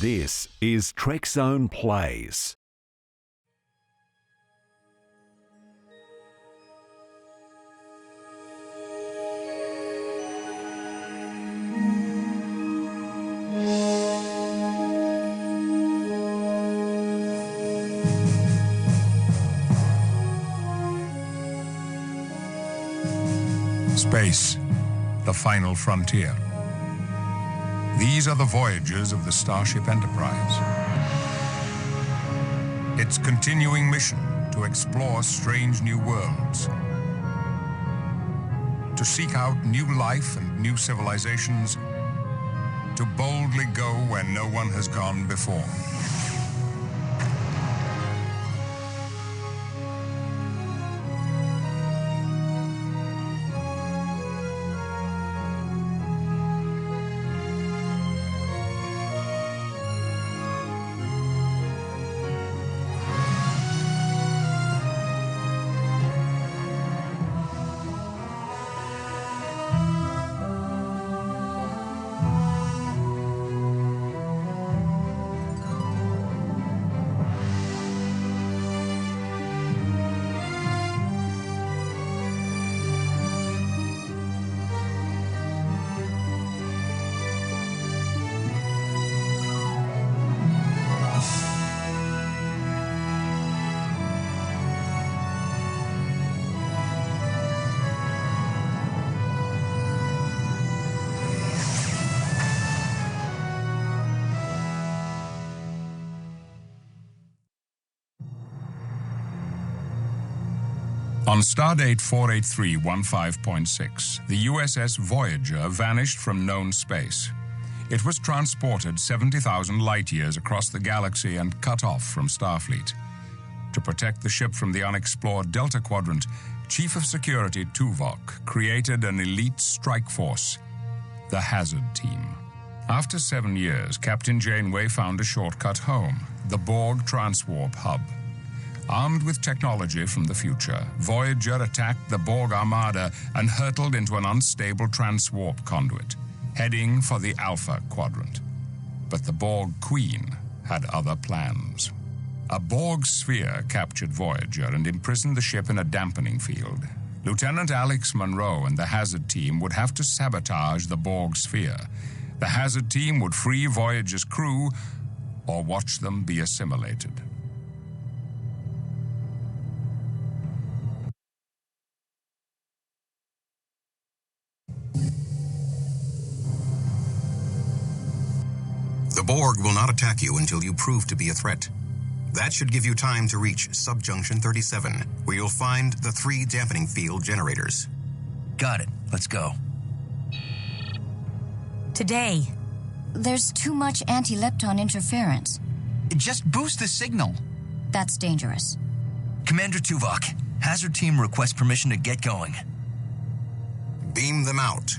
This is Trekzone Plays. Space, the final frontier. These are the Voyagers of the Starship Enterprise. Its continuing mission to explore strange new worlds, to seek out new life and new civilizations, to boldly go where no one has gone before. On Stardate 48315.6, the USS Voyager vanished from known space. It was transported 70,000 light-years across the galaxy and cut off from Starfleet. To protect the ship from the unexplored Delta Quadrant, Chief of Security Tuvok created an elite strike force, the Hazard Team. After 7 years, Captain Janeway found a shortcut home, the Borg Transwarp Hub. Armed with technology from the future, Voyager attacked the Borg Armada and hurtled into an unstable transwarp conduit, heading for the Alpha Quadrant. But the Borg Queen had other plans. A Borg sphere captured Voyager and imprisoned the ship in a dampening field. Lieutenant Alex Munro and the Hazard Team would have to sabotage the Borg sphere. The Hazard Team would free Voyager's crew or watch them be assimilated. The Borg will not attack you until you prove to be a threat. That should give you time to reach Subjunction 37, where you'll find the 3 dampening field generators. Got it. Let's go. Today, there's too much anti-lepton interference. Just boost the signal. That's dangerous. Commander Tuvok, Hazard Team requests permission to get going. Beam them out.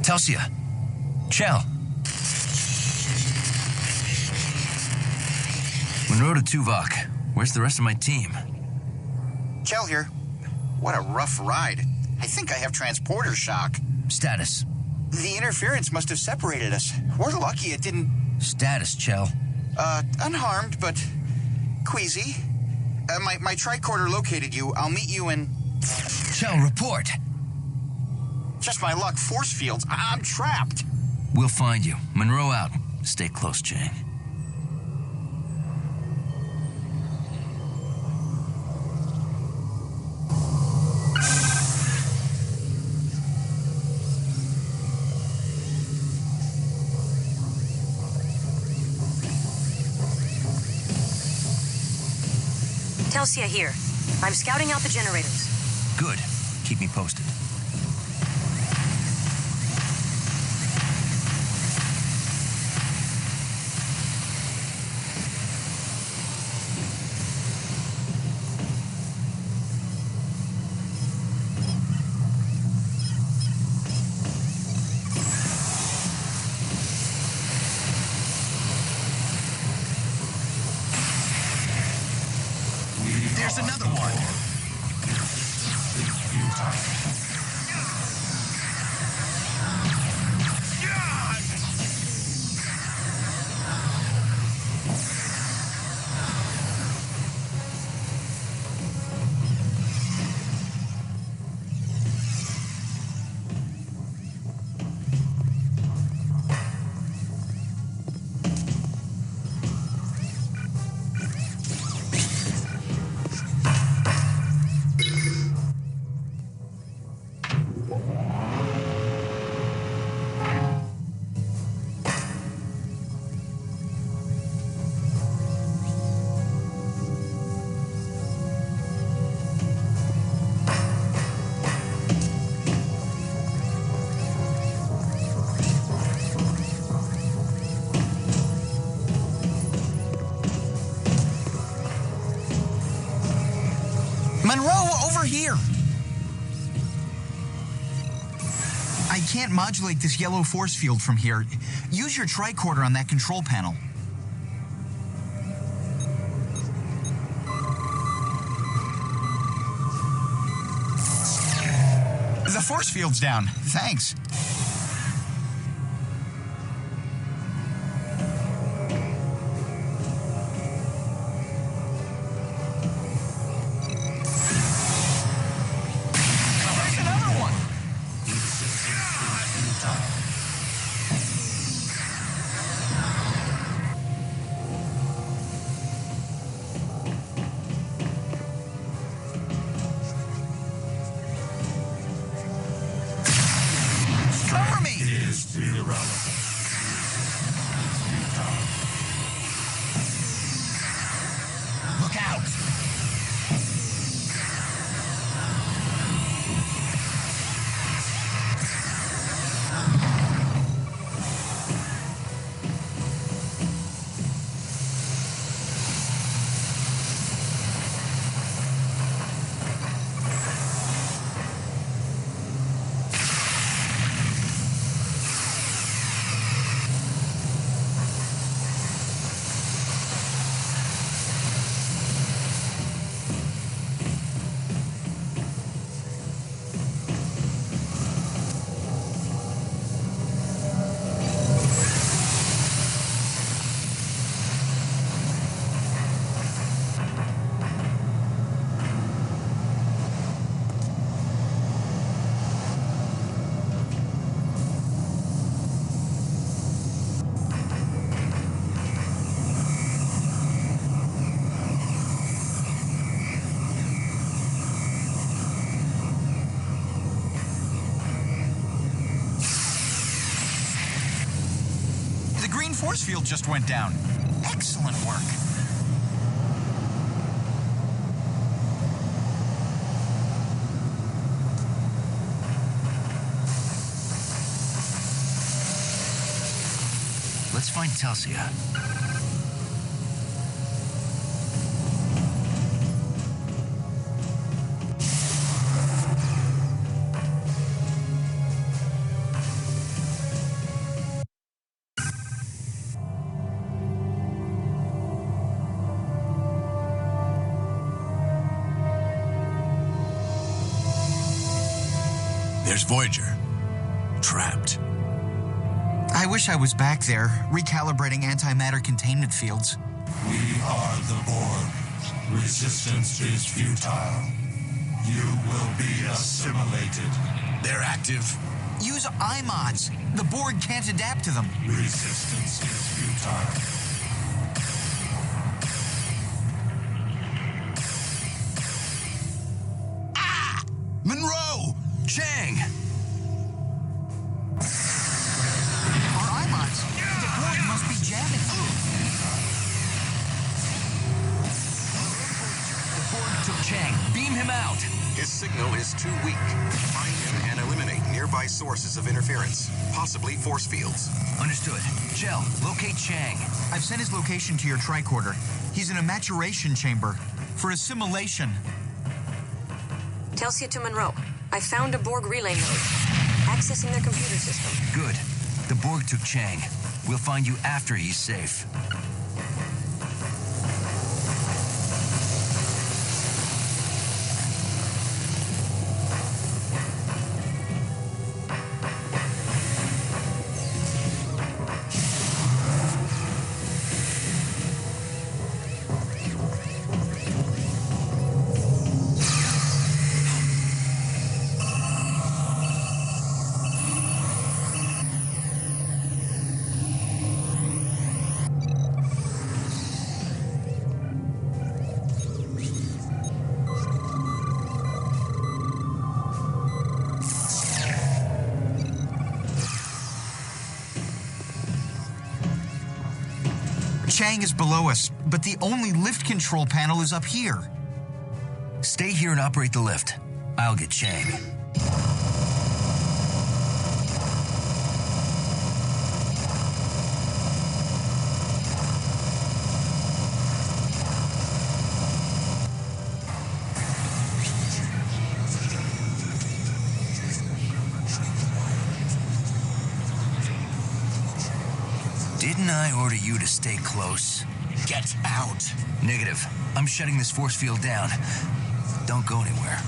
Telsia. Chell. Munro to Tuvok. Where's the rest of my team? Chell here. What a rough ride. I think I have transporter shock. Status. The interference must have separated us. We're lucky it didn't... Status, Chell. Unharmed, but queasy. My tricorder located you. I'll meet you in... Chell, report. Just my luck. Force fields. I'm trapped. We'll find you. Munro out. Stay close, Chang. Telsia here. I'm scouting out the generators. Good. Keep me posted. There's another one. Munro, over here! I can't modulate this yellow force field from here. Use your tricorder on that control panel. The force field's down. Thanks. Force field just went down. Excellent work. Let's find Telsia. There's Voyager. Trapped. I wish I was back there, recalibrating antimatter containment fields. We are the Borg. Resistance is futile. You will be assimilated. They're active. Use iMods. The Borg can't adapt to them. Resistance is futile. Munro! Chang! Our iMods. The Borg must be jamming. The out. His signal is too weak. Find him and eliminate nearby sources of interference, possibly force fields. Understood. Chell, locate Chang. I've sent his location to your tricorder. He's in a maturation chamber for assimilation. Telsia to Munro. I found a Borg relay node. Accessing their computer system. Good. The Borg took Chang. We'll find you after he's safe. Chang is below us, but the only lift control panel is up here. Stay here and operate the lift. I'll get Chang. Didn't I order you to stay close? Get out. Negative. I'm shutting this force field down. Don't go anywhere.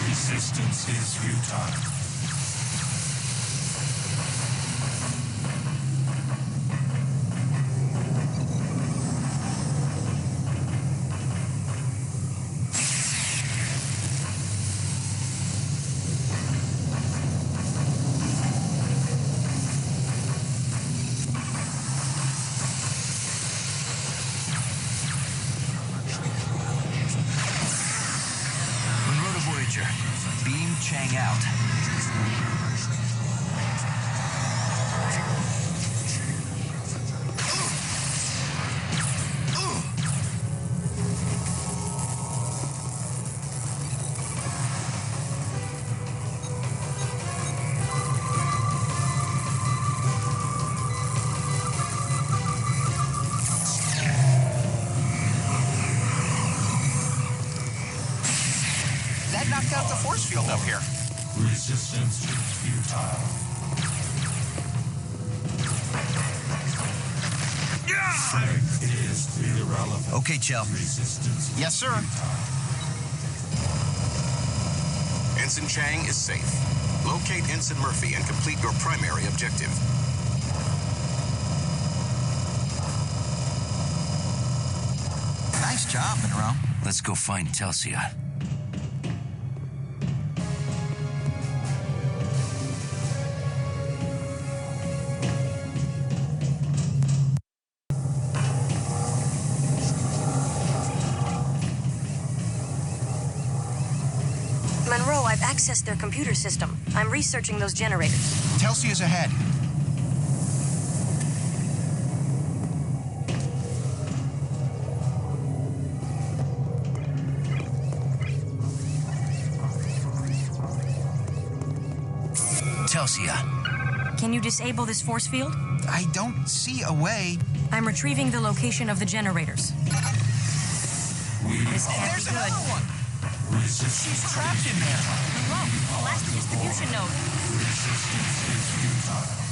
Resistance is futile. Munro to Voyager. Beam Chang out. That knocked out the force field up here. Resistance is futile. Strength is irrelevant. Okay, Chell. Resistance is Yes, sir. Ensign Chang is safe. Locate Ensign Murphy and complete your primary objective. Nice job, Munro. Let's go find Telsia. Munro, I've accessed their computer system. I'm researching those generators. Telsia is ahead. Telsia. Can you disable this force field? I don't see a way. I'm retrieving the location of the generators. This can't There's be good. another one. Resistance She's trapped in there. Munro, last distribution node. is futile.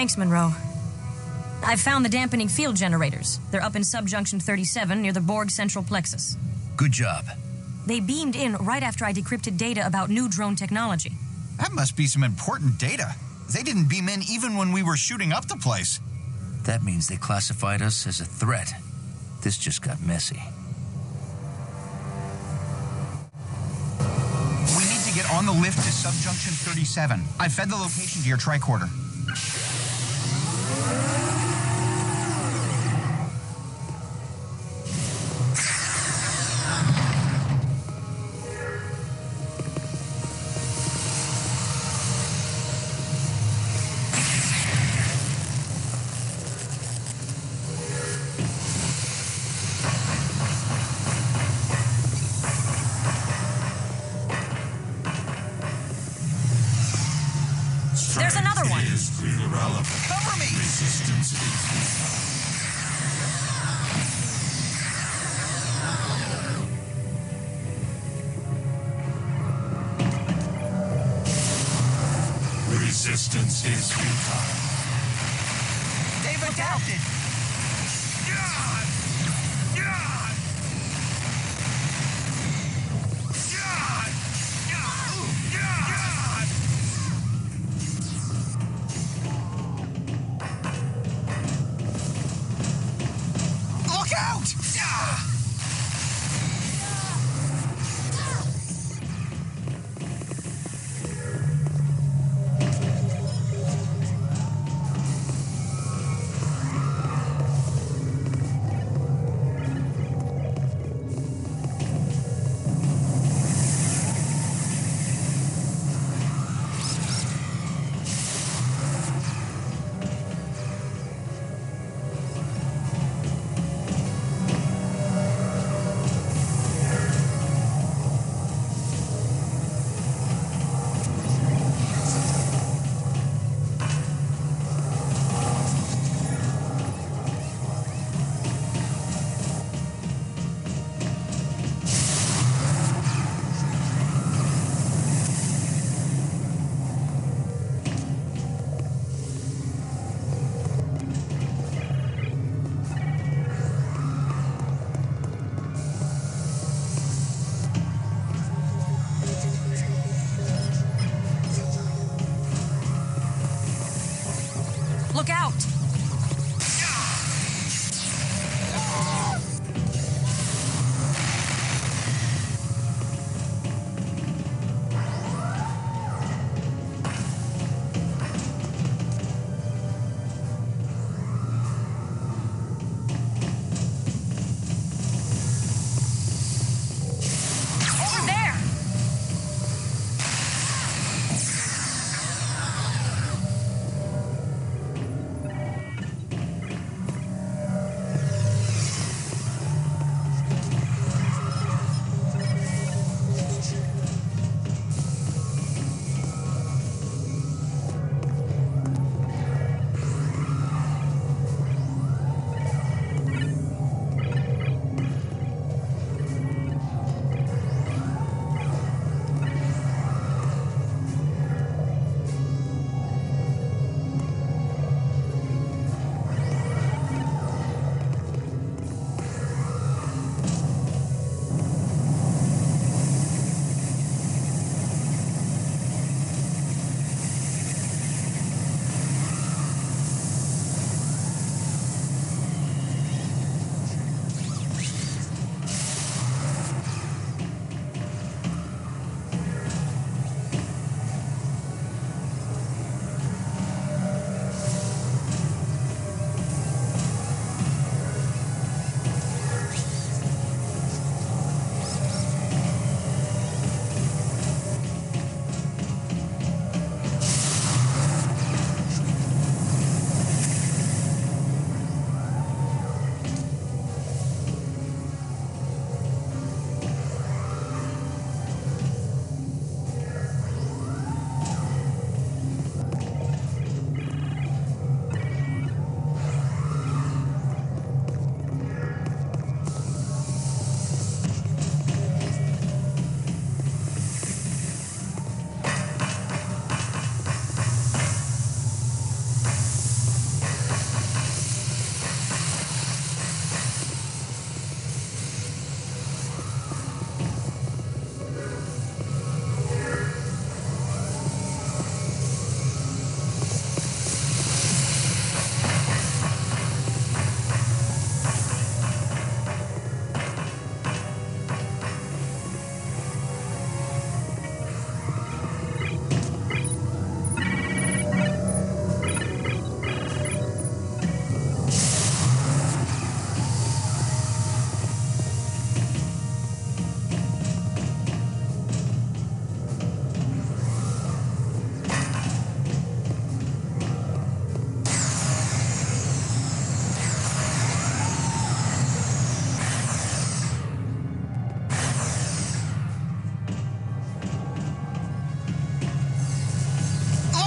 Thanks, Munro. I've found the dampening field generators. They're up in subjunction 37 near the Borg central plexus. Good job. They beamed in right after I decrypted data about new drone technology. That must be some important data. They didn't beam in even when we were shooting up the place. That means they classified us as a threat. This just got messy. We need to get on the lift to subjunction 37. I fed the location to your tricorder. There's another one. Cover me! Resistance is futile. Resistance is futile. They've adapted! Look out! Look out! Over there!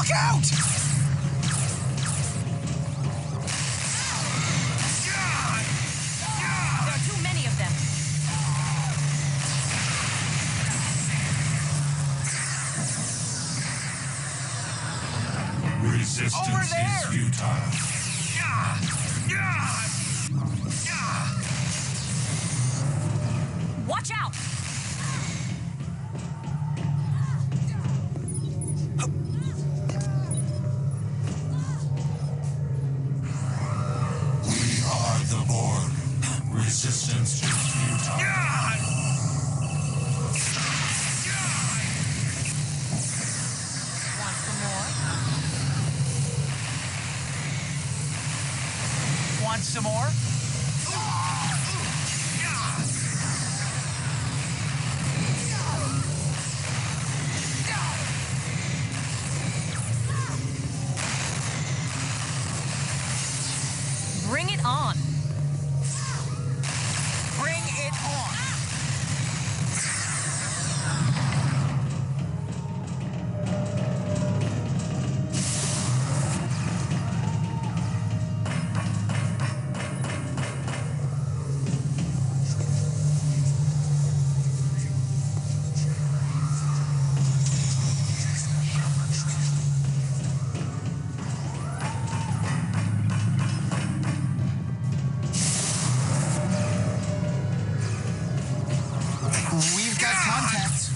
Look out! There are too many of them. Resistance is futile. Watch out! We are the Borg. Resistance is futile. Want some more? Want some more? Bring it on. Bring it on. We've got contacts.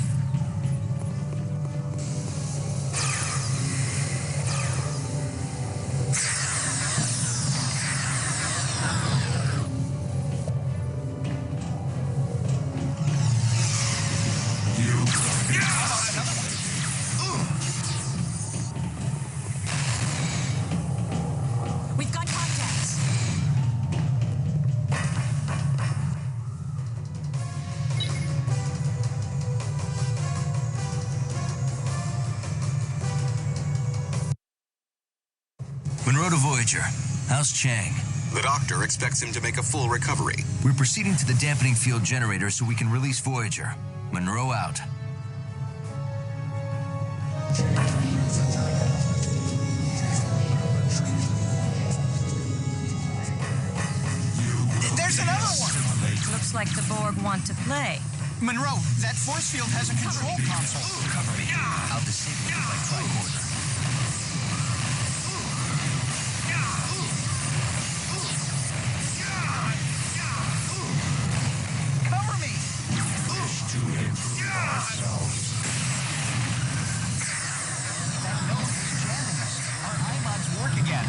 We've got contacts. Munro to Voyager. How's Chang? The doctor expects him to make a full recovery. We're proceeding to the dampening field generator so we can release Voyager. Munro out. There's another one. Looks like the Borg want to play. Munro, that force field has a control console. Cover me. I'll disable it with my tricorder. Cover me. To improve ourselves. That nose is jamming us. Our iMods work again.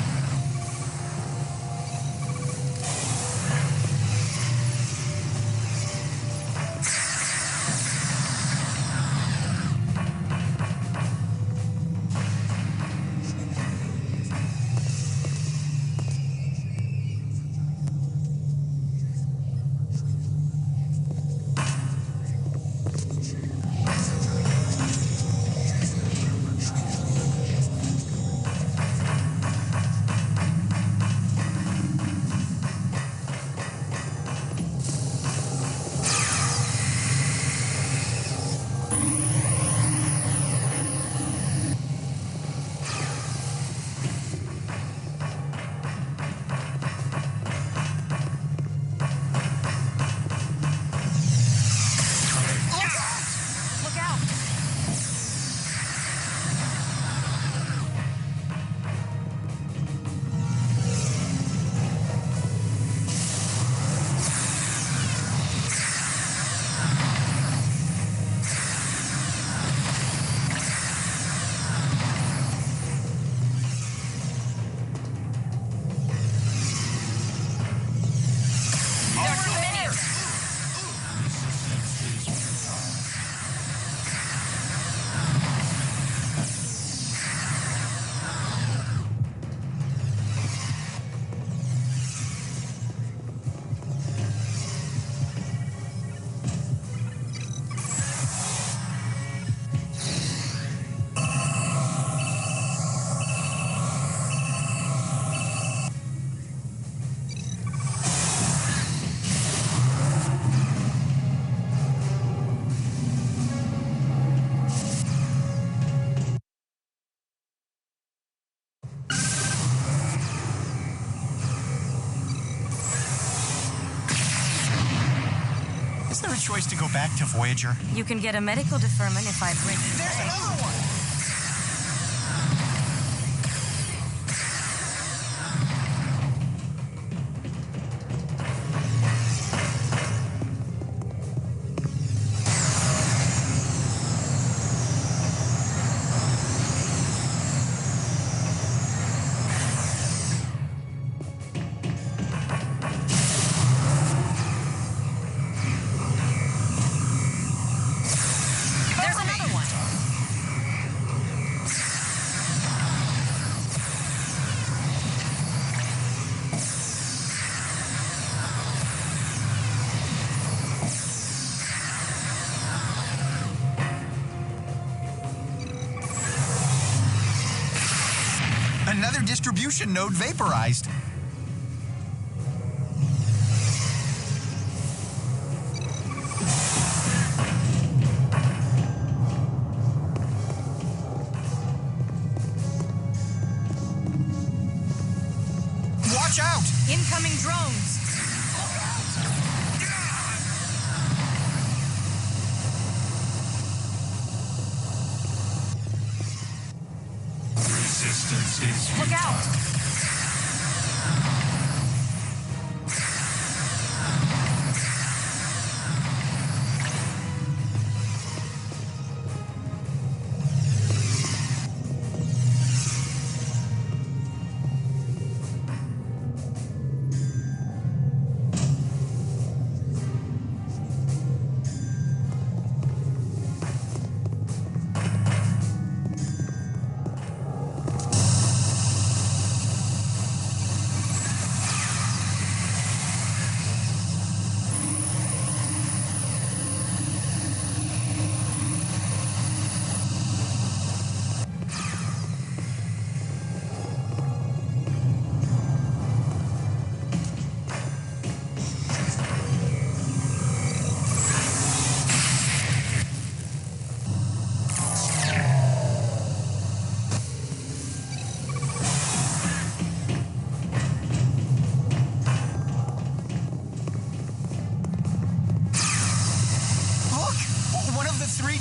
a choice to go back to Voyager? You can get a medical deferment if I break. There's another one! Another distribution node vaporized. Watch out! Incoming drones! Resistance is Look out!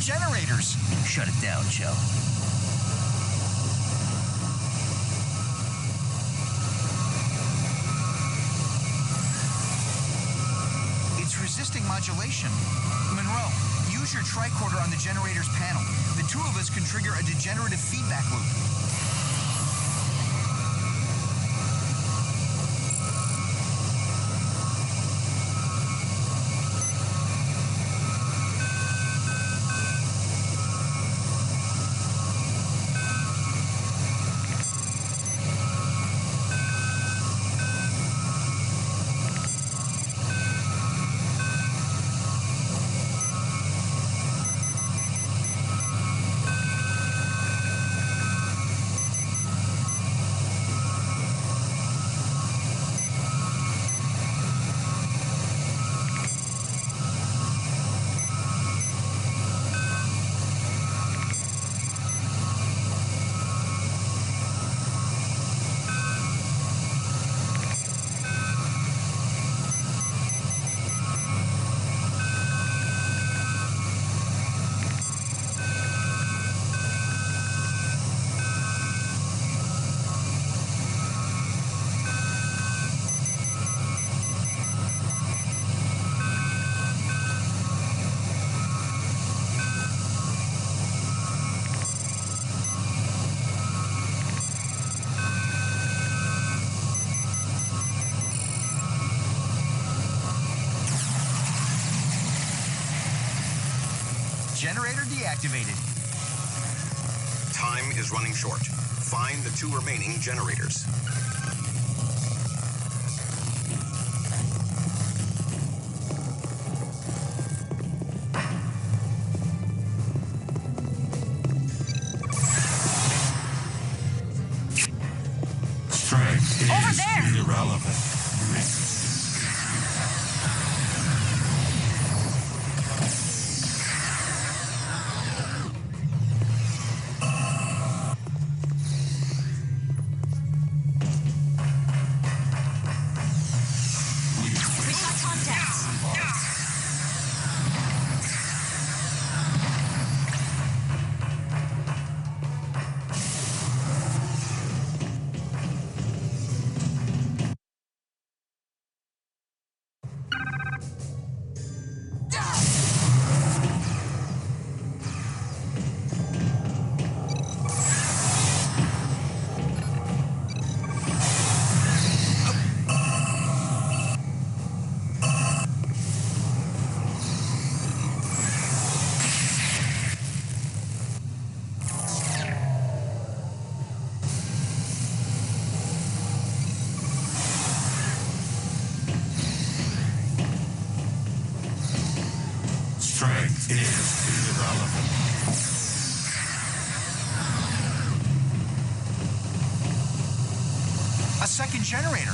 Generators. Shut it down, Joe. It's resisting modulation. Munro, use your tricorder on the generator's panel. The two of us can trigger a degenerative feedback loop. Generator deactivated. Time is running short. Find the two remaining generators. Strength Over is there! irrelevant. is irrelevant. A second generator.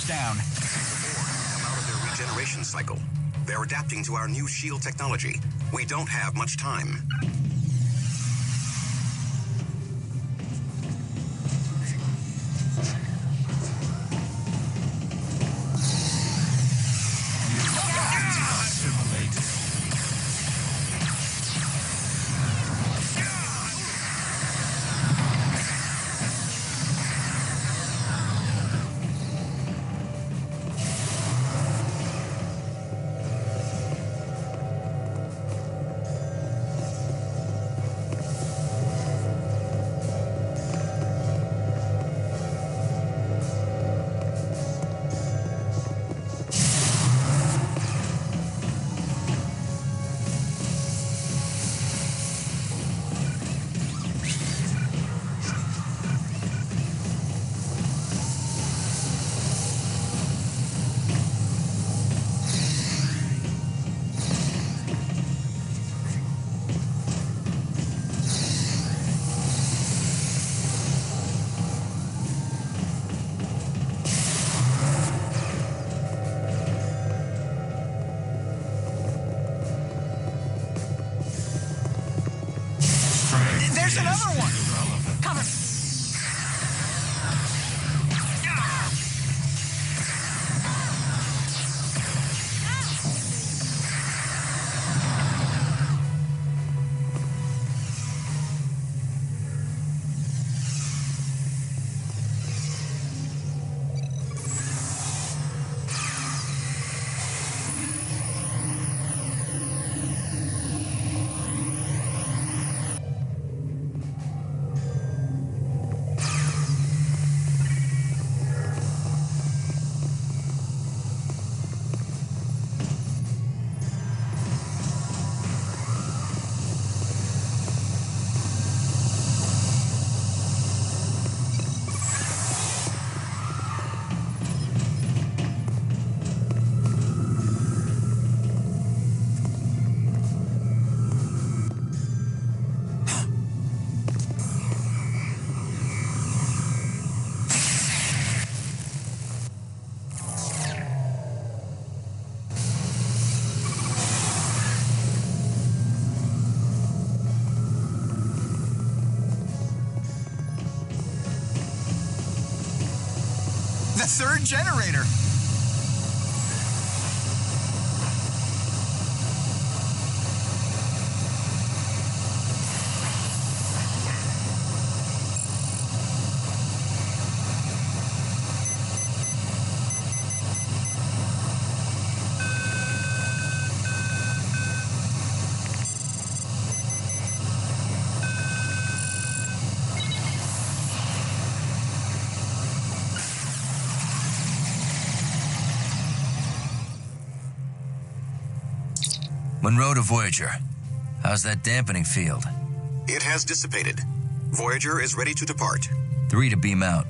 Down. The Borg have come out of their regeneration cycle. They're adapting to our new shield technology. We don't have much time. There's another one! Cover! The third generator. Munro to Voyager. How's that dampening field? It has dissipated. Voyager is ready to depart. 3 to beam out.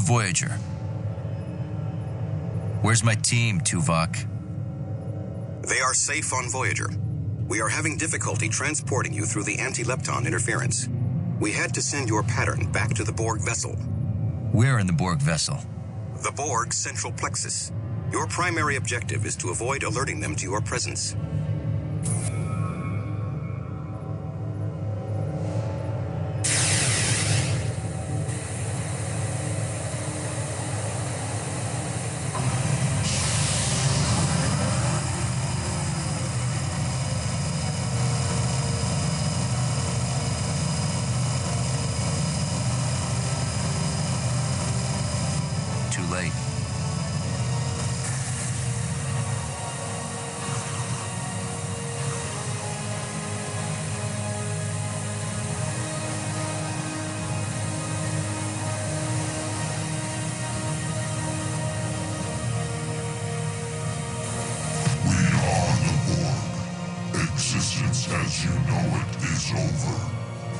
Voyager. Where's my team, Tuvok? They are safe on Voyager. We are having difficulty transporting you through the anti-lepton interference. We had to send your pattern back to the Borg vessel. Where in the Borg vessel? The Borg central plexus. Your primary objective is to avoid alerting them to your presence. Too late. Existence as you know it is over.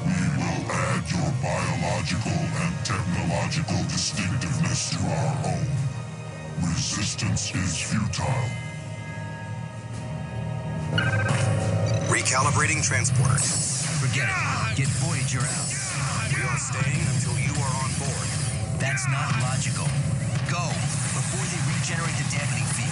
We will add your biological and technological distinctiveness to our own. Resistance is futile. Recalibrating transporter. Forget it. Get Voyager out. We are staying until you are on board. That's not logical. Go, before they regenerate the dampening field.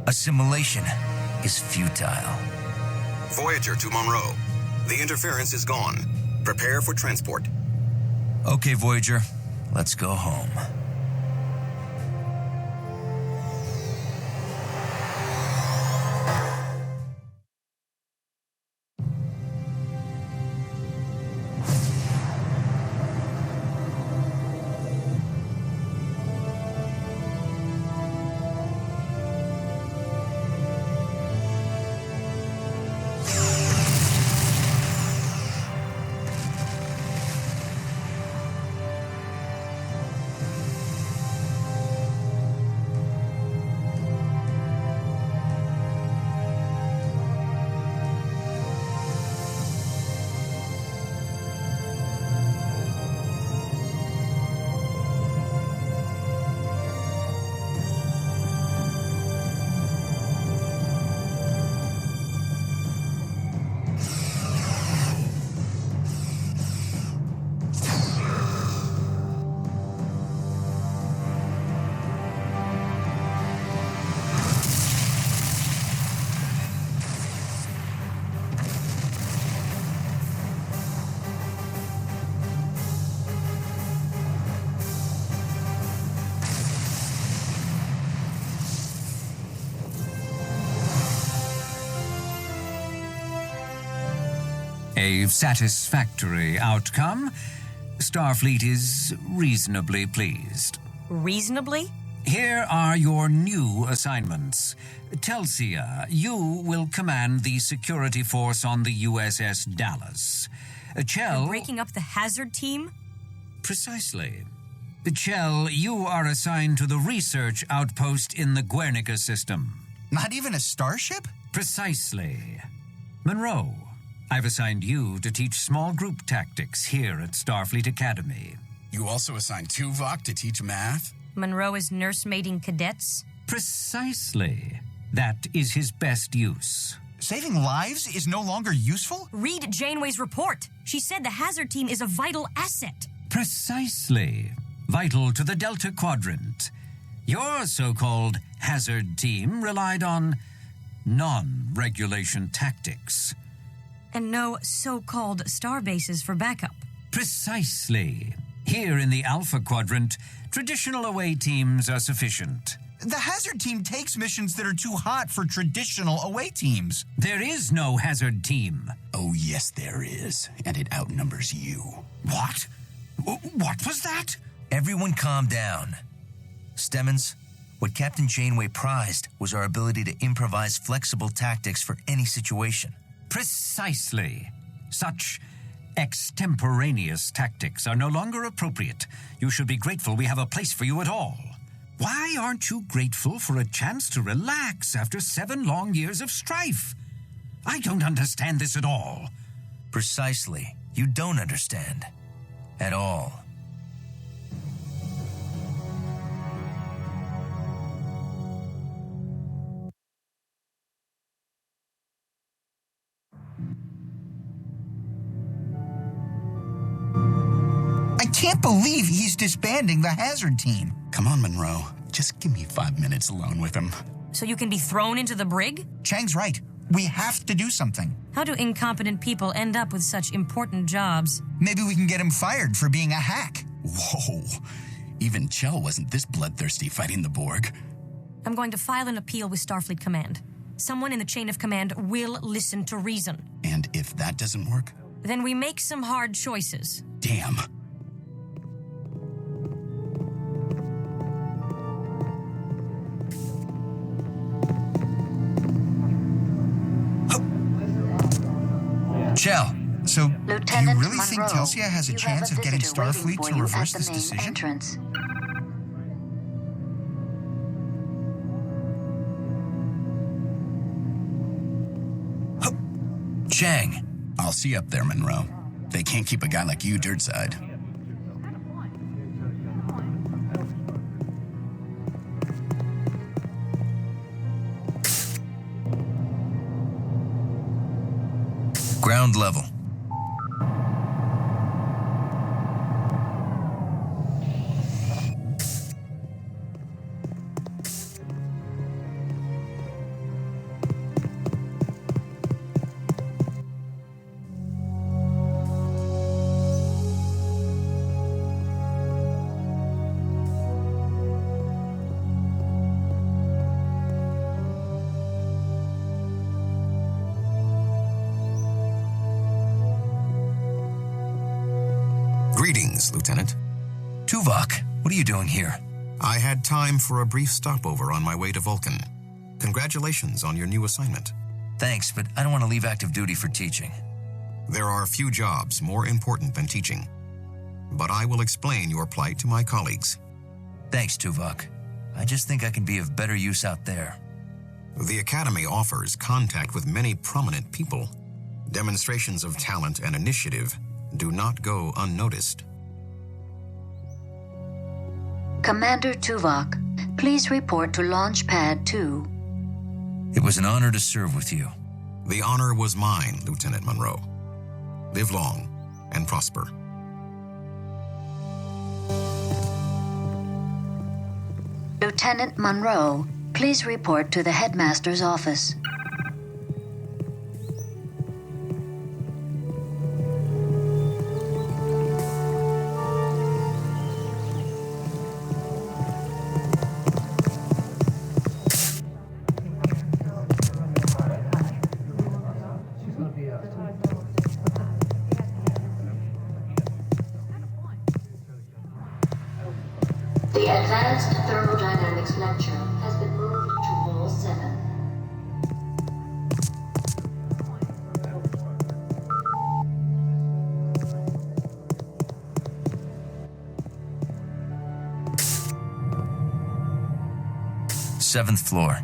Assimilation is futile. Voyager to Monroe. The interference is gone. Prepare for transport. Okay, Voyager. Let's go home. A satisfactory outcome. Starfleet is reasonably pleased. Reasonably? Here are your new assignments. Telsia, you will command the security force on the USS Dallas. Chell... You're breaking up the hazard team? Precisely. Chell, you are assigned to the research outpost in the Guernica system. Not even a starship? Precisely. Munro, I've assigned you to teach small group tactics here at Starfleet Academy. You also assigned Tuvok to teach math? Munro is nursemaiding cadets? Precisely. That is his best use. Saving lives is no longer useful? Read Janeway's report. She said the hazard team is a vital asset. Precisely. Vital to the Delta Quadrant. Your so-called hazard team relied on non-regulation tactics. And no so-called starbases for backup. Precisely. Here in the Alpha Quadrant, traditional away teams are sufficient. The hazard team takes missions that are too hot for traditional away teams. There is no hazard team. Oh, yes, there is. And it outnumbers you. What? What was that? Everyone calm down. Stemmons, what Captain Janeway prized was our ability to improvise flexible tactics for any situation. Precisely. Such extemporaneous tactics are no longer appropriate. You should be grateful we have a place for you at all. Why aren't you grateful for a chance to relax after 7 long years of strife? I don't understand this at all. Precisely. You don't understand. At all. I can't believe he's disbanding the hazard team. Come on, Monroe. Just give me 5 minutes alone with him. So you can be thrown into the brig? Chang's right. We have to do something. How do incompetent people end up with such important jobs? Maybe we can get him fired for being a hack. Whoa. Even Chell wasn't this bloodthirsty fighting the Borg. I'm going to file an appeal with Starfleet Command. Someone in the chain of command will listen to reason. And if that doesn't work? Then we make some hard choices. Damn. Chell. So, Lieutenant do you really think Munro, Telsia has a chance of getting Starfleet to reverse this decision? Entrance. Chang. I'll see you up there, Monroe. They can't keep a guy like you dirtside. Ground level. Greetings, Lieutenant. Tuvok, what are you doing here? I had time for a brief stopover on my way to Vulcan. Congratulations on your new assignment. Thanks, but I don't want to leave active duty for teaching. There are few jobs more important than teaching. But I will explain your plight to my colleagues. Thanks, Tuvok. I just think I can be of better use out there. The Academy offers contact with many prominent people. Demonstrations of talent and initiative do not go unnoticed. Commander Tuvok, please report to Launch Pad 2. It was an honor to serve with you. The honor was mine, Lieutenant Munro. Live long and prosper. Lieutenant Munro, please report to the Headmaster's office. The Advanced Thermodynamics lecture has been moved to Hall 7. Seventh floor.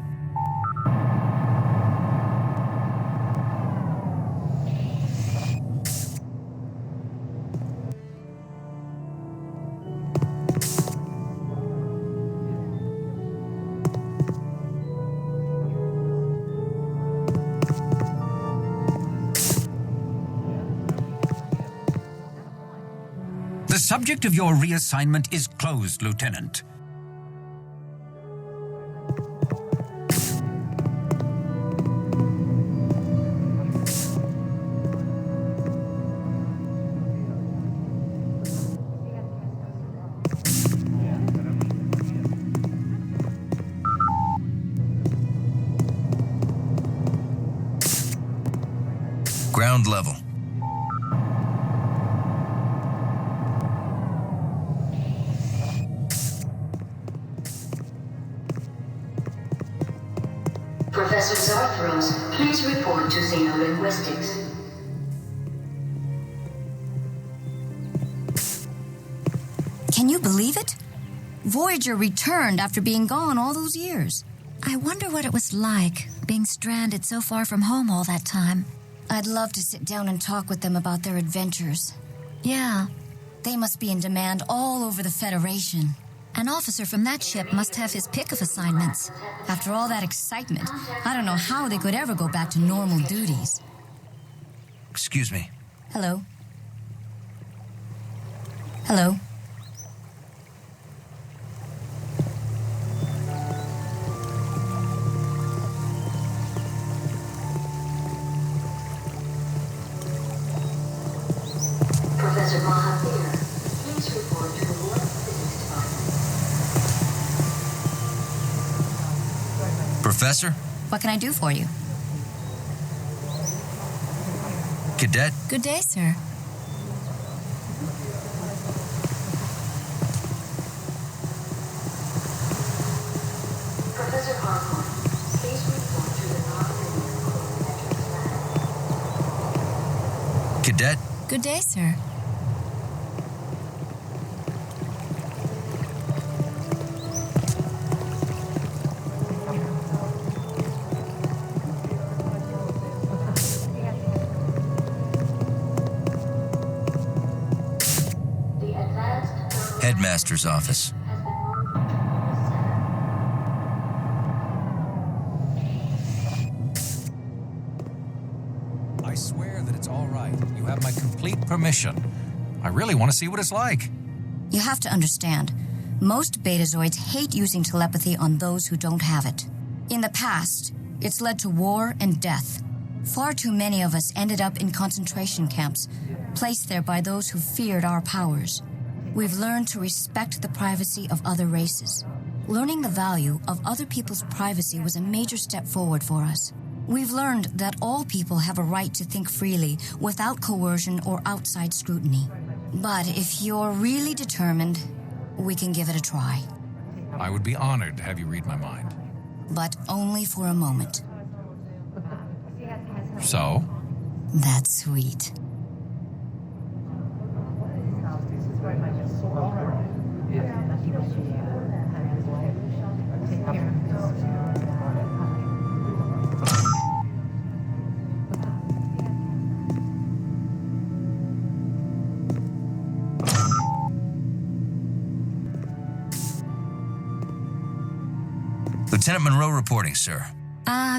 The subject of your reassignment is closed, Lieutenant. Ground level. Professor Zarthros, please report to Xenolinguistics. Can you believe it? Voyager returned after being gone all those years. I wonder what it was like, being stranded so far from home all that time. I'd love to sit down and talk with them about their adventures. Yeah, they must be in demand all over the Federation. An officer from that ship must have his pick of assignments. After all that excitement, I don't know how they could ever go back to normal duties. Excuse me. Hello? Hello? Professor Mahathir, please report to the Warp Physics Department. Professor? What can I do for you? Cadet? Good day, sir. Professor Harcourt, please report to the non-linear Cadet? Good day, sir. Headmaster's office. I swear that it's all right. You have my complete permission. I really want to see what it's like. You have to understand, most Betazoids hate using telepathy on those who don't have it. In the past, it's led to war and death. Far too many of us ended up in concentration camps, placed there by those who feared our powers. We've learned to respect the privacy of other races. Learning the value of other people's privacy was a major step forward for us. We've learned that all people have a right to think freely without coercion or outside scrutiny. But if you're really determined, we can give it a try. I would be honored to have you read my mind. But only for a moment. So? That's sweet. Lieutenant Munro reporting, sir.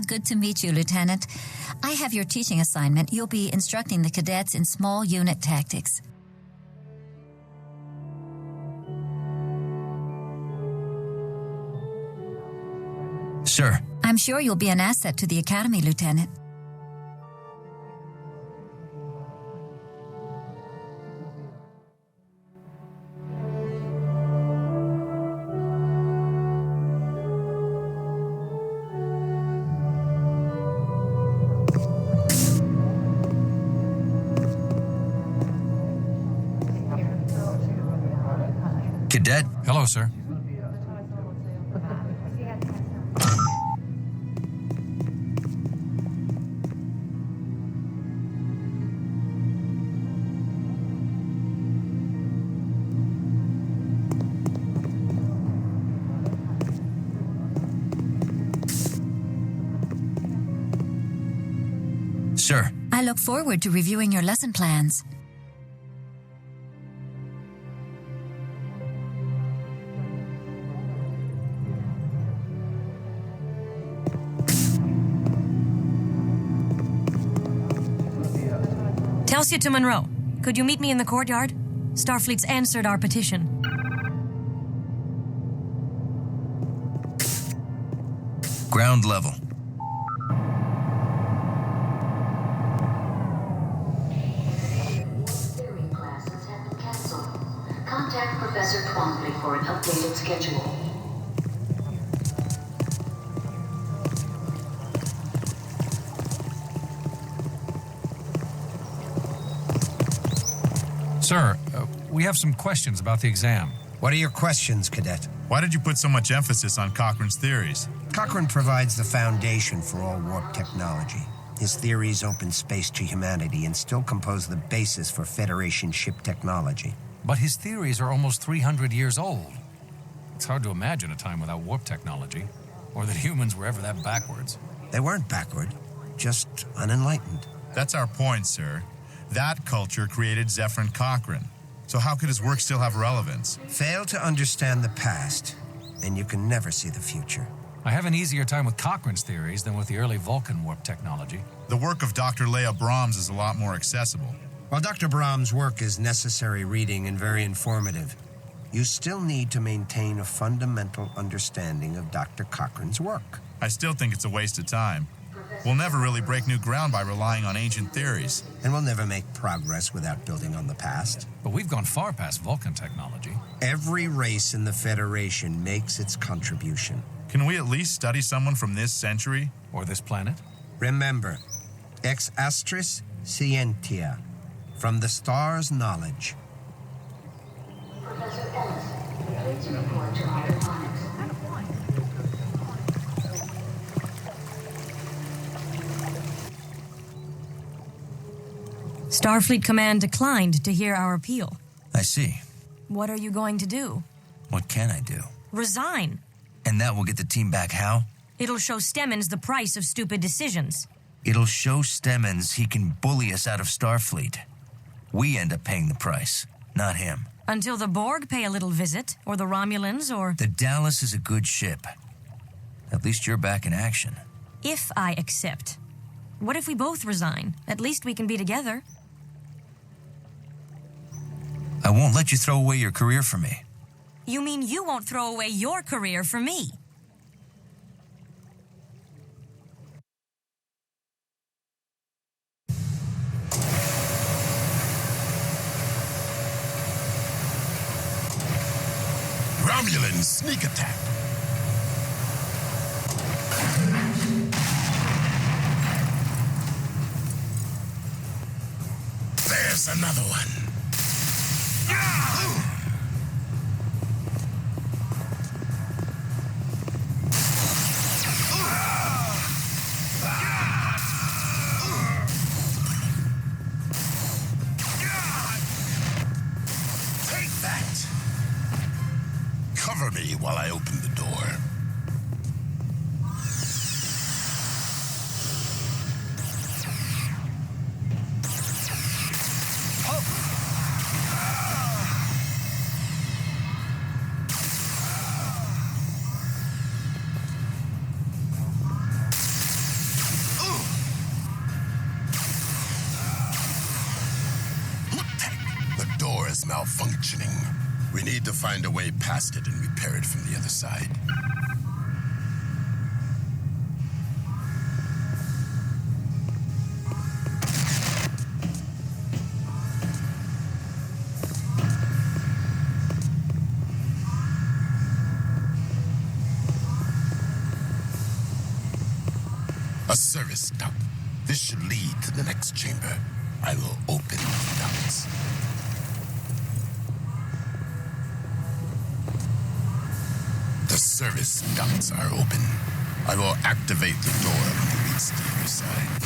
Good to meet you, Lieutenant. I have your teaching assignment. You'll be instructing the cadets in small unit tactics. Sir. I'm sure you'll be an asset to the Academy, Lieutenant. Cadet. Hello, sir. Sir. I look forward to reviewing your lesson plans. Telsia to Munro. Could you meet me in the courtyard? Starfleet's answered our petition. Ground level. Theory classes have been canceled. Contact Professor Twombly for an updated schedule. Sir, we have some questions about the exam. What are your questions, Cadet? Why did you put so much emphasis on Cochrane's theories? Cochrane provides the foundation for all warp technology. His theories open space to humanity and still compose the basis for Federation ship technology. But his theories are almost 300 years old. It's hard to imagine a time without warp technology, or that humans were ever that backwards. They weren't backward, just unenlightened. That's our point, sir. That culture created Zephyrin Cochrane. So how could his work still have relevance? Fail to understand the past, and you can never see the future. I have an easier time with Cochrane's theories than with the early Vulcan warp technology. The work of Dr. Leia Brahms is a lot more accessible. While Dr. Brahms' work is necessary reading and very informative, you still need to maintain a fundamental understanding of Dr. Cochrane's work. I still think it's a waste of time. We'll never really break new ground by relying on ancient theories. And we'll never make progress without building on the past. But we've gone far past Vulcan technology. Every race in the Federation makes its contribution. Can we at least study someone from this century? Or this planet? Remember, ex astris scientia, from the stars' knowledge. Professor Ellis, please report to hydroponics. Starfleet Command declined to hear our appeal. I see. What are you going to do? What can I do? Resign. And that will get the team back how? It'll show Stemmons the price of stupid decisions. It'll show Stemmons he can bully us out of Starfleet. We end up paying the price, not him. Until the Borg pay a little visit, or the Romulans, or... The Dallas is a good ship. At least you're back in action. If I accept. What if we both resign? At least we can be together. I won't let you throw away your career for me. You mean you won't throw away your career for me? Romulan sneak attack. There's another one. while I open the door. The door is malfunctioning. We need to find a way past it and repair it from the other side. A service duct. This should lead to the next chamber. I will open the ducts. The service ducts are open. I will activate the door when it reaches the other side.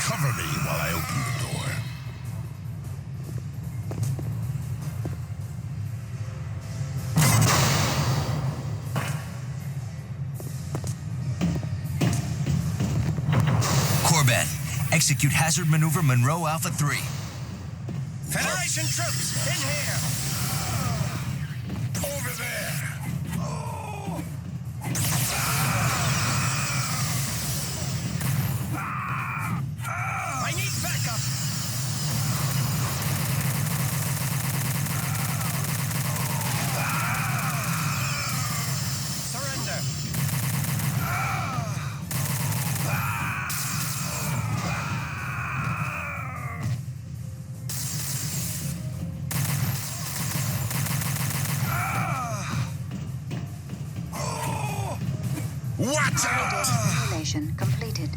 Cover me while I open the door. Corbett, execute hazard maneuver Monroe Alpha 3. Federation troops, in here! Over there! I need backup! Surrender! Watch out! Simulation completed.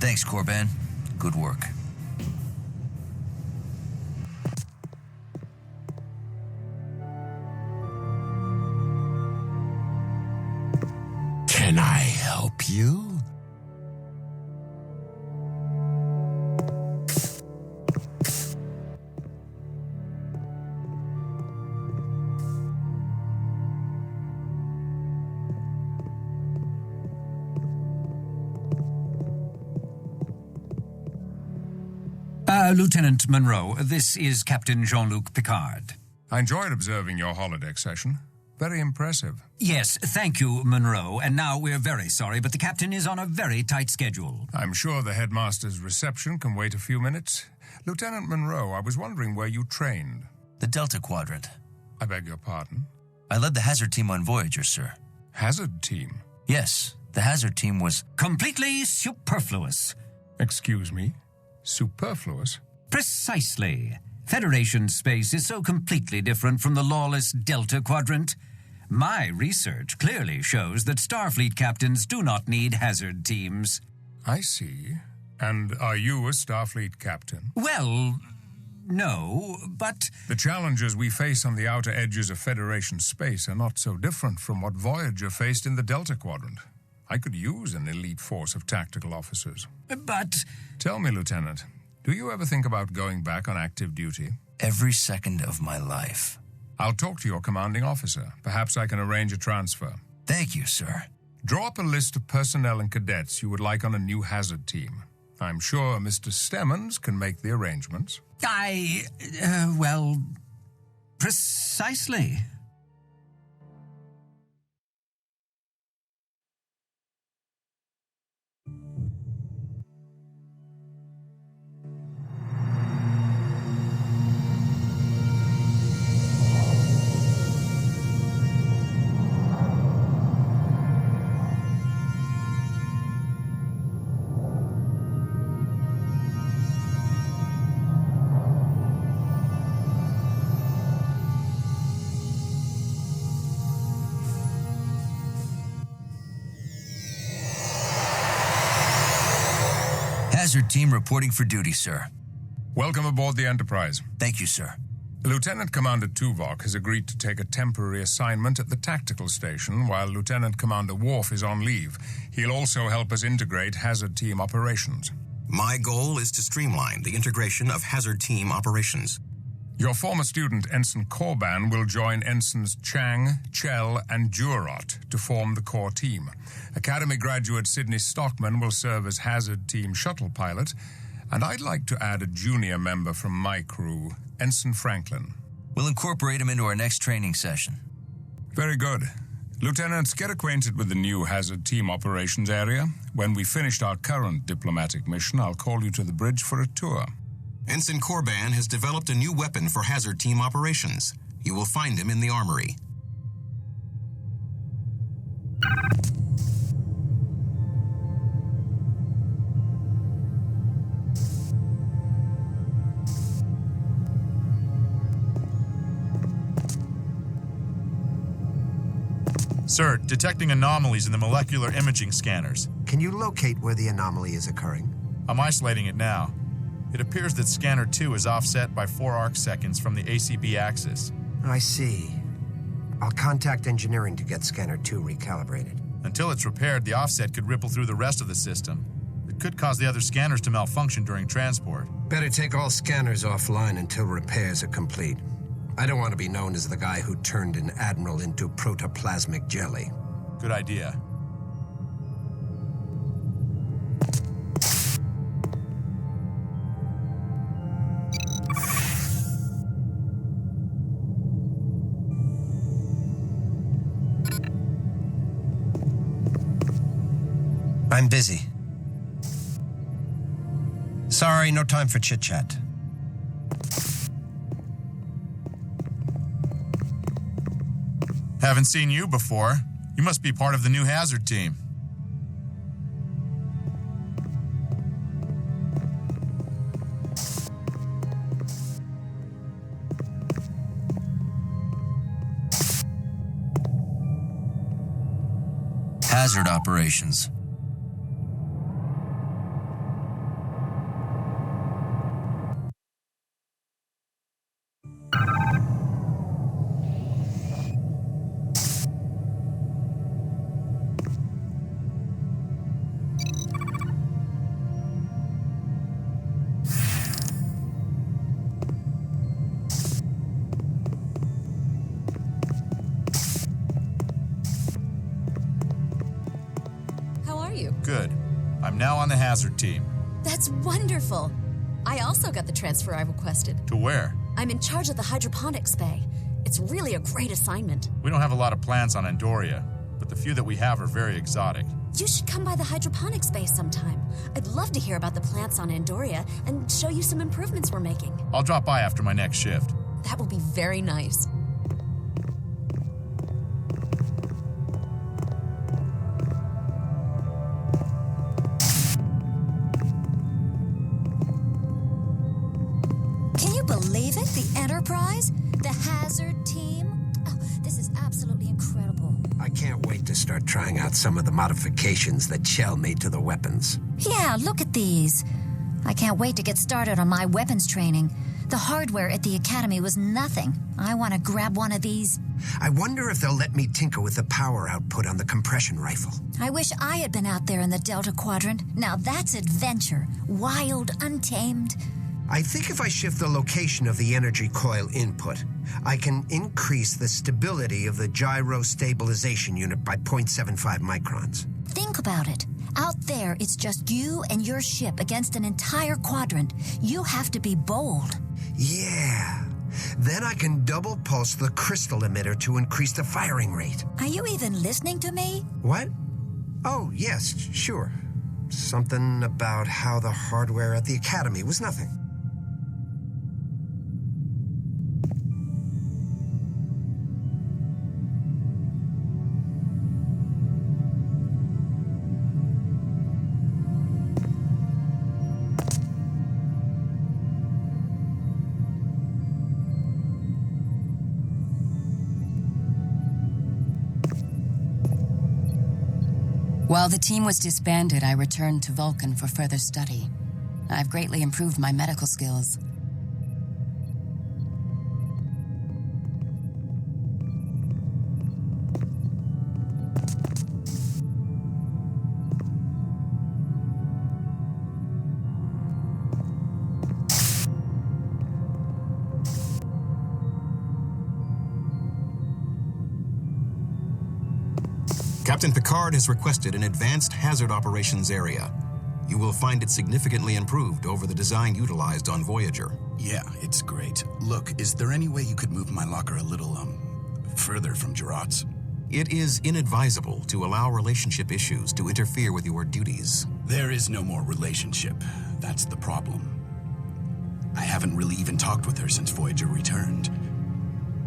Thanks, Corbett. Good work. Can I help you? Lieutenant Munro, this is Captain Jean-Luc Picard. I enjoyed observing your holodeck session. Very impressive. Yes, thank you, Munro. And now we're very sorry, but the captain is on a very tight schedule. I'm sure the headmaster's reception can wait a few minutes. Lieutenant Munro, I was wondering where you trained. The Delta Quadrant. I beg your pardon? I led the hazard team on Voyager, sir. Hazard team? Yes, the hazard team was... completely superfluous. Excuse me? Superfluous? Precisely. Federation space is so completely different from the lawless Delta Quadrant. My research clearly shows that Starfleet captains do not need hazard teams. I see. And are you a Starfleet captain? Well, no, but... The challenges we face on the outer edges of Federation space are not so different from what Voyager faced in the Delta Quadrant. I could use an elite force of tactical officers. But... Tell me, Lieutenant, do you ever think about going back on active duty? Every second of my life. I'll talk to your commanding officer. Perhaps I can arrange a transfer. Thank you, sir. Draw up a list of personnel and cadets you would like on a new hazard team. I'm sure Mr. Stemmons can make the arrangements. Well, precisely. Hazard team reporting for duty, sir. Welcome aboard the Enterprise. Thank you, sir. Lieutenant Commander Tuvok has agreed to take a temporary assignment at the tactical station while Lieutenant Commander Worf is on leave. He'll also help us integrate hazard team operations. My goal is to streamline the integration of hazard team operations. Your former student, Ensign Korban, will join Ensigns Chang, Chell, and Jurot to form the core team. Academy graduate Sidney Stockman will serve as hazard team shuttle pilot, and I'd like to add a junior member from my crew, Ensign Franklin. We'll incorporate him into our next training session. Very good. Lieutenants, get acquainted with the new hazard team operations area. When we finished our current diplomatic mission, I'll call you to the bridge for a tour. Ensign Korban has developed a new weapon for hazard team operations. You will find him in the armory. Sir, detecting anomalies in the molecular imaging scanners. Can you locate where the anomaly is occurring? I'm isolating it now. It appears that Scanner 2 is offset by 4 arc seconds from the ACB axis. I see. I'll contact engineering to get Scanner 2 recalibrated. Until it's repaired, the offset could ripple through the rest of the system. It could cause the other scanners to malfunction during transport. Better take all scanners offline until repairs are complete. I don't want to be known as the guy who turned an admiral into protoplasmic jelly. Good idea. I'm busy. Sorry, no time for chit-chat. Haven't seen you before. You must be part of the new hazard team. Hazard operations. Good. I'm now on the hazard team. That's wonderful. I also got the transfer I requested. To where? I'm in charge of the hydroponics bay. It's really a great assignment. We don't have a lot of plants on Andoria, but the few that we have are very exotic. You should come by the hydroponics bay sometime. I'd love to hear about the plants on Andoria and show you some improvements we're making. I'll drop by after my next shift. That will be very nice. Can you believe it? The Enterprise? The Hazard team? Oh, this is absolutely incredible. I can't wait to start trying out some of the modifications that Chell made to the weapons. Yeah, look at these. I can't wait to get started on my weapons training. The hardware at the Academy was nothing. I want to grab one of these. I wonder if they'll let me tinker with the power output on the compression rifle. I wish I had been out there in the Delta Quadrant. Now that's adventure. Wild, untamed. I think if I shift the location of the energy coil input, I can increase the stability of the gyro stabilization unit by 0.75 microns. Think about it. Out there, it's just you and your ship against an entire quadrant. You have to be bold. Yeah. Then I can double pulse the crystal emitter to increase the firing rate. Are you even listening to me? What? Oh, yes, sure. Something about how the hardware at the Academy was nothing. While the team was disbanded, I returned to Vulcan for further study. I've greatly improved my medical skills. Captain Picard has requested an advanced hazard operations area. You will find it significantly improved over the design utilized on Voyager. Yeah, it's great. Look, is there any way you could move my locker a little, further from Gerard's? It is inadvisable to allow relationship issues to interfere with your duties. There is no more relationship. That's the problem. I haven't really even talked with her since Voyager returned.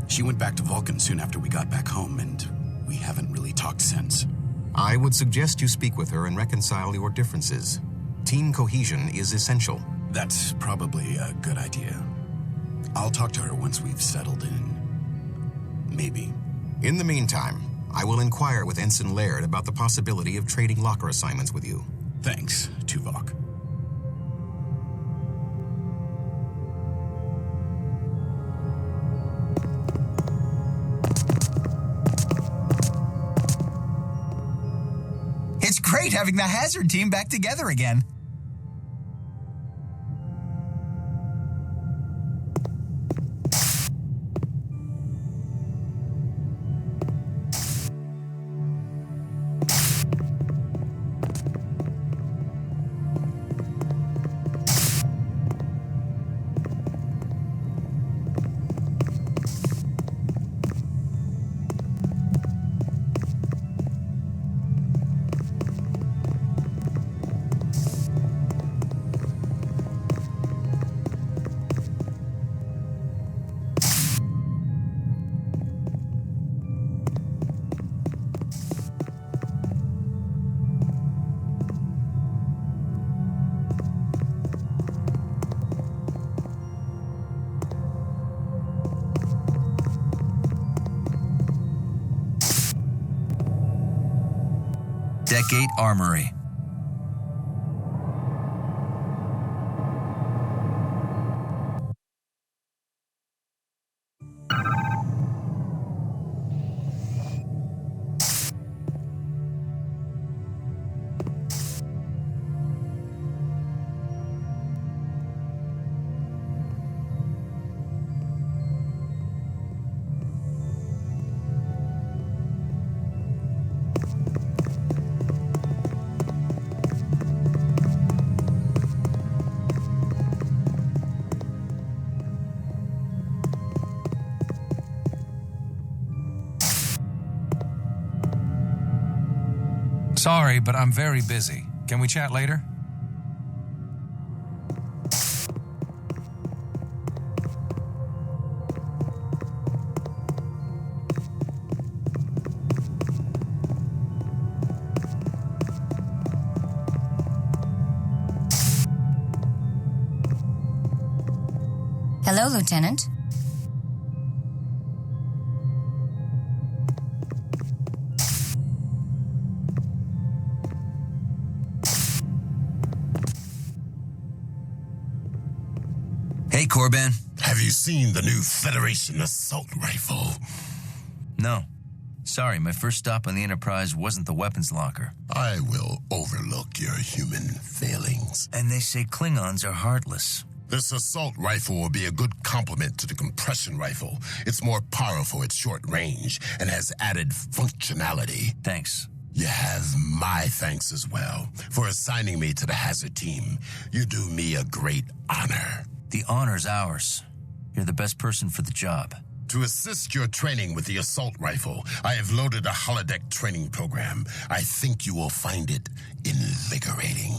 She went back to Vulcan soon after we got back home, and we haven't really talked since. I would suggest you speak with her and reconcile your differences. Team cohesion is essential. That's probably a good idea. I'll talk to her once we've settled in. Maybe. In the meantime, I will inquire with Ensign Laird about the possibility of trading locker assignments with you. Thanks, Tuvok. It's great having the Hazard team back together again. Decade Armory. Sorry, but I'm very busy. Can we chat later? Hello, Lieutenant. Hey, Corban. Have you seen the new Federation assault rifle? No. Sorry, my first stop on the Enterprise wasn't the weapons locker. I will overlook your human failings. And they say Klingons are heartless. This assault rifle will be a good complement to the compression rifle. It's more powerful at short range and has added functionality. Thanks. You have my thanks as well for assigning me to the hazard team. You do me a great honor. The honor's ours. You're the best person for the job. To assist your training with the assault rifle, I have loaded a holodeck training program. I think you will find it invigorating.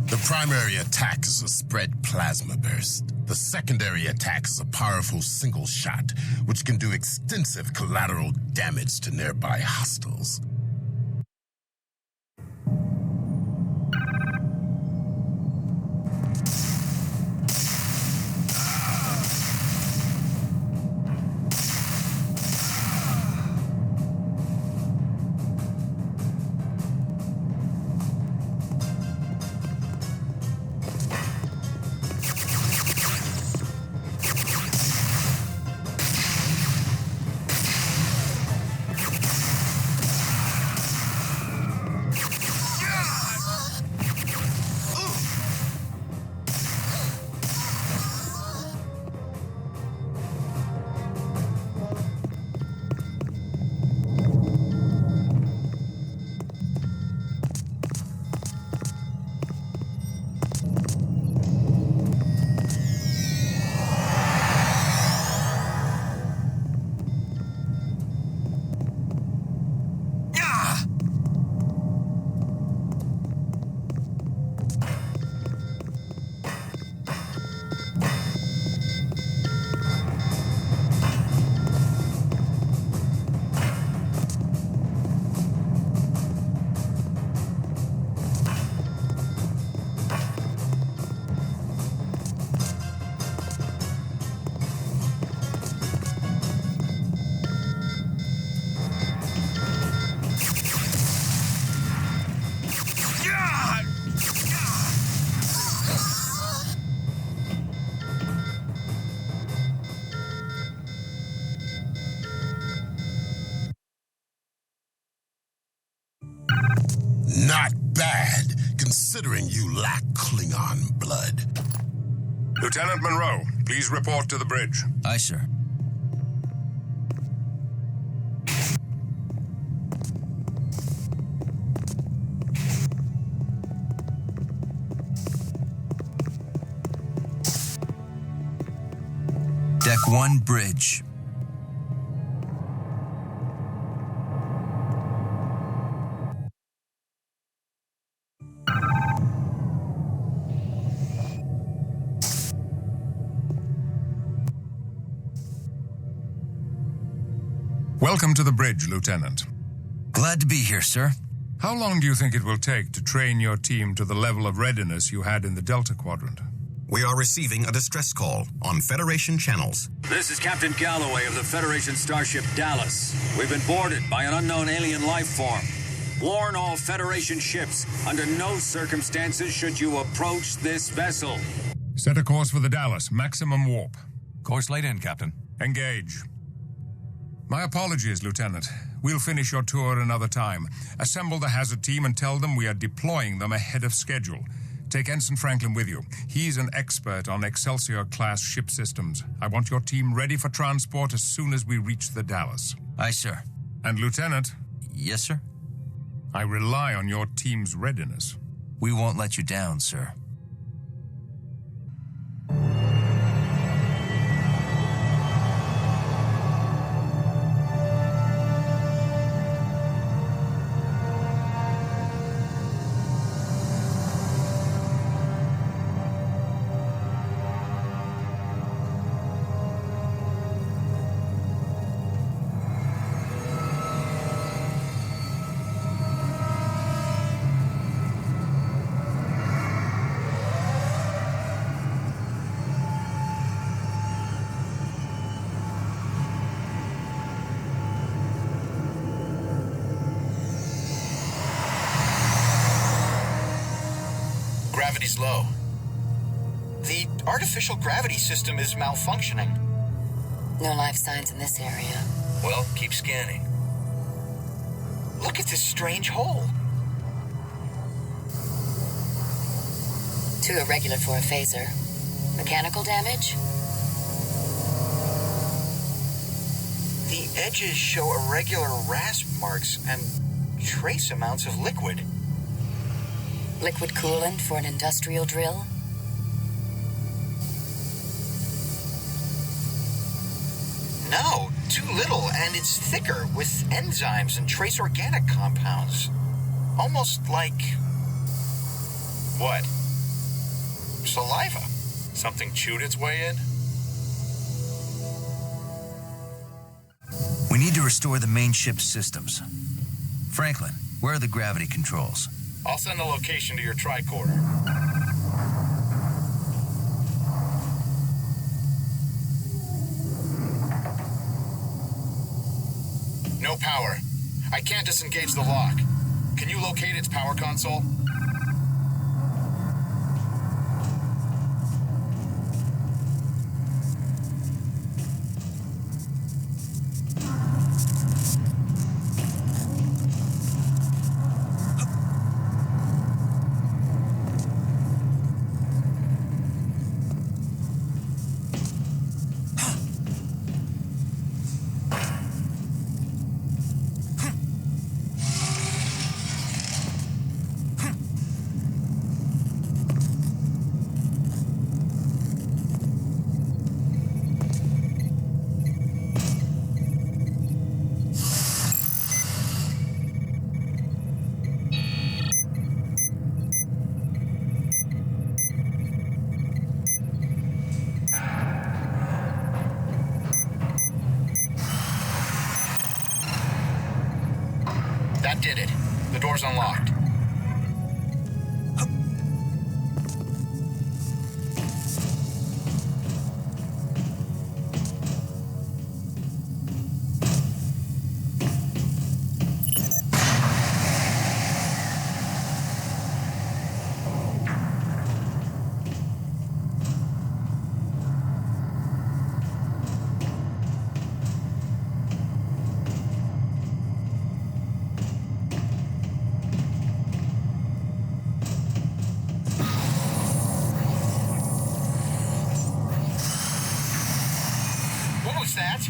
The primary attack is a spread plasma burst. The secondary attack is a powerful single shot, which can do extensive collateral damage to nearby hostiles. Not bad, considering you lack Klingon blood. Lieutenant Munro, please report to the bridge. Aye, sir. Deck 1, bridge. Welcome to the bridge, Lieutenant. Glad to be here, sir. How long do you think it will take to train your team to the level of readiness you had in the Delta Quadrant? We are receiving a distress call on Federation channels. This is Captain Galloway of the Federation starship Dallas. We've been boarded by an unknown alien life form. Warn all Federation ships, under no circumstances should you approach this vessel. Set a course for the Dallas, maximum warp. Course laid in, Captain. Engage. My apologies, Lieutenant. We'll finish your tour another time. Assemble the hazard team and tell them we are deploying them ahead of schedule. Take Ensign Franklin with you. He's an expert on Excelsior-class ship systems. I want your team ready for transport as soon as we reach the Dallas. Aye, sir. And Lieutenant? Yes, sir? I rely on your team's readiness. We won't let you down, sir. Gravity's low. The artificial gravity system is malfunctioning. No life signs in this area. Well, keep scanning. Look at this strange hole. Too irregular for a phaser. Mechanical damage? The edges show irregular rasp marks and trace amounts of liquid. Liquid coolant for an industrial drill? No, too little, and it's thicker with enzymes and trace organic compounds. Almost like... What? Saliva. Something chewed its way in? We need to restore the main ship's systems. Franklin, where are the gravity controls? I'll send the location to your tricorder. No power. I can't disengage the lock. Can you locate its power console? That did it. The door's unlocked. What was that?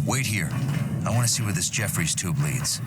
Wait here. I want to see where this Jeffries tube leads.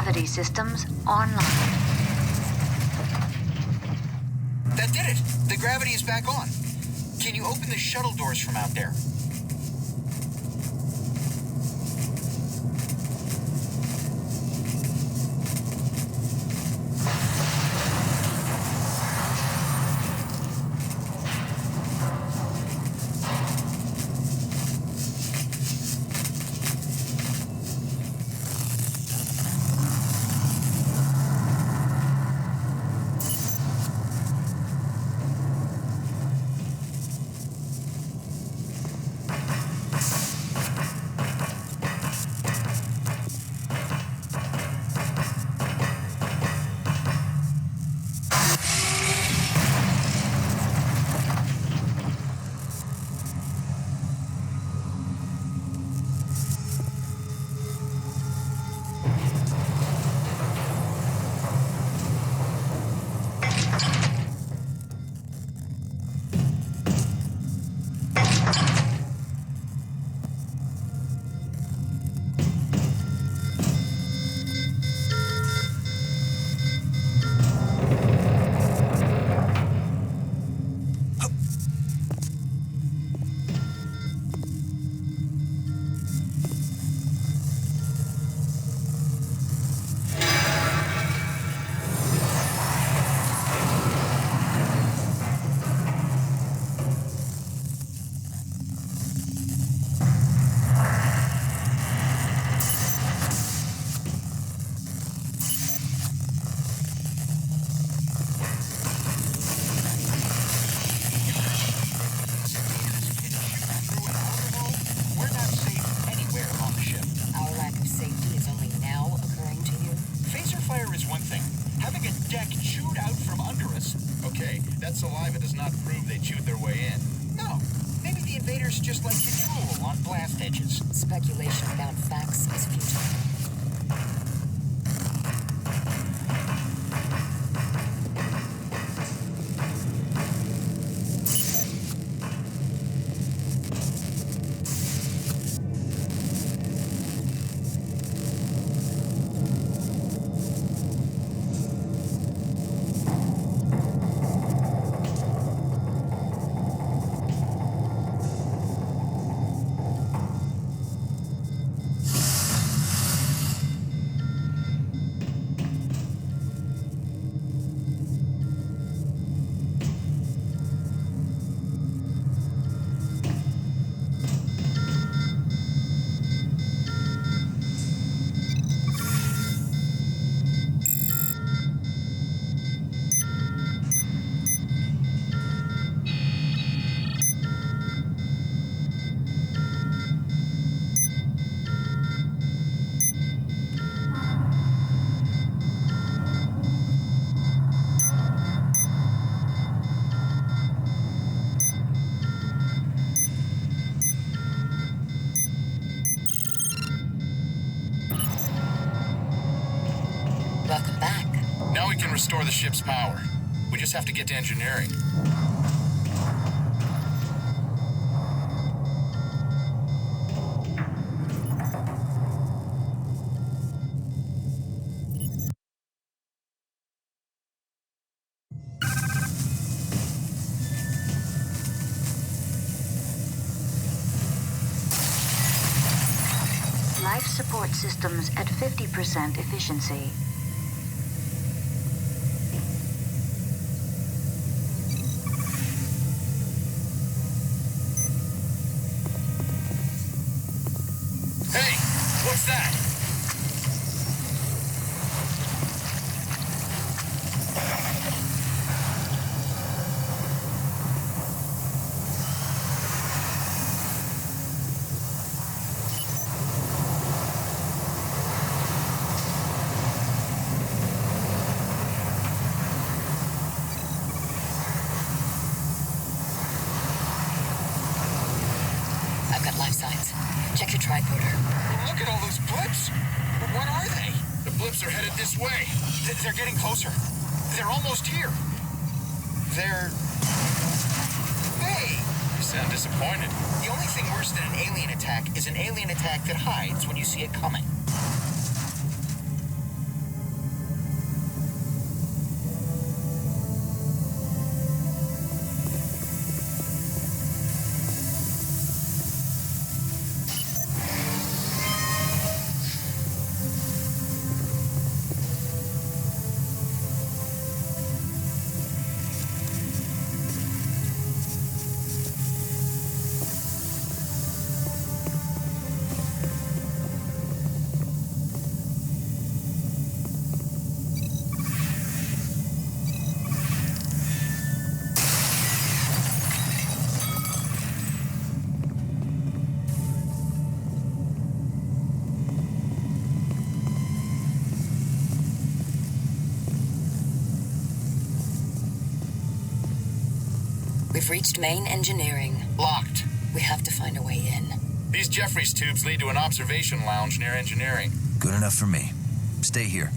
Gravity systems online. That did it! The gravity is back on. Can you open the shuttle doors from out there? Saliva does not prove they chewed their way in. No. Maybe the invaders just like to drool on blast edges. Speculation without facts is futile. Welcome back. Now we can restore the ship's power. We just have to get to engineering. Life support systems at 50% efficiency. Hey, what's that? I've got life signs. Check your tricorder. Look at all those blips! What are they? The blips are headed this way. They're getting closer. They're almost here. They're... Hey! You sound disappointed. The only thing worse than an alien attack is an alien attack that hides when you see it coming. We've reached main engineering. Locked. We have to find a way in. These Jeffries tubes lead to an observation lounge near engineering. Good enough for me. Stay here.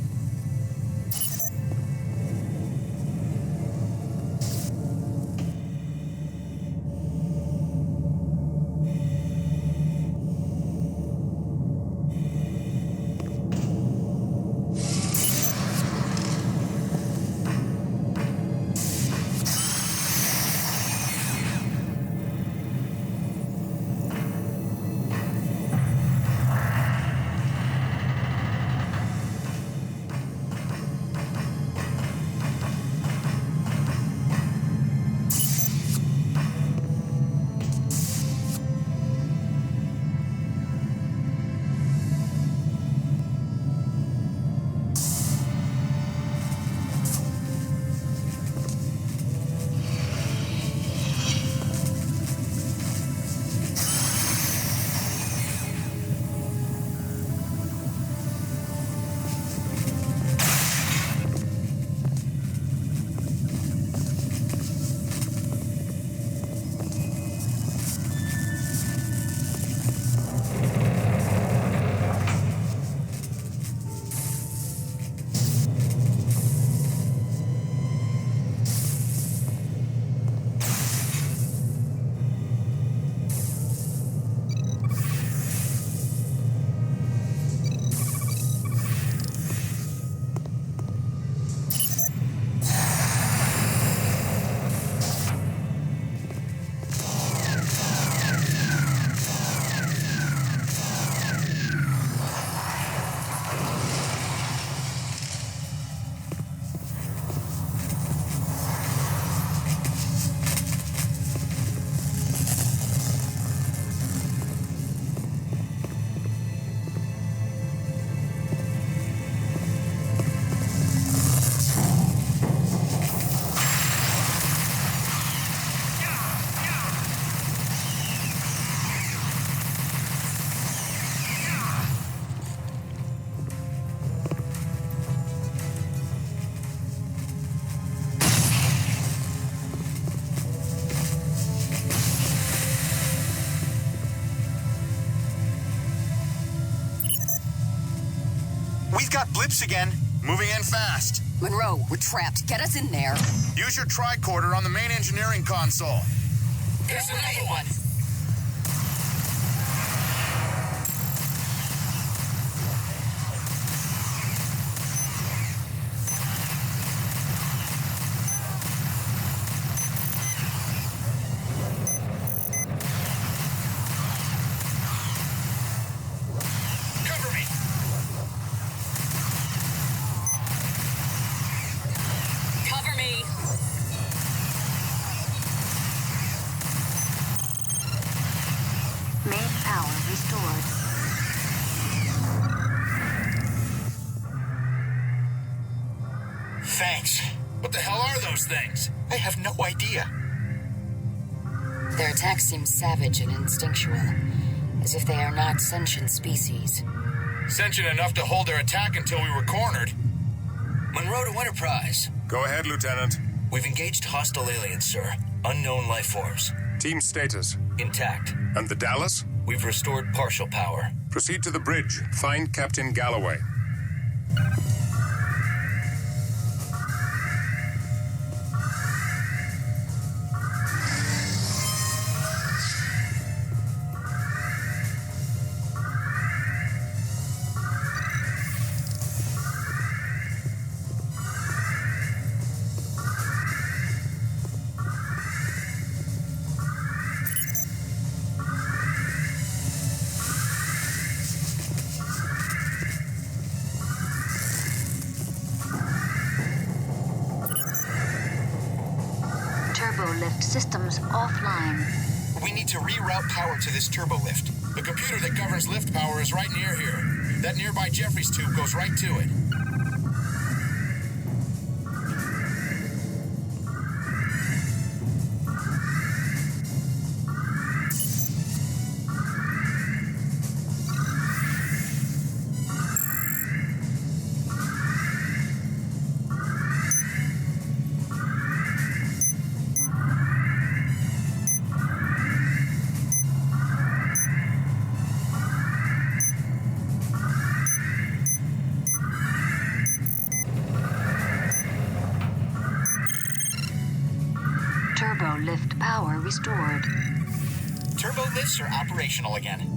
We've got blips again. Moving in fast. Munro, we're trapped. Get us in there. Use your tricorder on the main engineering console. There's another one. Thanks. What the hell are those things? I have no idea. Their attack seems savage and instinctual, as if they are not sentient species. Sentient enough to hold their attack until we were cornered. Munro to Enterprise. Go ahead, Lieutenant. We've engaged hostile aliens, sir. Unknown life forms. Team status? Intact. And the Dallas? We've restored partial power. Proceed to the bridge. Find Captain Galloway. Turbolift systems offline. We need to reroute power to this turbolift. The computer that governs lift power is right near here. That nearby Jeffries tube goes right to it. restored. Turbo lifts are operational again.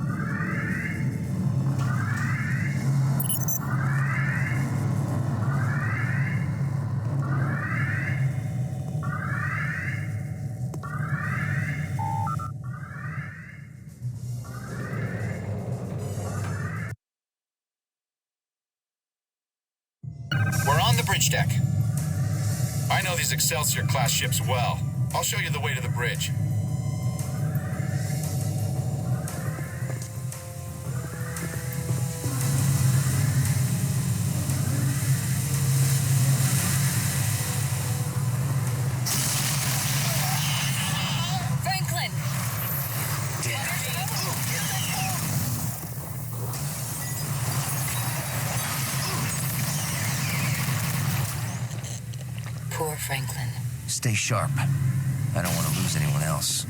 We're on the bridge deck. I know these Excelsior-class ships well. I'll show you the way to the bridge. Franklin! Poor Franklin. Stay sharp. I don't want to lose anyone else.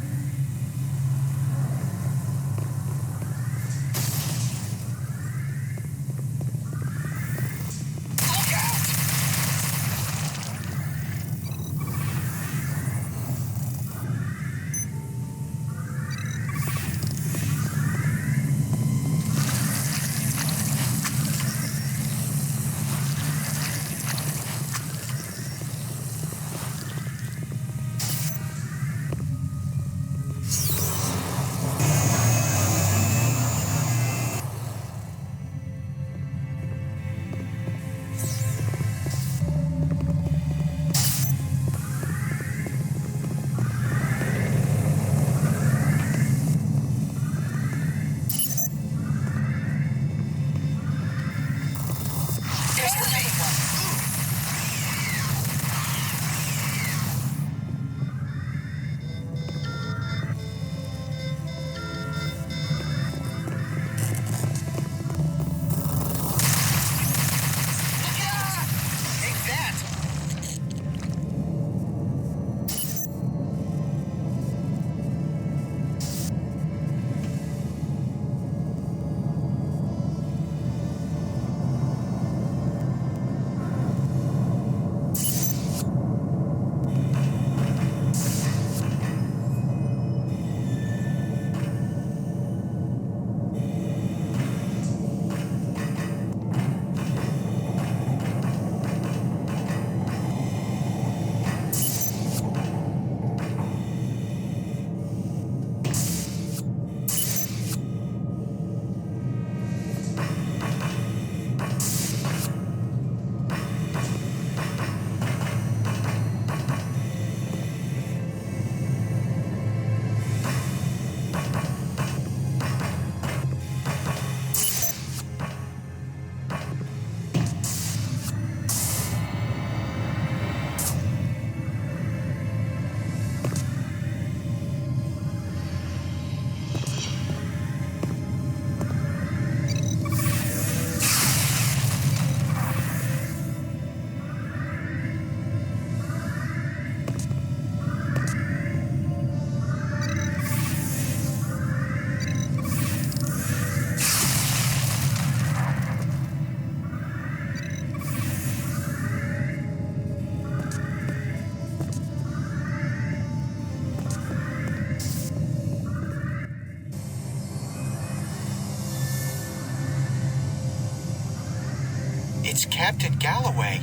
It's Captain Galloway.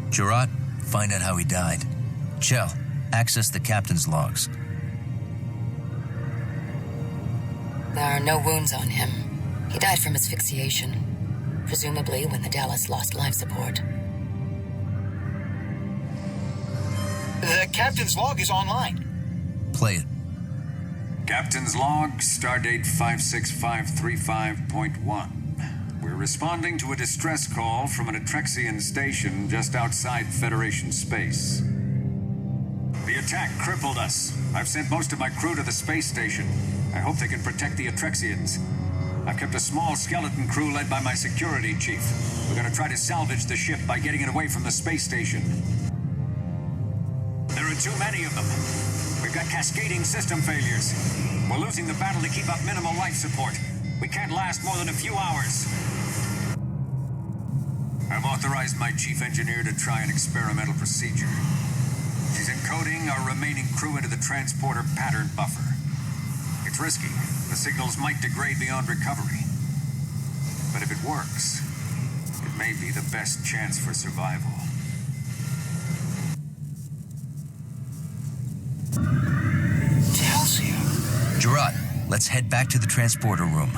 Gerard, find out how he died. Chell, access the captain's logs. There are no wounds on him. He died from asphyxiation, presumably when the Dallas lost life support. The captain's log is online. Play it. Captain's log, stardate 56535.1. We're responding to a distress call from an Trekzone station just outside Federation space. The attack crippled us. I've sent most of my crew to the space station. I hope they can protect the Trekzians. I've kept a small skeleton crew led by my security chief. We're gonna try to salvage the ship by getting it away from the space station. There are too many of them. We've got cascading system failures. We're losing the battle to keep up minimal life support. We can't last more than a few hours. I've authorized my chief engineer to try an experimental procedure. She's encoding our remaining crew into the transporter pattern buffer. It's risky. The signals might degrade beyond recovery. But if it works, it may be the best chance for survival. Chelsea. Gerard, let's head back to the transporter room.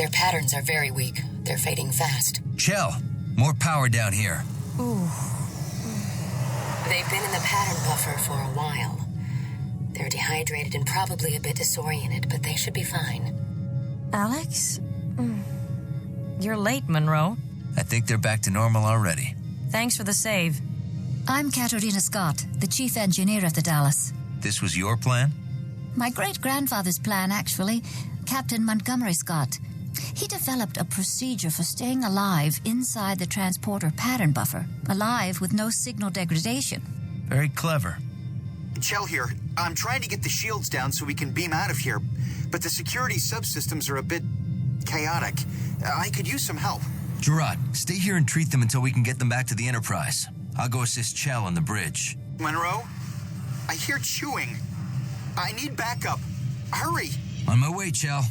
Their patterns are very weak. They're fading fast. Chell, more power down here. Ooh. They've been in the pattern buffer for a while. They're dehydrated and probably a bit disoriented, but they should be fine. Alex? You're late, Munro. I think they're back to normal already. Thanks for the save. I'm Katerina Scott, the chief engineer of the Dallas. This was your plan? My great-grandfather's plan, actually. Captain Montgomery Scott. He developed a procedure for staying alive inside the transporter pattern buffer, alive with no signal degradation. Very clever. Chell here. I'm trying to get the shields down so we can beam out of here, but the security subsystems are a bit chaotic. I could use some help. Gerard, stay here and treat them until we can get them back to the Enterprise. I'll go assist Chell on the bridge. Munro, I hear chewing. I need backup. Hurry! On my way, Chell.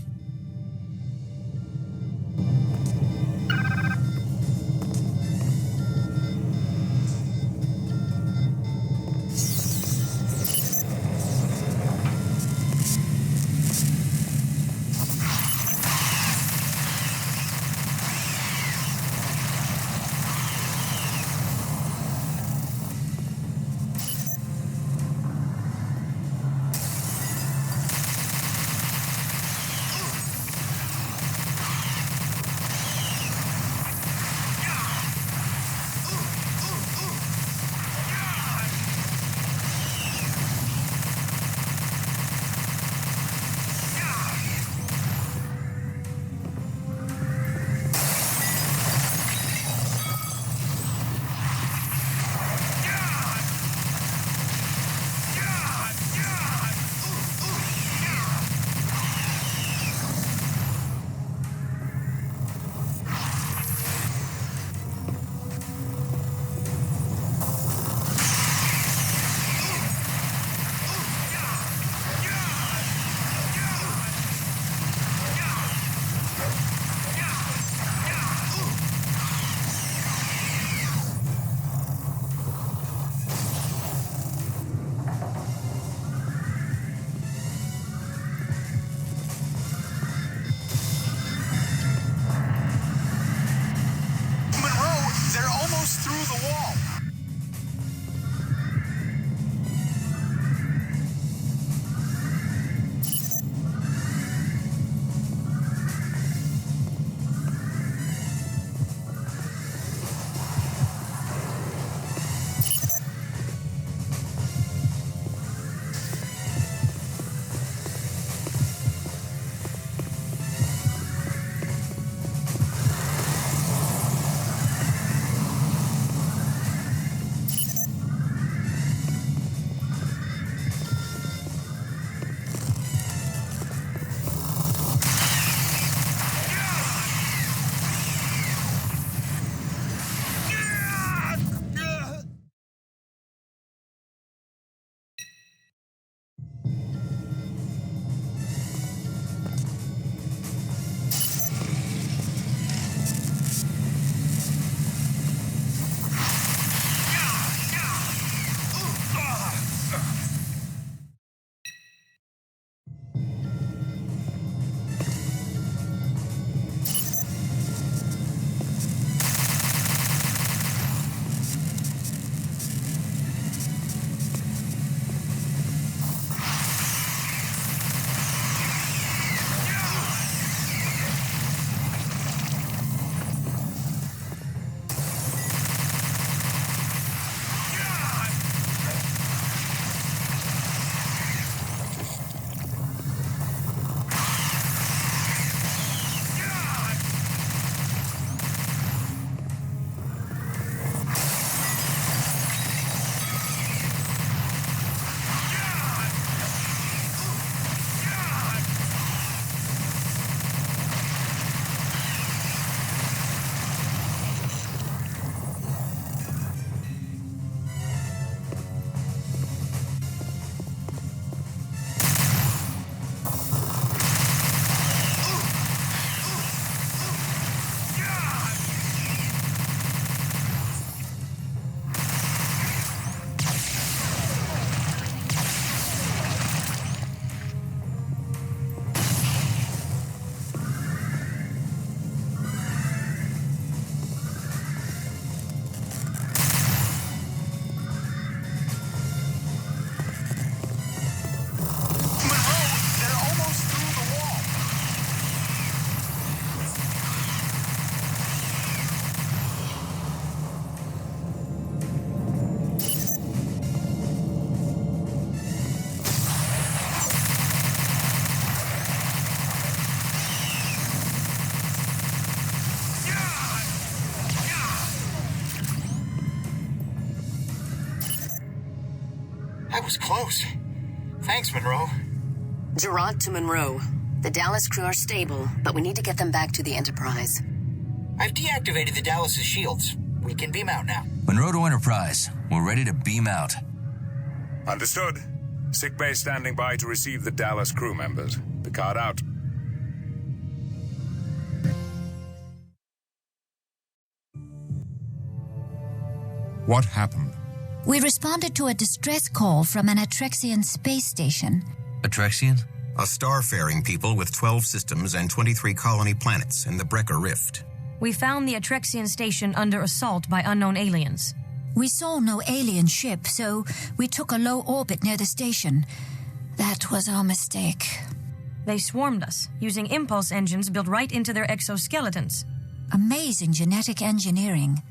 was close. Thanks, Munro. Gerard to Munro. The Dallas crew are stable, but we need to get them back to the Enterprise. I've deactivated the Dallas's shields. We can beam out now. Munro to Enterprise. We're ready to beam out. Understood. Sickbay standing by to receive the Dallas crew members. Picard out. What happened? We responded to a distress call from an Trekzone space station. Trekzone? A starfaring people with 12 systems and 23 colony planets in the Brecker Rift. We found the Trekzone station under assault by unknown aliens. We saw no alien ship, so we took a low orbit near the station. That was our mistake. They swarmed us, using impulse engines built right into their exoskeletons. Amazing genetic engineering.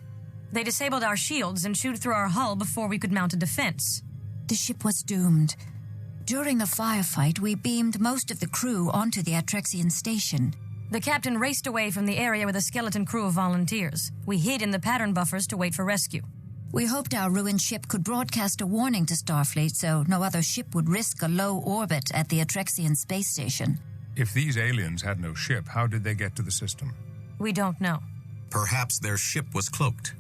They disabled our shields and chewed through our hull before we could mount a defense. The ship was doomed. During the firefight, we beamed most of the crew onto the Trekzone station. The captain raced away from the area with a skeleton crew of volunteers. We hid in the pattern buffers to wait for rescue. We hoped our ruined ship could broadcast a warning to Starfleet so no other ship would risk a low orbit at the Trekzone space station. If these aliens had no ship, how did they get to the system? We don't know. Perhaps their ship was cloaked.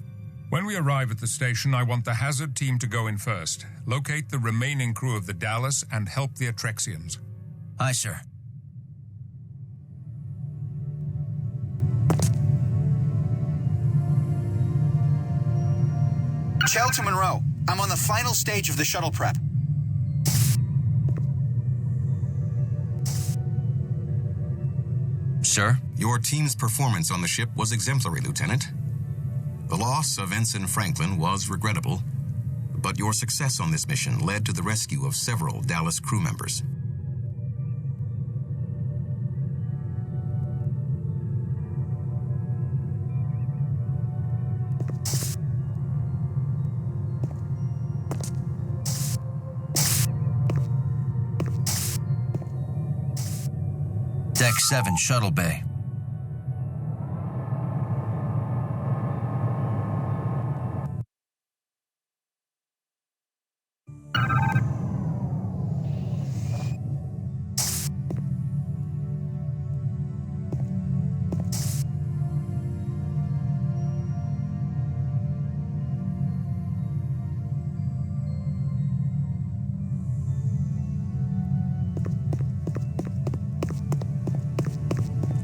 When we arrive at the station, I want the hazard team to go in first, locate the remaining crew of the Dallas, and help the Trekzians. Aye, sir. Chell to Munro. I'm on the final stage of the shuttle prep. Sir? Your team's performance on the ship was exemplary, Lieutenant. The loss of Ensign Franklin was regrettable, but your success on this mission led to the rescue of several Dallas crew members. Deck 7, Shuttle Bay.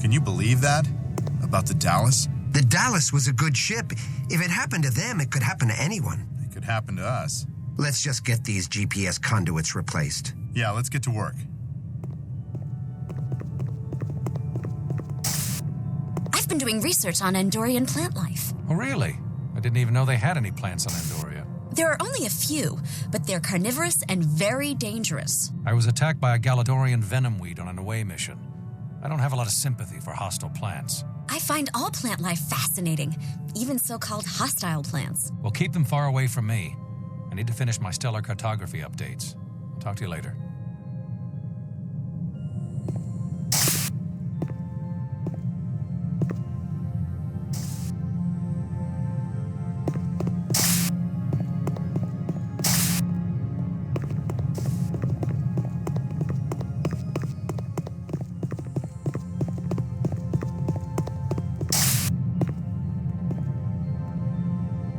Can you believe that? About the Dallas? The Dallas was a good ship. If it happened to them, it could happen to anyone. It could happen to us. Let's just get these GPS conduits replaced. Yeah, let's get to work. I've been doing research on Andorian plant life. Oh, really? I didn't even know they had any plants on Andoria. There are only a few, but they're carnivorous and very dangerous. I was attacked by a Galadorian venom weed on an away mission. I don't have a lot of sympathy for hostile plants. I find all plant life fascinating, even so-called hostile plants. Well, keep them far away from me. I need to finish my stellar cartography updates. I'll talk to you later.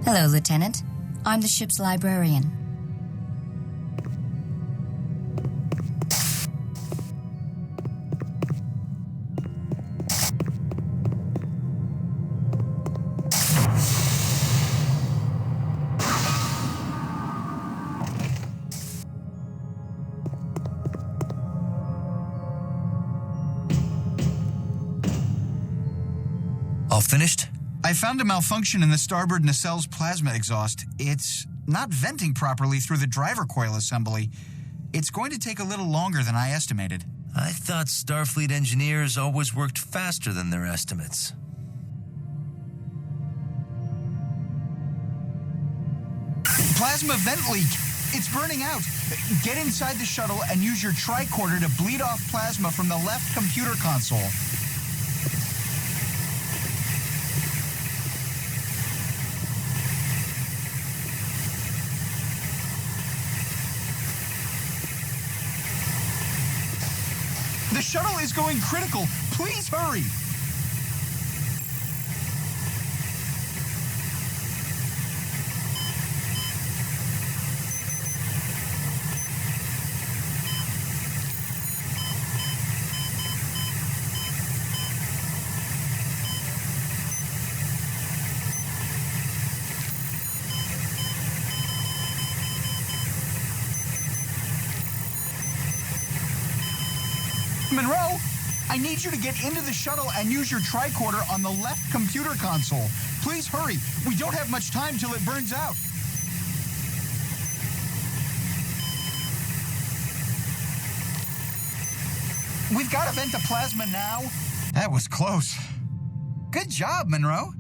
Hello, Lieutenant. I'm the ship's librarian. All finished? I found a malfunction in the starboard nacelle's plasma exhaust. It's not venting properly through the driver coil assembly. It's going to take a little longer than I estimated. I thought Starfleet engineers always worked faster than their estimates. Plasma vent leak. It's burning out. Get inside the shuttle and use your tricorder to bleed off plasma from the left computer console. The shuttle is going critical. Please hurry. Munro, I need you to get into the shuttle and use your tricorder on the left computer console. Please hurry. We don't have much time till it burns out. We've got to vent the plasma now. That was close. Good job, Munro.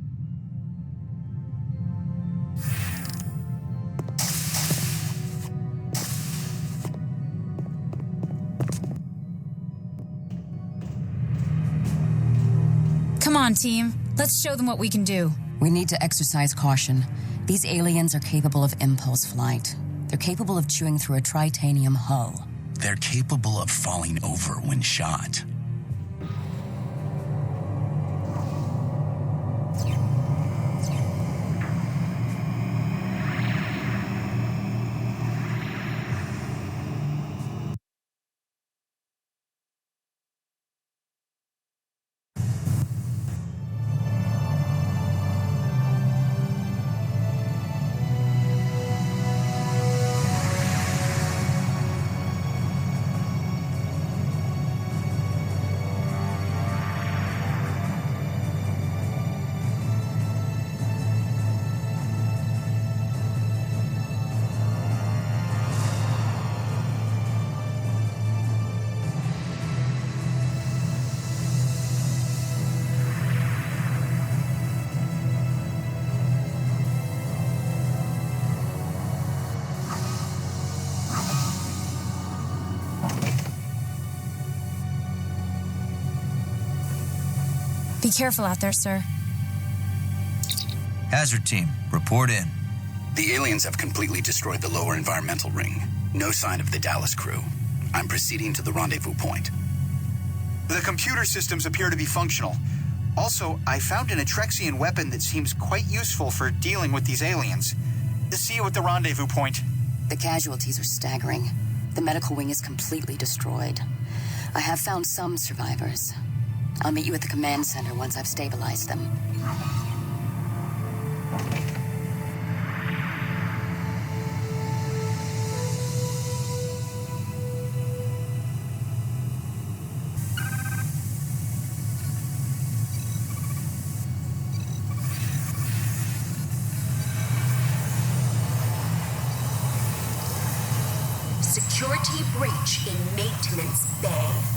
Come on, team. Let's show them what we can do. We need to exercise caution. These aliens are capable of impulse flight. They're capable of chewing through a tritanium hull. They're capable of falling over when shot. Be careful out there, sir. Hazard team, report in. The aliens have completely destroyed the lower environmental ring. No sign of the Dallas crew. I'm proceeding to the rendezvous point. The computer systems appear to be functional. Also, I found an Trekzone weapon that seems quite useful for dealing with these aliens. See you at the rendezvous point. The casualties are staggering. The medical wing is completely destroyed. I have found some survivors. I'll meet you at the command center once I've stabilized them. Security breach in maintenance bay.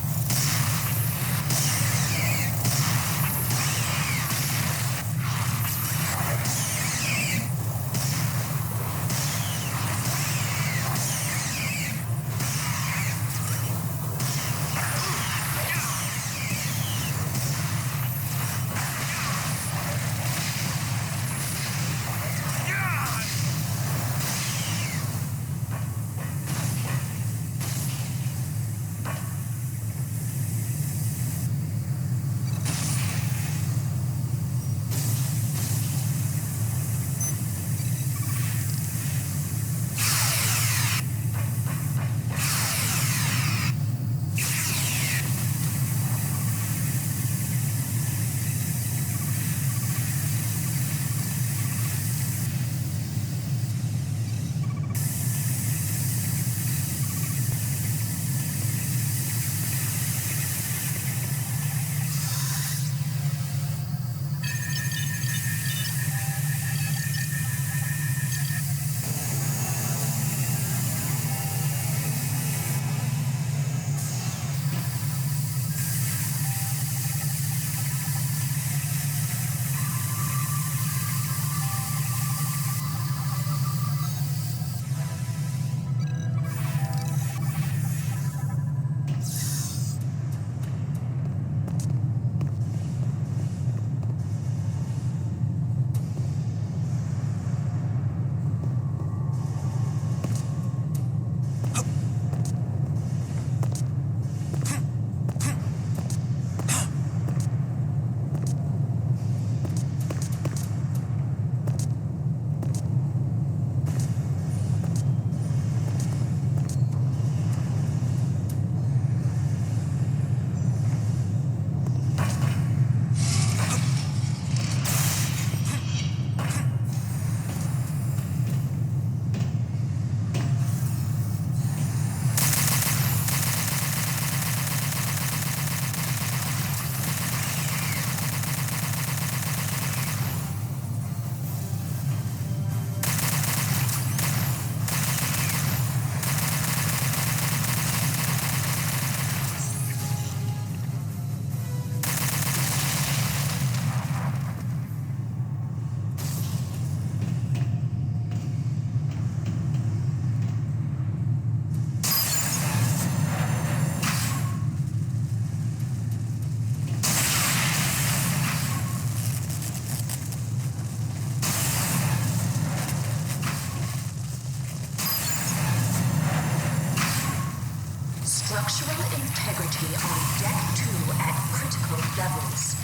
Structural integrity on Deck 2 at critical levels.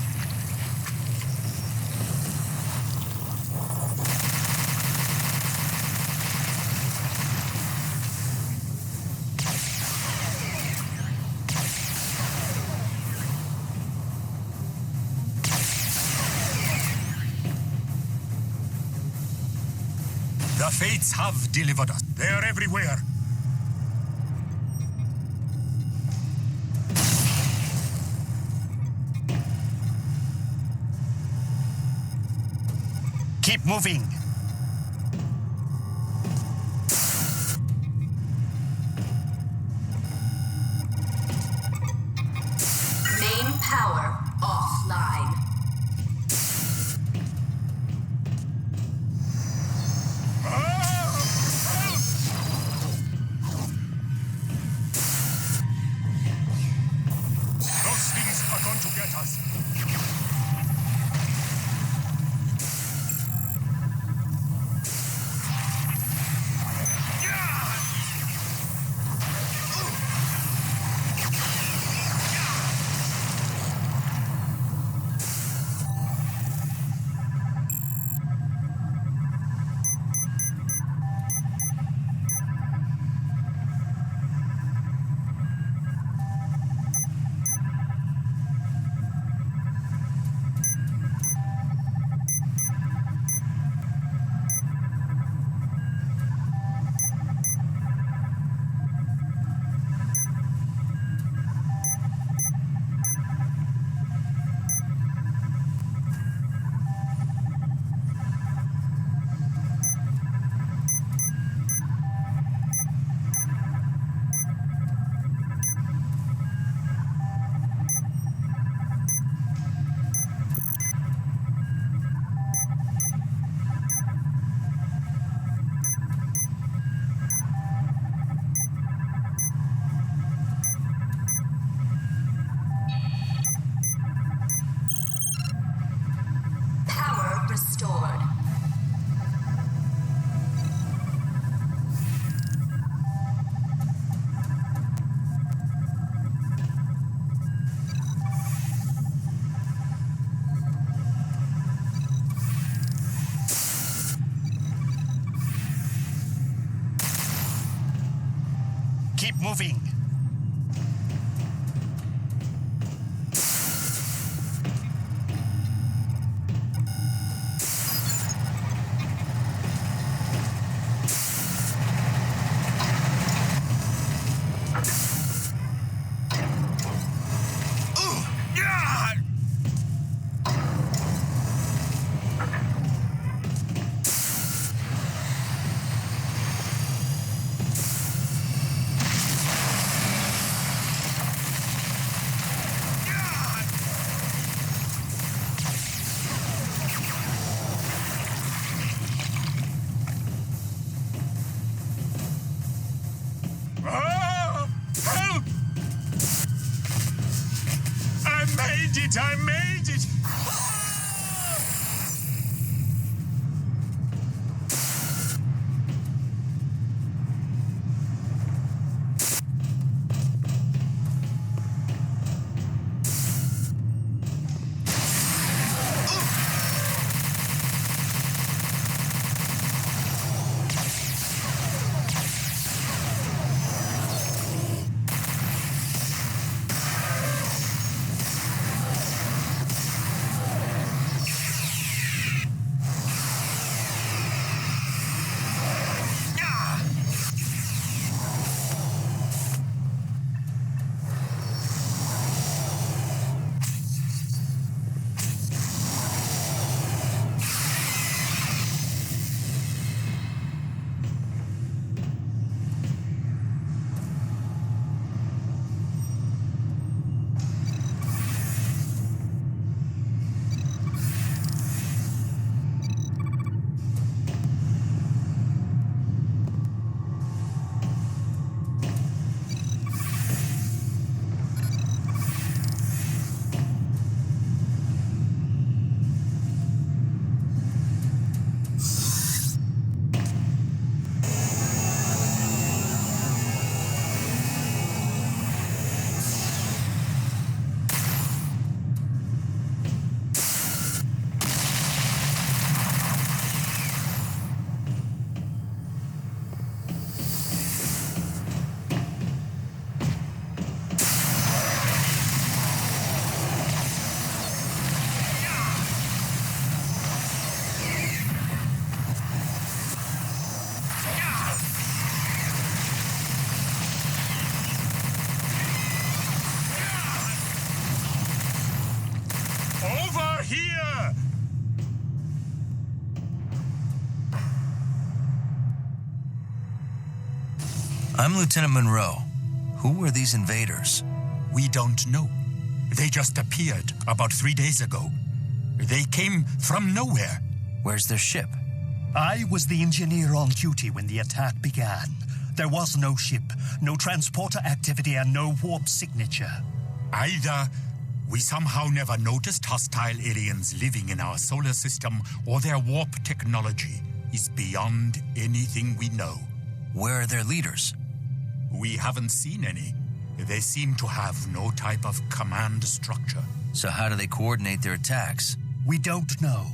The Fates have delivered us. They are everywhere. Keep moving. Main power offline. Those things are going to get us. Power restored. Keep moving. Help! I made it! I made it! I'm Lieutenant Munro. Who were these invaders? We don't know. They just appeared about 3 days ago. They came from nowhere. Where's their ship? I was the engineer on duty when the attack began. There was no ship, no transporter activity, and no warp signature. Either we somehow never noticed hostile aliens living in our solar system, or their warp technology is beyond anything we know. Where are their leaders? We haven't seen any. They seem to have no type of command structure. So how do they coordinate their attacks? We don't know.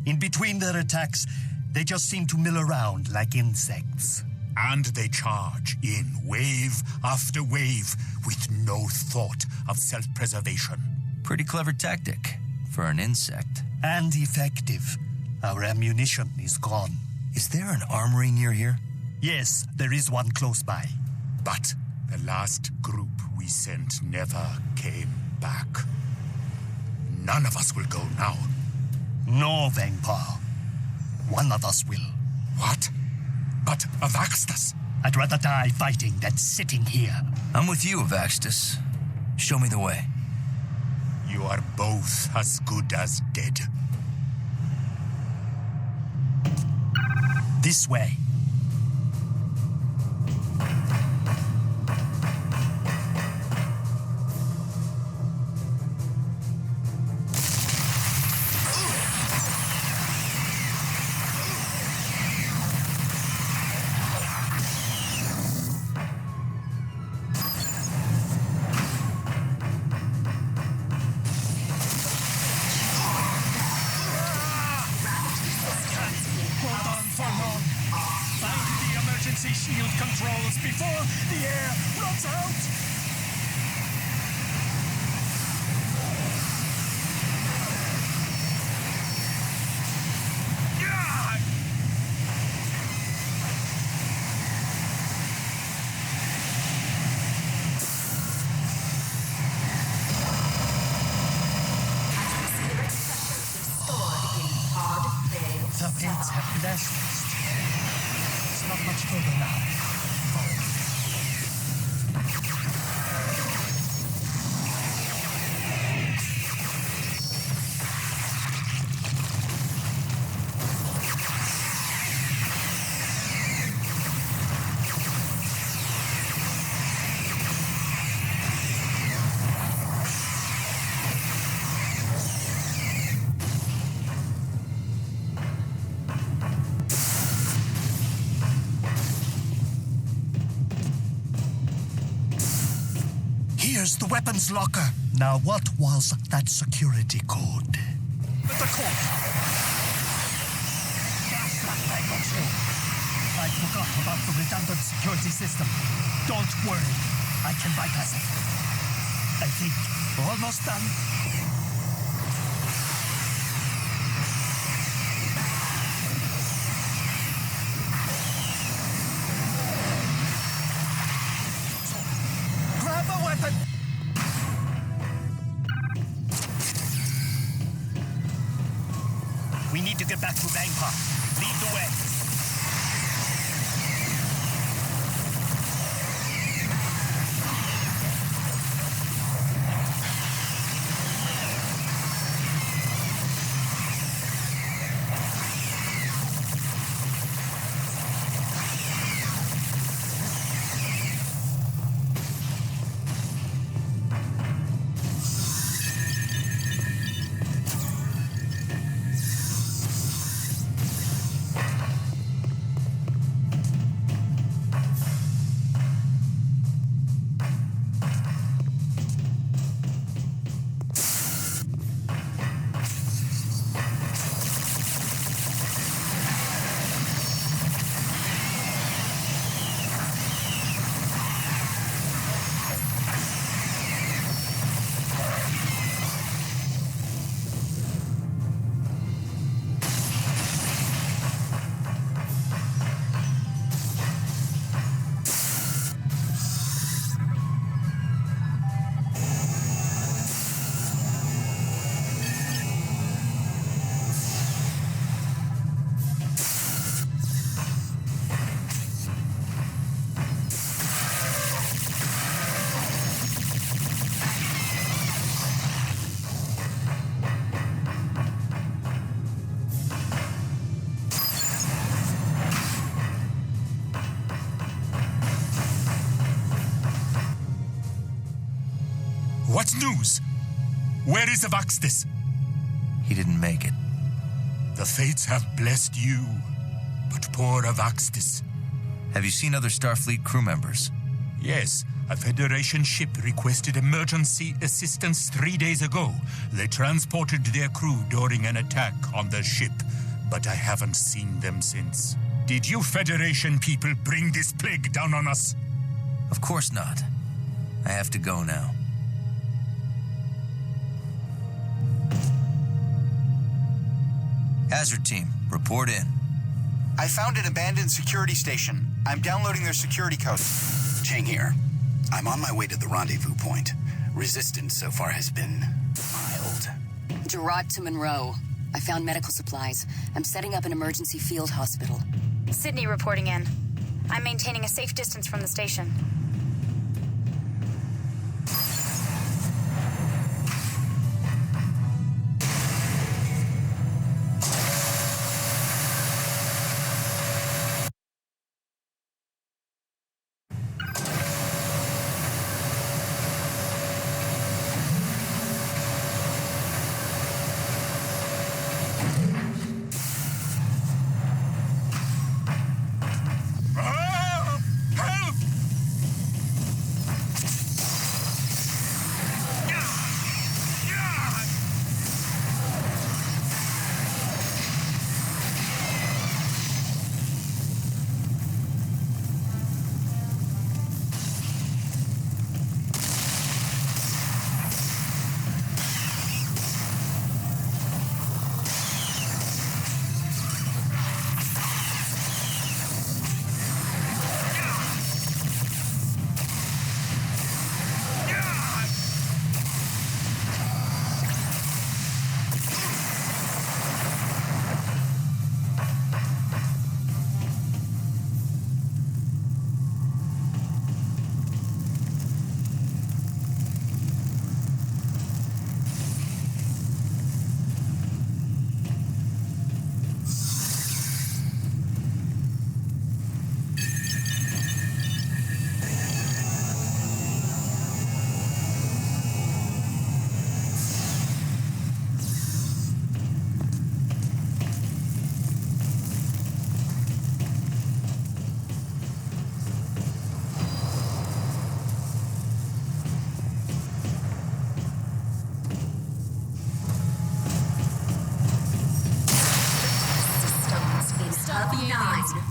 In between their attacks, they just seem to mill around like insects. And they charge in wave after wave with no thought of self-preservation. Pretty clever tactic for an insect. And effective. Our ammunition is gone. Is there an armory near here? Yes, there is one close by. But the last group we sent never came back. None of us will go now. No, Vangpa. One of us will. What? But Avaxtus? I'd rather die fighting than sitting here. I'm with you, Avaxtus. Show me the way. You are both as good as dead. This way. Shield controls before the air runs out! The pits have blessed. It's not much further now. Here's the weapons locker. Now, what was that security code? The code. I forgot about the redundant security system. Don't worry, I can bypass it. I think we're almost done. Grab a weapon! We need to get back to Bangkok. Lead the way. What's news? Where is Avaxtis? He didn't make it. The fates have blessed you, but poor Avaxtis. Have you seen other Starfleet crew members? Yes, a Federation ship requested emergency assistance 3 days ago. They transported their crew during an attack on the ship, but I haven't seen them since. Did you Federation people bring this plague down on us? Of course not. I have to go now. Hazard team, report in. I found an abandoned security station. I'm downloading their security code. Chang here. I'm on my way to the rendezvous point. Resistance so far has been mild. Gerard to Munro. I found medical supplies. I'm setting up an emergency field hospital. Sydney reporting in. I'm maintaining a safe distance from the station.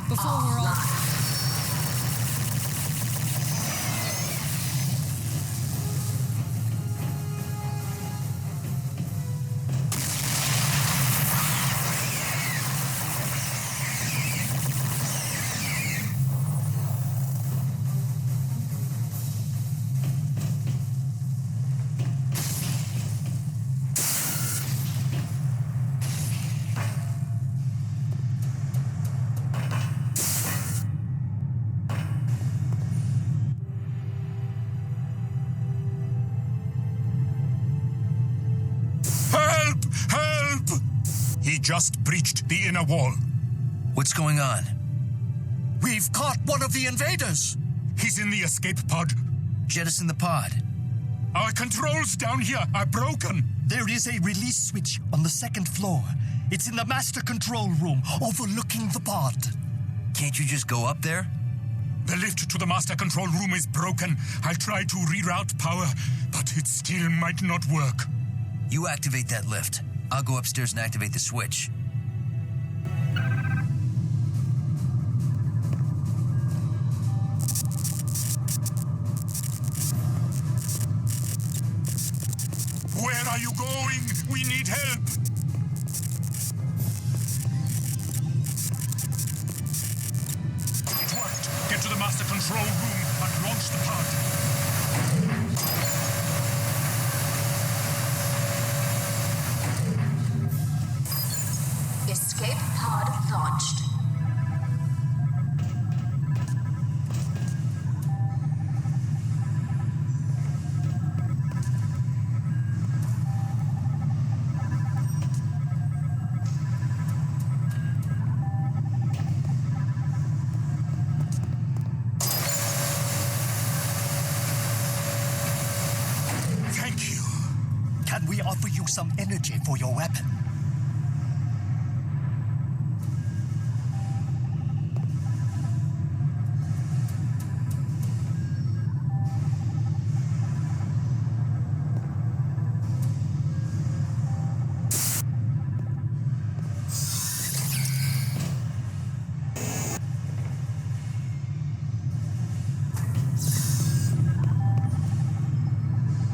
Before we're all... He just breached the inner wall. What's going on? We've caught one of the invaders. He's in the escape pod. Jettison the pod. Our controls down here are broken. There is a release switch on the second floor. It's in the master control room, overlooking the pod. Can't you just go up there? The lift to the master control room is broken. I'll try to reroute power, but it still might not work. You activate that lift. I'll go upstairs and activate the switch. Where are you going? We need help! It worked. Get to the master control room and launch the pod. Escape pod launched. some energy for your weapon.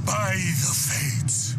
By the fates.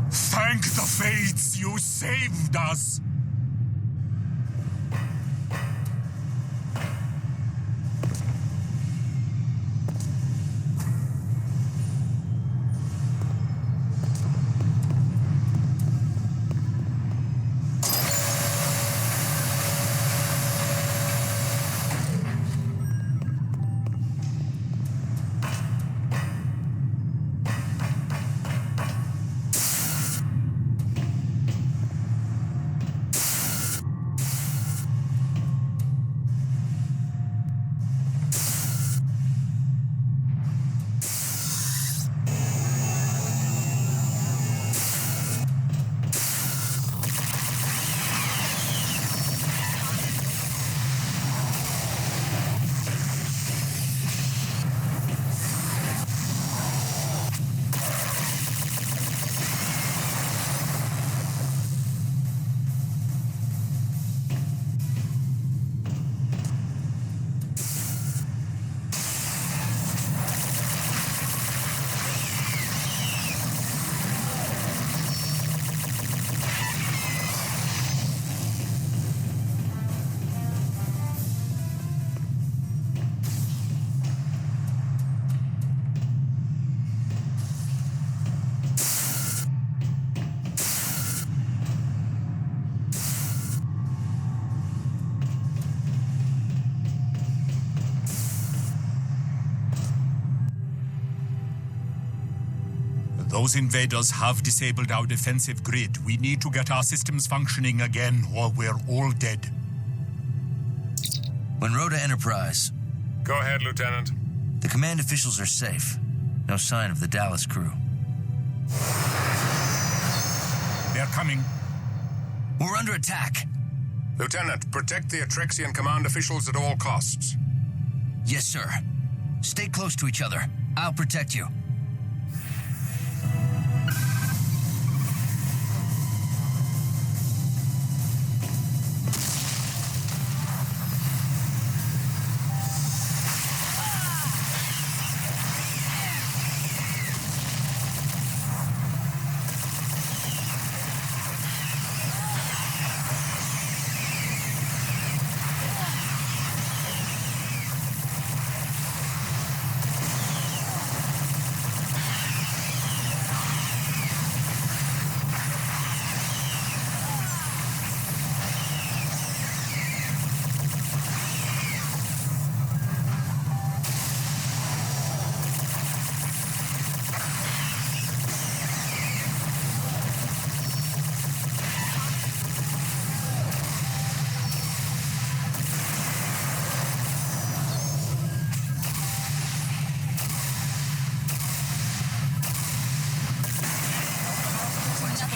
Thank the fates you saved us! Those invaders have disabled our defensive grid. We need to get our systems functioning again, or we're all dead. Munro to Enterprise. Go ahead, Lieutenant. The command officials are safe. No sign of the Dallas crew. They're coming. We're under attack. Lieutenant, protect the Trekzian command officials at all costs. Yes, sir. Stay close to each other. I'll protect you.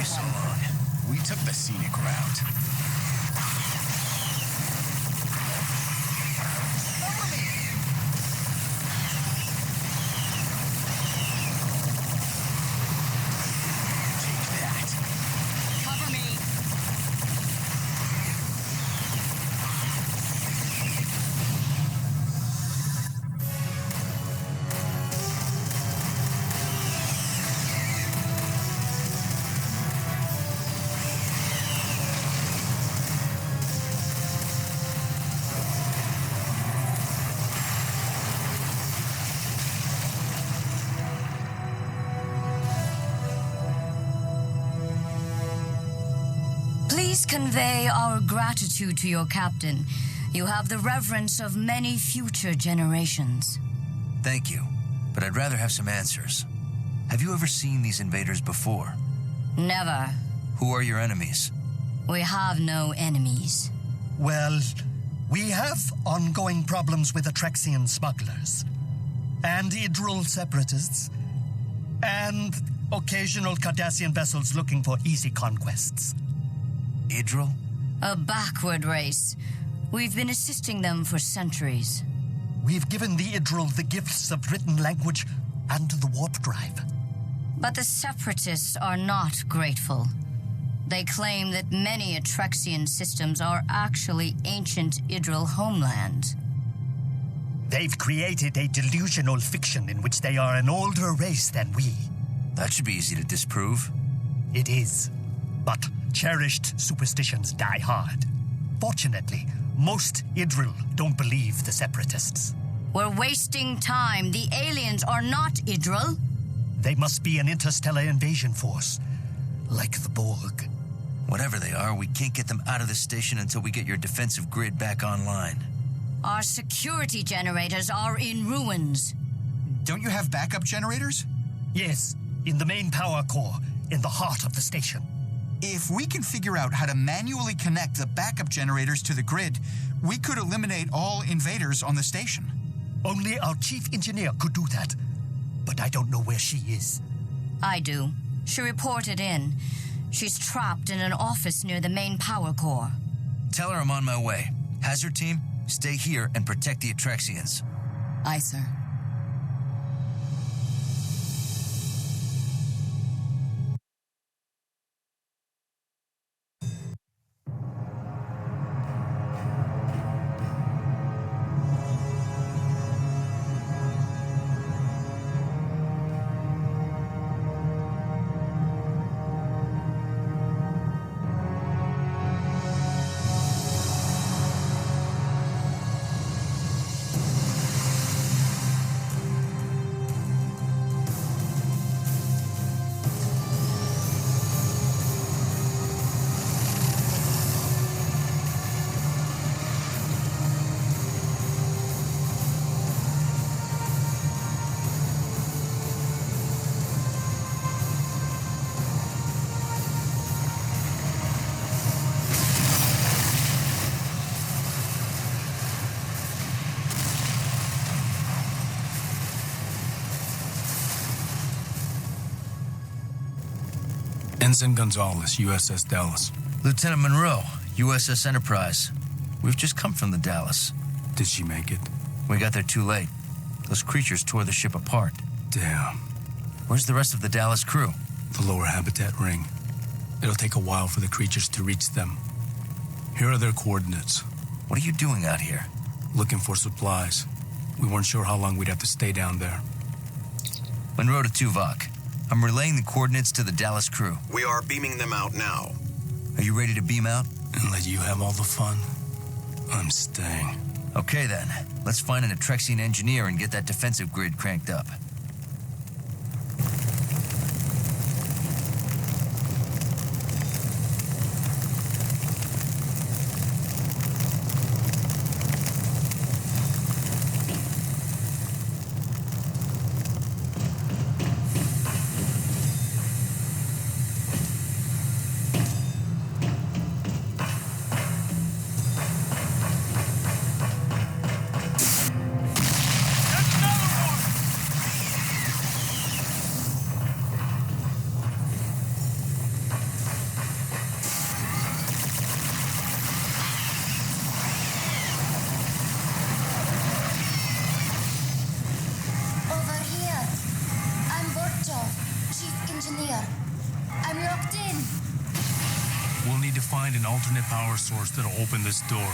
you so long. We took the scenic route. Please convey our gratitude to your captain. You have the reverence of many future generations. Thank you, but I'd rather have some answers. Have you ever seen these invaders before? Never. Who are your enemies? We have no enemies. Well, we have ongoing problems with the Trekzone smugglers, and Idril separatists, and occasional Cardassian vessels looking for easy conquests. Idril? A backward race. We've been assisting them for centuries. We've given the Idril the gifts of written language and the warp drive. But the separatists are not grateful. They claim that many Trekzone systems are actually ancient Idril homeland. They've created a delusional fiction in which they are an older race than we. That should be easy to disprove. It is. But cherished superstitions die hard. Fortunately, most Idril don't believe the separatists. We're wasting time. The aliens are not Idril. They must be an interstellar invasion force, like the Borg. Whatever they are, we can't get them out of the station until we get your defensive grid back online. Our security generators are in ruins. Don't you have backup generators? Yes, in the main power core, in the heart of the station. If we can figure out how to manually connect the backup generators to the grid, we could eliminate all invaders on the station. Only our chief engineer could do that. But I don't know where she is. I do. She reported in. She's trapped in an office near the main power core. Tell her I'm on my way. Hazard team, stay here and protect the Atrexians. Aye, sir. Ensign Gonzalez, USS Dallas. Lieutenant Munro, USS Enterprise. We've just come from the Dallas. Did she make it? We got there too late. Those creatures tore the ship apart. Damn. Where's the rest of the Dallas crew? The lower habitat ring. It'll take a while for the creatures to reach them. Here are their coordinates. What are you doing out here? Looking for supplies. We weren't sure how long we'd have to stay down there. Munro to Tuvok. I'm relaying the coordinates to the Dallas crew. We are beaming them out now. Are you ready to beam out? And let you have all the fun? I'm staying. Okay then. Let's find an Atrexian engineer and get that defensive grid cranked up. We'll need to find an alternate power source that'll open this door.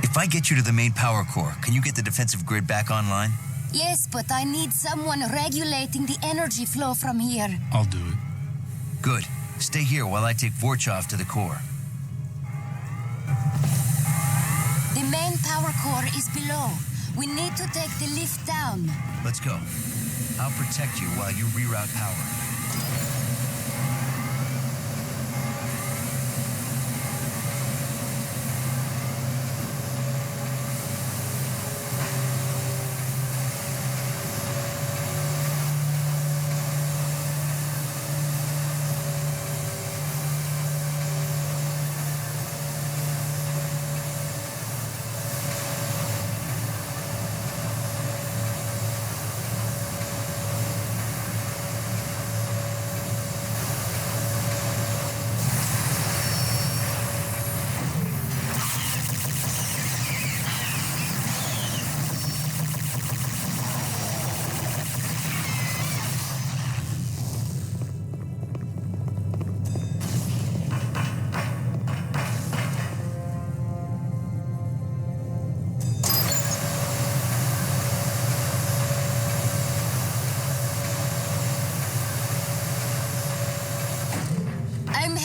If I get you to the main power core, can you get the defensive grid back online? Yes, but I need someone regulating the energy flow from here. I'll do it. Good. Stay here while I take Vorchov to the core. The main power core is below. We need to take the lift down. Let's go. I'll protect you while you reroute power.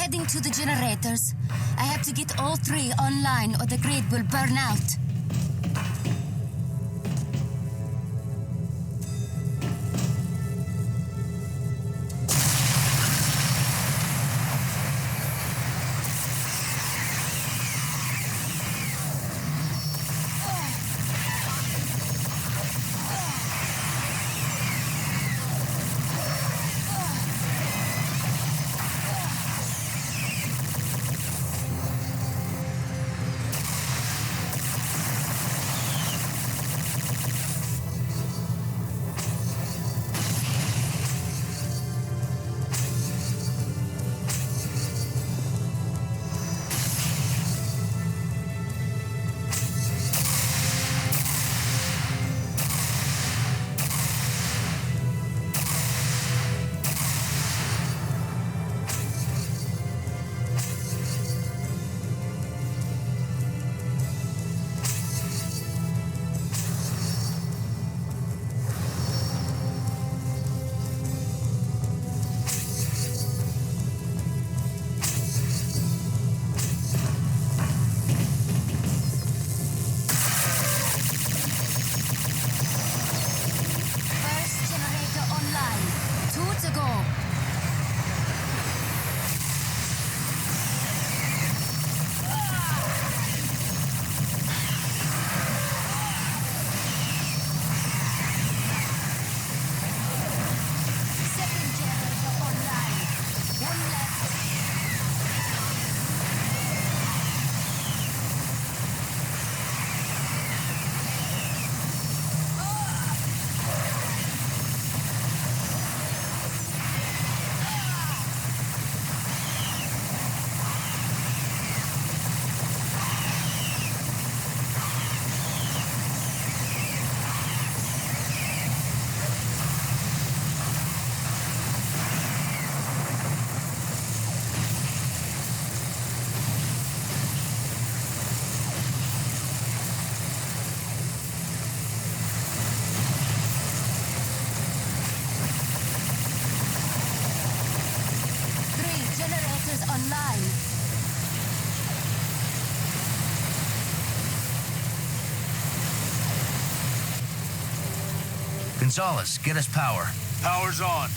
Heading to the generators. I have to get all three online or the grid will burn out. online. Gonzalez, get us power. Power's on.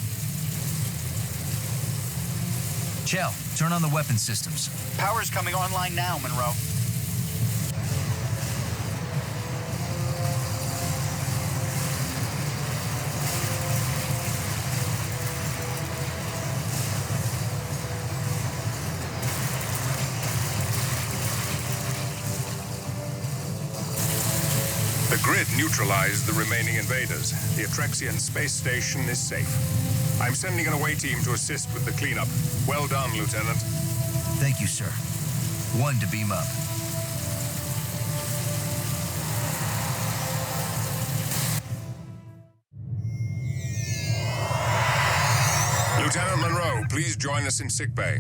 Chell, turn on the weapon systems. Power's coming online now, Munro. The grid neutralized the remaining invaders. The Atrexian space station is safe. I'm sending an away team to assist with the cleanup. Well done, Lieutenant. Thank you, sir. One to beam up. Lieutenant Munro, please join us in sickbay.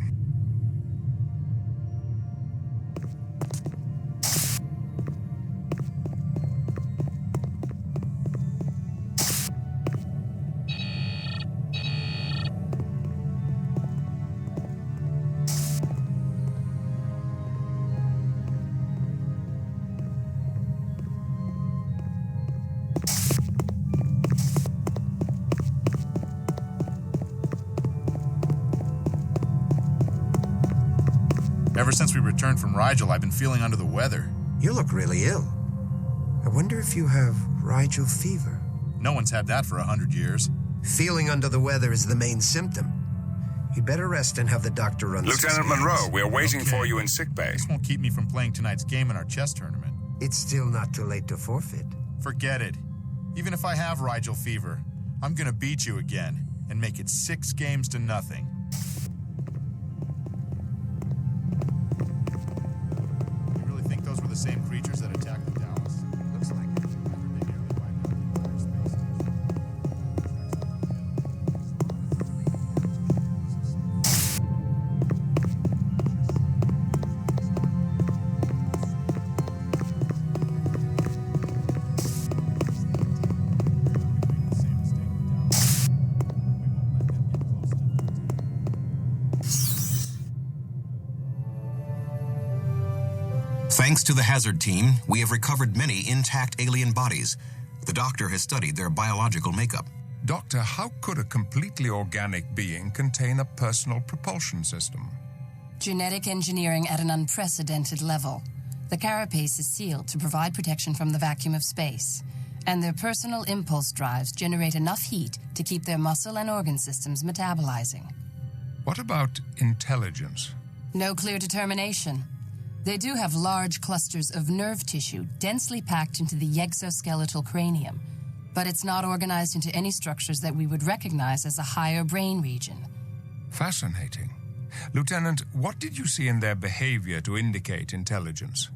Ever since we returned from Rigel, I've been feeling under the weather. You look really ill. I wonder if you have Rigel fever. No one's had that for 100 years. Feeling under the weather is the main symptom. You'd better rest and have the doctor run the Lieutenant scans. Munro, we're waiting for you in sickbay. This won't keep me from playing tonight's game in our chess tournament. It's still not too late to forfeit. Forget it. Even if I have Rigel fever, I'm gonna beat you again and make it 6 games to nothing. You really think those were the same creatures that attacked the Dallas? Looks like it. They nearly wiped out the entire space station. Thanks to the Hazard team, we have recovered many intact alien bodies. The doctor has studied their biological makeup. Doctor, how could a completely organic being contain a personal propulsion system? Genetic engineering at an unprecedented level. The carapace is sealed to provide protection from the vacuum of space, and their personal impulse drives generate enough heat to keep their muscle and organ systems metabolizing. What about intelligence? No clear determination. They do have large clusters of nerve tissue densely packed into the exoskeletal cranium, but it's not organized into any structures that we would recognize as a higher brain region. Fascinating. Lieutenant, what did you see in their behavior to indicate intelligence?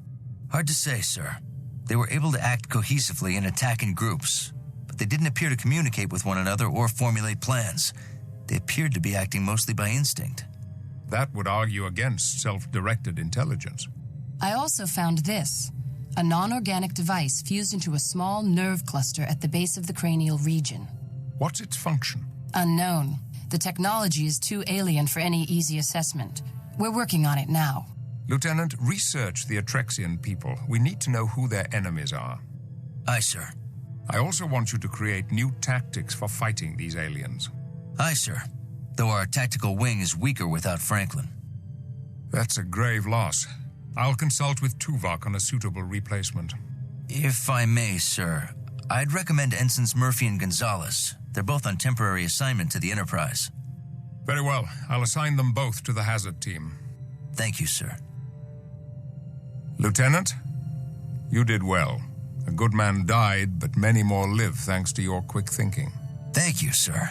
Hard to say, sir. They were able to act cohesively and attack in groups, but they didn't appear to communicate with one another or formulate plans. They appeared to be acting mostly by instinct. That would argue against self-directed intelligence. I also found this, a non-organic device fused into a small nerve cluster at the base of the cranial region. What's its function? Unknown. The technology is too alien for any easy assessment. We're working on it now. Lieutenant, research the Atrexian people. We need to know who their enemies are. Aye, sir. I also want you to create new tactics for fighting these aliens. Aye, sir. Though our tactical wing is weaker without Franklin. That's a grave loss. I'll consult with Tuvok on a suitable replacement. If I may, sir, I'd recommend Ensigns Murphy and Gonzalez. They're both on temporary assignment to the Enterprise. Very well. I'll assign them both to the Hazard team. Thank you, sir. Lieutenant, you did well. A good man died, but many more live thanks to your quick thinking. Thank you, sir.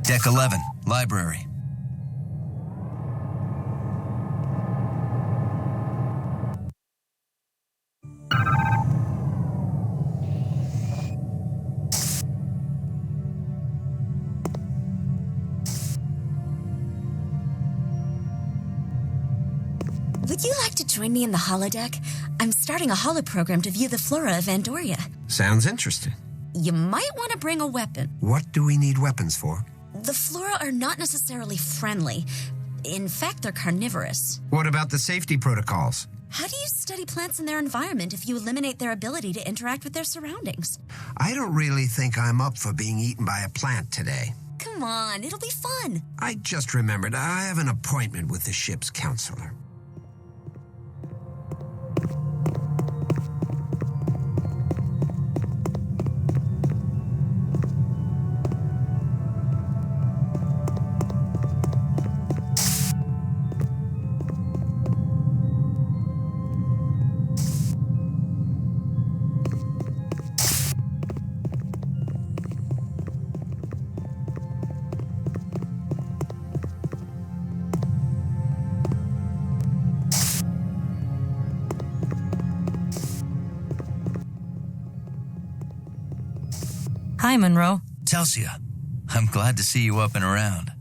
Deck 11, library. Would you like to join me in the holodeck? I'm starting a holo program to view the flora of Andoria. Sounds interesting. You might want to bring a weapon. What do we need weapons for? The flora are not necessarily friendly. In fact, they're carnivorous. What about the safety protocols? How do you study plants in their environment if you eliminate their ability to interact with their surroundings? I don't really think I'm up for being eaten by a plant today. Come on, it'll be fun. I just remembered I have an appointment with the ship's counselor. Hi, Munro. Telsia, I'm glad to see you up and around.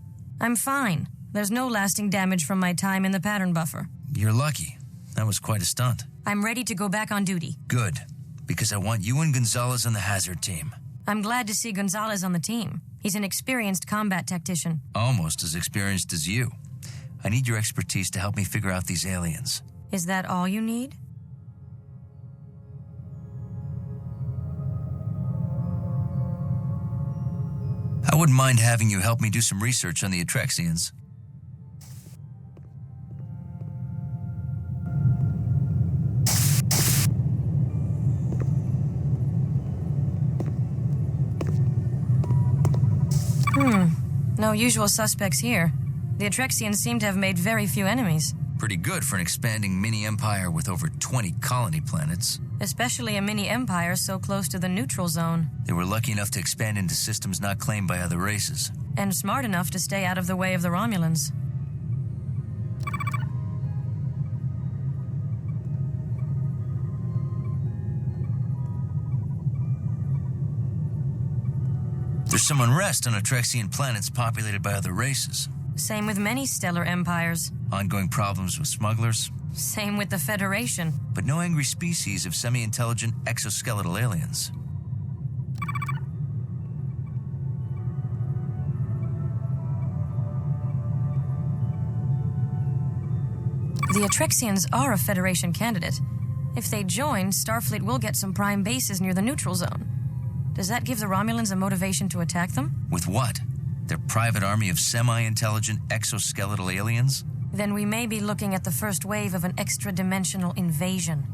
I'm fine. There's no lasting damage from my time in the pattern buffer. You're lucky. That was quite a stunt. I'm ready to go back on duty. Good, because I want you and Gonzalez on the hazard team. I'm glad to see Gonzalez on the team. He's an experienced combat tactician. Almost as experienced as you. I need your expertise to help me figure out these aliens. Is that all you need? I wouldn't mind having you help me do some research on the Atrexians. No usual suspects here. The Atrexians seem to have made very few enemies. Pretty good for an expanding mini-empire with over 20 colony planets. Especially a mini-empire so close to the neutral zone. They were lucky enough to expand into systems not claimed by other races. And smart enough to stay out of the way of the Romulans. There's some unrest on Atrexian planets populated by other races. Same with many stellar empires. Ongoing problems with smugglers. Same with the Federation. But no angry species of semi-intelligent exoskeletal aliens. The Atrexians are a Federation candidate. If they join, Starfleet will get some prime bases near the neutral zone. Does that give the Romulans a motivation to attack them? With what? Their private army of semi-intelligent exoskeletal aliens? Then we may be looking at the first wave of an extra-dimensional invasion.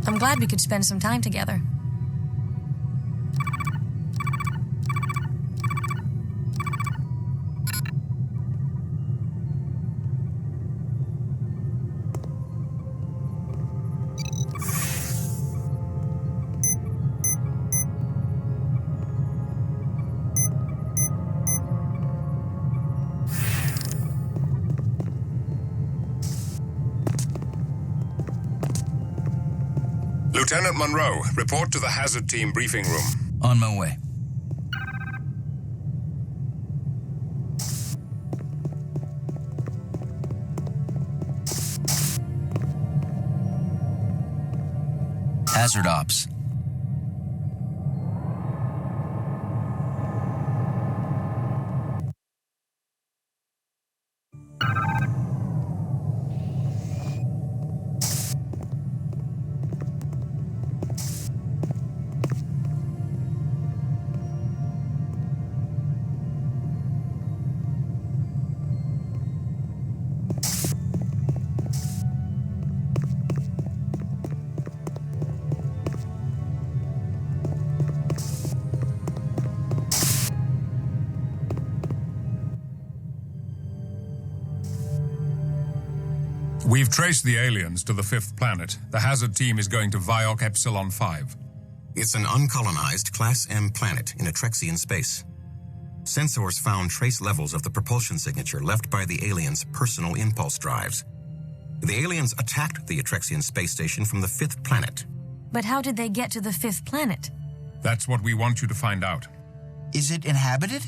I'm glad we could spend some time together. Lieutenant Munro, report to the hazard team briefing room. On my way. Hazard ops. We've traced the aliens to the 5th planet. The hazard team is going to Viok Epsilon 5. It's an uncolonized Class M planet in a Trekzion space. Sensors found trace levels of the propulsion signature left by the aliens' personal impulse drives. The aliens attacked the Trekzion space station from the 5th planet. But how did they get to the 5th planet? That's what we want you to find out. Is it inhabited?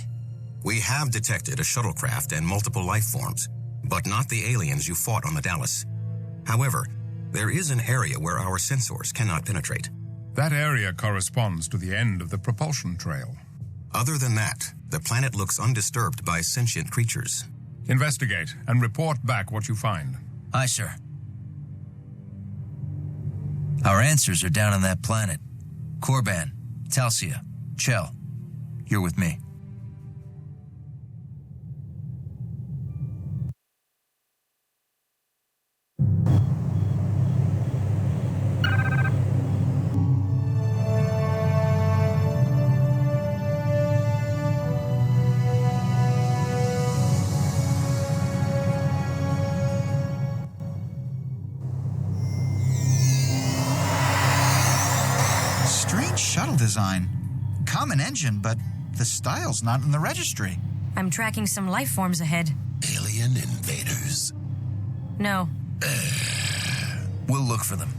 We have detected a shuttlecraft and multiple life forms, but not the aliens you fought on the Dallas. However, there is an area where our sensors cannot penetrate. That area corresponds to the end of the propulsion trail. Other than that, the planet looks undisturbed by sentient creatures. Investigate and report back what you find. Aye, sir. Our answers are down on that planet. Korban, Talsia, Chell, you're with me. Design. Common engine, but the style's not in the registry. I'm tracking some life forms ahead. Alien invaders? No. We'll look for them.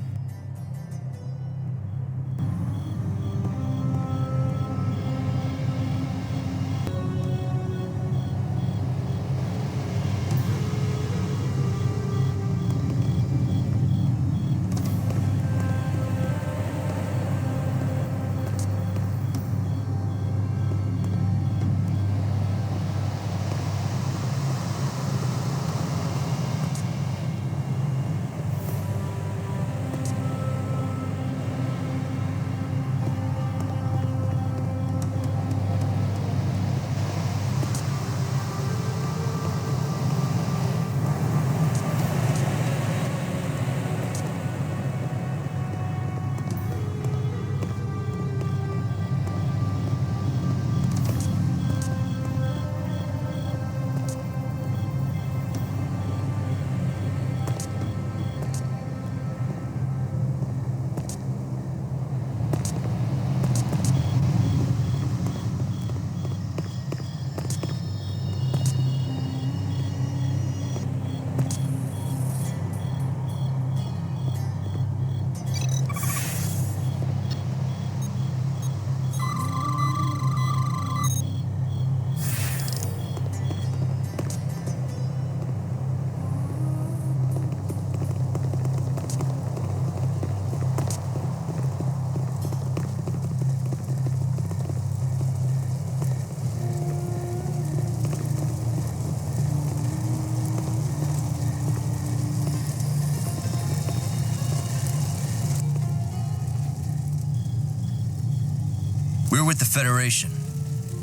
We're with the Federation.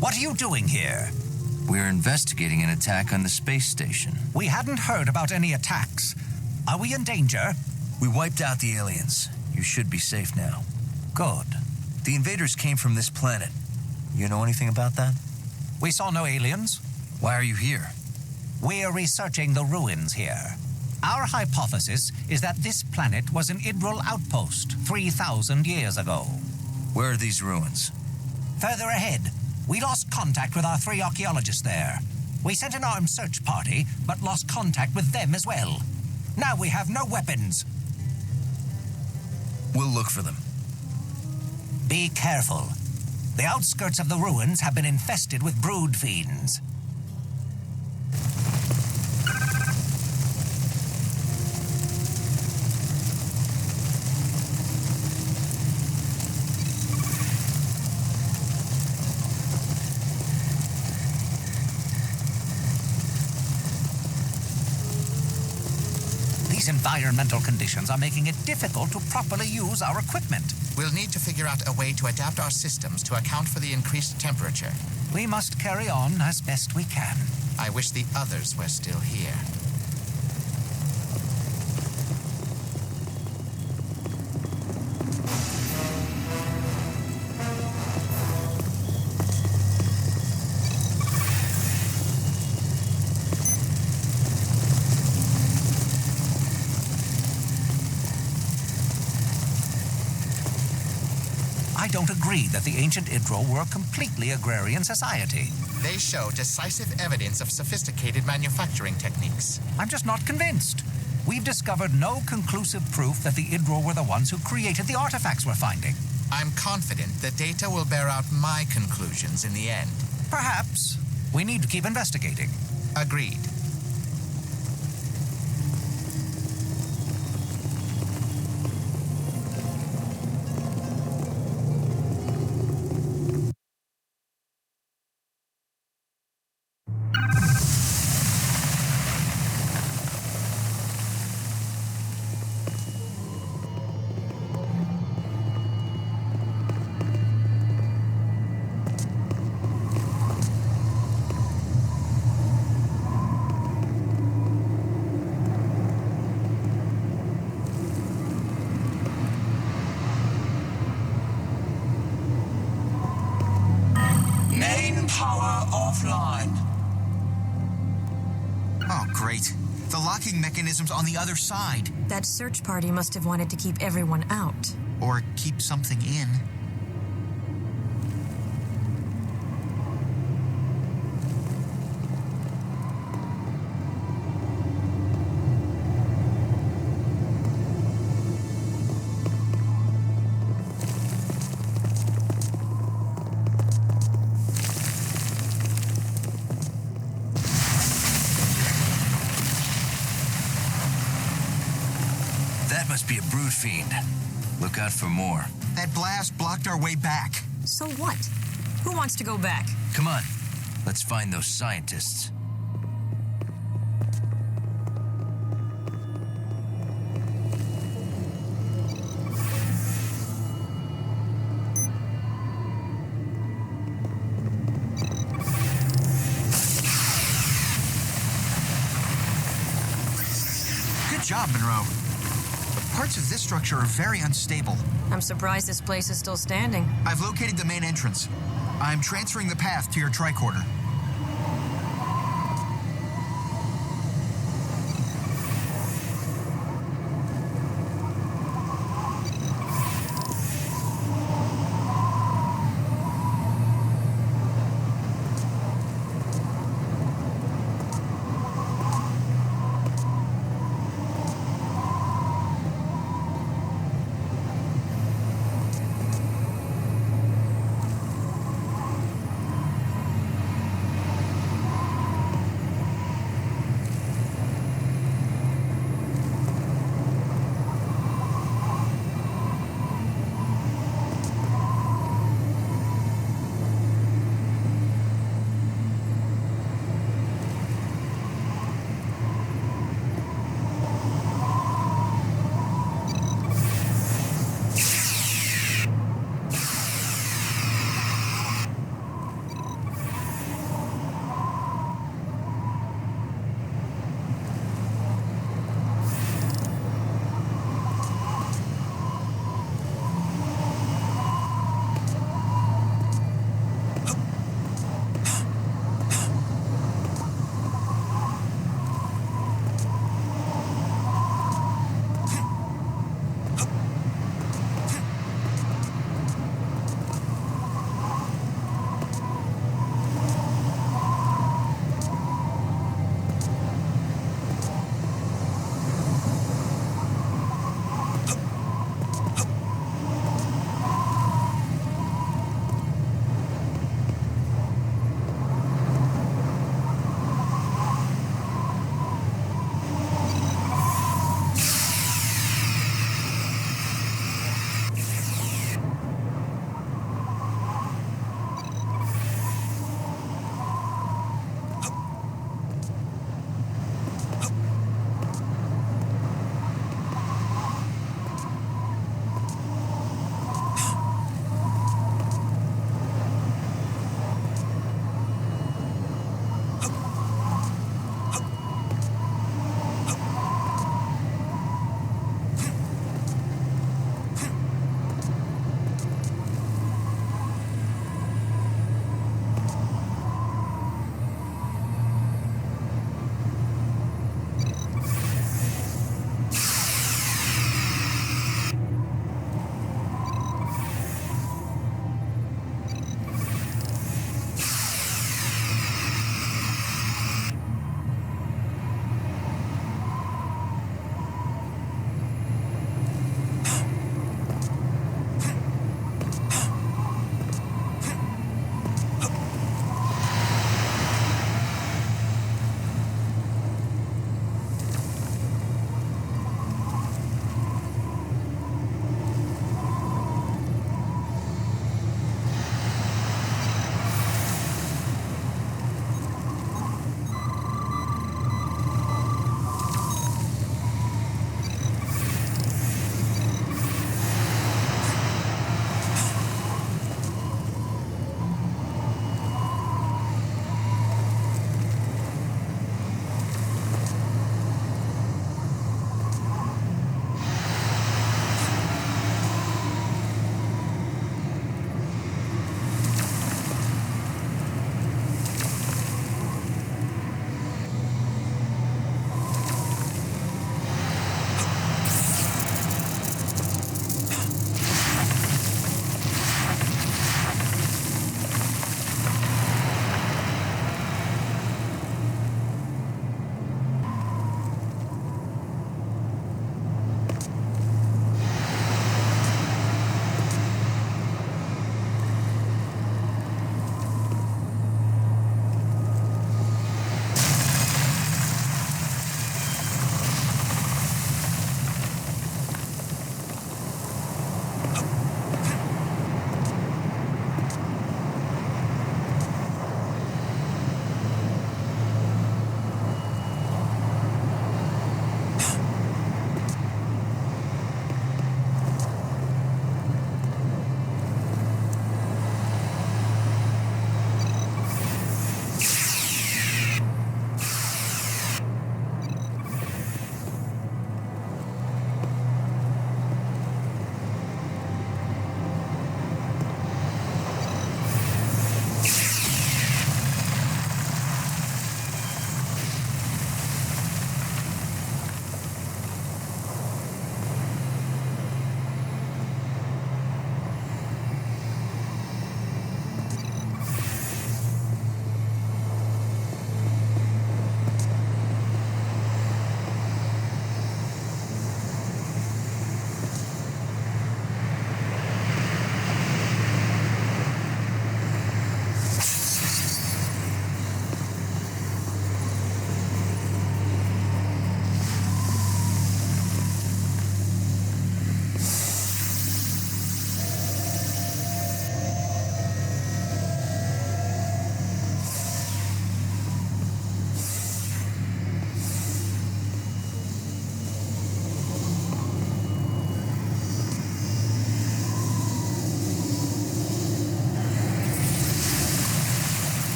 What are you doing here? We're investigating an attack on the space station. We hadn't heard about any attacks. Are we in danger? We wiped out the aliens. You should be safe now. Good. The invaders came from this planet. You know anything about that? We saw no aliens. Why are you here? We're researching the ruins here. Our hypothesis is that this planet was an Idril outpost 3,000 years ago. Where are these ruins? Further ahead. We lost contact with our 3 archaeologists there. We sent an armed search party, but lost contact with them as well. Now we have no weapons. We'll look for them. Be careful. The outskirts of the ruins have been infested with brood fiends. These environmental conditions are making it difficult to properly use our equipment. We'll need to figure out a way to adapt our systems to account for the increased temperature. We must carry on as best we can. I wish the others were still here. don't agree that the ancient Idril were a completely agrarian society. They show decisive evidence of sophisticated manufacturing techniques. I'm just not convinced. We've discovered no conclusive proof that the Idril were the ones who created the artifacts we're finding. I'm confident the data will bear out my conclusions in the end. Perhaps. We need to keep investigating. Agreed. The locking mechanism's on the other side. That search party must have wanted to keep everyone out. Or keep something in. Be a brood fiend. Look out for more. That blast blocked our way back. So what? Who wants to go back? Come on. Let's find those scientists. Good job, Munro. Parts of this structure are very unstable. I'm surprised this place is still standing. I've located the main entrance. I'm transferring the path to your tricorder.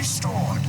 restored.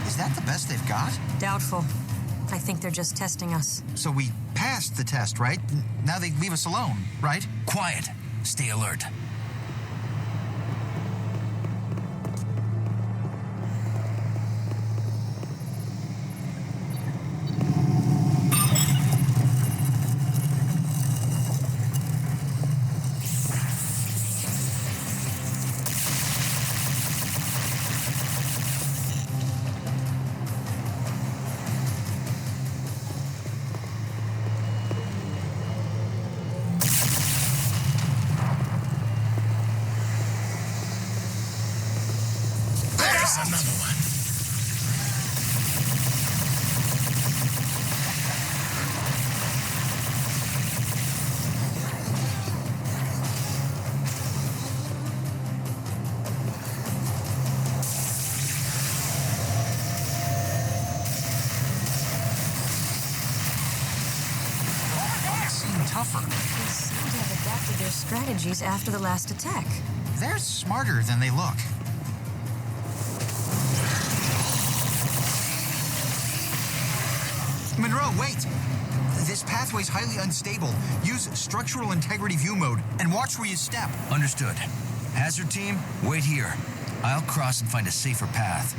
Is that the best they've got? Doubtful. I think they're just testing us. So we passed the test, right? Now they leave us alone, right? Quiet. Stay alert. Another one. Seem tougher. They seem to have adapted their strategies after the last attack. They're smarter than they look. Munro, wait! This pathway's highly unstable. Use structural integrity view mode and watch where you step. Understood. Hazard team, wait here. I'll cross and find a safer path.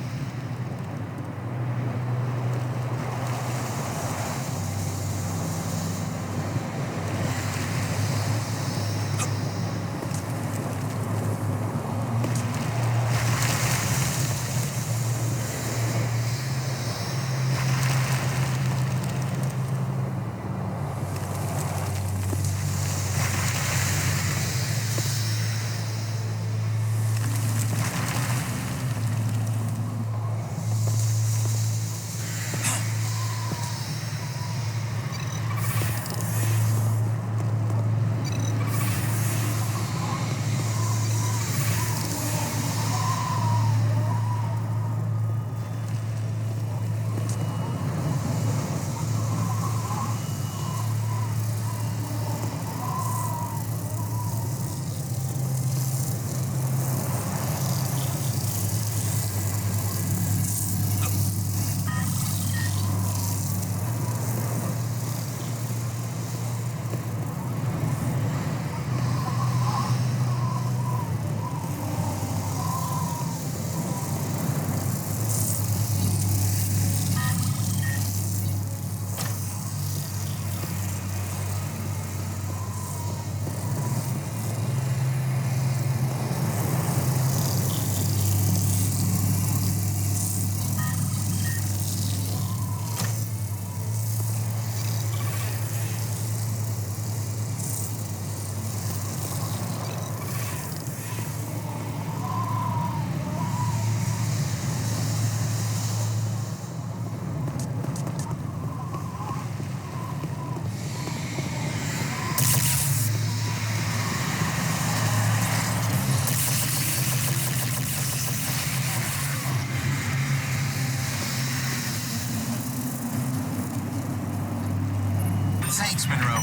Thanks, Munro.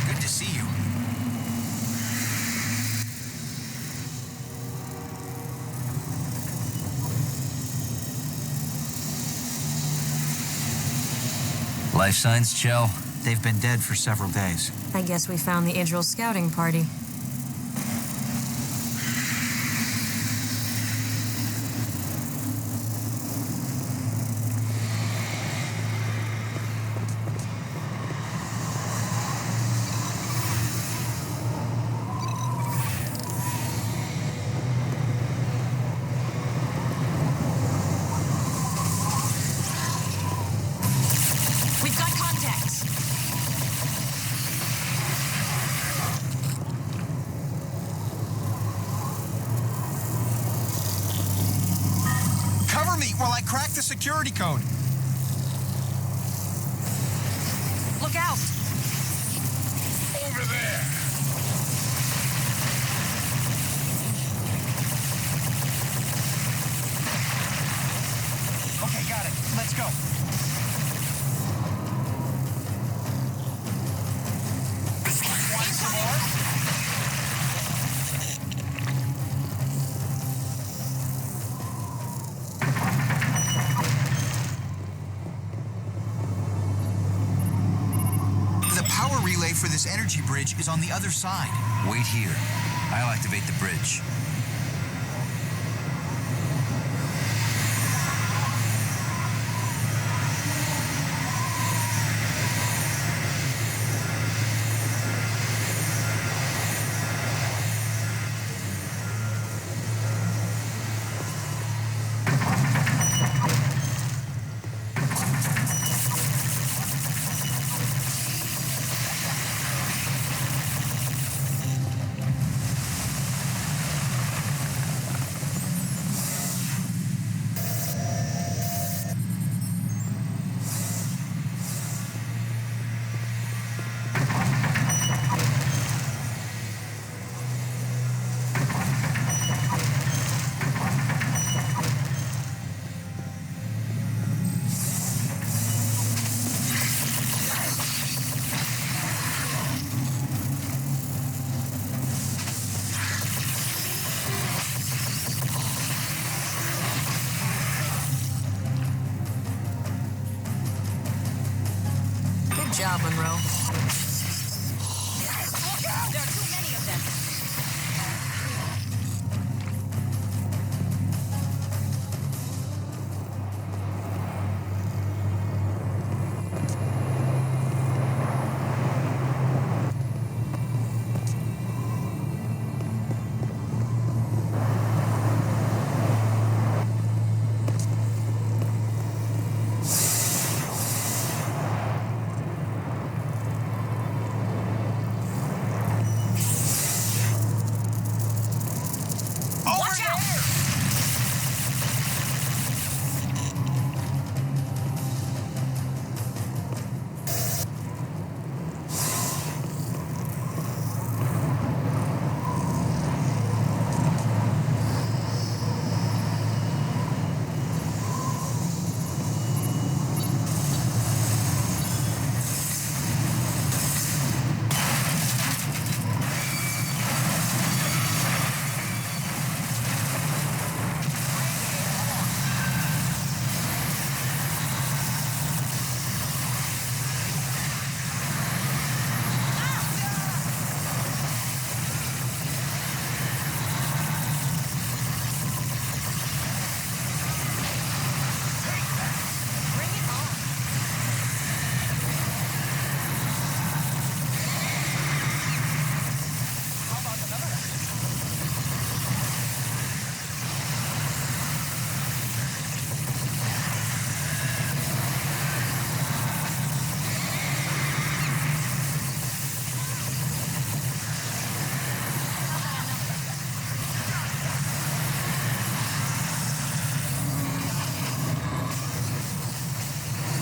Good to see you. Life signs, Chell? They've been dead for several days. I guess we found the Idril scouting party. Wait while I crack the security code. Look out! Over there! Okay, got it. Let's go. Want some more? The power relay for this energy bridge is on the other side. Wait here. I'll activate the bridge. Good job, Munro. Look out! There are too many of them.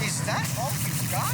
Is that all you've got?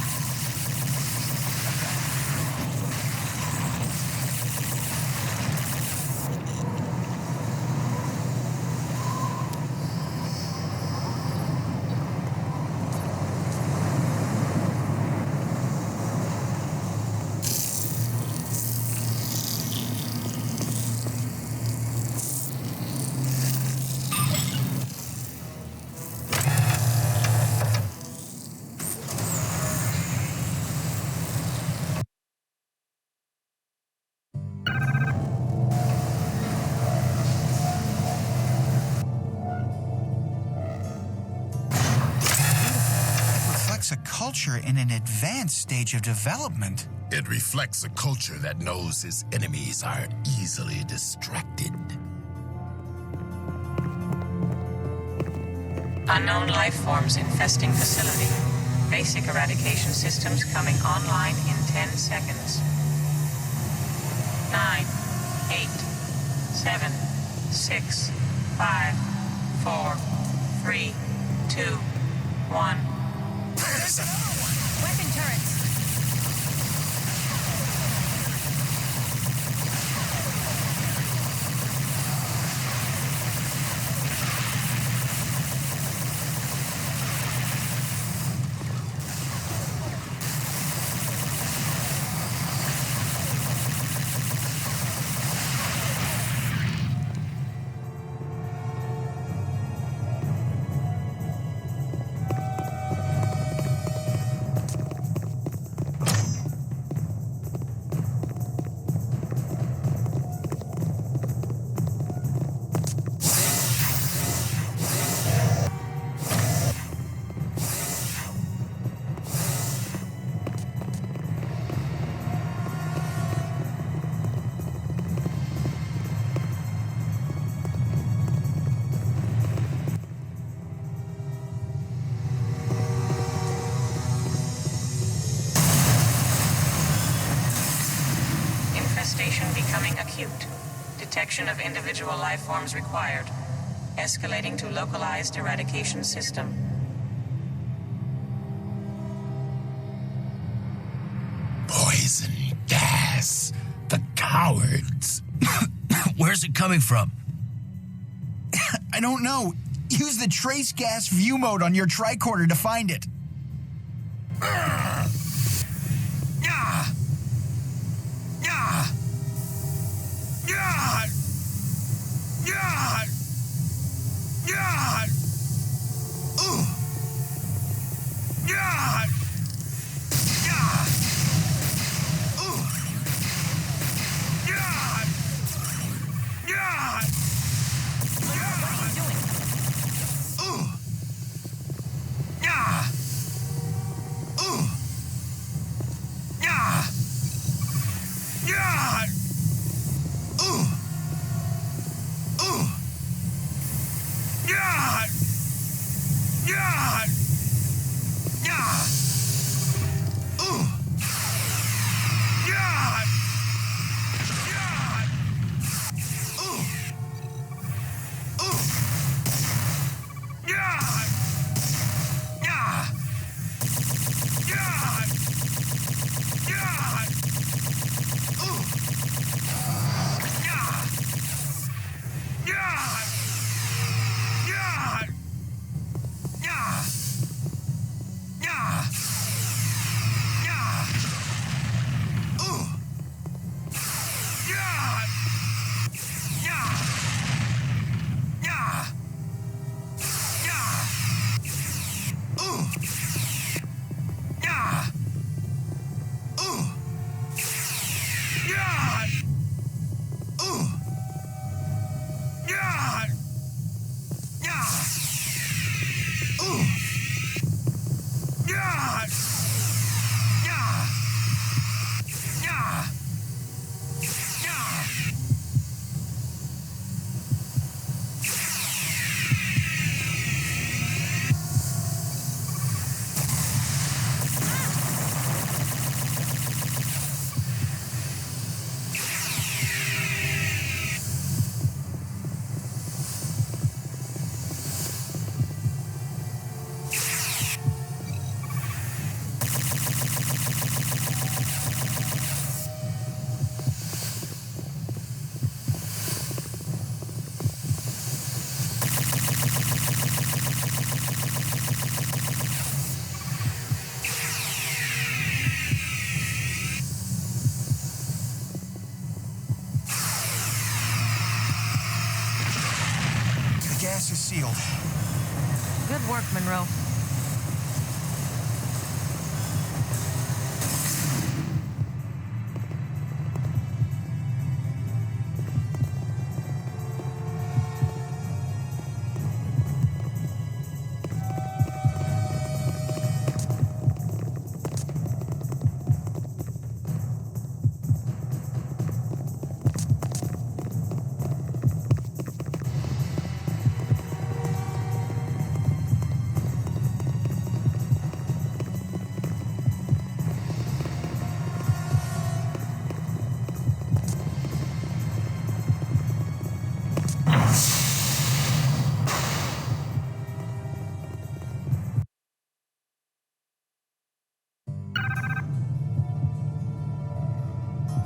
A culture in an advanced stage of development. It reflects a culture that knows its enemies are easily distracted. Unknown life forms infesting facility. Basic eradication systems coming online in 10 seconds. 9, 8, 7, 6, 5, 4, 3, 2, 1. Weapon turrets. Becoming acute. Detection of individual life forms required. Escalating to localized eradication system. Poison gas. The cowards. Where's it coming from? I don't know. Use the trace gas view mode on your tricorder to find it. Gas is sealed. Good work, Munro.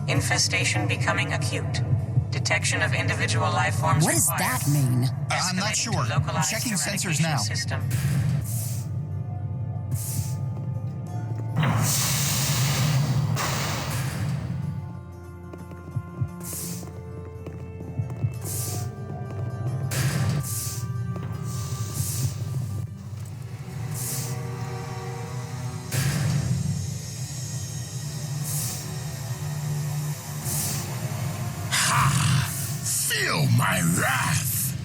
Infestation becoming acute. Detection of individual life forms What does required. that mean? I'm not Escalating sure. to I'm localized checking sensors eradication now. System. Feel my wrath!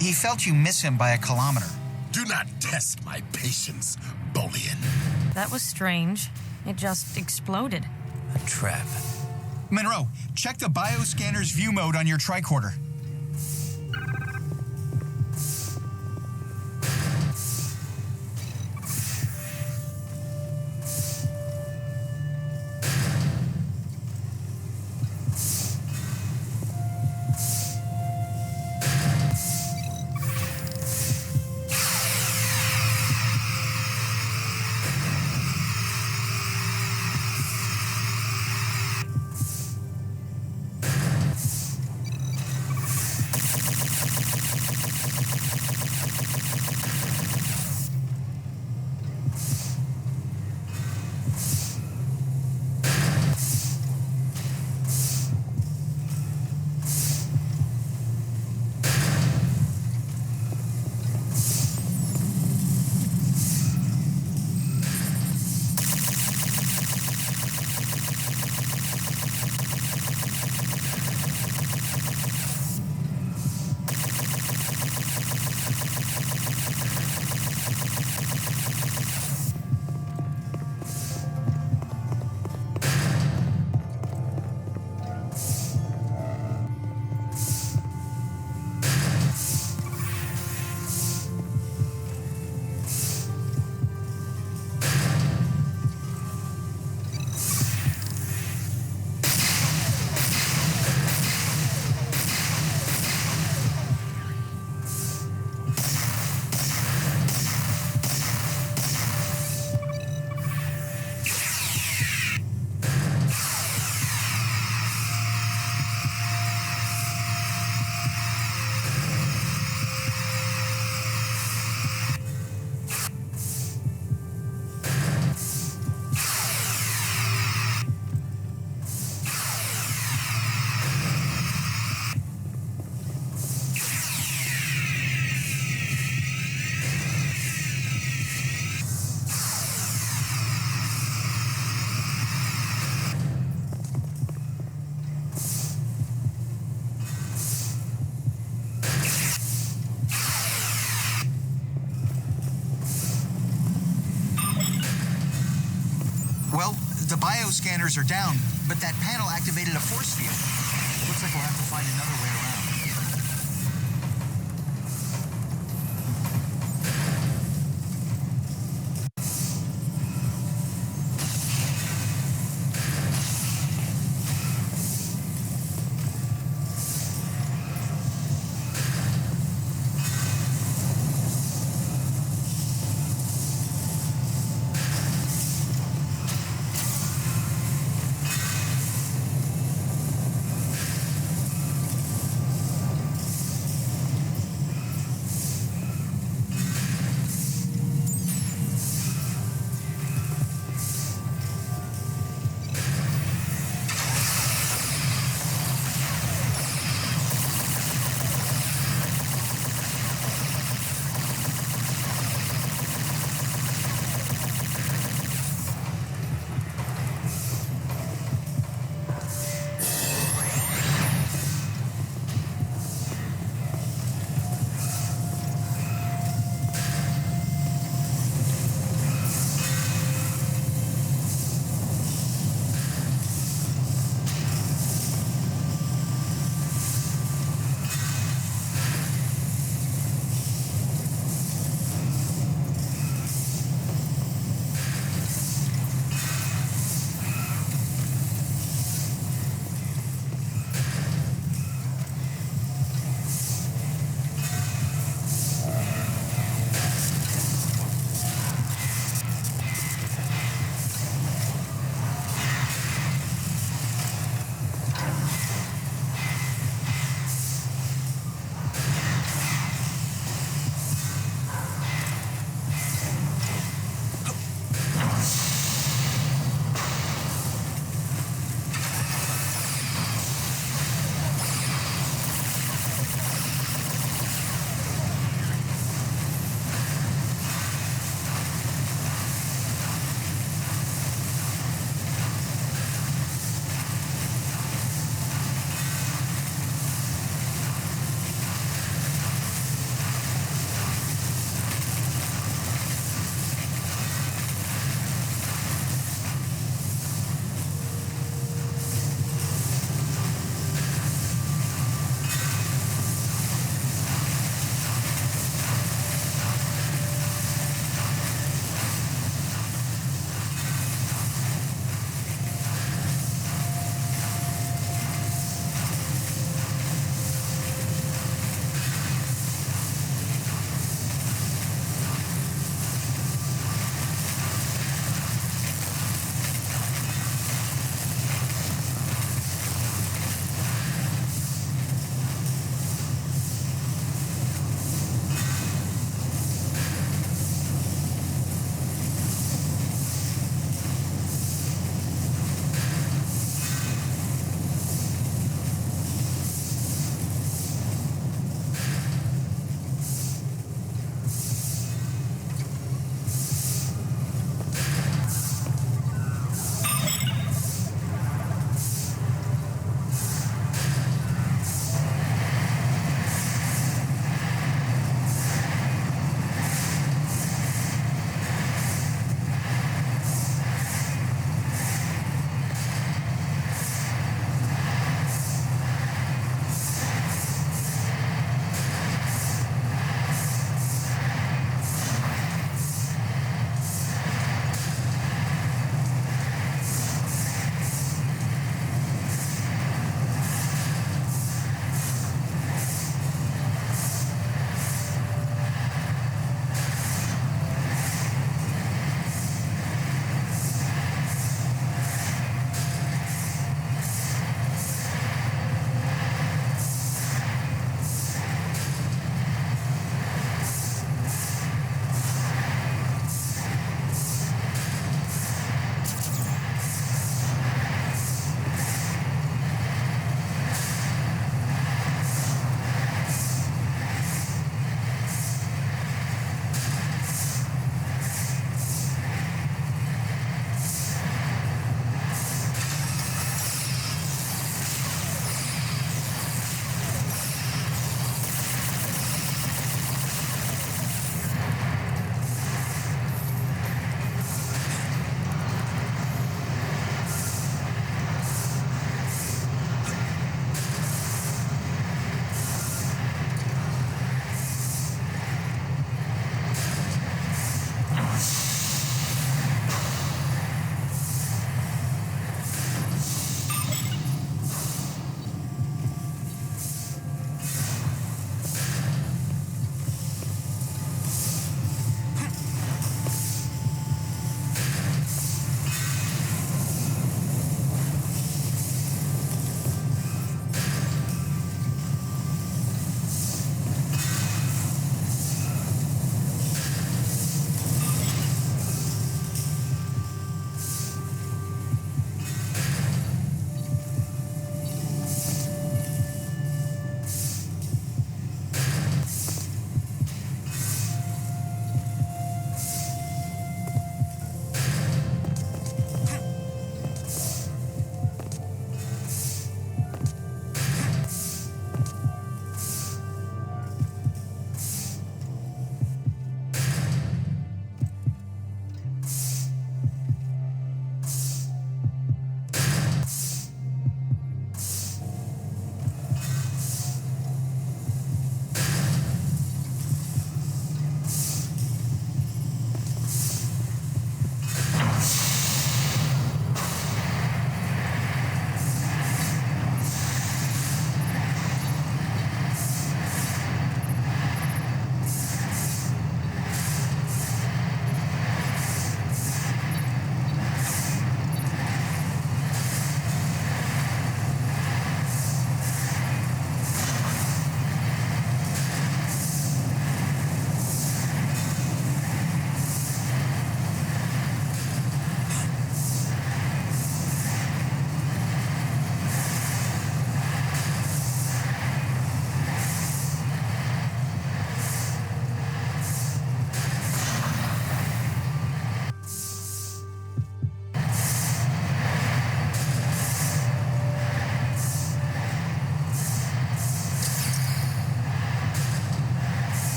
He felt you miss him by a kilometer. Do not test my patience, Bolian. That was strange. It just exploded. A trap. Munro, check the bioscanner's view mode on your tricorder. Well, the bioscanners are down, but that panel activated a force field. Looks like we'll have to find another way around.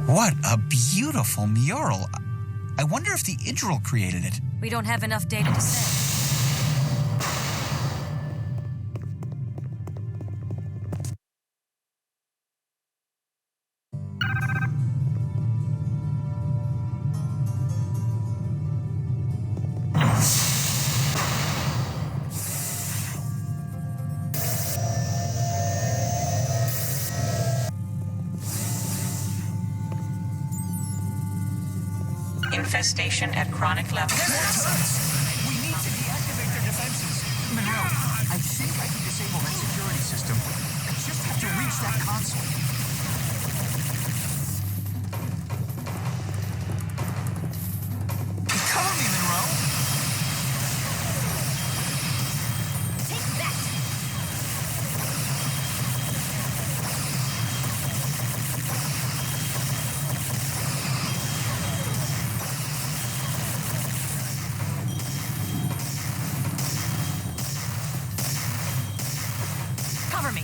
What a beautiful mural. I wonder if the Idril created it. We don't have enough data to say. Infestation at chronic levels. We need to deactivate their defenses. Munro, I think I can disable that security system. I just have to reach that console. Cover me, Munro. Take that! Cover me.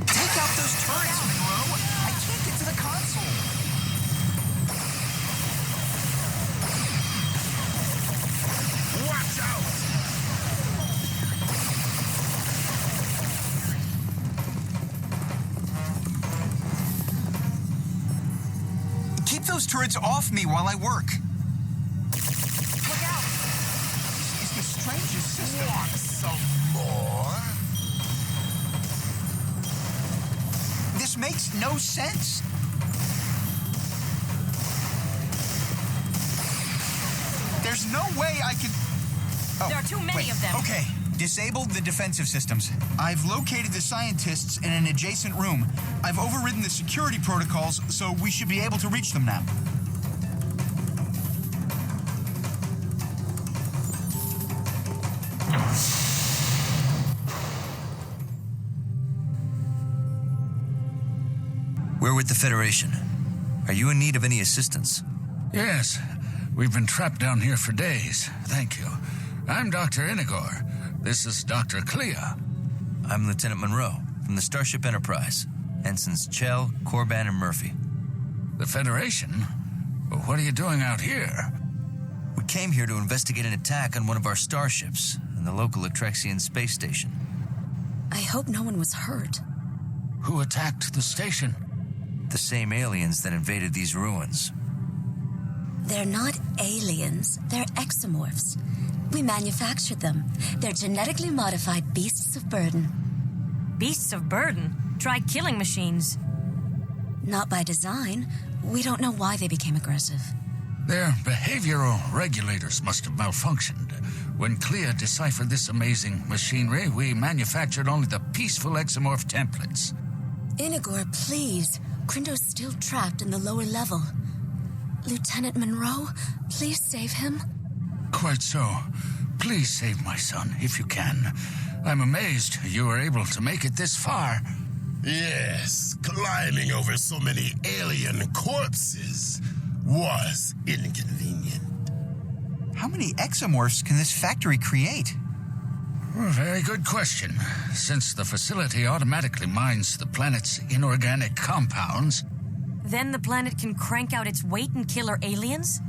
Take out those turrets, Munro. I can't get to the console. Watch out! Keep those turrets off me while I work. Look out! This is the strangest system. Want some more? This makes no sense. There's no way I can... Oh, There are too many of them. Okay, disabled the defensive systems. I've located the scientists in an adjacent room. I've overridden the security protocols, so we should be able to reach them now. We're with the Federation. Are you in need of any assistance? Yes. We've been trapped down here for days. Thank you. I'm Dr. Inigor. This is Dr. Clea. I'm Lieutenant Munro from the Starship Enterprise. Ensigns Chell, Corban, and Murphy. The Federation? Well, what are you doing out here? We came here to investigate an attack on one of our starships in the local Trekzone space station. I hope no one was hurt. Who attacked the station? The same aliens that invaded these ruins. They're not aliens, they're exomorphs. We manufactured them. They're genetically modified beasts of burden. Beasts of burden? Try killing machines. Not by design. We don't know why they became aggressive. Their behavioral regulators must have malfunctioned. When Clea deciphered this amazing machinery, we manufactured only the peaceful exomorph templates. Inigor, please. Crindo's still trapped in the lower level. Lieutenant Munro, please save him. Quite so. Please save my son, if you can. I'm amazed you were able to make it this far. Yes, climbing over so many alien corpses was inconvenient. How many exomorphs can this factory create? Well, very good question. Since the facility automatically mines the planet's inorganic compounds... Then the planet can crank out its weight and kill our aliens?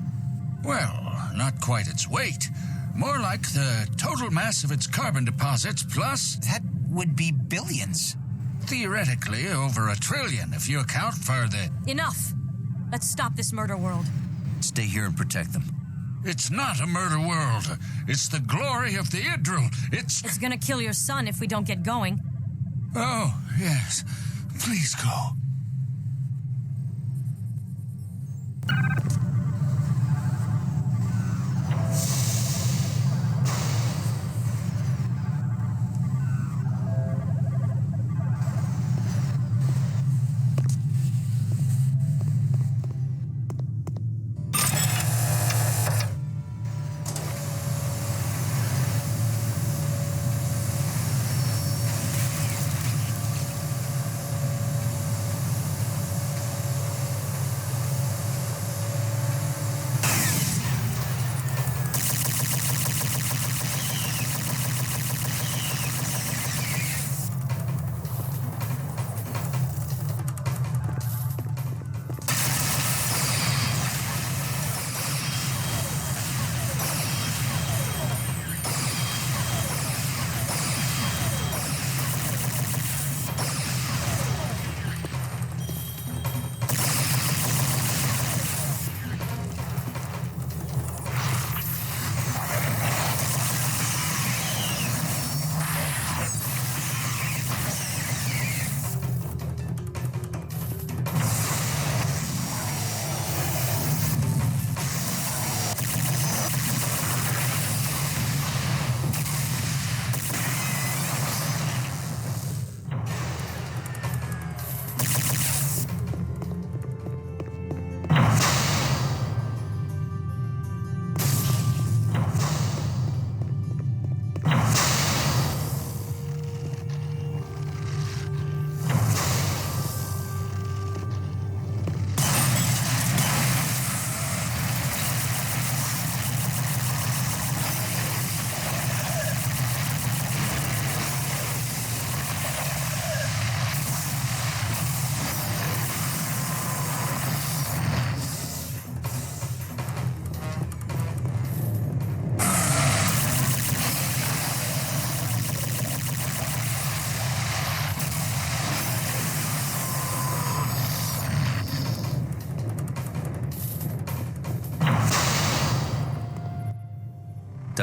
Well, not quite its weight. More like the total mass of its carbon deposits plus... That would be billions. Theoretically, over 1 trillion if you account for the... Enough! Let's stop this murder world. Stay here and protect them. It's not a murder world. It's the glory of the Idril. It's gonna kill your son if we don't get going. Oh, yes. Please go.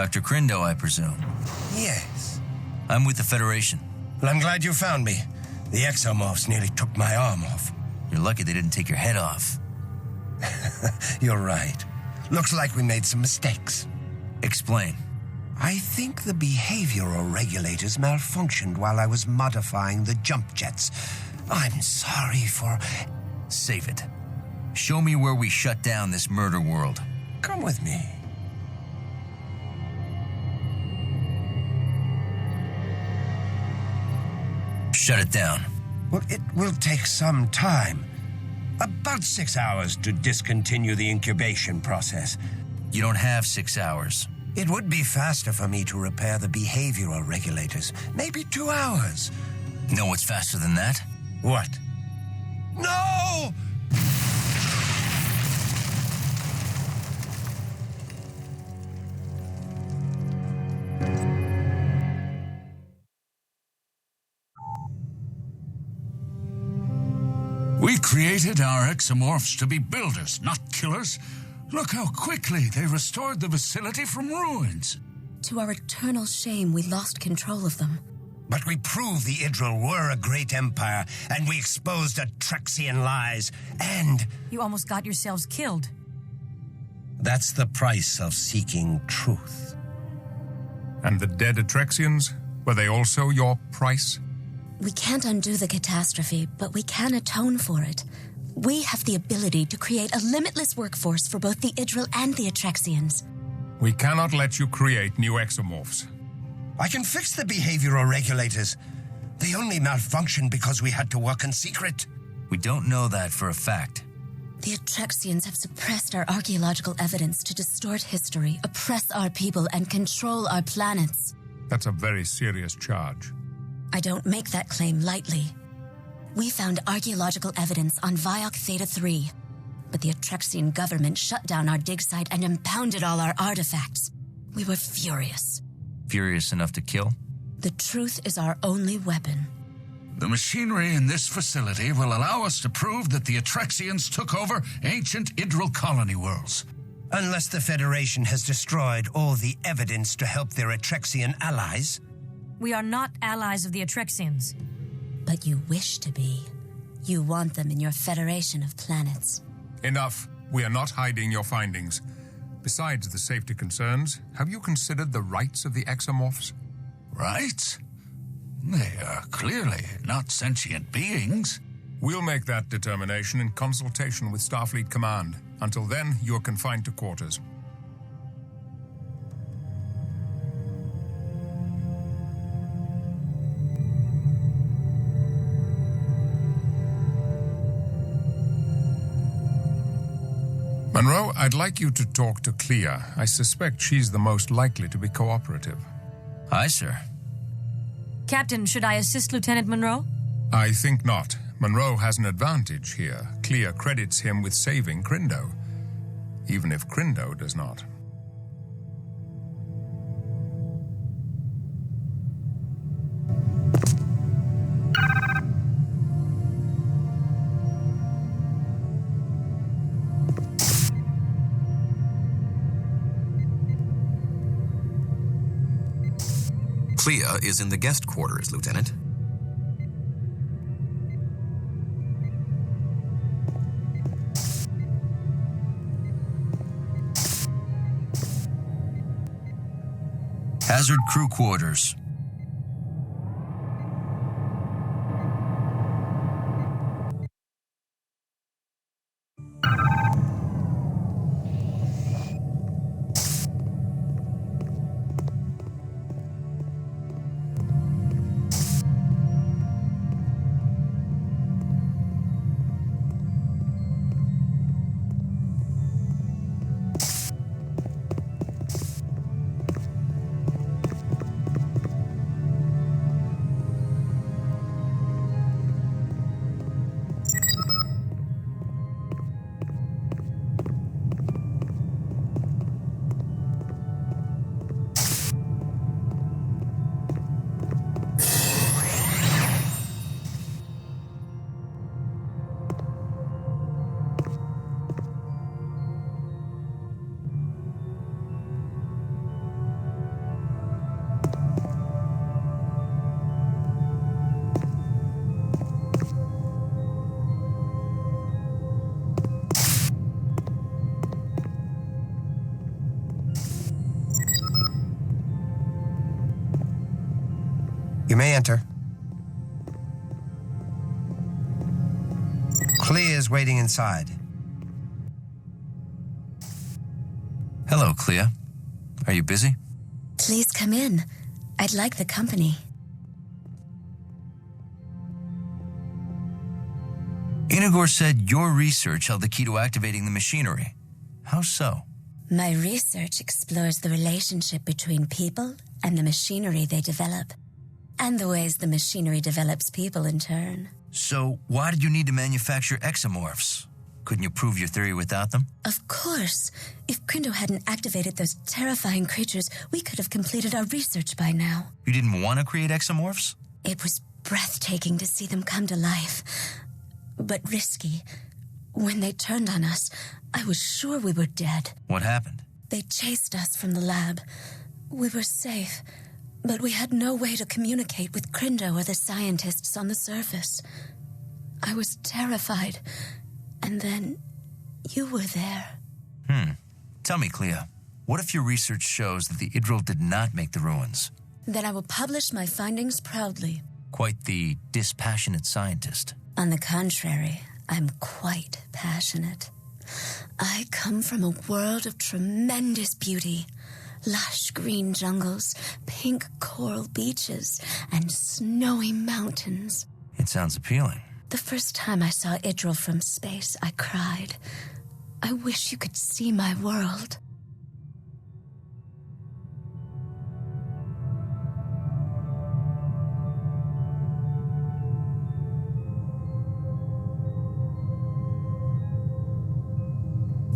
Dr. Crindo, I presume. Yes. I'm with the Federation. Well, I'm glad you found me. The exomorphs nearly took my arm off. You're lucky they didn't take your head off. You're right. Looks like we made some mistakes. Explain. I think the behavioral regulators malfunctioned while I was modifying the jump jets. I'm sorry for... Save it. Show me where we shut down this murder world. Come with me. Shut it down. Well, it will take some time. About 6 hours to discontinue the incubation process. You don't have 6 hours. It would be faster for me to repair the behavioral regulators. Maybe 2 hours. Know what's faster than that? What? No! We created our exomorphs to be builders, not killers. Look how quickly they restored the facility from ruins. To our eternal shame, we lost control of them. But we proved the Idril were a great empire, and we exposed Atrexian lies, and... You almost got yourselves killed. That's the price of seeking truth. And the dead Atrexians, were they also your price? We can't undo the catastrophe, but we can atone for it. We have the ability to create a limitless workforce for both the Idril and the Atrexians. We cannot let you create new exomorphs. I can fix the behavioral regulators. They only malfunctioned because we had to work in secret. We don't know that for a fact. The Atrexians have suppressed our archaeological evidence to distort history, oppress our people, and control our planets. That's a very serious charge. I don't make that claim lightly. We found archaeological evidence on Viok Theta 3, but the Atrexian government shut down our dig site and impounded all our artifacts. We were furious. Furious enough to kill? The truth is our only weapon. The machinery in this facility will allow us to prove that the Atrexians took over ancient Idril colony worlds. Unless the Federation has destroyed all the evidence to help their Atrexian allies. We are not allies of the Atrexians. But you wish to be. You want them in your Federation of planets. Enough. We are not hiding your findings. Besides the safety concerns, have you considered the rights of the exomorphs? Rights? They are clearly not sentient beings. We'll make that determination in consultation with Starfleet Command. Until then, you're confined to quarters. Munro, I'd like you to talk to Clea. I suspect she's the most likely to be cooperative. Aye, sir. Captain, should I assist Lieutenant Munro? I think not. Munro has an advantage here. Clea credits him with saving Crindo, even if Crindo does not. Clea is in the guest quarters, Lieutenant. Hazard crew quarters. You may enter. Clea is waiting inside. Hello, Clea. Are you busy? Please come in. I'd like the company. Inigor said your research held the key to activating the machinery. How so? My research explores the relationship between people and the machinery they develop, and the ways the machinery develops people in turn. So, why did you need to manufacture exomorphs? Couldn't you prove your theory without them? Of course. If Crindo hadn't activated those terrifying creatures, we could have completed our research by now. You didn't want to create exomorphs? It was breathtaking to see them come to life, but risky. When they turned on us, I was sure we were dead. What happened? They chased us from the lab. We were safe, but we had no way to communicate with Crindo or the scientists on the surface. I was terrified, and then you were there. Tell me, Clea, what if your research shows that the Idril did not make the ruins? Then I will publish my findings proudly. Quite the dispassionate scientist. On the contrary, I'm quite passionate. I come from a world of tremendous beauty. Lush green jungles, pink coral beaches, and snowy mountains. It sounds appealing. The first time I saw Idril from space, I cried. I wish you could see my world.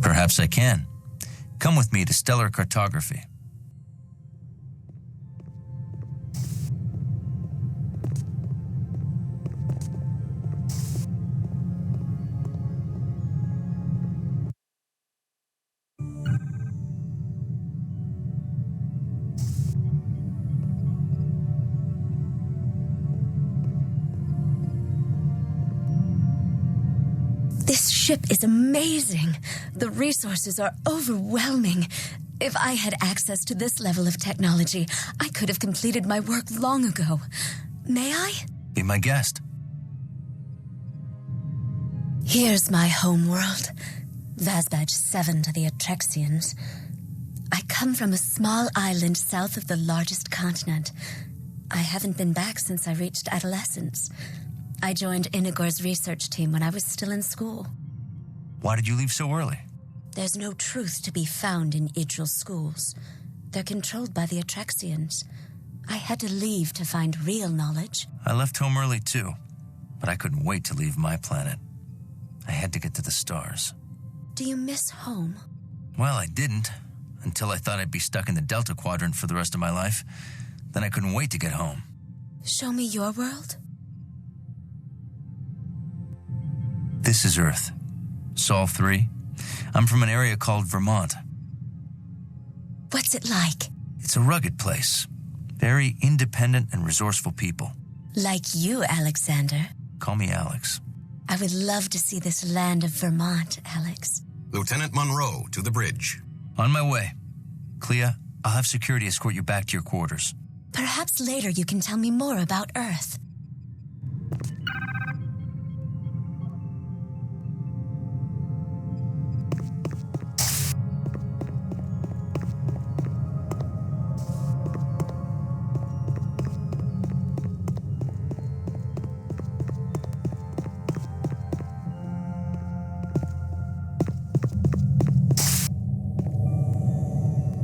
Perhaps I can. Come with me to stellar cartography. This ship is amazing. The resources are overwhelming. If I had access to this level of technology, I could have completed my work long ago. May I? Be my guest. Here's my home world. Vazbadge 7 to the Atrexians. I come from a small island south of the largest continent. I haven't been back since I reached adolescence. I joined Inigor's research team when I was still in school. Why did you leave so early? There's no truth to be found in Idril schools. They're controlled by the Atrexians. I had to leave to find real knowledge. I left home early too, but I couldn't wait to leave my planet. I had to get to the stars. Do you miss home? Well, I didn't, until I thought I'd be stuck in the Delta Quadrant for the rest of my life. Then I couldn't wait to get home. Show me your world? This is Earth. Sol 3. I'm from an area called Vermont. What's it like? It's a rugged place. Very independent and resourceful people. Like you, Alexander. Call me Alex. I would love to see this land of Vermont, Alex. Lieutenant Munro, to the bridge. On my way. Clea, I'll have security escort you back to your quarters. Perhaps later you can tell me more about Earth.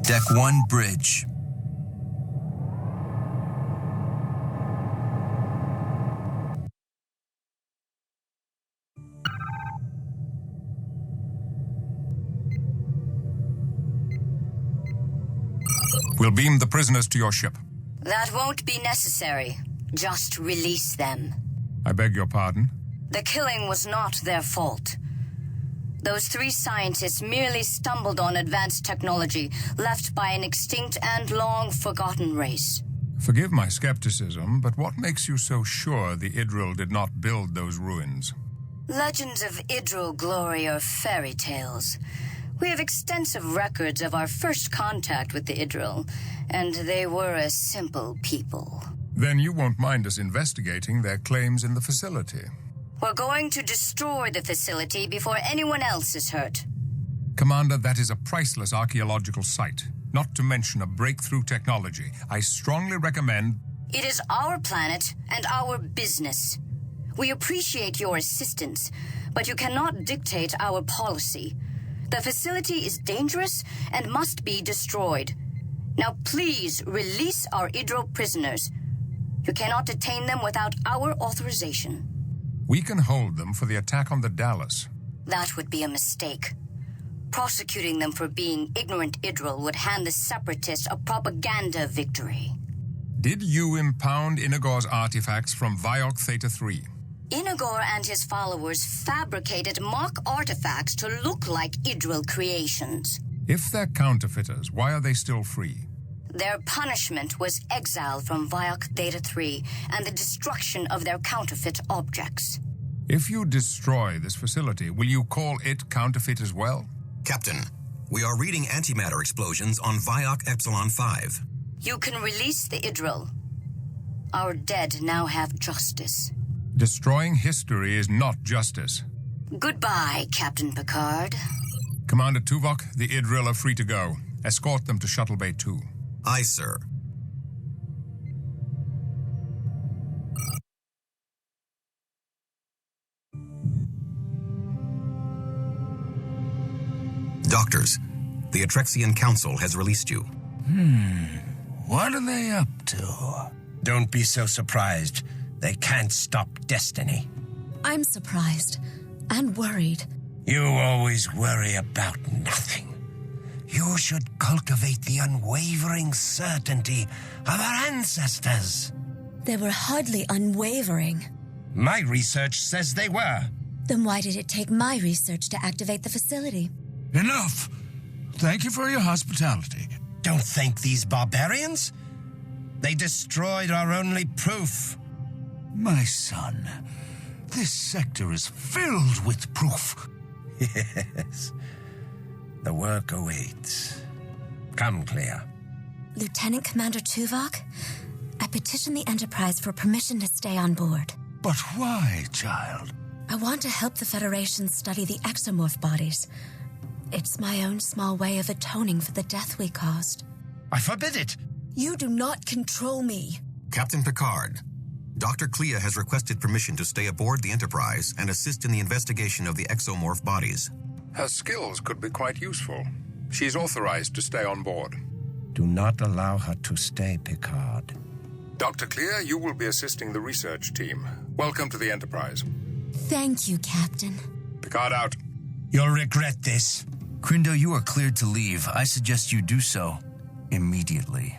Deck 1 bridge. We'll beam the prisoners to your ship. That won't be necessary. Just release them. I beg your pardon? The killing was not their fault. Those 3 scientists merely stumbled on advanced technology left by an extinct and long-forgotten race. Forgive my skepticism, but what makes you so sure the Idril did not build those ruins? Legends of Idril glory are fairy tales. We have extensive records of our first contact with the Idril, and they were a simple people. Then you won't mind us investigating their claims in the facility. We're going to destroy the facility before anyone else is hurt. Commander, that is a priceless archaeological site, not to mention a breakthrough technology. I strongly recommend... It is our planet and our business. We appreciate your assistance, but you cannot dictate our policy. The facility is dangerous and must be destroyed. Now please release our Idro prisoners. You cannot detain them without our authorization. We can hold them for the attack on the Dallas. That would be a mistake. Prosecuting them for being ignorant Idril would hand the Separatists a propaganda victory. Did you impound Inagor's artifacts from Viok Theta 3? Inagor and his followers fabricated mock artifacts to look like Idril creations. If they're counterfeiters, why are they still free? Their punishment was exile from Viok Theta 3 and the destruction of their counterfeit objects. If you destroy this facility, will you call it counterfeit as well? Captain, we are reading antimatter explosions on Viok Epsilon 5. You can release the Idril. Our dead now have justice. Destroying history is not justice. Goodbye, Captain Picard. Commander Tuvok, the Idril are free to go. Escort them to Shuttle Bay 2. Aye, sir. Doctors, the Atrexian Council has released you. What are they up to? Don't be so surprised. They can't stop destiny. I'm surprised and worried. You always worry about nothing. You should cultivate the unwavering certainty of our ancestors. They were hardly unwavering. My research says they were. Then why did it take my research to activate the facility? Enough! Thank you for your hospitality. Don't thank these barbarians. They destroyed our only proof. My son, this sector is filled with proof. Yes. The work awaits. Come, Clea. Lieutenant Commander Tuvok, I petitioned the Enterprise for permission to stay on board. But why, child? I want to help the Federation study the exomorph bodies. It's my own small way of atoning for the death we caused. I forbid it! You do not control me. Captain Picard, Dr. Clea has requested permission to stay aboard the Enterprise and assist in the investigation of the exomorph bodies. Her skills could be quite useful. She's authorized to stay on board. Do not allow her to stay, Picard. Dr. Clea, you will be assisting the research team. Welcome to the Enterprise. Thank you, Captain. Picard out. You'll regret this. Crindo, you are cleared to leave. I suggest you do so immediately.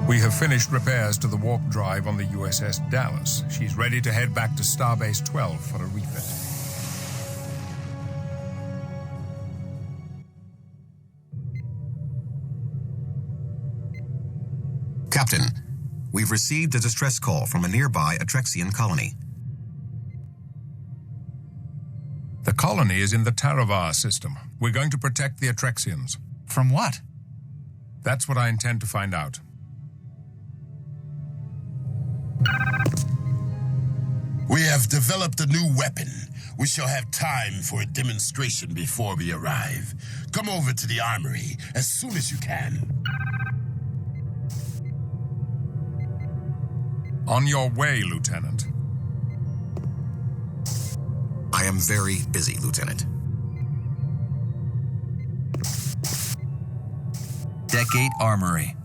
We have finished repairs to the warp drive on the USS Dallas. She's ready to head back to Starbase 12 for a refit. Captain, we've received a distress call from a nearby Atrexian colony. The colony is in the Taravar system. We're going to protect the Atrexians. From what? That's what I intend to find out. We have developed a new weapon. We shall have time for a demonstration before we arrive. Come over to the armory as soon as you can. On your way, Lieutenant. I am very busy, Lieutenant. Deck 8 Armory.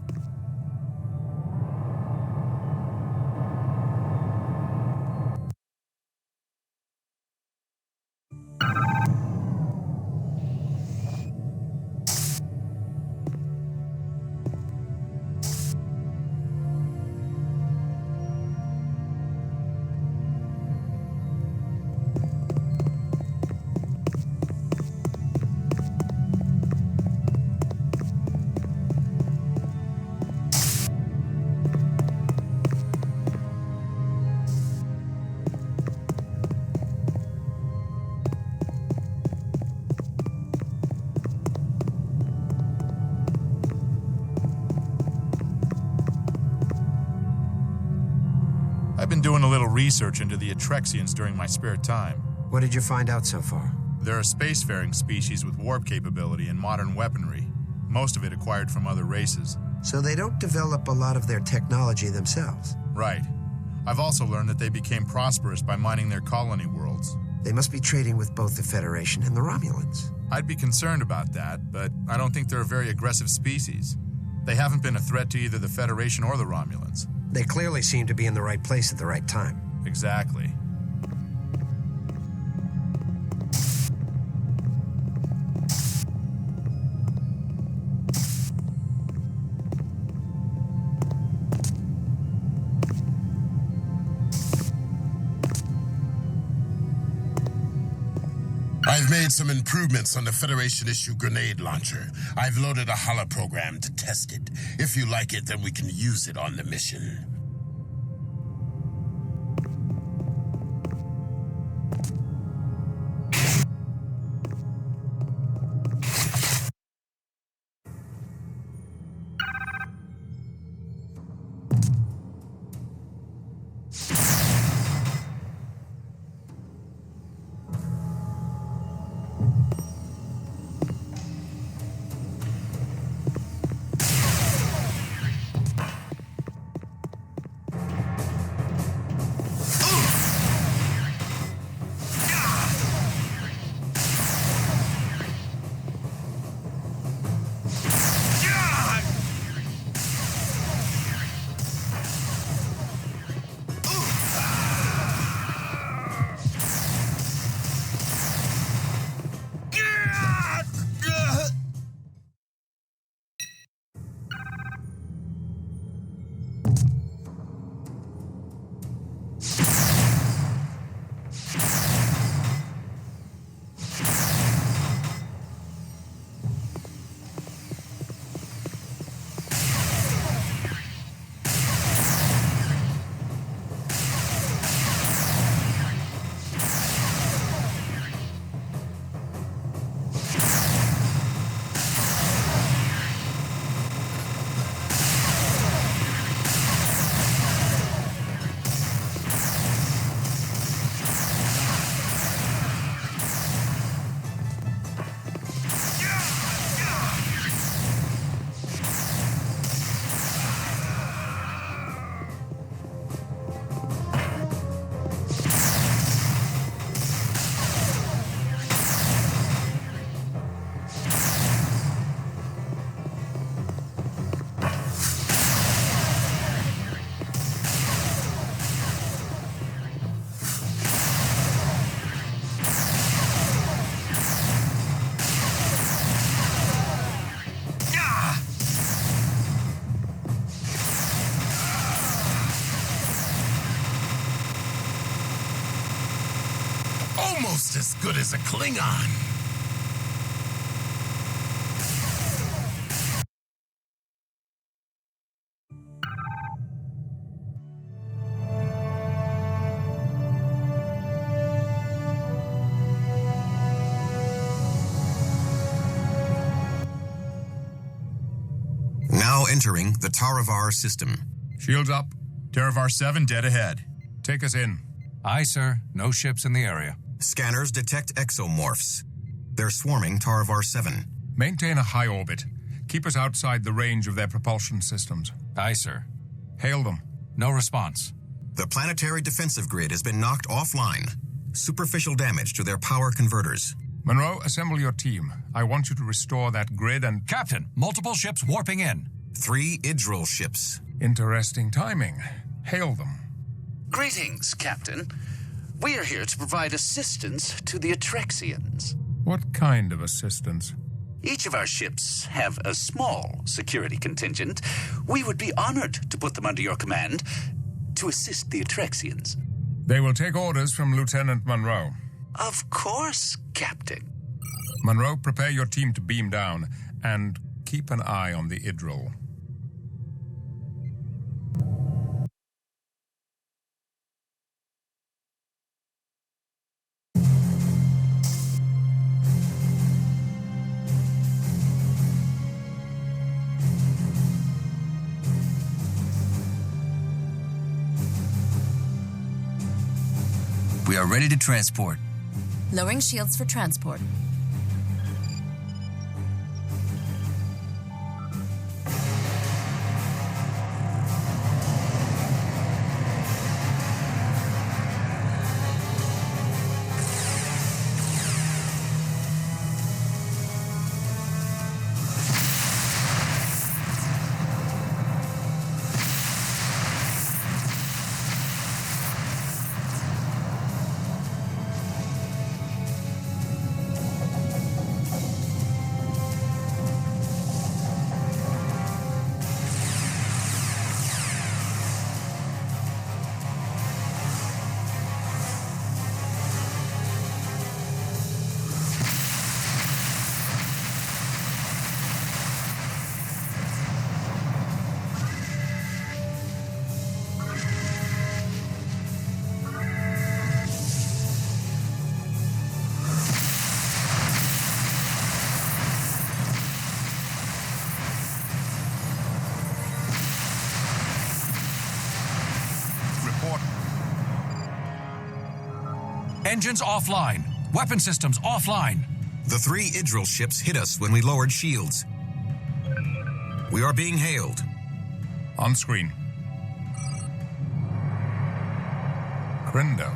doing a little research into the Atrexians during my spare time. What did you find out so far? They're a spacefaring species with warp capability and modern weaponry, most of it acquired from other races. So they don't develop a lot of their technology themselves? Right. I've also learned that they became prosperous by mining their colony worlds. They must be trading with both the Federation and the Romulans. I'd be concerned about that, but I don't think they're a very aggressive species. They haven't been a threat to either the Federation or the Romulans. They clearly seem to be in the right place at the right time. Exactly. I've made some improvements on the Federation-issue grenade launcher. I've loaded a holoprogram to test it. If you like it, then we can use it on the mission. Almost as good as a Klingon. Now entering the Taravar system. Shields up. Taravar 7 dead ahead. Take us in. Aye, sir. No ships in the area. Scanners detect exomorphs. They're swarming Taravar 7. Maintain a high orbit. Keep us outside the range of their propulsion systems. Aye, sir. Hail them. No response. The planetary defensive grid has been knocked offline. Superficial damage to their power converters. Munro, assemble your team. I want you to restore that grid and... Captain, multiple ships warping in. 3 Idril ships. Interesting timing. Hail them. Greetings, Captain. We are here to provide assistance to the Atrexians. What kind of assistance? Each of our ships have a small security contingent. We would be honored to put them under your command to assist the Atrexians. They will take orders from Lieutenant Munro. Of course, Captain. Munro, prepare your team to beam down and keep an eye on the Idril. We are ready to transport. Lowering shields for transport. Engines offline. Weapon systems offline. The 3 Idril ships hit us when we lowered shields. We are being hailed. On screen. Crindo.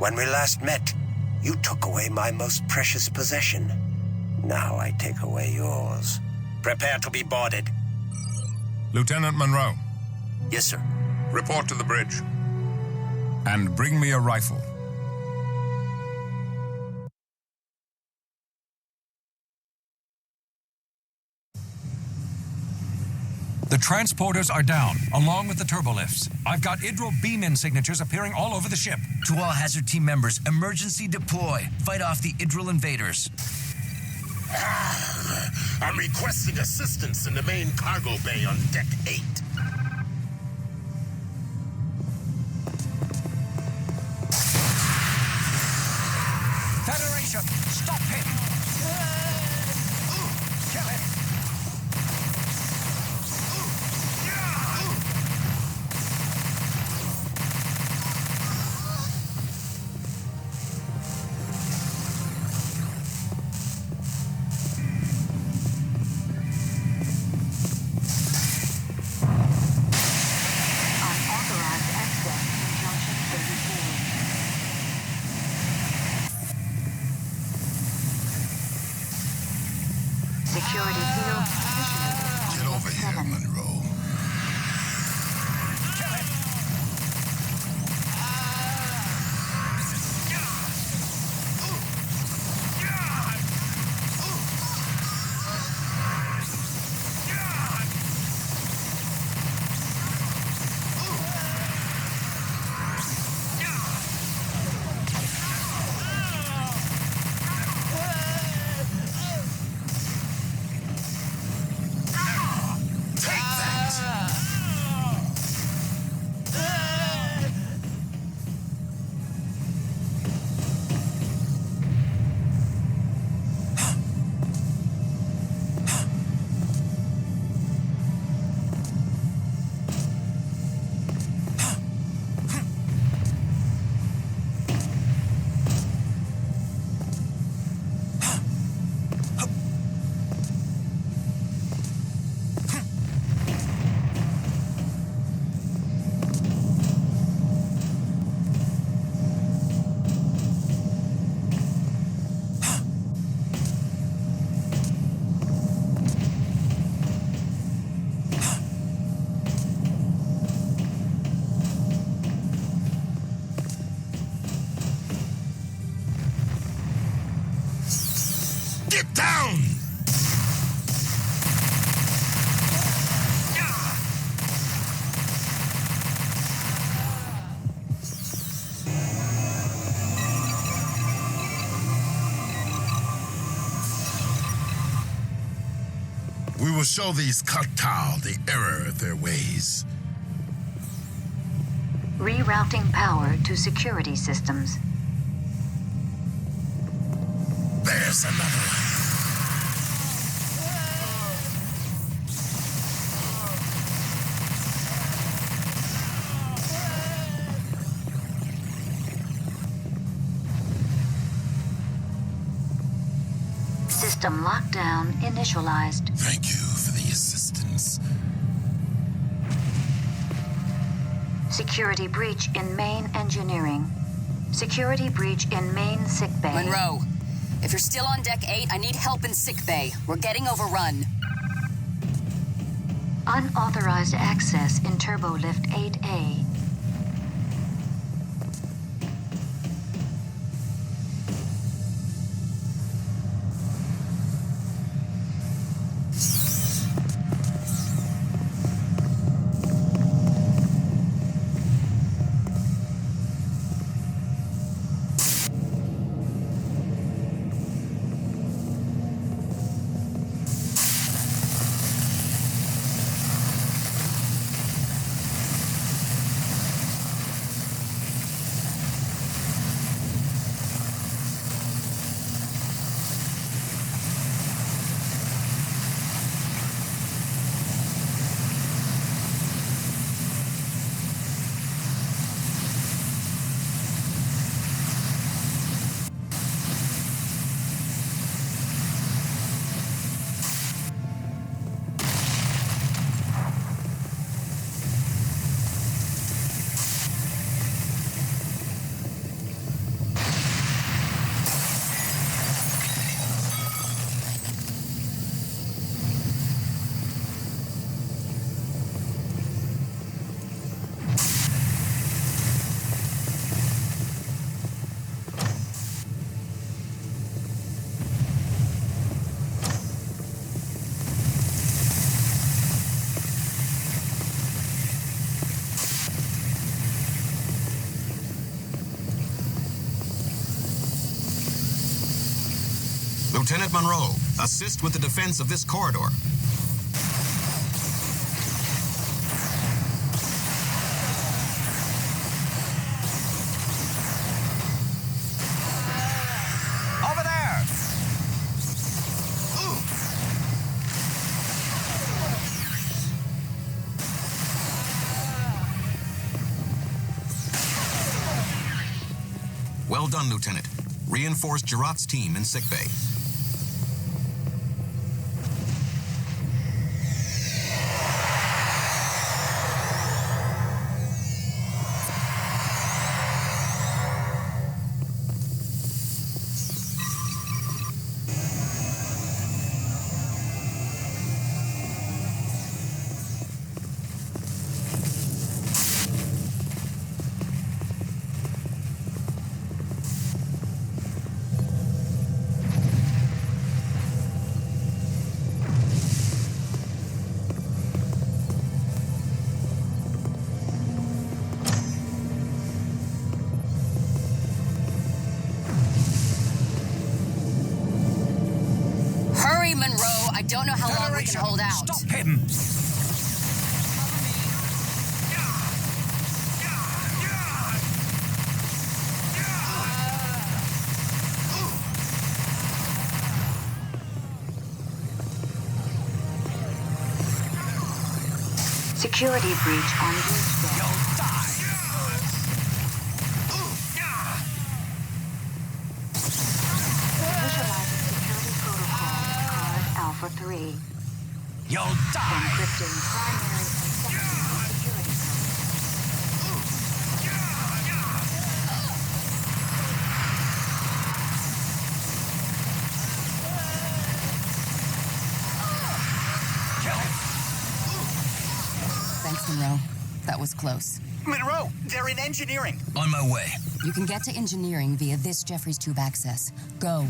When we last met, you took away my most precious possession. Now I take away yours. Prepare to be boarded. Lieutenant Munro. Yes, sir. Report to the bridge. And bring me a rifle. The transporters are down, along with the turbolifts. I've got Idril beam-in signatures appearing all over the ship. To all hazard team members, emergency deploy. Fight off the Idril invaders. I'm requesting assistance in the main cargo bay on Deck 8. Federation, stop him! Kill him! Security field officially. Get over here, Munro. Get down! We will show these Kaktal the error of their ways. Rerouting power to security systems. There's another one. System lockdown initialized. Thank you for the assistance. Security breach in main engineering. Security breach in main sickbay. Munro, if you're still on Deck 8, I need help in sickbay. We're getting overrun. Unauthorized access in Turbolift 8A. Lieutenant Munro, assist with the defense of this corridor. Over there! Well done, Lieutenant. Reinforce Girat's team in sickbay. Munro, I don't know how long we can hold out. Stop him! Security breach on Tuesday. You'll die! Visualizing security protocol, card Alpha 3. You'll die! Encrypting primary and secondary security codes. Thanks, Munro. That was close. Munro, they're in engineering. On my way. You can get to engineering via this Jeffries tube access. Go.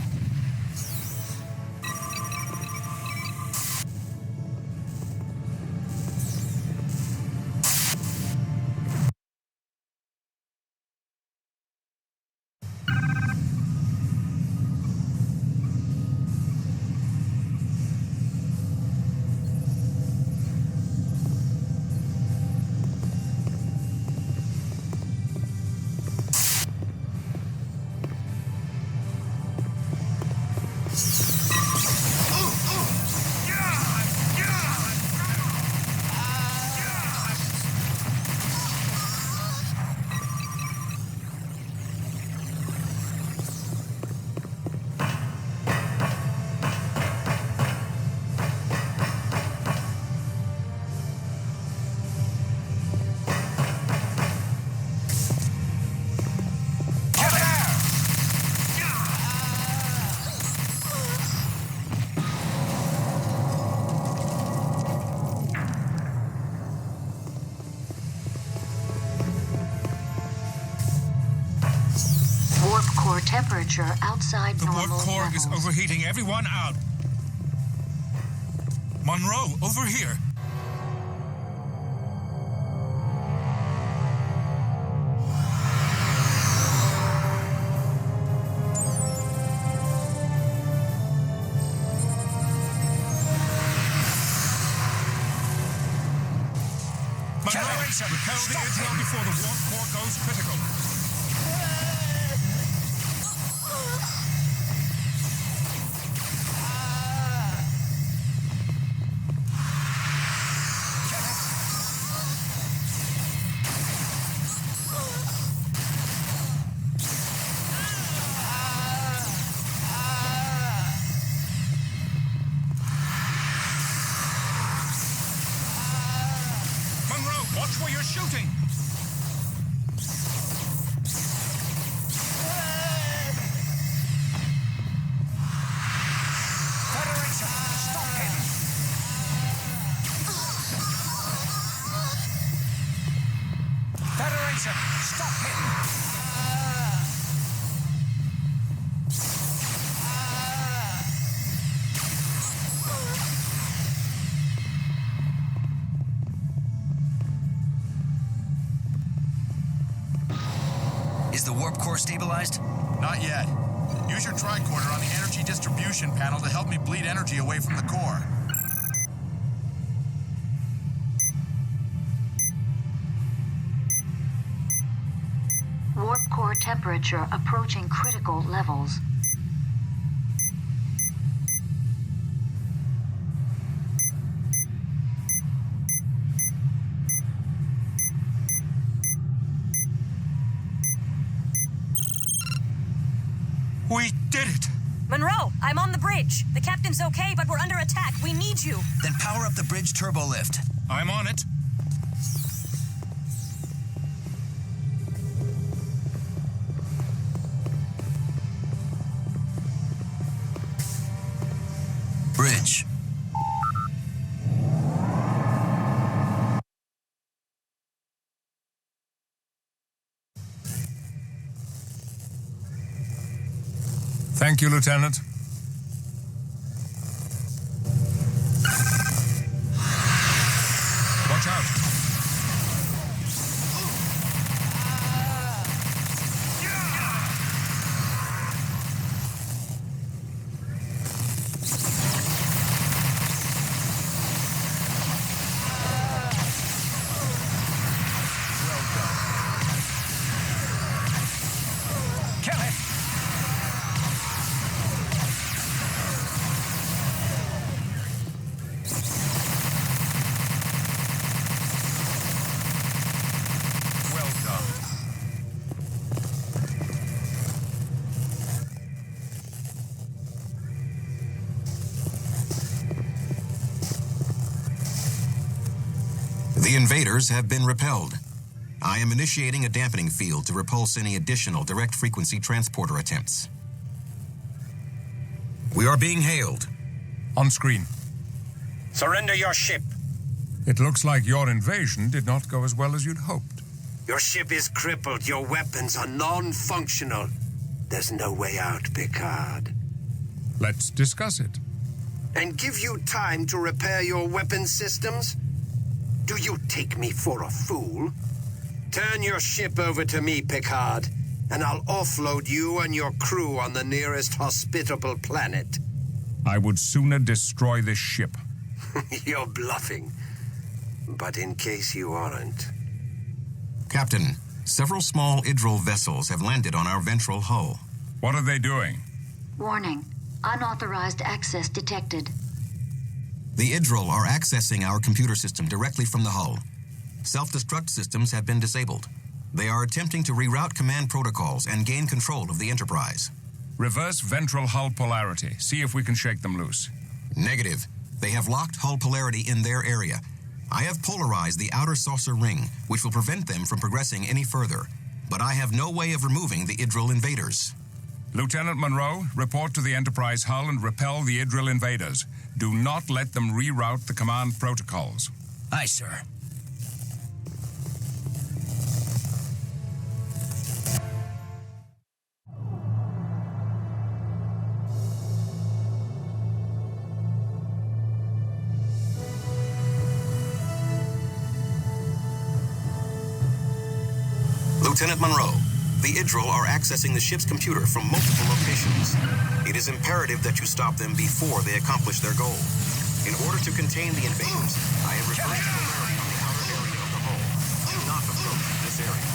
temperature outside normal The warp core levels. is overheating. Everyone out. Munro, over here. Repel the Idril before the warp core goes critical. Watch where you're shooting! Federation, stop him! Federation, stop him! Is the warp core stabilized? Not yet. Use your tricorder on the energy distribution panel to help me bleed energy away from the core. Warp core temperature approaching critical levels. We did it! Munro, I'm on the bridge. The captain's okay, but we're under attack. We need you. Then power up the bridge turbo lift. I'm on it. Bridge. Thank you, Lieutenant. Watch out! Kill it! The invaders have been repelled. I am initiating a dampening field to repulse any additional direct frequency transporter attempts. We are being hailed. On screen. Surrender your ship. It looks like your invasion did not go as well as you'd hoped. Your ship is crippled. Your weapons are non-functional. There's no way out, Picard. Let's discuss it. And give you time to repair your weapon systems? Do you take me for a fool? Turn your ship over to me, Picard, and I'll offload you and your crew on the nearest hospitable planet. I would sooner destroy this ship. You're bluffing. But in case you aren't... Captain, several small Idril vessels have landed on our ventral hull. What are they doing? Warning. Unauthorized access detected. The Idril are accessing our computer system directly from the hull. Self-destruct systems have been disabled. They are attempting to reroute command protocols and gain control of the Enterprise. Reverse ventral hull polarity. See if we can shake them loose. Negative. They have locked hull polarity in their area. I have polarized the outer saucer ring, which will prevent them from progressing any further. But I have no way of removing the Idril invaders. Lieutenant Munro, report to the Enterprise hull and repel the Idril invaders. Do not let them reroute the command protocols. Aye, sir. Lieutenant Munro, the Idril are accessing the ship's computer from multiple locations. It is imperative that you stop them before they accomplish their goal. In order to contain the invaders, I have reversed polarity on the outer area of the hull. Do not approach this area.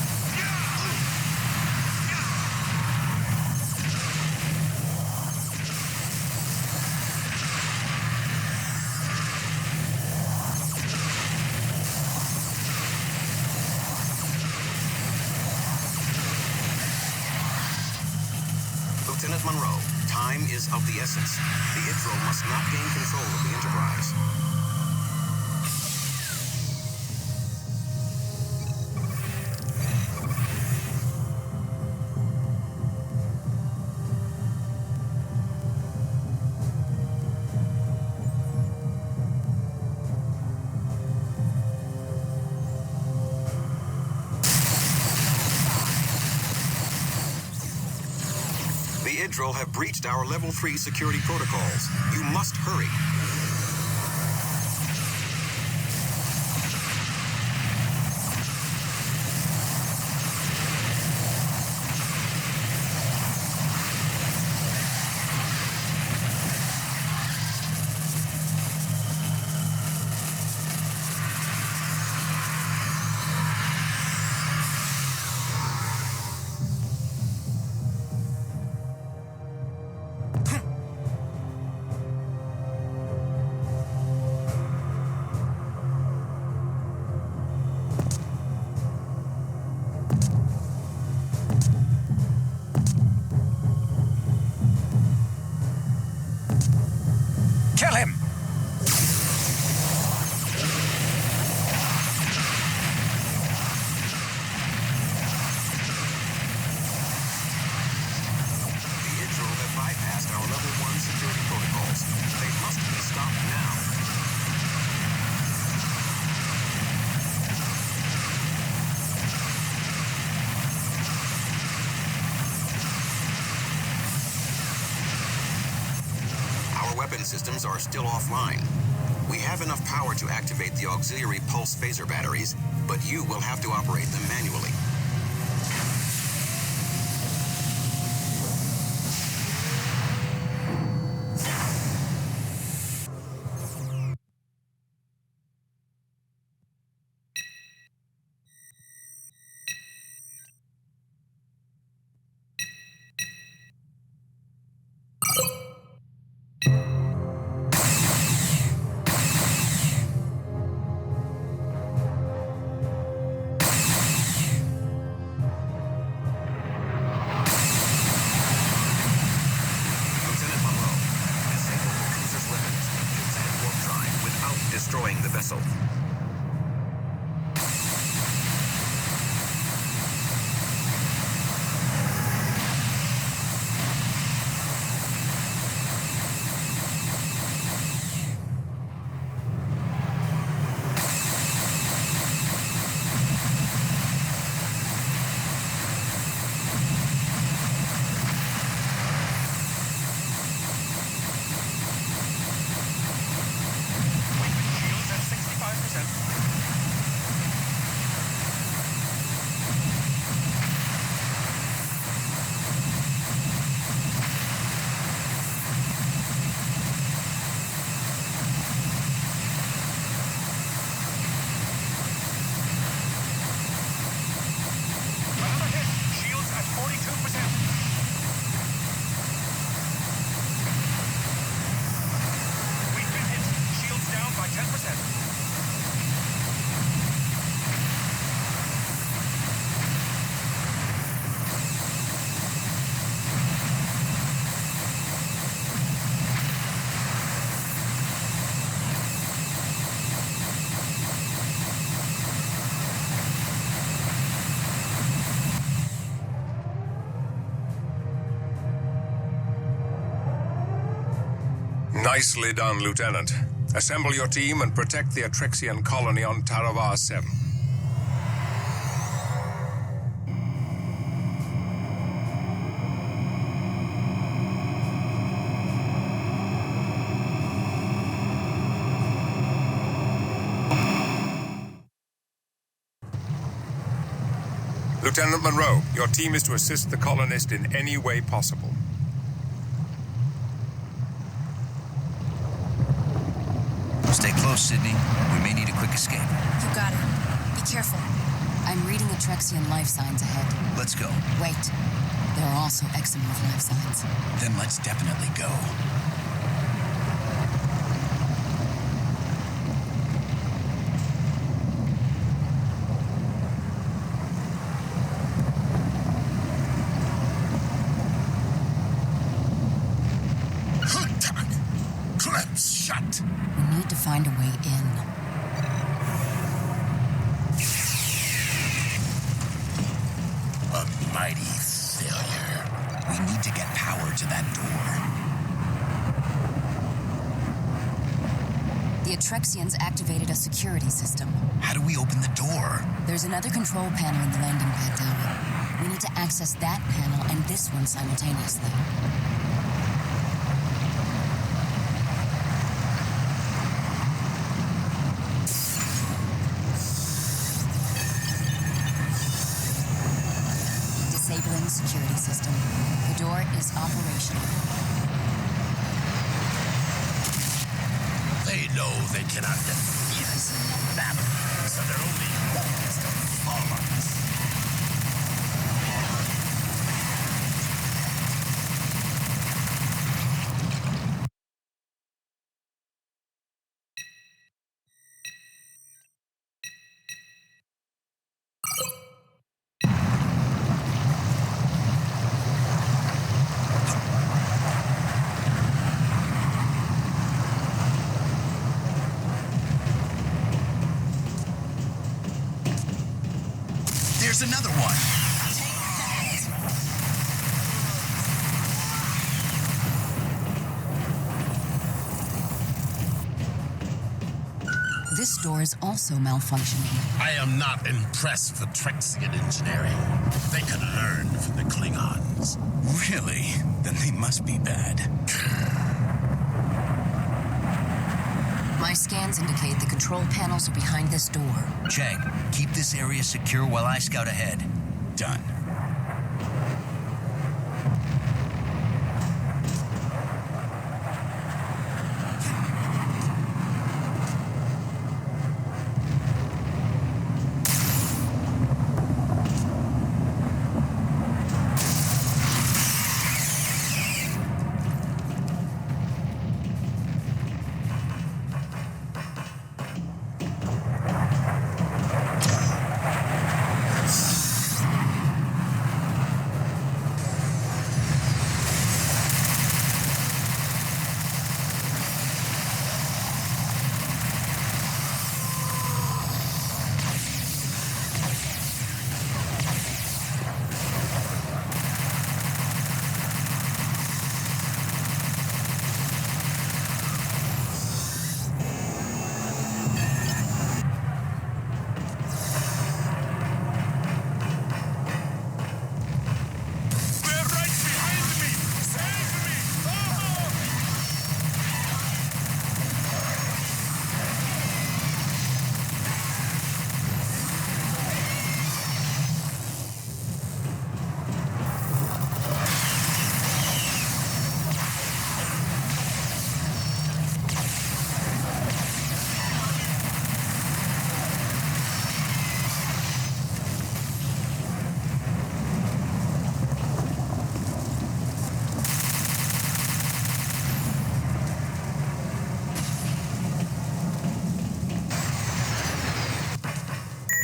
Lieutenant Munro, time is of the essence. The Idril must not gain control of the Enterprise. The Idril have breached our Level 3 security protocols. You must hurry. Kill him! The Idril have bypassed our Level 1 security protocols. They must be stopped now. Our weapon systems are still offline. We have enough power to activate the auxiliary pulse phaser batteries, but you will have to operate them manually. Destroying the vessel. Nicely done, Lieutenant. Assemble your team and protect the Atrexian colony on Taravar 7. Lieutenant Munro, your team is to assist the colonist in any way possible. Stay close, Sydney. We may need a quick escape. You got it. Be careful. I'm reading Atrexian life signs ahead. Let's go. Wait. There are also exomorph life signs. Then let's definitely go. Clamps shut. We need to find a way in. A mighty failure. We need to get power to that door. The Atrexians activated a security system. How do we open the door? There's another control panel in the landing pad tower. We need to access that panel and this one simultaneously. Disabling security system. The door is operational. They know they cannot defeat us in battle, so their only hope is to fall on us. There's another one. This door is also malfunctioning. I am not impressed with Trekzone engineering. They could learn from the Klingons. Really? Then they must be bad. My scans indicate the control panels are behind this door. Chang, keep this area secure while I scout ahead. Done.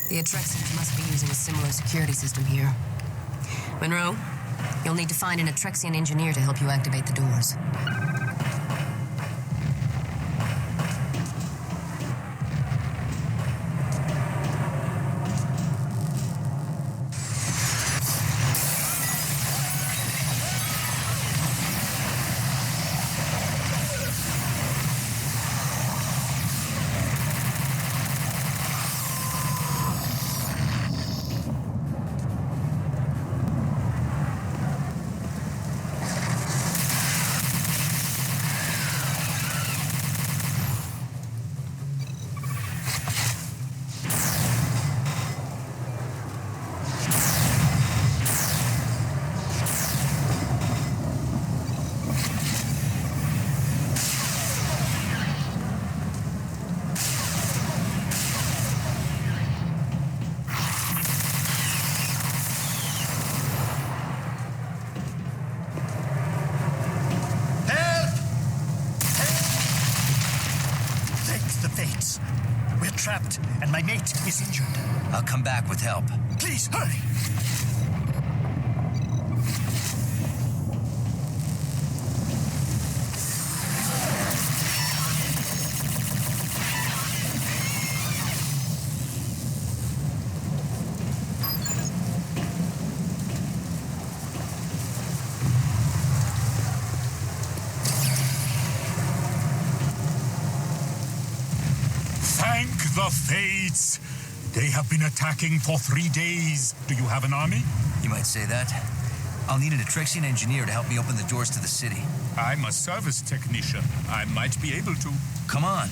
The Atrexians must be using a similar security system here. Munro, you'll need to find an Atrexian engineer to help you activate the doors. trapped, and my mate is injured. I'll come back with help. Please, hurry! Thank the fates! They have been attacking for 3 days. Do you have an army? You might say that. I'll need an Atrexian engineer to help me open the doors to the city. I'm a service technician. I might be able to. Come on.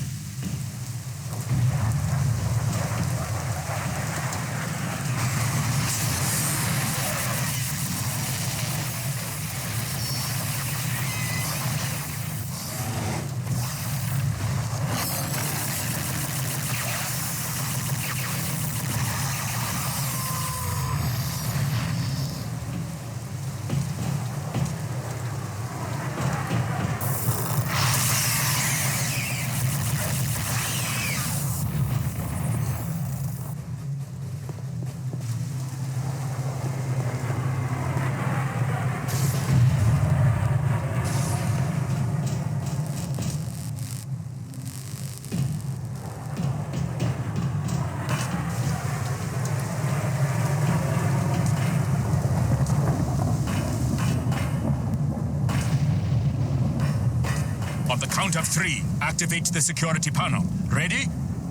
On the count of 3, activate the security panel. Ready?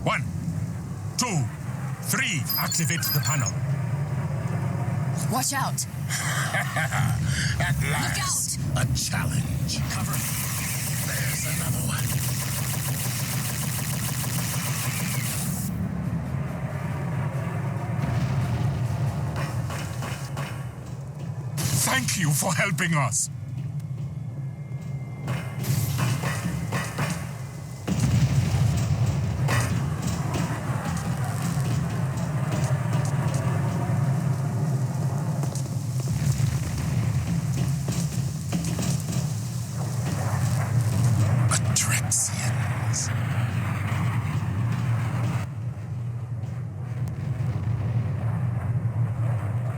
1, 2, 3. Activate the panel. Watch out! At last, a challenge. Cover. There's another one. Thank you for helping us.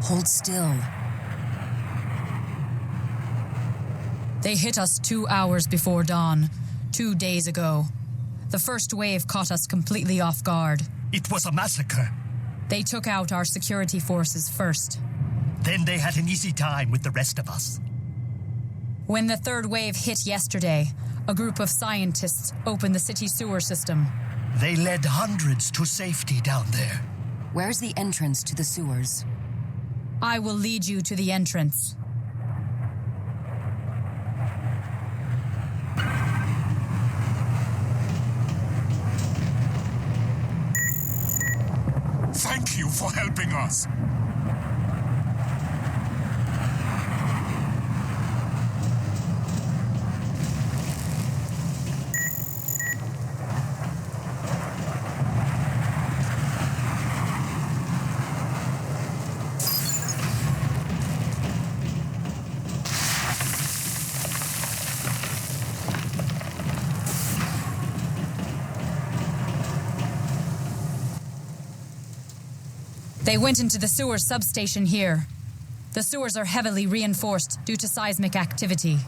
Hold still. They hit us 2 hours before dawn, 2 days ago. The first wave caught us completely off guard. It was a massacre. They took out our security forces first. Then they had an easy time with the rest of us. When the third wave hit yesterday, a group of scientists opened the city sewer system. They led hundreds to safety down there. Where's the entrance to the sewers? I will lead you to the entrance. Thank you for helping us. They went into the sewer substation here. The sewers are heavily reinforced due to seismic activity.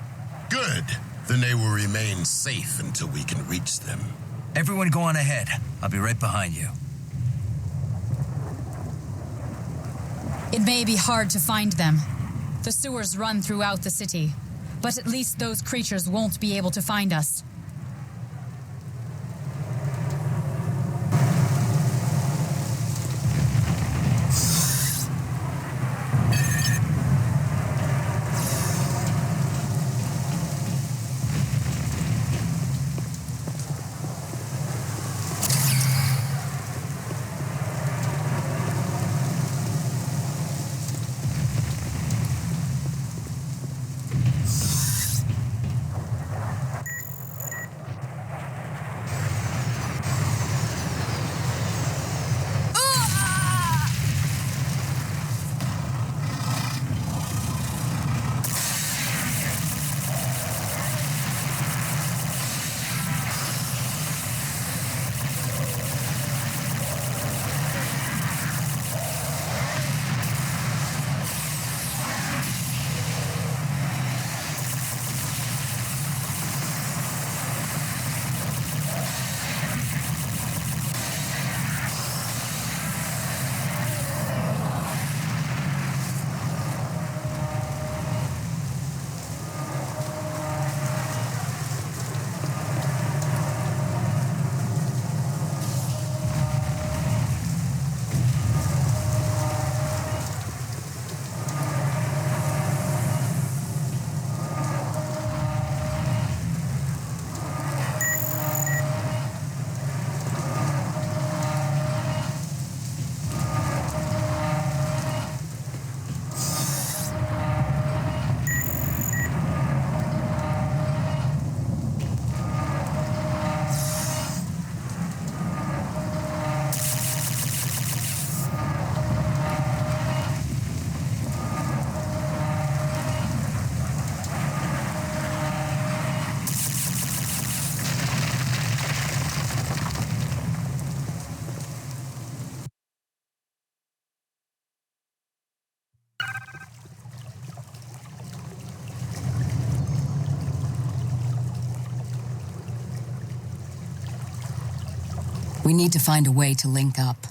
Good. Then they will remain safe until we can reach them. Everyone go on ahead. I'll be right behind you. It may be hard to find them. The sewers run throughout the city, but at least those creatures won't be able to find us. We need to find a way to link up.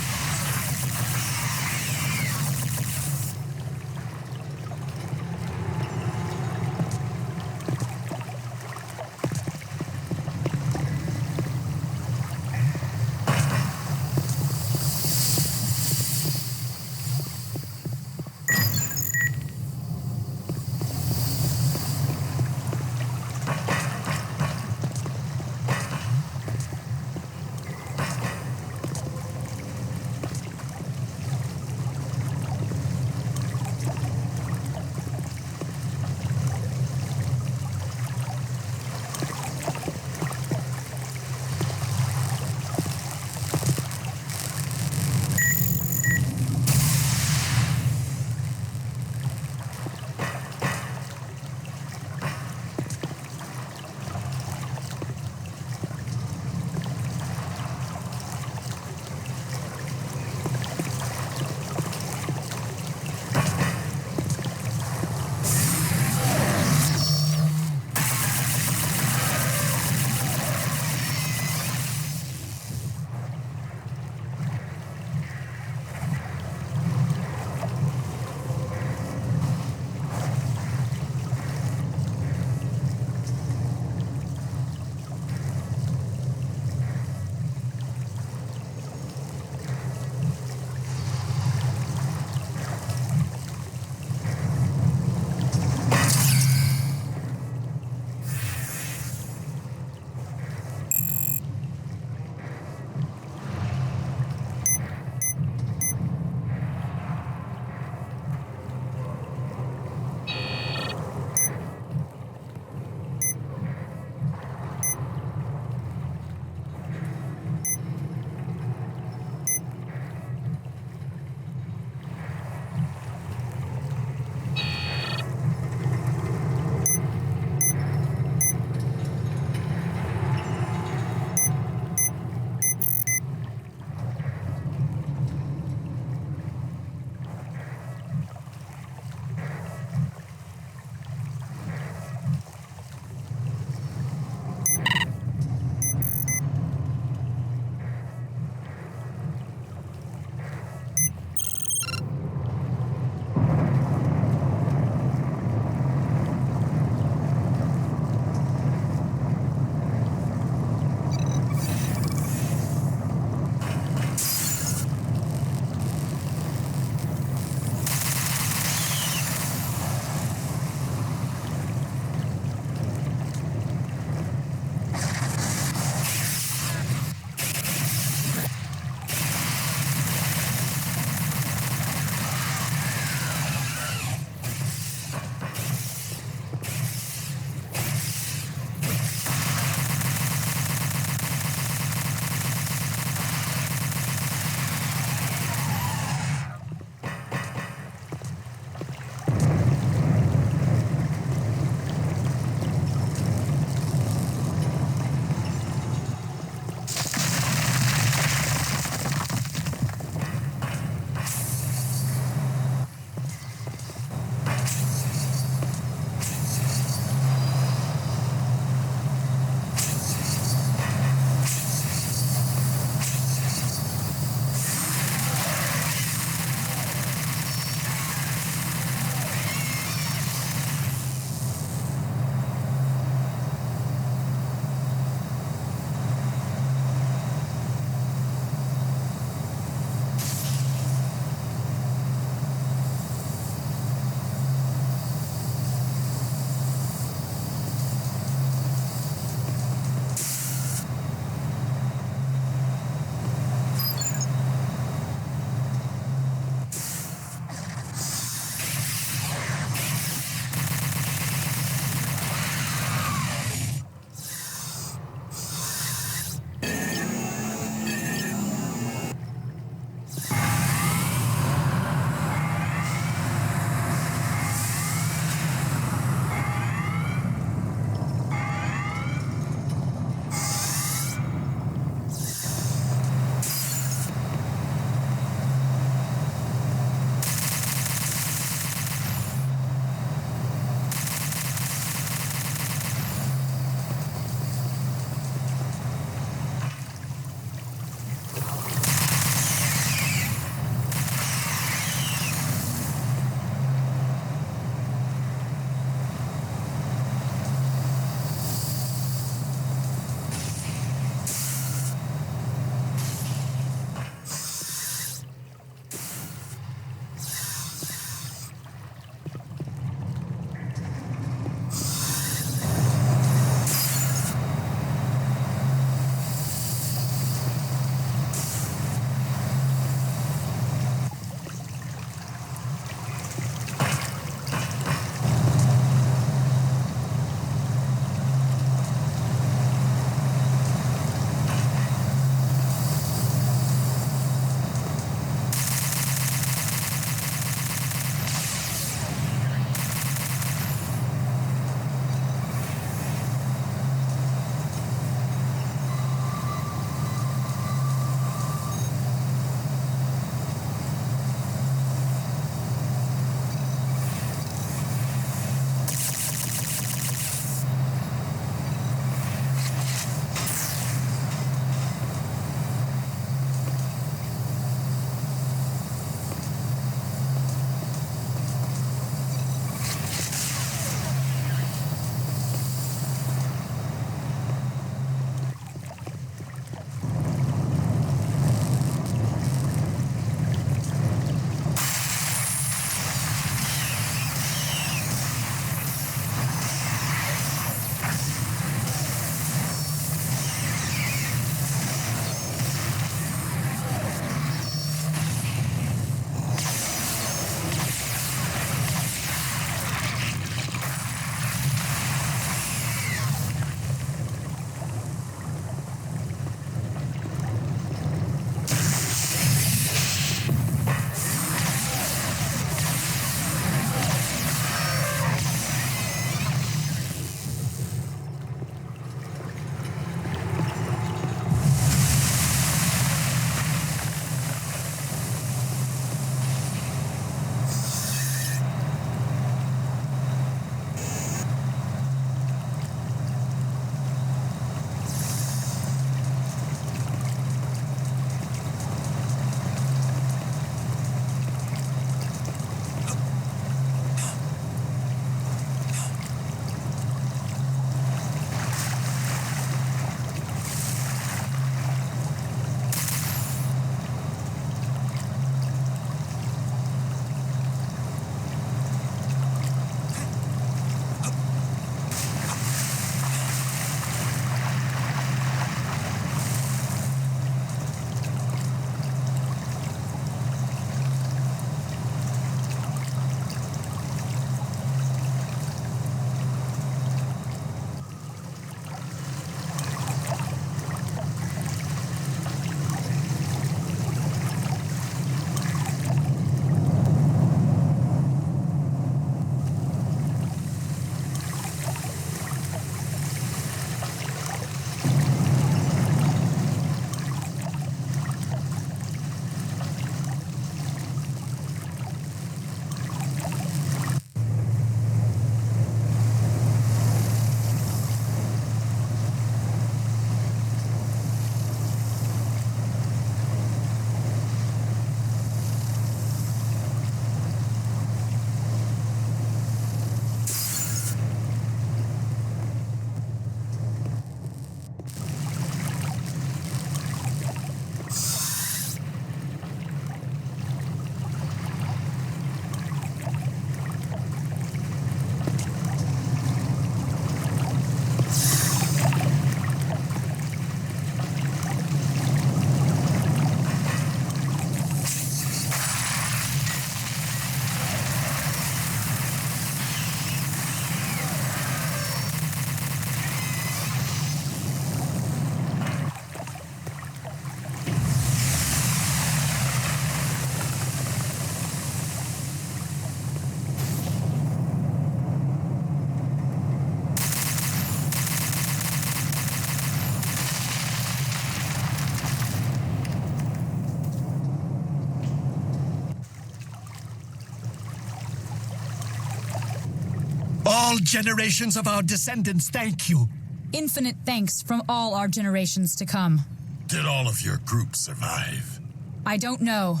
All generations of our descendants thank you. Infinite thanks from all our generations to come. Did all of your group survive? I don't know.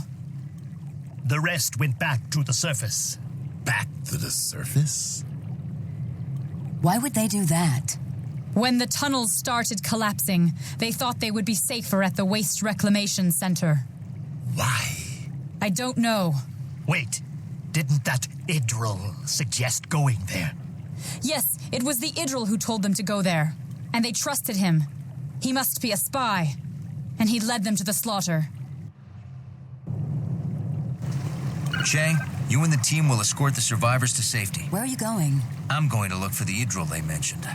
The rest went back to the surface. Back to the surface? Why would they do that? When the tunnels started collapsing, they thought they would be safer at the Waste Reclamation Center. Why? I don't know. Wait, didn't that Idril suggest going there? Yes, it was the Idril who told them to go there. And they trusted him. He must be a spy. And he led them to the slaughter. Chang, you and the team will escort the survivors to safety. Where are you going? I'm going to look for the Idril they mentioned.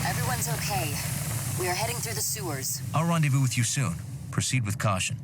Everyone's okay. We are heading through the sewers. I'll rendezvous with you soon. Proceed with caution.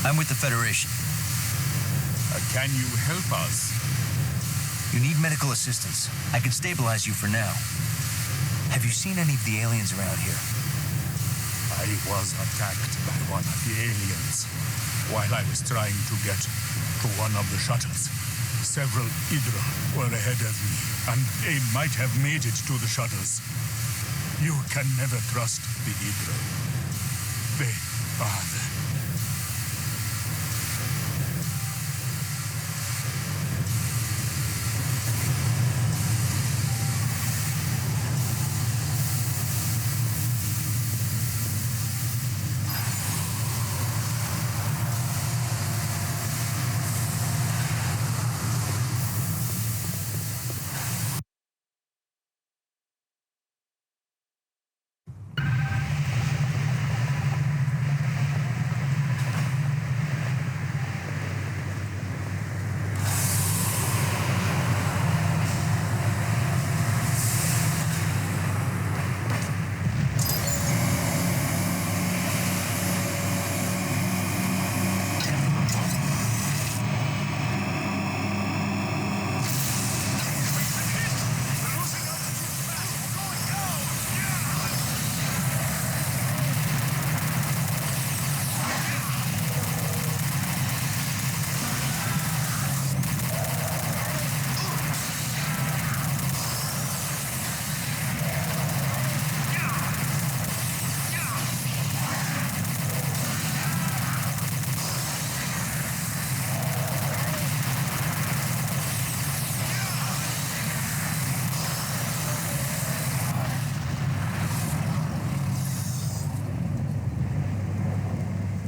I'm with the Federation. Can you help us? You need medical assistance. I can stabilize you for now. Have you seen any of the aliens around here? I was attacked by one of the aliens while I was trying to get to one of the shuttles. Several Hydra were ahead of me, and they might have made it to the shuttles. You can never trust the Hydra. They are the...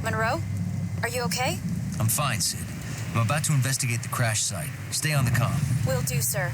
Munro? Are you okay? I'm fine, Sid. I'm about to investigate the crash site. Stay on the comm. Will do, sir.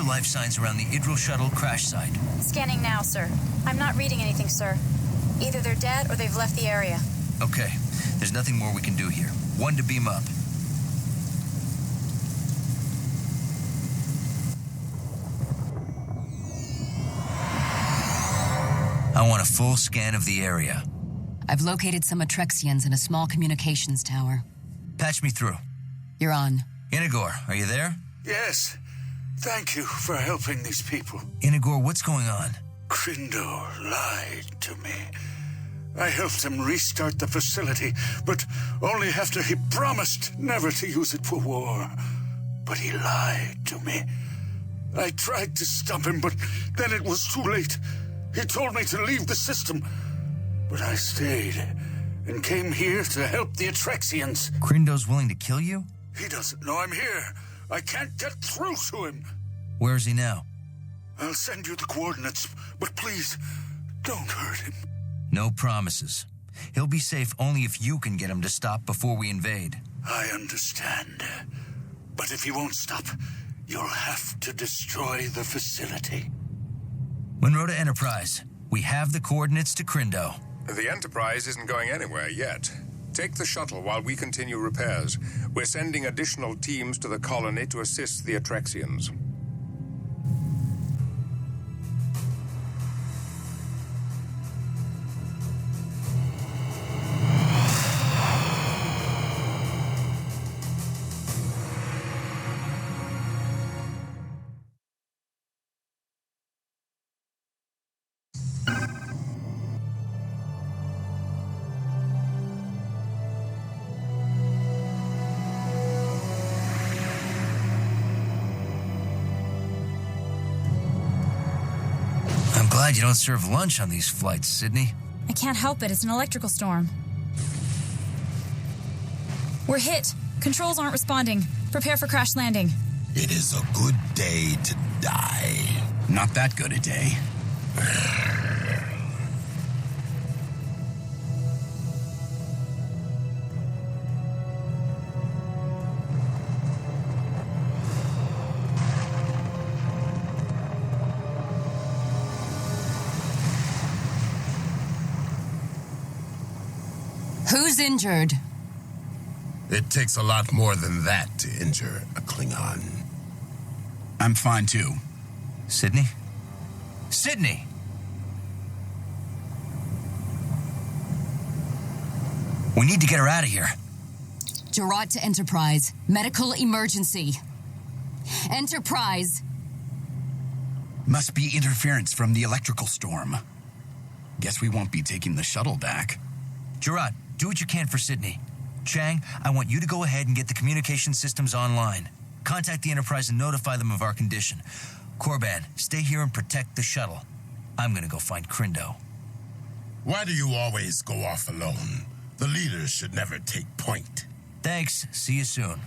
life signs around the Idril shuttle crash site. Scanning now, sir. I'm not reading anything, sir. Either they're dead or they've left the area. Okay. There's nothing more we can do here. One to beam up. I want a full scan of the area. I've located some Atrexians in a small communications tower. Patch me through. You're on. Inigor, are you there? Yes. Thank you for helping these people. Inigor, what's going on? Crindo lied to me. I helped him restart the facility, but only after he promised never to use it for war. But he lied to me. I tried to stop him, but then it was too late. He told me to leave the system, but I stayed and came here to help the Atrexians. Crindo's willing to kill you? He doesn't know I'm here. I can't get through to him. Where is he now? I'll send you the coordinates, but please, don't hurt him. No promises. He'll be safe only if you can get him to stop before we invade. I understand. But if he won't stop, you'll have to destroy the facility. Munro to Enterprise. We have the coordinates to Crindo. The Enterprise isn't going anywhere yet. Take the shuttle while we continue repairs. We're sending additional teams to the colony to assist the Atrexians. Glad you don't serve lunch on these flights, Sydney. I can't help it. It's an electrical storm. We're hit. Controls aren't responding. Prepare for crash landing. It is a good day to die. Not that good a day. Who's injured? It takes a lot more than that to injure a Klingon. I'm fine too. Sydney? Sydney! We need to get her out of here. Gerard to Enterprise. Medical emergency. Enterprise! Must be interference from the electrical storm. Guess we won't be taking the shuttle back. Gerard, do what you can for Sydney. Chang, I want you to go ahead and get the communication systems online. Contact the Enterprise and notify them of our condition. Korban, stay here and protect the shuttle. I'm gonna go find Crindo. Why do you always go off alone? The leaders should never take point. Thanks. See you soon.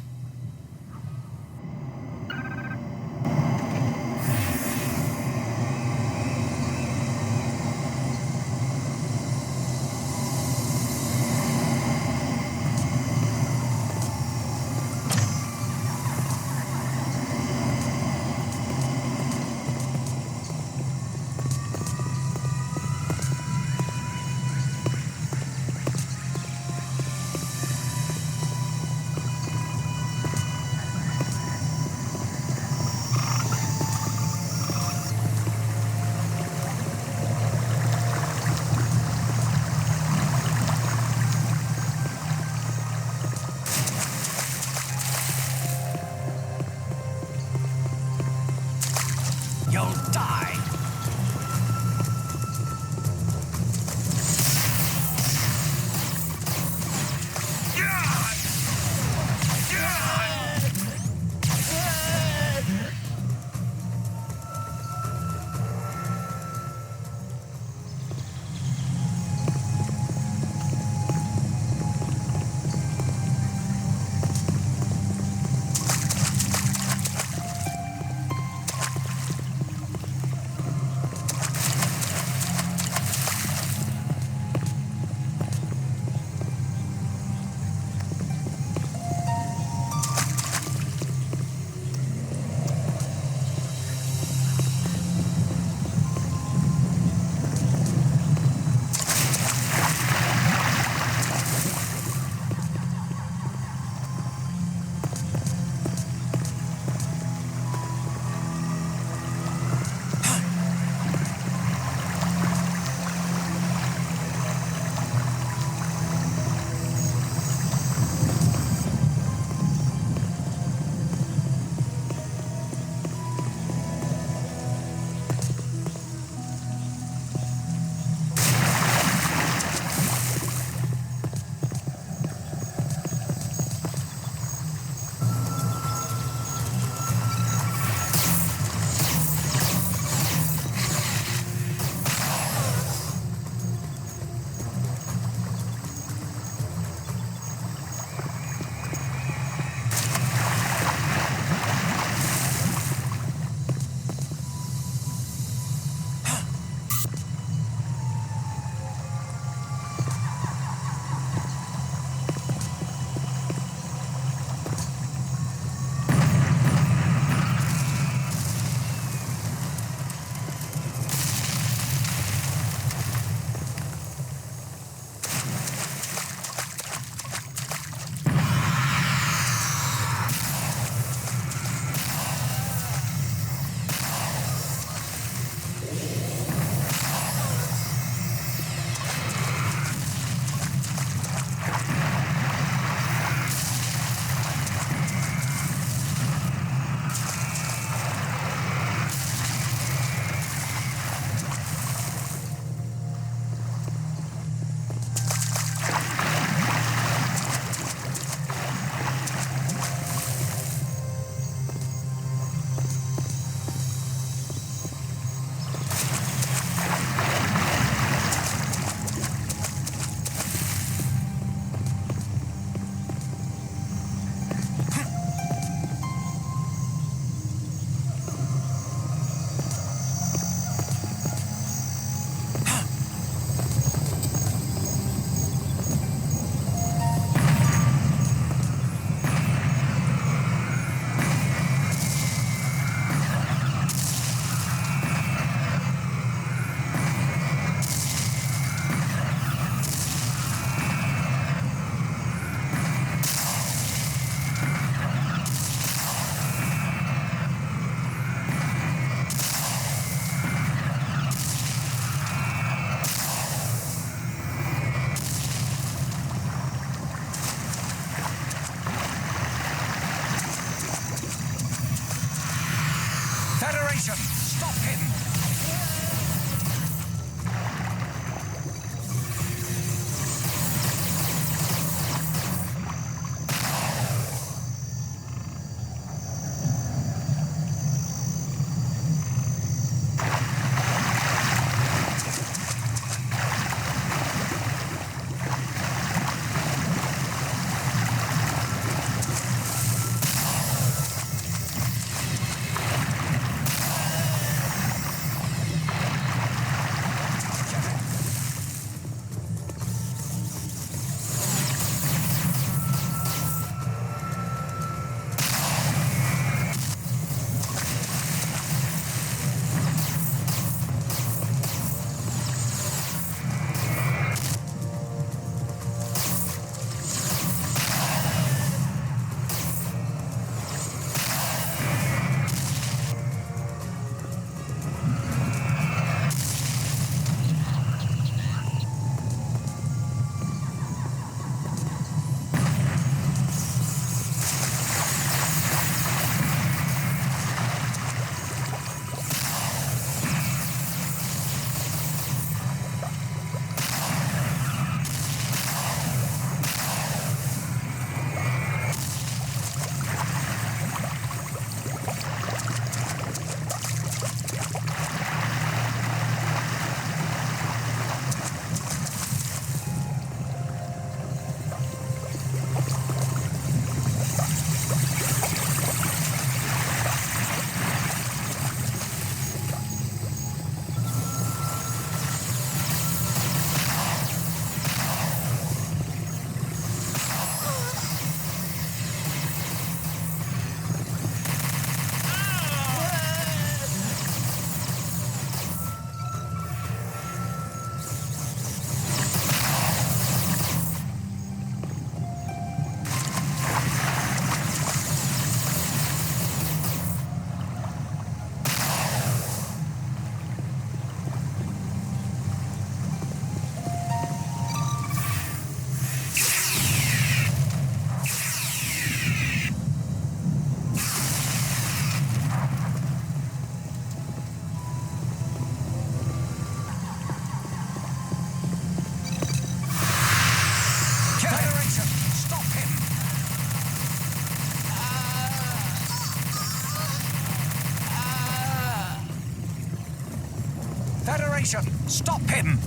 Federation! Stop him!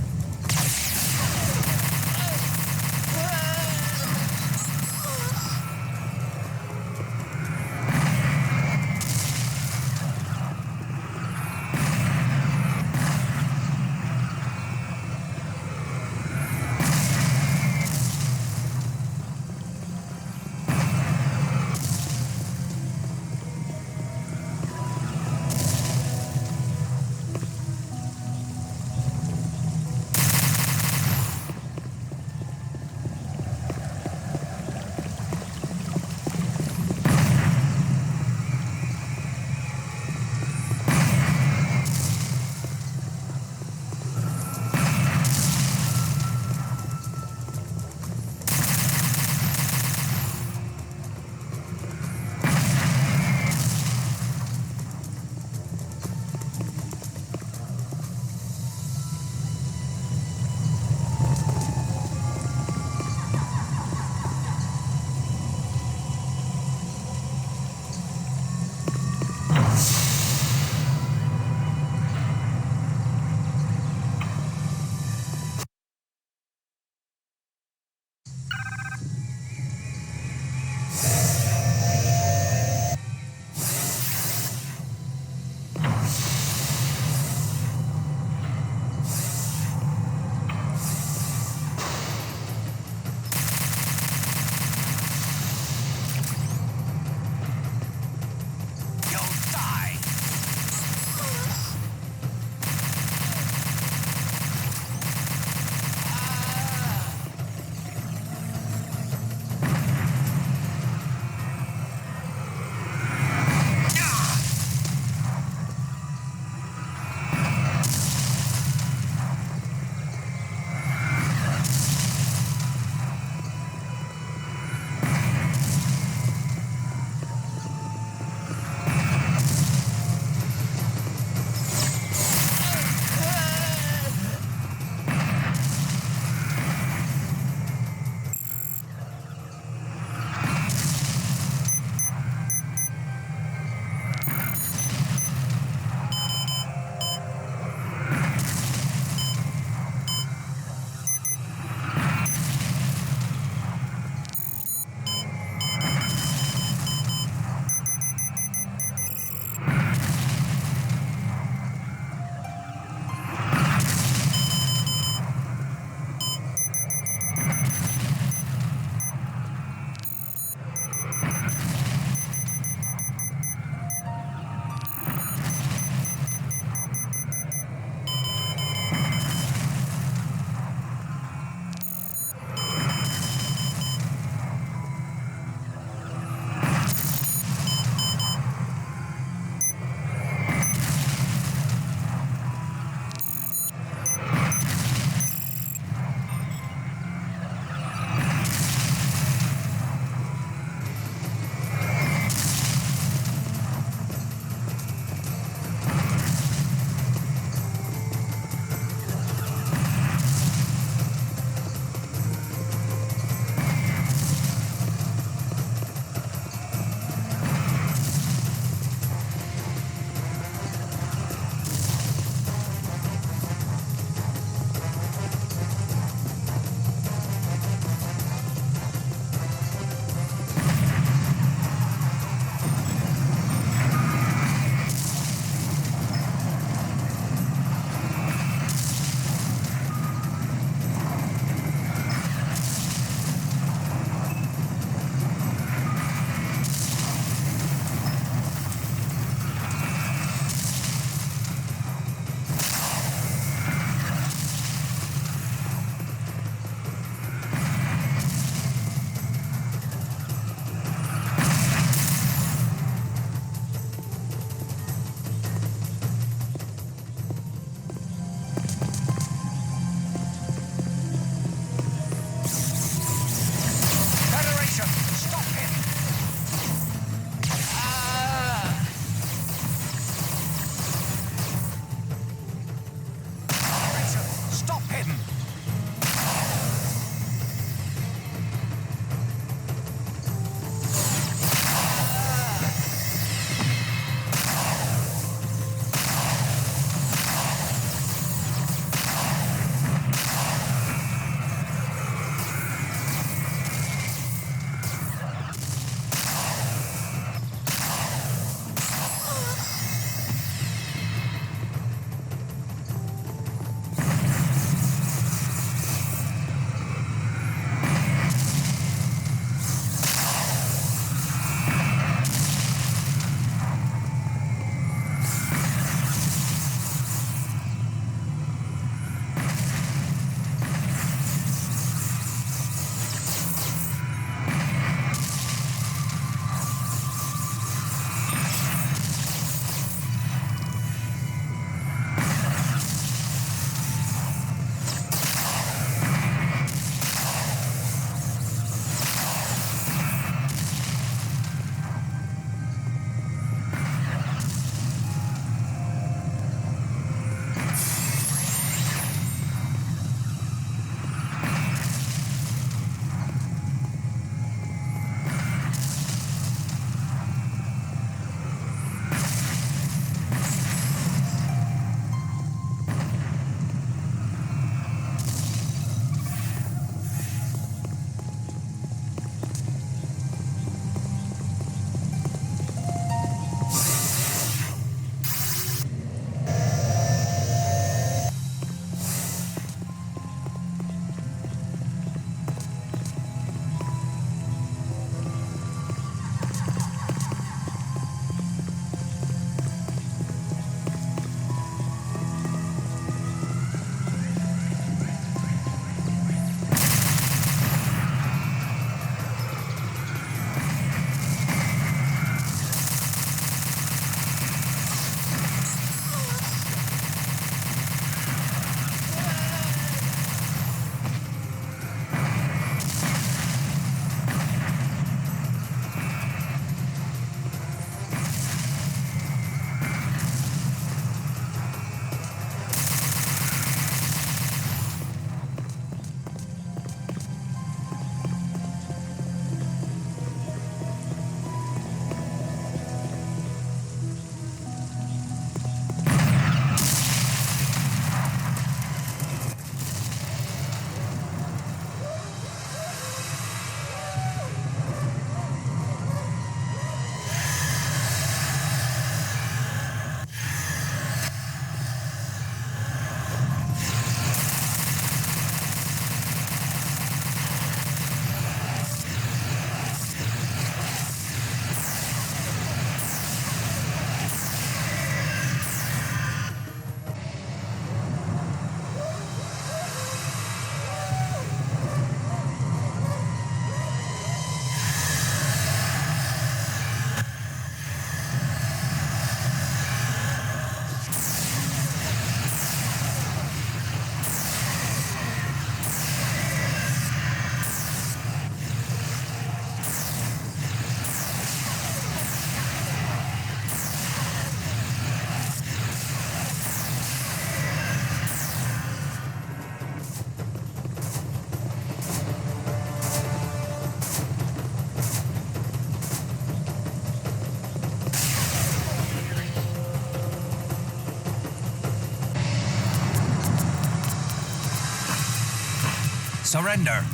Surrender.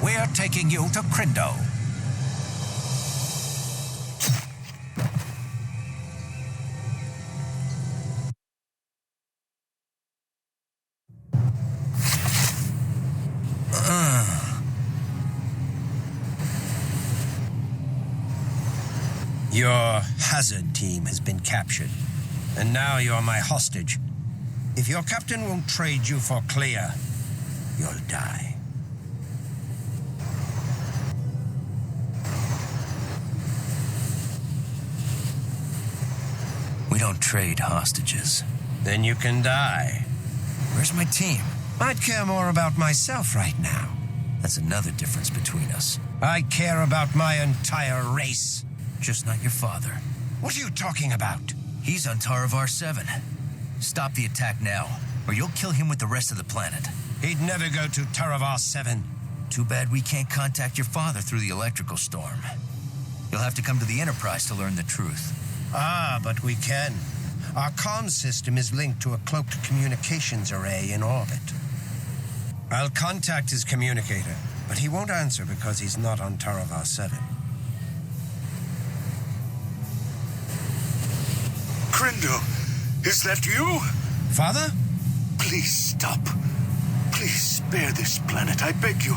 We're taking you to Crindo. Your hazard team has been captured, and now you're my hostage. If your captain won't trade you for Clea, you'll die. We don't trade hostages. Then you can die. Where's my team? I'd care more about myself right now. That's another difference between us. I care about my entire race. Just not your father. What are you talking about? He's on Taravar 7. Stop the attack now, or you'll kill him with the rest of the planet. He'd never go to Taravar 7. Too bad we can't contact your father through the electrical storm. You'll have to come to the Enterprise to learn the truth. Ah, but we can. Our comms system is linked to a cloaked communications array in orbit. I'll contact his communicator, but he won't answer because he's not on Taravar 7. Crindo, is that you? Father? Please stop. Please spare this planet, I beg you.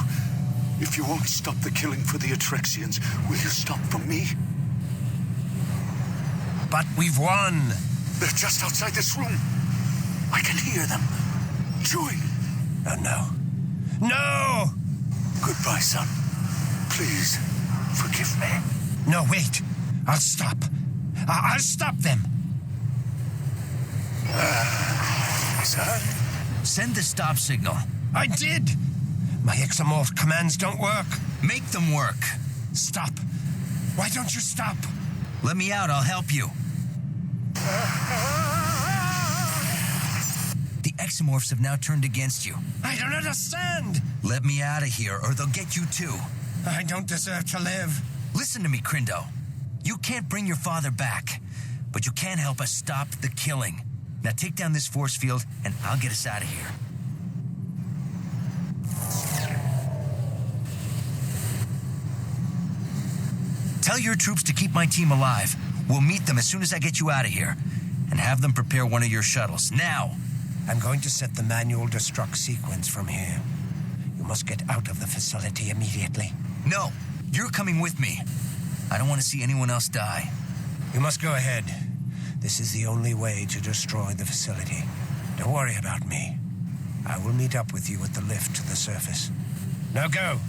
If you won't stop the killing for the Atrexians, will you stop for me? But we've won. They're just outside this room. I can hear them. Join. Oh, no. No! Goodbye, son. Please, forgive me. No, wait. I'll stop. I'll stop them. Son? Send the stop signal. I did. My exomorph commands don't work. Make them work. Stop. Why don't you stop? Let me out, I'll help you. The exomorphs have now turned against you. I don't understand. Let me out of here, or they'll get you too. I don't deserve to live. Listen to me, Crindo. You can't bring your father back, but you can help us stop the killing. Now take down this force field, and I'll get us out of here. Tell your troops to keep my team alive. We'll meet them as soon as I get you out of here. And have them prepare one of your shuttles. Now! I'm going to set the manual destruct sequence from here. You must get out of the facility immediately. No! You're coming with me. I don't want to see anyone else die. You must go ahead. This is the only way to destroy the facility. Don't worry about me. I will meet up with you at the lift to the surface. Now go!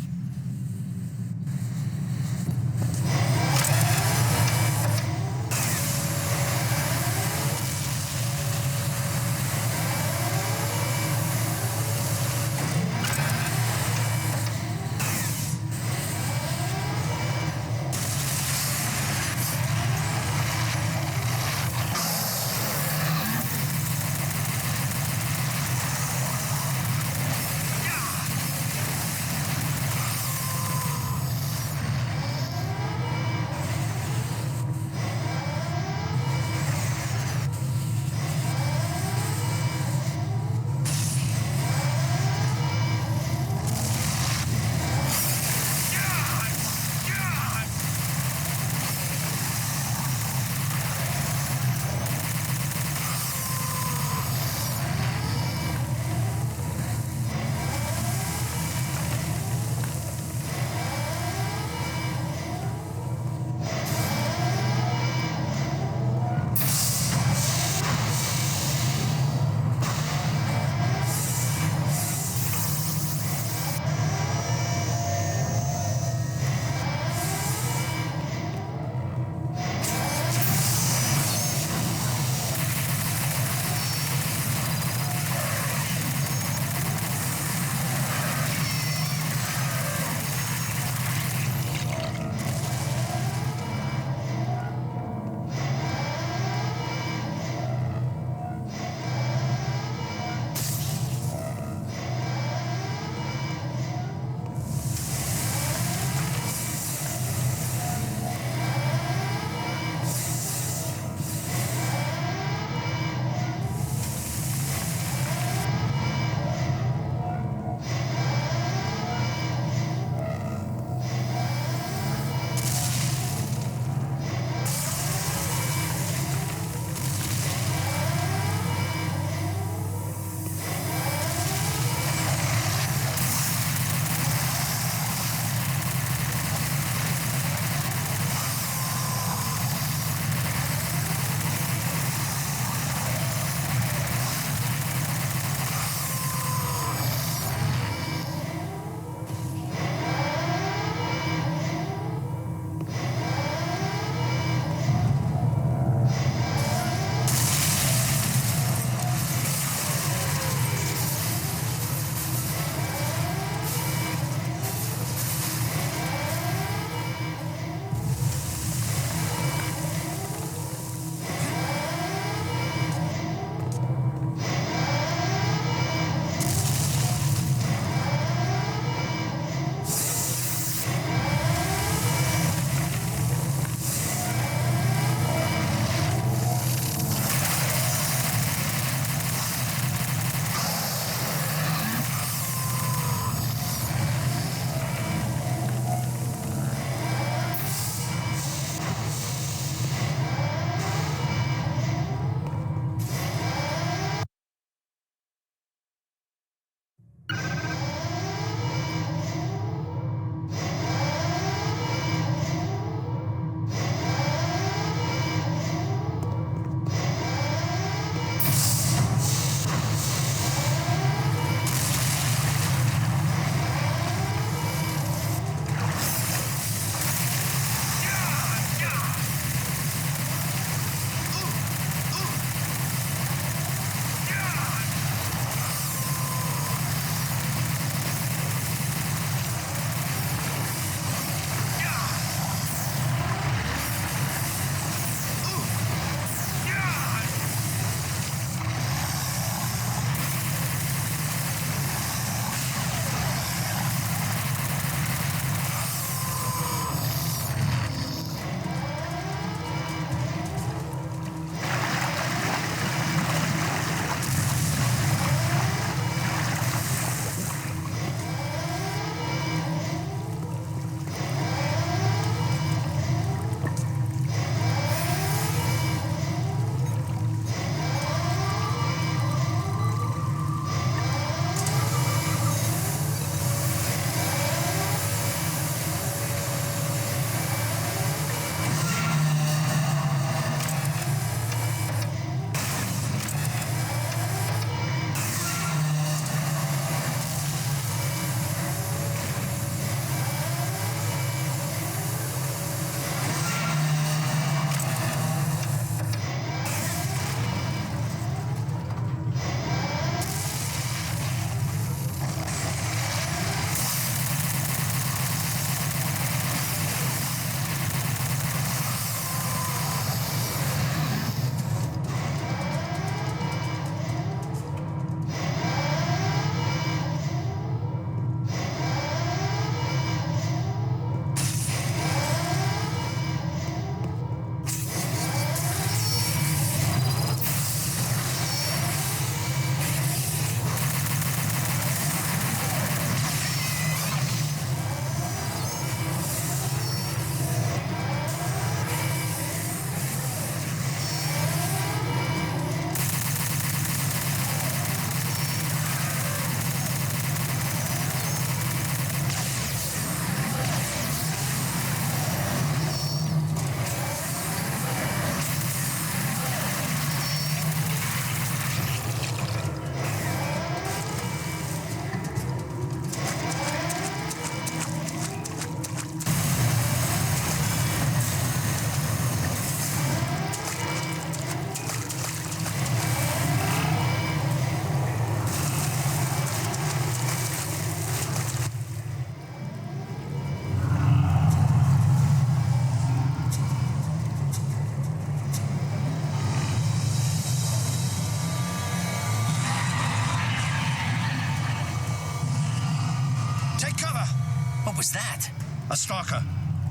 was that? A stalker.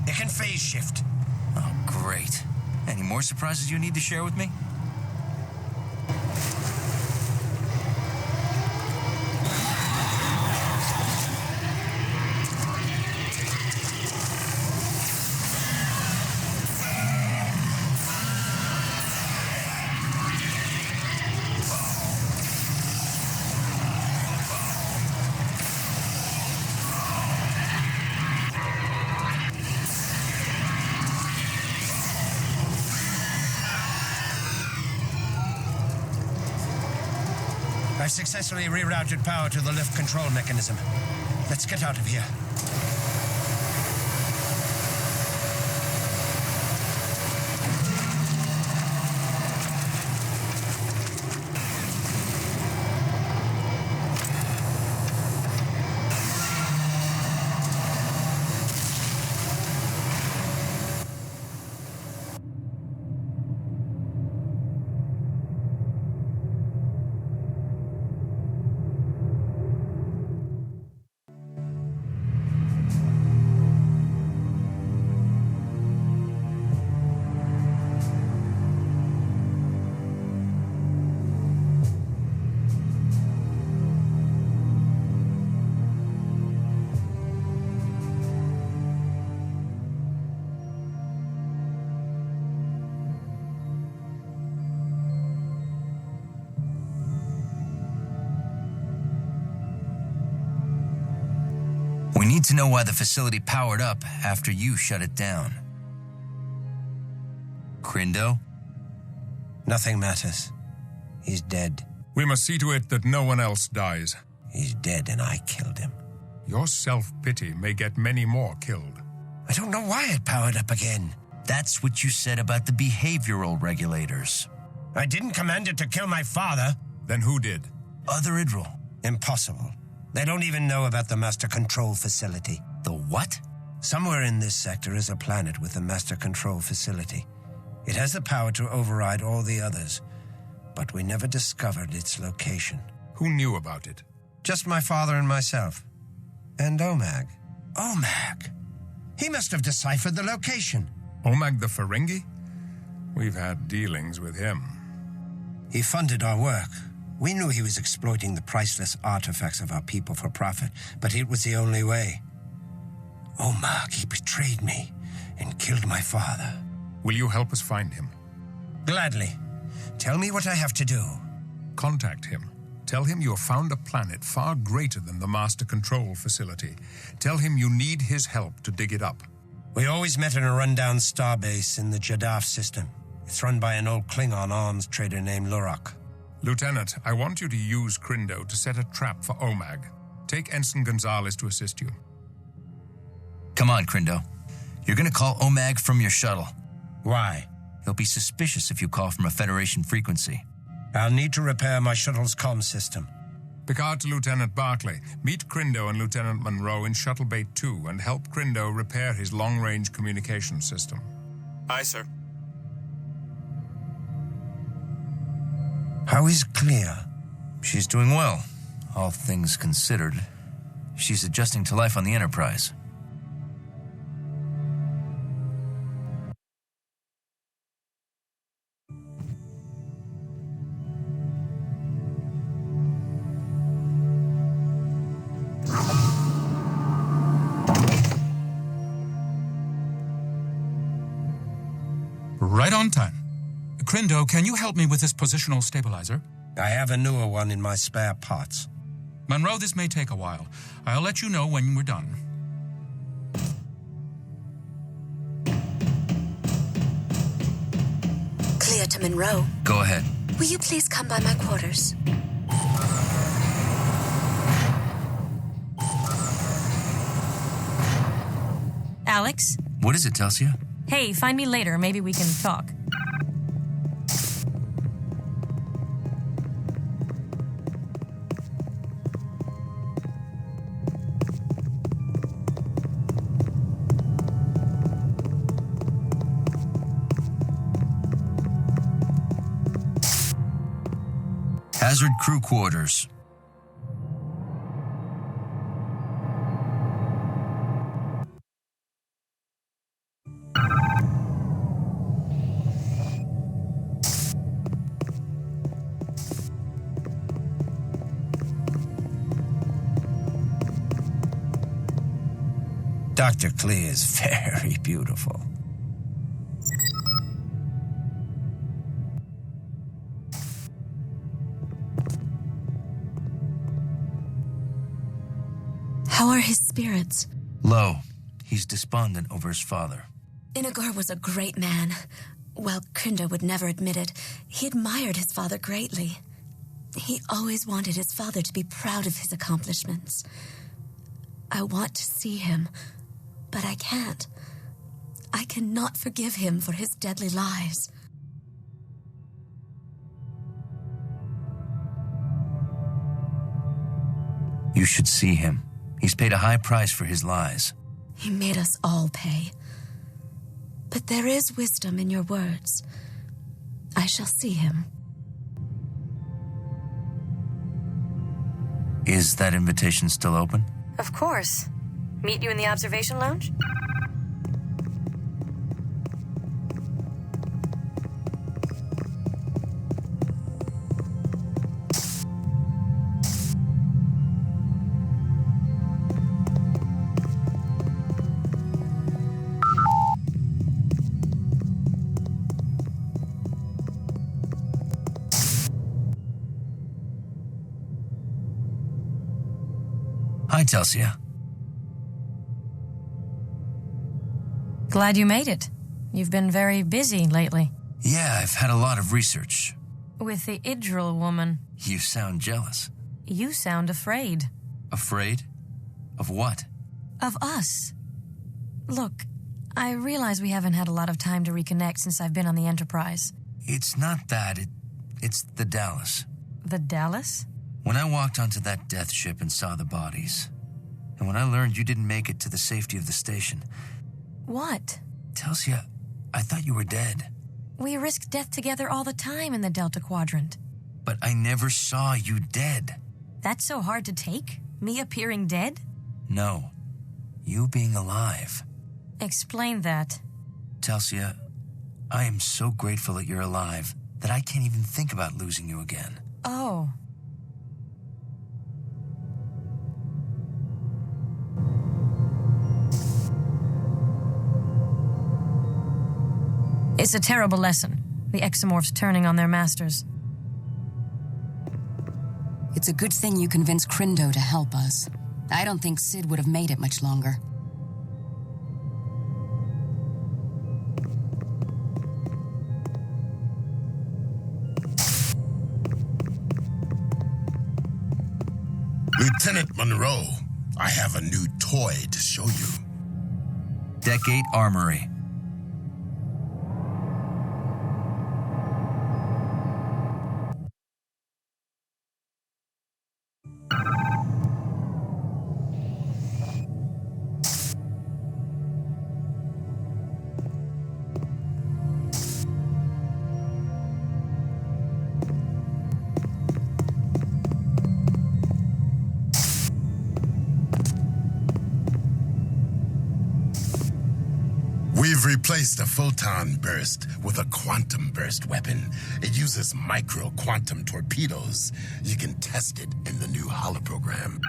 It can phase shift. Oh, great. Any more surprises you need to share with me? I've successfully rerouted power to the lift control mechanism. Let's get out of here. We need to know why the facility powered up after you shut it down. Crindo? Nothing matters. He's dead. We must see to it that no one else dies. He's dead and I killed him. Your self-pity may get many more killed. I don't know why it powered up again. That's what you said about the behavioral regulators. I didn't command it to kill my father. Then who did? Other Idril. Impossible. They don't even know about the master control facility. The what? Somewhere in this sector is a planet with a master control facility. It has the power to override all the others, but we never discovered its location. Who knew about it? Just my father and myself. And Omag. Omag? He must have deciphered the location. Omag the Ferengi? We've had dealings with him. He funded our work. We knew he was exploiting the priceless artifacts of our people for profit, but it was the only way. Omag, he betrayed me and killed my father. Will you help us find him? Gladly. Tell me what I have to do. Contact him. Tell him you have found a planet far greater than the Master Control facility. Tell him you need his help to dig it up. We always met in a rundown starbase in the Jadaf system. It's run by an old Klingon arms trader named Lurok. Lieutenant, I want you to use Crindo to set a trap for Omag. Take Ensign Gonzalez to assist you. Come on, Crindo. You're gonna call Omag from your shuttle. Why? He'll be suspicious if you call from a Federation frequency. I'll need to repair my shuttle's comm system. Picard to Lieutenant Barclay. Meet Crindo and Lieutenant Munro in Shuttle Bay 2 and help Crindo repair his long-range communication system. Aye, sir. How is Clea? She's doing well, all things considered. She's adjusting to life on the Enterprise. Right on time. Crindo, can you help me with this positional stabilizer? I have a newer one in my spare parts. Munro, this may take a while. I'll let you know when we're done. Clear to Munro. Go ahead. Will you please come by my quarters? Alex? What is it, Telsia? Hey, find me later. Maybe we can talk. Hazard crew quarters. Dr. Klee is very beautiful. How are his spirits? Low. He's despondent over his father. Inagor was a great man. Well, Krinder would never admit it. He admired his father greatly. He always wanted his father to be proud of his accomplishments. I want to see him, but I can't. I cannot forgive him for his deadly lies. You should see him. He's paid a high price for his lies. He made us all pay. But there is wisdom in your words. I shall see him. Is that invitation still open? Of course. Meet you in the observation lounge? Hi, Telsia. Glad you made it. You've been very busy lately. Yeah, I've had a lot of research. With the Idril woman. You sound jealous. You sound afraid. Afraid? Of what? Of us. Look, I realize we haven't had a lot of time to reconnect since I've been on the Enterprise. It's not that. It's the Dallas. The Dallas? When I walked onto that death ship and saw the bodies, and when I learned you didn't make it to the safety of the station... What? Telsia, I thought you were dead. We risk death together all the time in the Delta Quadrant. But I never saw you dead. That's so hard to take? Me appearing dead? No. You being alive. Explain that. Telsia, I am so grateful that you're alive that I can't even think about losing you again. Oh. It's a terrible lesson, the exomorphs turning on their masters. It's a good thing you convinced Krindo to help us. I don't think Sid would have made it much longer. Lieutenant Munro, I have a new toy to show you. Decade Armory. We've replaced a photon burst with a quantum burst weapon. It uses micro-quantum torpedoes. You can test it in the new holoprogram.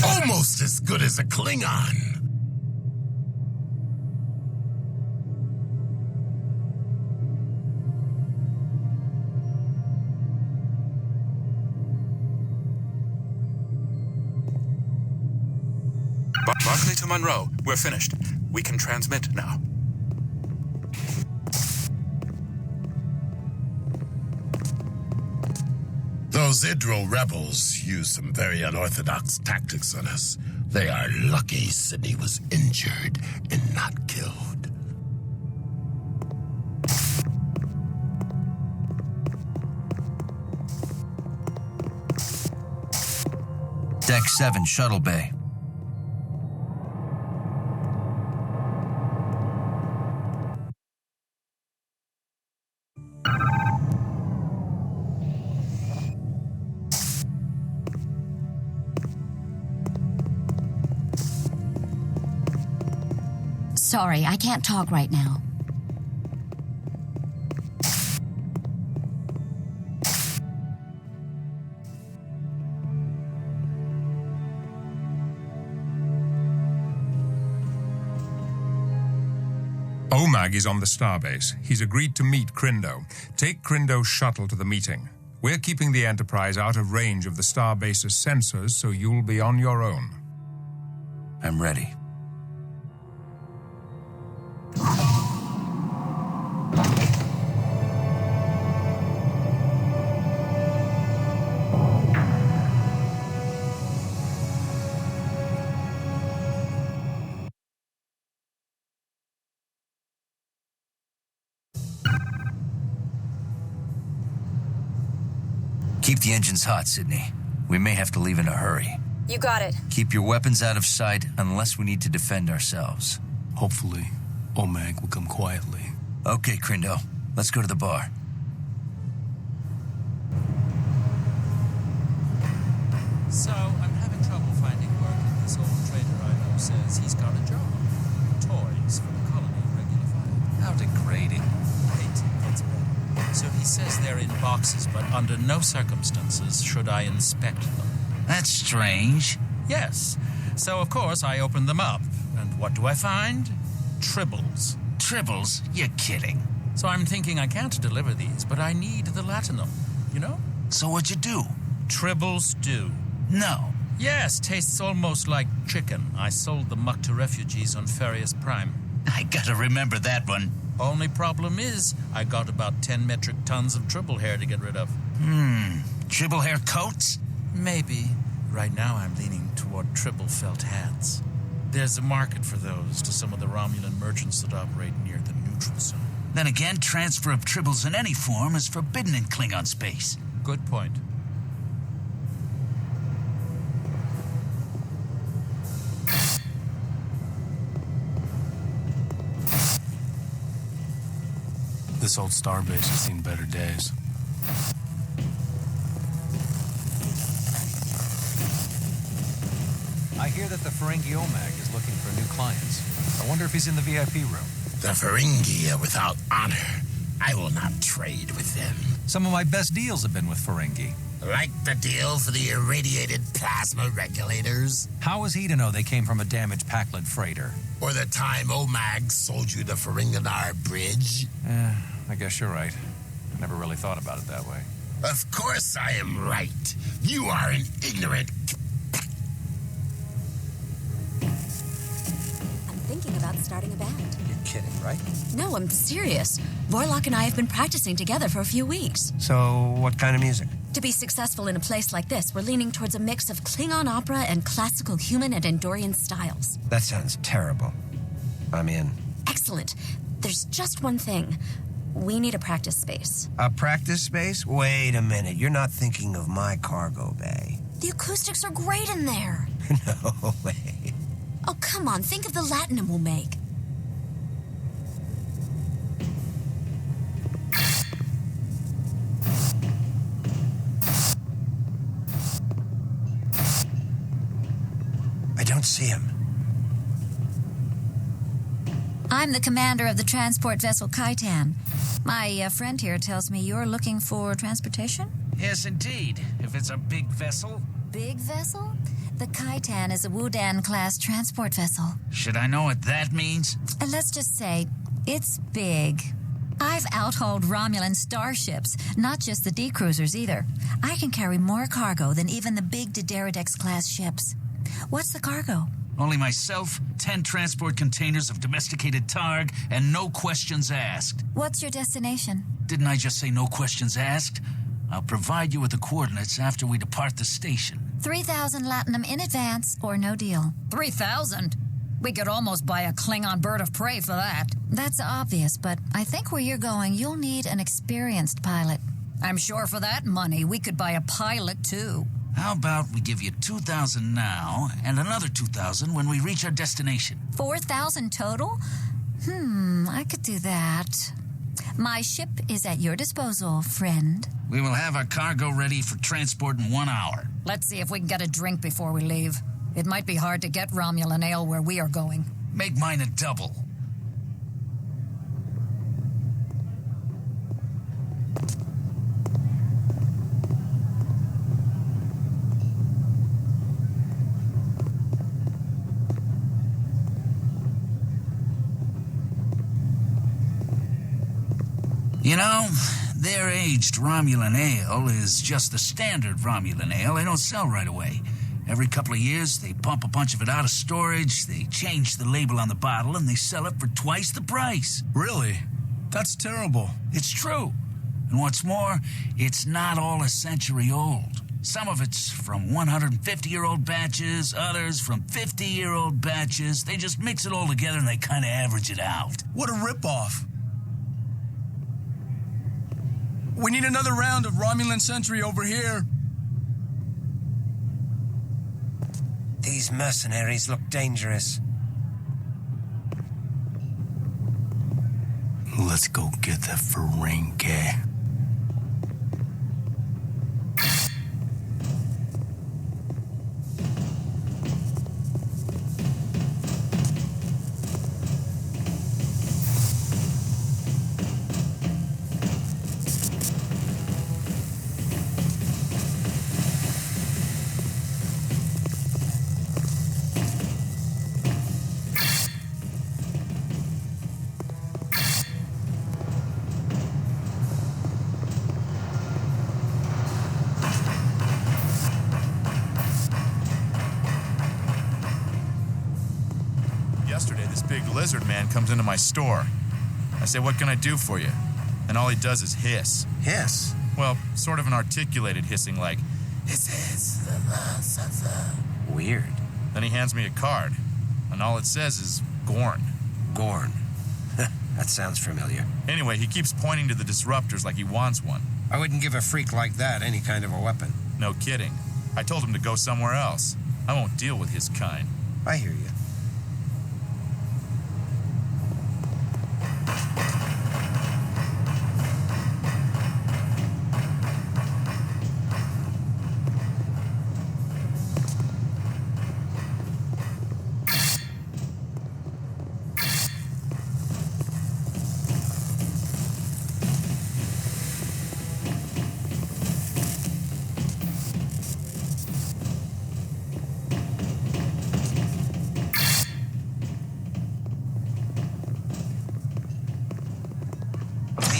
Almost as good as a Klingon. Barclay to Munro. We're finished. We can transmit now. Those Idril rebels used some very unorthodox tactics on us. They are lucky Sydney was injured and not killed. Deck 7, Shuttle Bay. Sorry, I can't talk right now. OMAG is on the starbase. He's agreed to meet Crindo. Take Crindo's shuttle to the meeting. We're keeping the Enterprise out of range of the starbase's sensors, so you'll be on your own. I'm ready. Keep the engines hot, Sydney. We may have to leave in a hurry. You got it. Keep your weapons out of sight unless we need to defend ourselves. Hopefully, OMAG will come quietly. Okay, Crindo. Let's go to the bar. So, I'm having trouble finding work, and this old trader I know says he's got a job. Toys for the colony regular file. How degrading. Wait, it's better. So he says they're in boxes, but under no circumstances should I inspect them. That's strange. Yes. So, of course, I open them up. And what do I find? Tribbles. Tribbles? You're kidding. So I'm thinking I can't deliver these, but I need the latinum, you know? So what'd you do? Tribble stew. No. Yes, tastes almost like chicken. I sold the muck to refugees on Farius Prime. I gotta remember that one. Only problem is, I got about 10 metric tons of tribble hair to get rid of. Tribble hair coats? Maybe. Right now I'm leaning toward tribble felt hats. There's a market for those to some of the Romulan merchants that operate near the neutral zone. Then again, transfer of tribbles in any form is forbidden in Klingon space. Good point. This old starbase has seen better days. I hear that the Ferengi OMAG is looking for new clients. I wonder if he's in the VIP room. The Ferengi are without honor. I will not trade with them. Some of my best deals have been with Ferengi. Like the deal for the irradiated plasma regulators? How is he to know they came from a damaged Pakled freighter? Or the time OMAG sold you the Ferenginar bridge? I guess you're right. I never really thought about it that way. Of course I am right. You are an ignorant... I'm thinking about starting a band. You're kidding, right? No, I'm serious. Vorlok and I have been practicing together for a few weeks. So, what kind of music? To be successful in a place like this, we're leaning towards a mix of Klingon opera and classical human and Andorian styles. That sounds terrible. I'm in. Excellent. There's just one thing. We need a practice space. A practice space? Wait a minute. You're not thinking of my cargo bay. The acoustics are great in there. No way. Oh, come on. Think of the latinum we'll make. I don't see him. I'm the commander of the transport vessel Kaitan. My friend here tells me you're looking for transportation? Yes, indeed. If it's a big vessel. Big vessel? The Kaitan is a Wudan-class transport vessel. Should I know what that means? And let's just say, it's big. I've outhauled Romulan starships, not just the D-cruisers either. I can carry more cargo than even the big Dederidex-class ships. What's the cargo? Only myself, 10 transport containers of domesticated targ, and no questions asked. What's your destination? Didn't I just say no questions asked? I'll provide you with the coordinates after we depart the station. 3,000 Latinum in advance, or no deal. 3,000? We could almost buy a Klingon bird of prey for that. That's obvious, but I think where you're going, you'll need an experienced pilot. I'm sure for that money, we could buy a pilot, too. How about we give you 2,000 now, and another 2,000 when we reach our destination? 4,000 total? I could do that. My ship is at your disposal, friend. We will have our cargo ready for transport in 1 hour. Let's see if we can get a drink before we leave. It might be hard to get Romulan ale where we are going. Make mine a double. You know, their aged Romulan ale is just the standard Romulan ale they don't sell right away. Every couple of years, they pump a bunch of it out of storage, they change the label on the bottle, and they sell it for twice the price. Really? That's terrible. It's true. And what's more, it's not all a century old. Some of it's from 150-year-old batches, others from 50-year-old batches. They just mix it all together and they kind of average it out. What a ripoff. We need another round of Romulan Sentry over here. These mercenaries look dangerous. Let's go get the Ferengi. Yesterday, this big lizard man comes into my store. I say, "What can I do for you?" And all he does is hiss. Hiss? Well, sort of an articulated hissing like, "This is the last of the..." Weird. Then he hands me a card, and all it says is Gorn. Gorn. That sounds familiar. Anyway, he keeps pointing to the disruptors like he wants one. I wouldn't give a freak like that any kind of a weapon. No kidding. I told him to go somewhere else. I won't deal with his kind. I hear you.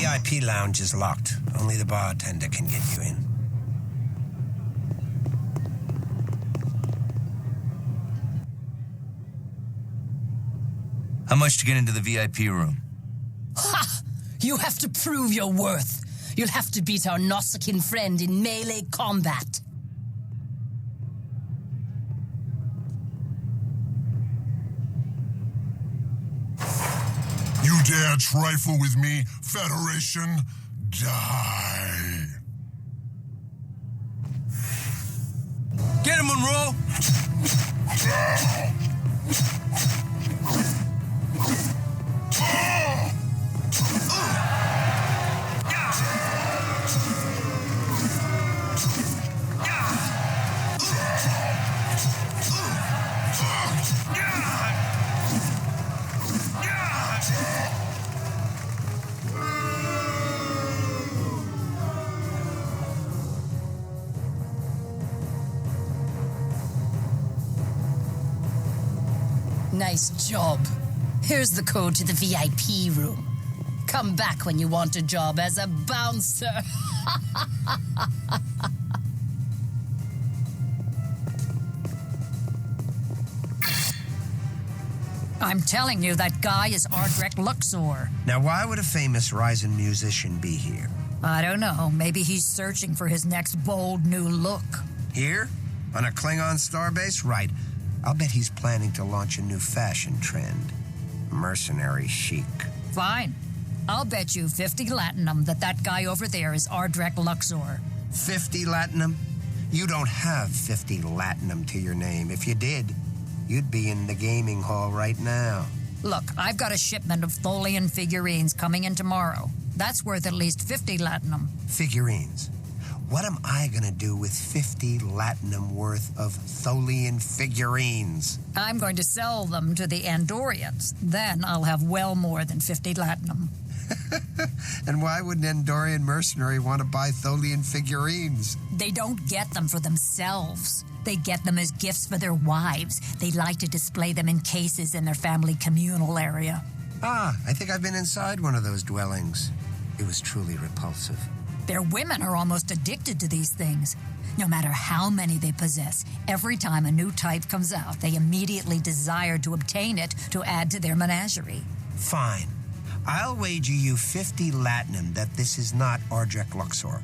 VIP lounge is locked. Only the bartender can get you in. How much to get into the VIP room? Ha! You have to prove your worth. You'll have to beat our Nausicaan friend in melee combat. You dare trifle with me, Federation? Die. Get him, Munro! Nice job. Here's the code to the VIP room. Come back when you want a job as a bouncer. I'm telling you, that guy is Ardrek Luxor. Now, why would a famous rising musician be here? I don't know. Maybe he's searching for his next bold new look. Here? On a Klingon starbase? Right. I'll bet he's planning to launch a new fashion trend. Mercenary chic. Fine. I'll bet you 50 Latinum that guy over there is Ardrek Luxor. 50 Latinum? You don't have 50 Latinum to your name. If you did, you'd be in the gaming hall right now. Look, I've got a shipment of Tholian figurines coming in tomorrow. That's worth at least 50 Latinum. Figurines? What am I gonna do with 50 Latinum worth of Tholian figurines? I'm going to sell them to the Andorians. Then I'll have well more than 50 Latinum. And why would an Andorian mercenary want to buy Tholian figurines? They don't get them for themselves. They get them as gifts for their wives. They like to display them in cases in their family communal area. Ah, I think I've been inside one of those dwellings. It was truly repulsive. Their women are almost addicted to these things. No matter how many they possess, every time a new type comes out, they immediately desire to obtain it to add to their menagerie. Fine. I'll wager you 50 Latinum that this is not Ardrek Luxor.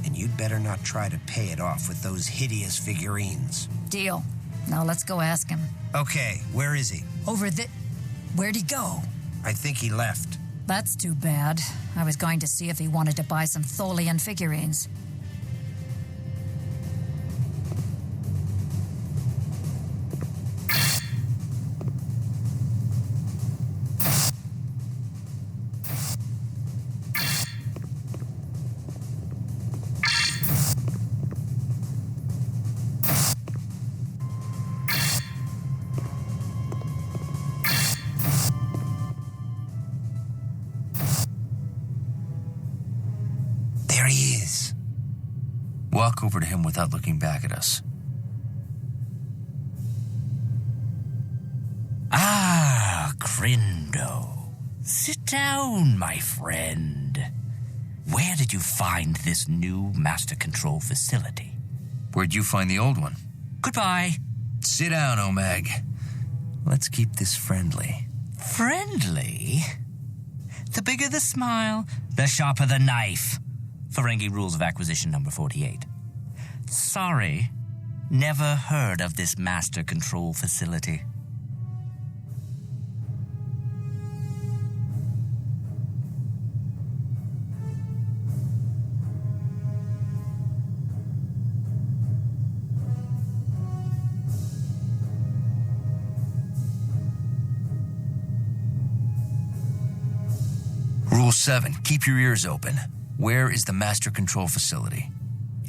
And you'd better not try to pay it off with those hideous figurines. Deal. Now let's go ask him. Okay, where is he? Over the... Where'd he go? I think he left. That's too bad. I was going to see if he wanted to buy some Tholian figurines. There he is. Walk over to him without looking back at us. Ah, Crindo. Sit down, my friend. Where did you find this new master control facility? Where'd you find the old one? Goodbye. Sit down, Omag. Let's keep this friendly. Friendly? The bigger the smile, the sharper the knife. Ferengi Rules of Acquisition number 48. Sorry, never heard of this master control facility. Rule 7, keep your ears open. Where is the master control facility?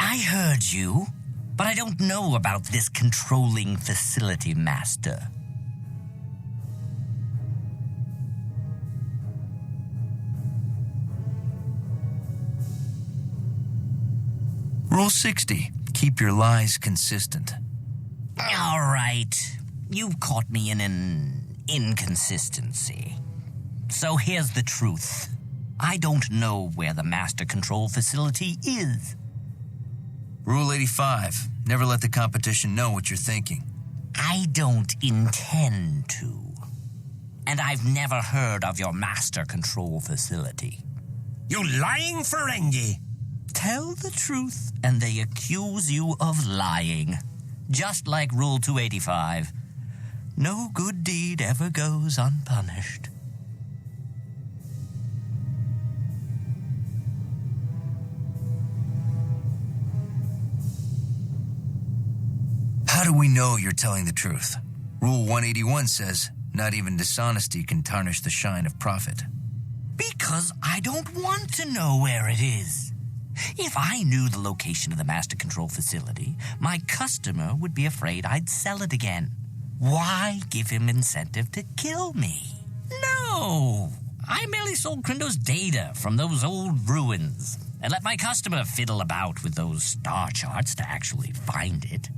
I heard you, but I don't know about this controlling facility, Master. Rule 60, keep your lies consistent. All right, you've caught me in an inconsistency. So here's the truth. I don't know where the master control facility is. Rule 85. Never let the competition know what you're thinking. I don't intend to. And I've never heard of your master control facility. You lying Ferengi! Tell the truth, and they accuse you of lying. Just like Rule 285. No good deed ever goes unpunished. How do we know you're telling the truth? Rule 181 says, not even dishonesty can tarnish the shine of profit. Because I don't want to know where it is. If I knew the location of the master control facility, my customer would be afraid I'd sell it again. Why give him incentive to kill me? No! I merely sold Crindo's data from those old ruins and let my customer fiddle about with those star charts to actually find it.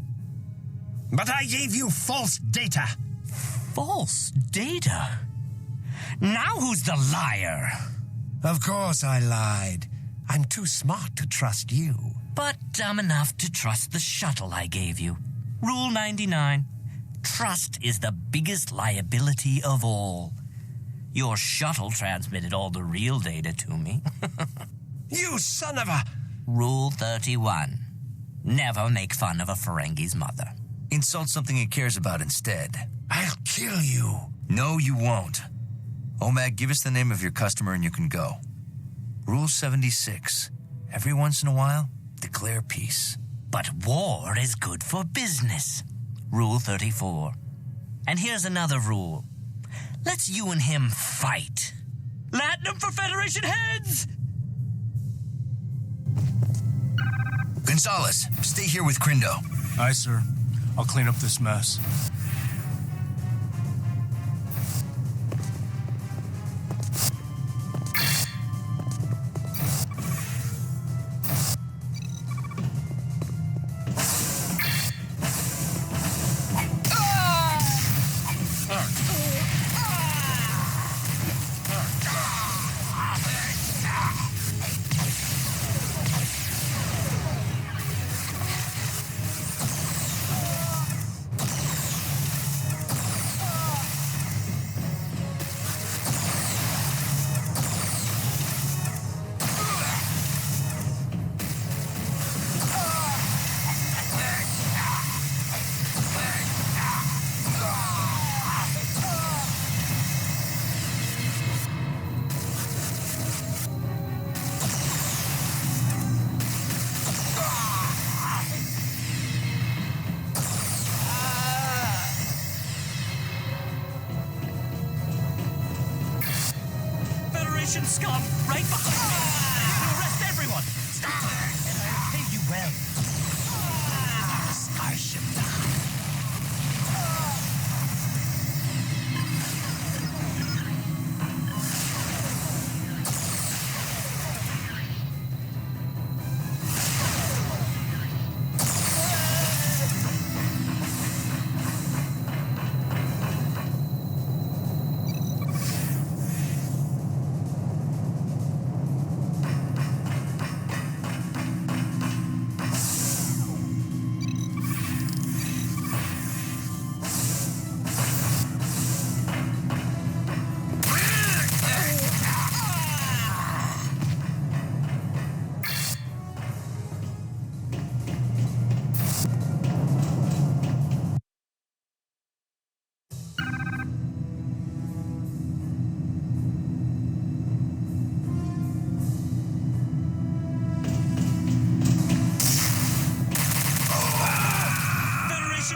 But I gave you false data. False data? Now who's the liar? Of course I lied. I'm too smart to trust you. But dumb enough to trust the shuttle I gave you. Rule 99. Trust is the biggest liability of all. Your shuttle transmitted all the real data to me. You son of a... Rule 31. Never make fun of a Ferengi's mother. Insult something he cares about instead. I'll kill you. No, you won't. OMAG, give us the name of your customer and you can go. Rule 76. Every once in a while, declare peace. But war is good for business. Rule 34. And here's another rule. Let's you and him fight. Latinum for Federation heads! Gonzalez, stay here with Crindo. Aye, sir. I'll clean up this mess. Scum right behind me! You'll arrest everyone! Stop! I'll pay you well. Starship time.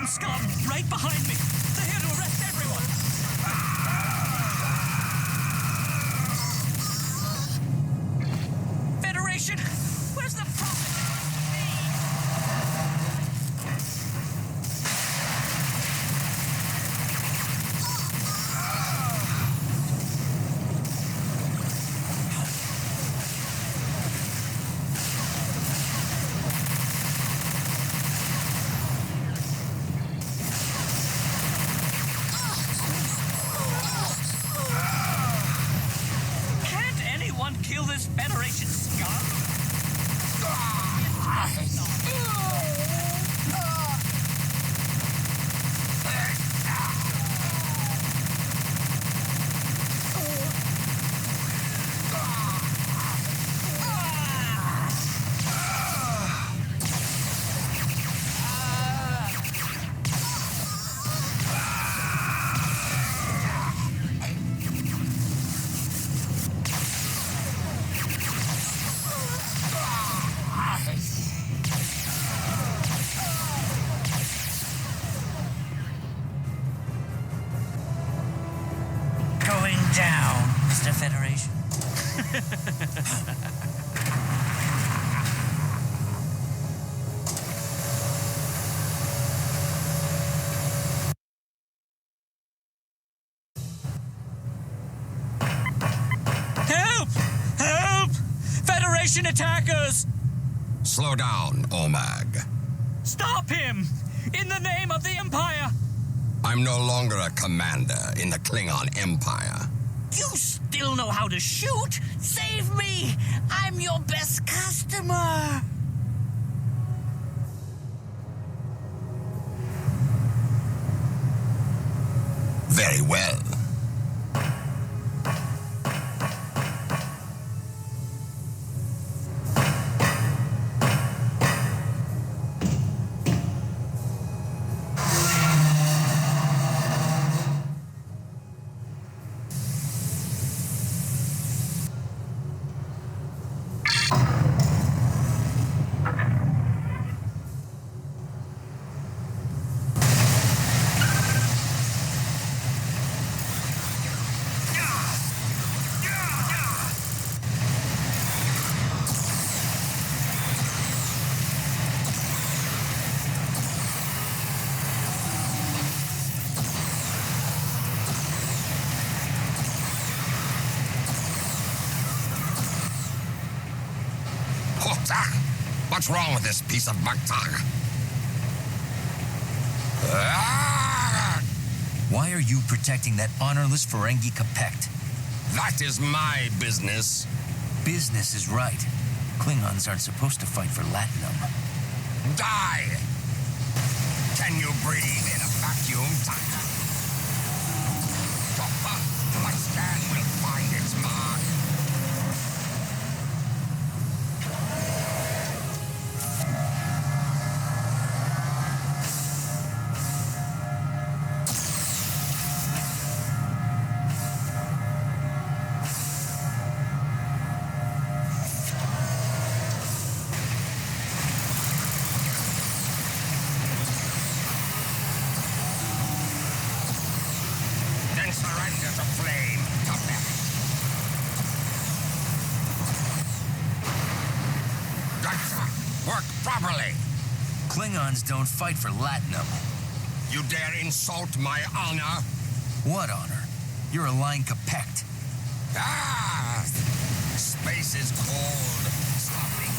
Scum right behind me! They're here to arrest everyone! Federation! Where's the profit? Kill this Federation scum? Down, Mr. Federation. Help! Help! Federation attackers! Slow down, OMAG. Stop him! In the name of the Empire! I'm no longer a commander in the Klingon Empire. You still know how to shoot? Save me! I'm your best customer! Very well. What's wrong with this piece of Bakhtag? Why are you protecting that honorless Ferengi Capect? That is my business. Business is right. Klingons aren't supposed to fight for Latinum. Die! Can you breathe in a vacuum? My scan will find its mark. Klingons don't fight for Latinum. You dare insult my honor? What honor? You're a lying Capect. Ah! Space is cold. Sloppy.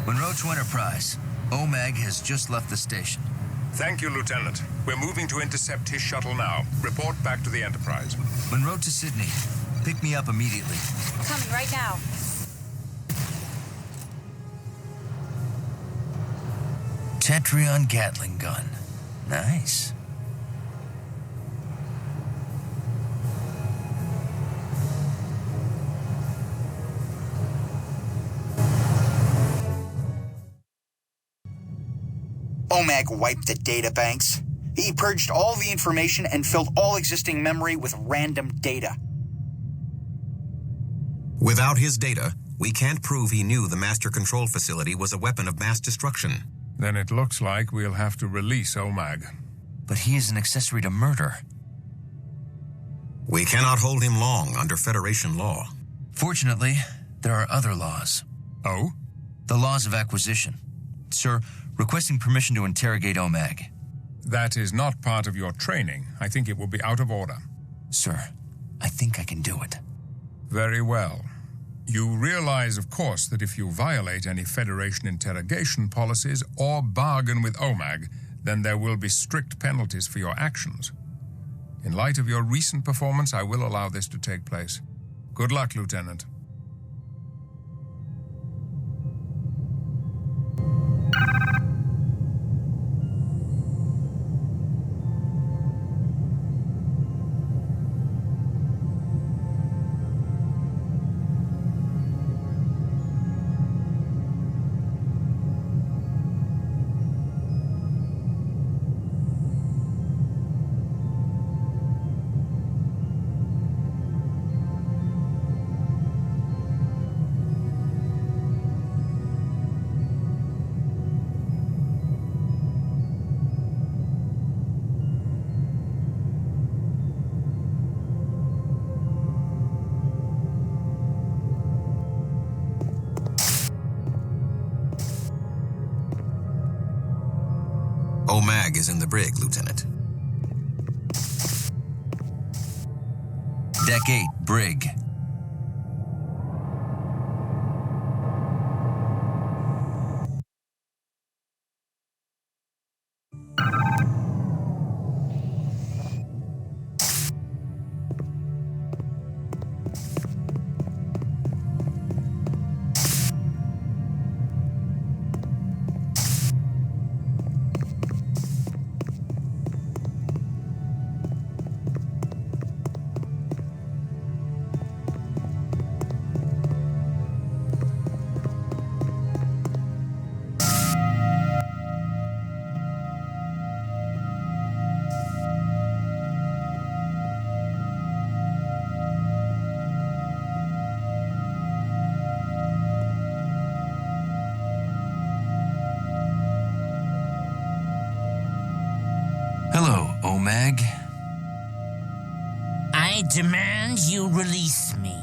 Munro to Enterprise. OMAG has just left the station. Thank you, Lieutenant. We're moving to intercept his shuttle now. Report back to the Enterprise. Munro to Sydney. Pick me up immediately. Coming right now. Tetrion Gatling gun. Nice. OMAG wiped the databanks. He purged all the information and filled all existing memory with random data. Without his data, we can't prove he knew the Master Control Facility was a weapon of mass destruction. Then it looks like we'll have to release OMAG. But he is an accessory to murder. We cannot hold him long under Federation law. Fortunately, there are other laws. Oh? The laws of acquisition. Sir, requesting permission to interrogate OMAG. That is not part of your training. I think it will be out of order. Sir, I think I can do it. Very well. You realize, of course, that if you violate any Federation interrogation policies or bargain with OMAG, then there will be strict penalties for your actions. In light of your recent performance, I will allow this to take place. Good luck, Lieutenant. the brig, Lieutenant. Deck 8, brig. Hello, OMAG. I demand you release me.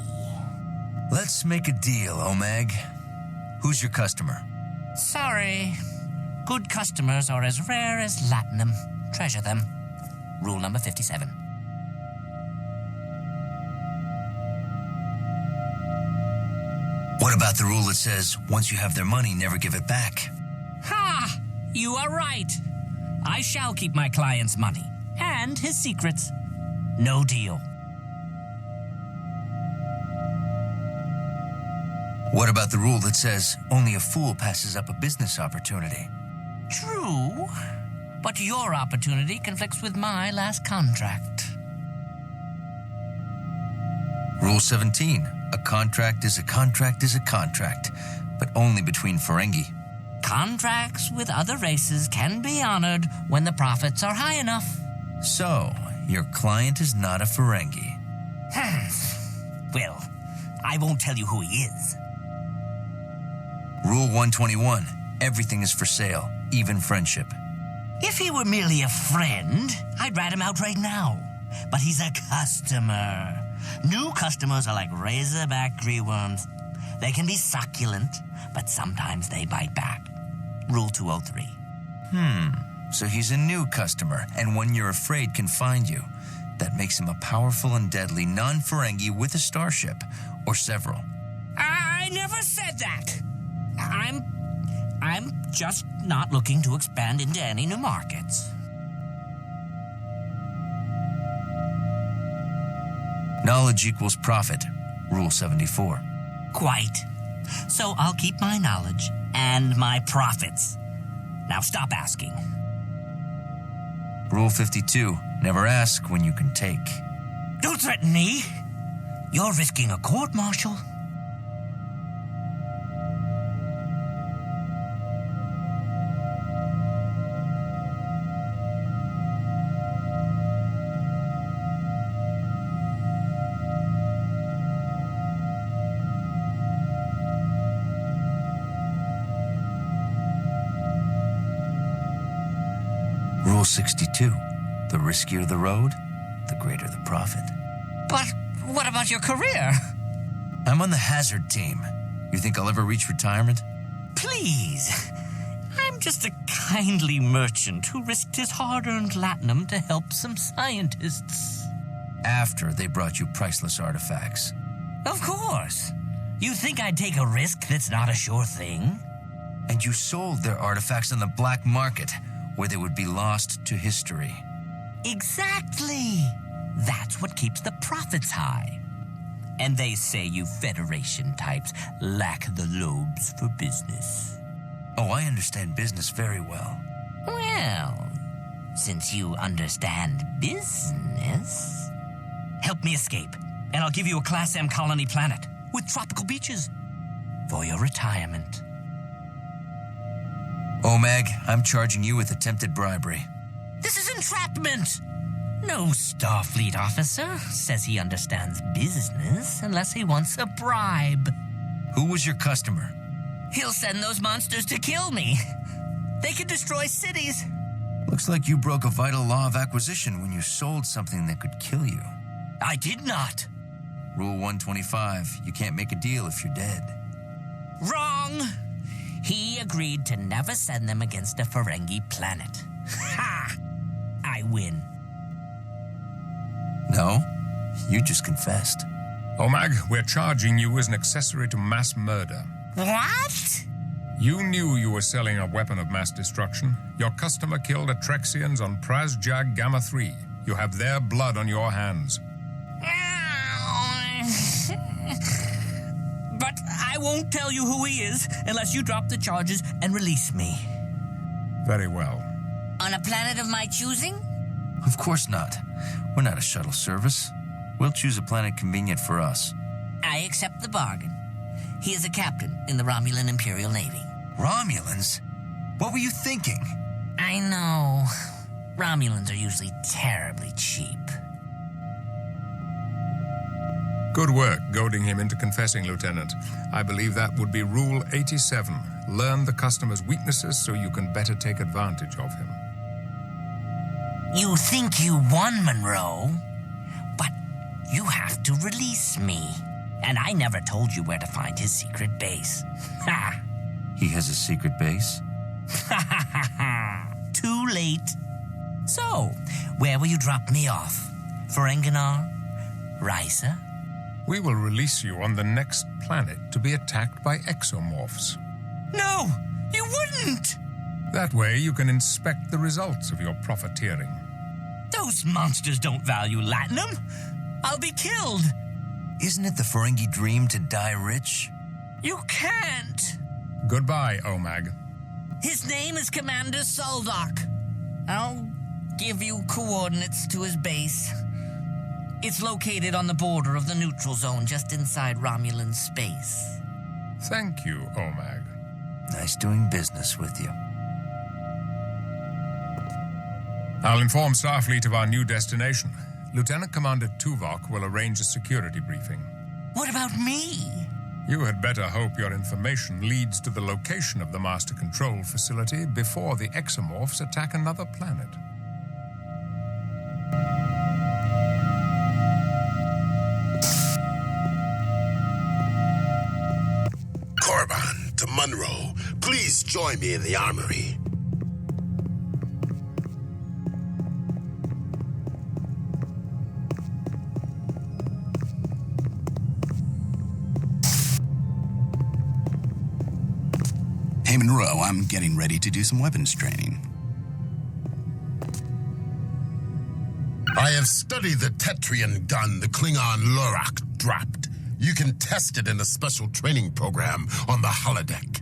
Let's make a deal, OMAG. Who's your customer? Sorry. Good customers are as rare as latinum. Treasure them. Rule number 57. What about the rule that says, once you have their money, never give it back? Ha! You are right. I shall keep my client's money and his secrets. No deal. What about the rule that says only a fool passes up a business opportunity? True, but your opportunity conflicts with my last contract. Rule 17. A contract is a contract is a contract, but only between Ferengi. Contracts with other races can be honored when the profits are high enough. So, your client is not a Ferengi. Well, I won't tell you who he is. Rule 121. Everything is for sale, even friendship. If he were merely a friend, I'd rat him out right now. But he's a customer. New customers are like razorback greenworms. They can be succulent, but sometimes they bite back. Rule 203. So he's a new customer, and one you're afraid can find you. That makes him a powerful and deadly non-Ferengi with a starship, or several. I never said that. I'm just not looking to expand into any new markets. Knowledge equals profit. Rule 74. Quite. So I'll keep my knowledge and my profits. Now stop asking. Rule 52. Never ask when you can take. Don't threaten me. You're risking a court-martial. Rule 62. The riskier the road, the greater the profit. But what about your career? I'm on the hazard team. You think I'll ever reach retirement? Please. I'm just a kindly merchant who risked his hard-earned latinum to help some scientists. After they brought you priceless artifacts. Of course. You think I'd take a risk that's not a sure thing? And you sold their artifacts on the black market, where they would be lost to history. Exactly. That's what keeps the profits high. And they say you Federation types lack the lobes for business. Oh, I understand business very well. Well, since you understand business, help me escape, and I'll give you a Class M colony planet with tropical beaches for your retirement. OMAG, I'm charging you with attempted bribery. This is entrapment! No Starfleet officer says he understands business unless he wants a bribe. Who was your customer? He'll send those monsters to kill me. They can destroy cities. Looks like you broke a vital law of acquisition when you sold something that could kill you. I did not. Rule 125. You can't make a deal if you're dead. Wrong! He agreed to never send them against a Ferengi planet. Ha! I win. No, you just confessed. OMAG, we're charging you as an accessory to mass murder. What? You knew you were selling a weapon of mass destruction. Your customer killed a Trexians on Praz-Jag Gamma 3. You have their blood on your hands. But I won't tell you who he is unless you drop the charges and release me. Very well. On a planet of my choosing? Of course not. We're not a shuttle service. We'll choose a planet convenient for us. I accept the bargain. He is a captain in the Romulan Imperial Navy. Romulans? What were you thinking? I know. Romulans are usually terribly cheap. Good work goading him into confessing, Lieutenant. I believe that would be Rule 87. Learn the customer's weaknesses so you can better take advantage of him. You think you won, Munro, but you have to release me. And I never told you where to find his secret base. Ha! He has a secret base? Too late. So, where will you drop me off? Ferenginar? Risa? We will release you on the next planet to be attacked by exomorphs. No, you wouldn't! That way you can inspect the results of your profiteering. Those monsters don't value latinum. I'll be killed. Isn't it the Ferengi dream to die rich? You can't. Goodbye, OMAG. His name is Commander Soldak. I'll give you coordinates to his base. It's located on the border of the neutral zone, just inside Romulan space. Thank you, OMAG. Nice doing business with you. I'll inform Starfleet of our new destination. Lieutenant Commander Tuvok will arrange a security briefing. What about me? You had better hope your information leads to the location of the Master Control Facility before the exomorphs attack another planet. Korban to Munro, please join me in the armory. Hey, Munro, I'm getting ready to do some weapons training. I have studied the Tetrian gun the Klingon Lorak dropped. You can test it in a special training program on the holodeck.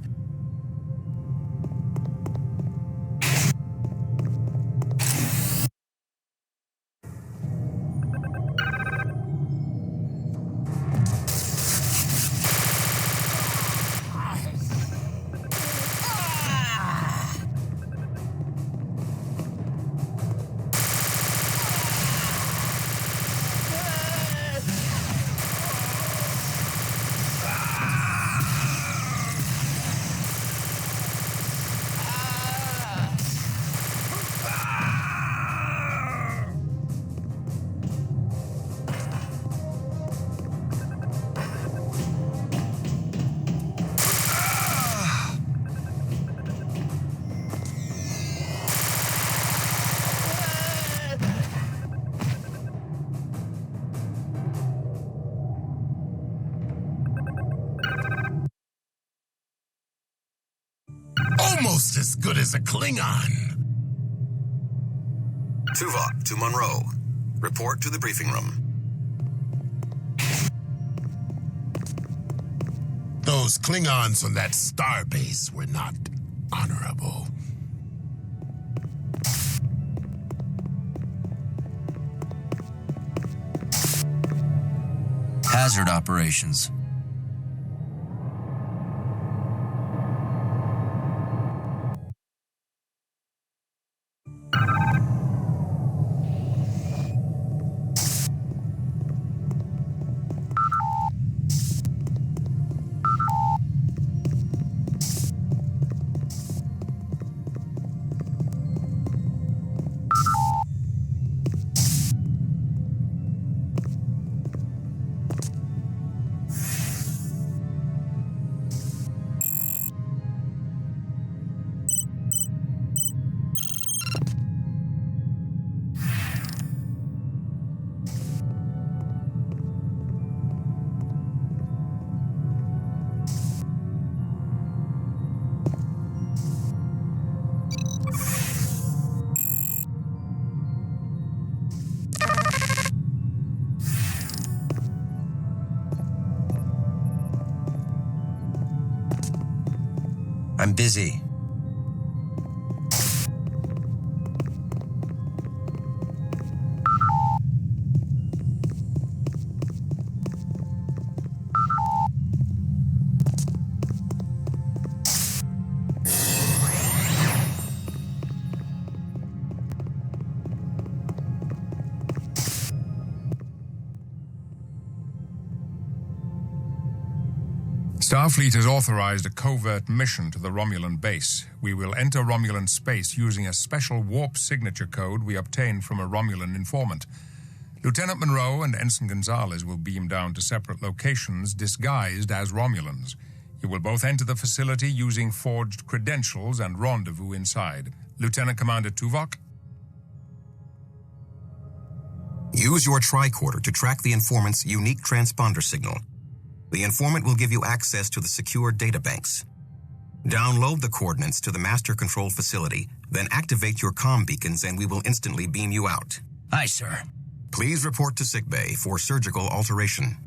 Almost as good as a Klingon. Tuvok to Munro. Report to the briefing room. Those Klingons on that starbase were not honorable. Hazard operations. I'm busy. Starfleet has authorized a covert mission to the Romulan base. We will enter Romulan space using a special warp signature code we obtained from a Romulan informant. Lieutenant Munro and Ensign Gonzalez will beam down to separate locations disguised as Romulans. You will both enter the facility using forged credentials and rendezvous inside. Lieutenant Commander Tuvok? Use your tricorder to track the informant's unique transponder signal. The informant will give you access to the secure databanks. Download the coordinates to the master control facility, then activate your comm beacons and we will instantly beam you out. Aye, sir. Please report to sickbay for surgical alteration.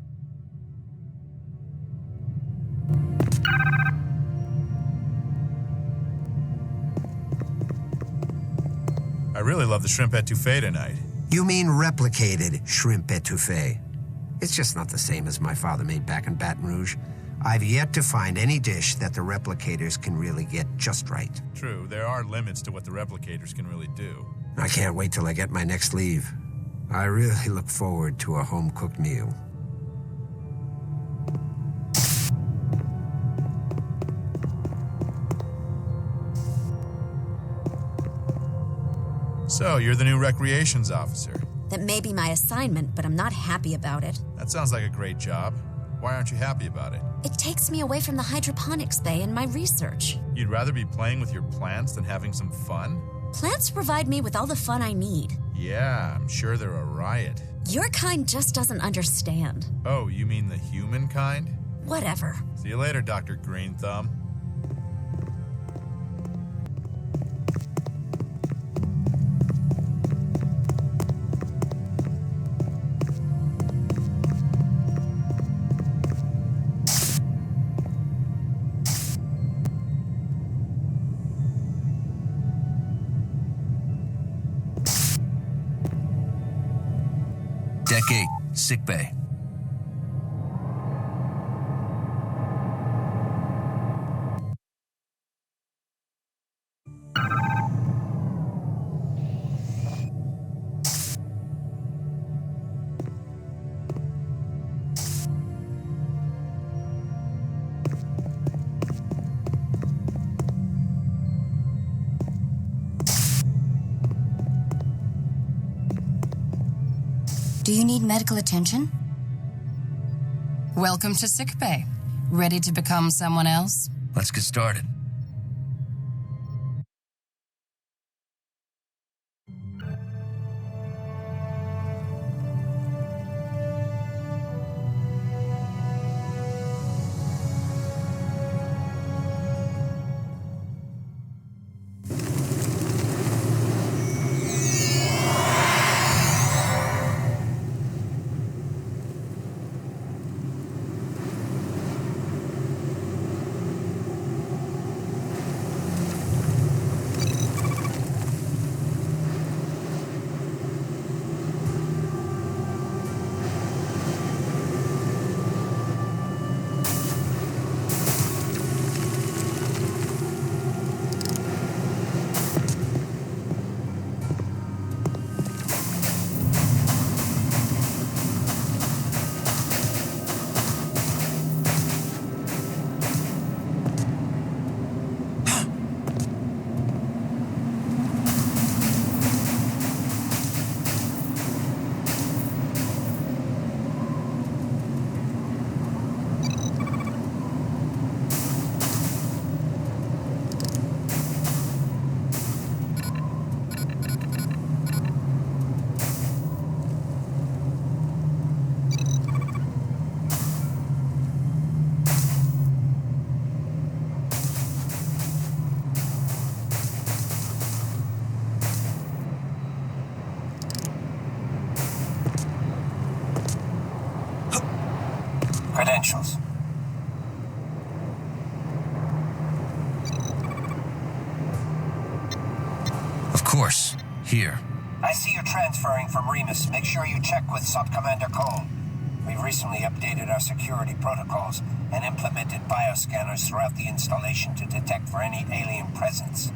I really love the shrimp etouffee tonight. You mean replicated shrimp etouffee? It's just not the same as my father made back in Baton Rouge. I've yet to find any dish that the replicators can really get just right. True, there are limits to what the replicators can really do. I can't wait till I get my next leave. I really look forward to a home-cooked meal. So, you're the new recreations officer. That may be my assignment, but I'm not happy about it. That sounds like a great job. Why aren't you happy about it? It takes me away from the hydroponics bay and my research. You'd rather be playing with your plants than having some fun? Plants provide me with all the fun I need. Yeah, I'm sure they're a riot. Your kind just doesn't understand. Oh, you mean the human kind? Whatever. See you later, Dr. Green Thumb. Deck 8, sickbay. Do you need medical attention? Welcome to sickbay. Ready to become someone else? Let's get started. Credentials. Here. I see you're transferring from Remus. Make sure you check with Sub-Commander Cole. We've recently updated our security protocols and implemented bioscanners throughout the installation to detect for any alien presence.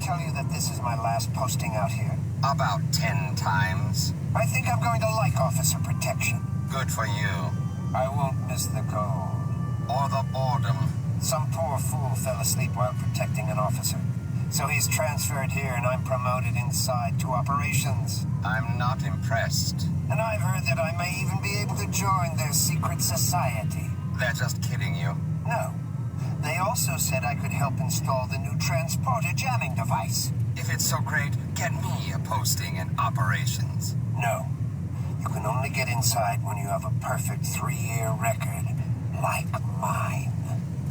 tell you that this is my last posting out here? About 10 times. I think I'm going to like officer protection. Good for you. I won't miss the cold. Or the boredom. Some poor fool fell asleep while protecting an officer. So he's transferred here and I'm promoted inside to operations. I'm not impressed. And I've heard that I may even be able to join their secret society. They're just kidding you. No. They also said I could help install the new transporter jamming device. If it's so great, get me a posting in operations. No. You can only get inside when you have a perfect 3-year record, like mine.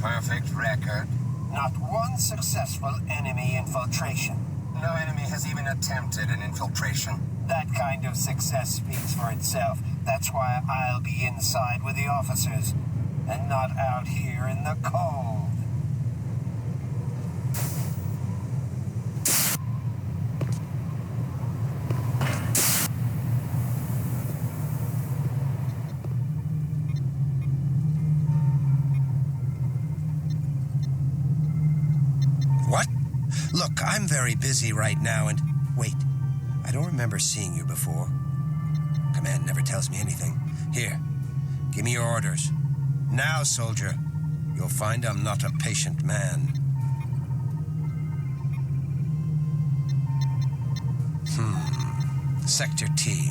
Perfect record? Not one successful enemy infiltration. No enemy has even attempted an infiltration. That kind of success speaks for itself. That's why I'll be inside with the officers, and not out here in the cold. very busy right now, and... Wait, I don't remember seeing you before. Command never tells me anything. Here, give me your orders. Now, soldier. You'll find I'm not a patient man. Sector T.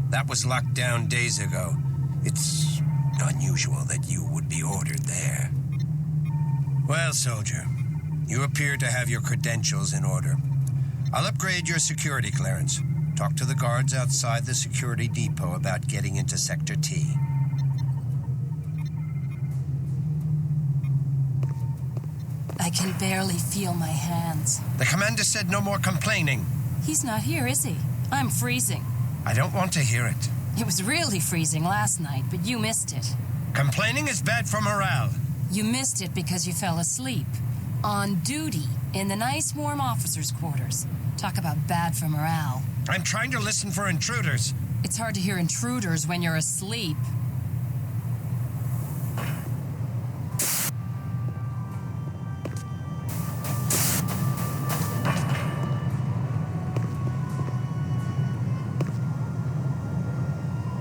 That was locked down days ago. It's unusual that you would be ordered there. Well, soldier, you appear to have your credentials in order. I'll upgrade your security clearance. Talk to the guards outside the security depot about getting into Sector T. I can barely feel my hands. The commander said no more complaining. He's not here, is he? I'm freezing. I don't want to hear it. It was really freezing last night, but you missed it. Complaining is bad for morale. You missed it because you fell asleep. On duty, in the nice warm officers' quarters. Talk about bad for morale. I'm trying to listen for intruders. It's hard to hear intruders when you're asleep.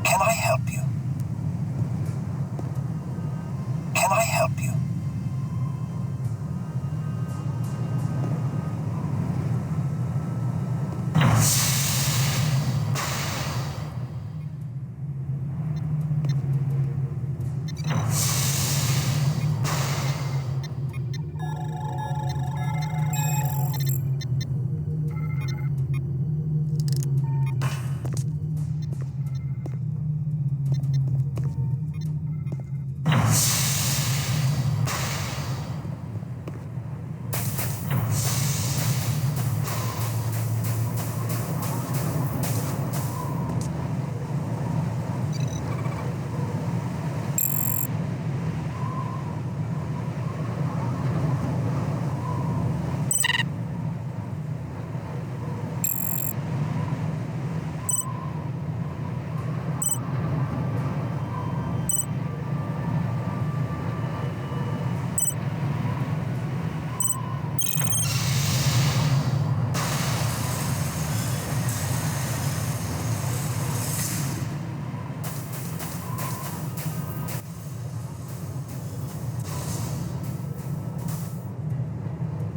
Can I help you? Can I help you?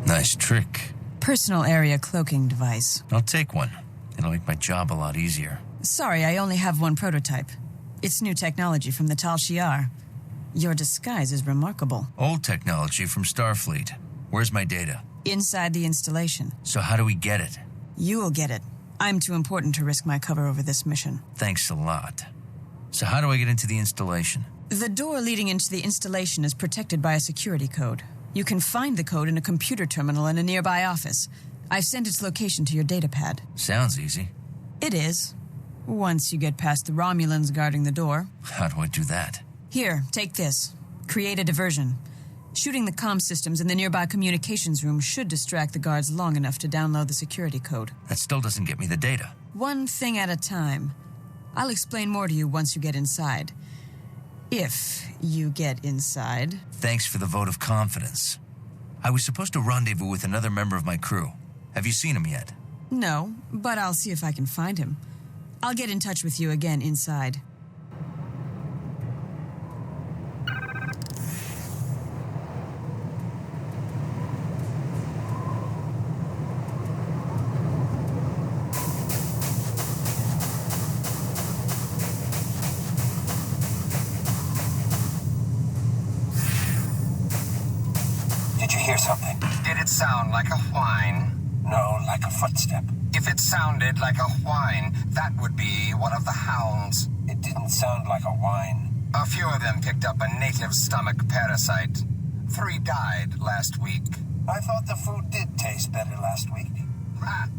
Nice trick. Personal area cloaking device. I'll take one. It'll make my job a lot easier. Sorry, I only have one prototype. It's new technology from the Tal Shiar. Your disguise is remarkable. Old technology from Starfleet. Where's my data? Inside the installation. So how do we get it? You will get it. I'm too important to risk my cover over this mission. Thanks a lot. So how do I get into the installation? The door leading into the installation is protected by a security code. You can find the code in a computer terminal in a nearby office. I've sent its location to your datapad. Sounds easy. It is. Once you get past the Romulans guarding the door. How do I do that? Here, take this. Create a diversion. Shooting the comm systems in the nearby communications room should distract the guards long enough to download the security code. That still doesn't get me the data. One thing at a time. I'll explain more to you once you get inside. If you get inside. Thanks for the vote of confidence. I was supposed to rendezvous with another member of my crew. Have you seen him yet? No, but I'll see if I can find him. I'll get in touch with you again inside. Did you hear something? Did it sound like a whine? No, like a footstep. If it sounded like a whine, that would be one of the hounds. It didn't sound like a whine. A few of them picked up a native stomach parasite. 3 died last week. I thought the food did taste better last week. Ha!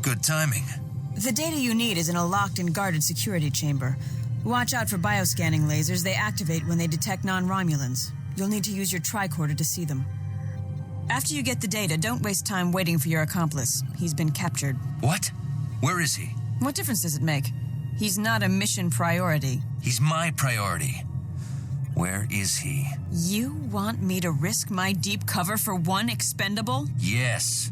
Good timing. The data you need is in a locked and guarded security chamber. Watch out for bioscanning lasers. They activate when they detect non-Romulans. You'll need to use your tricorder to see them. After you get the data, don't waste time waiting for your accomplice. He's been captured. What? Where is he? What difference does it make? He's not a mission priority. He's my priority. Where is he? You want me to risk my deep cover for one expendable? Yes.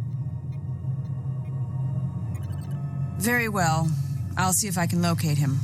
Very well. I'll see if I can locate him.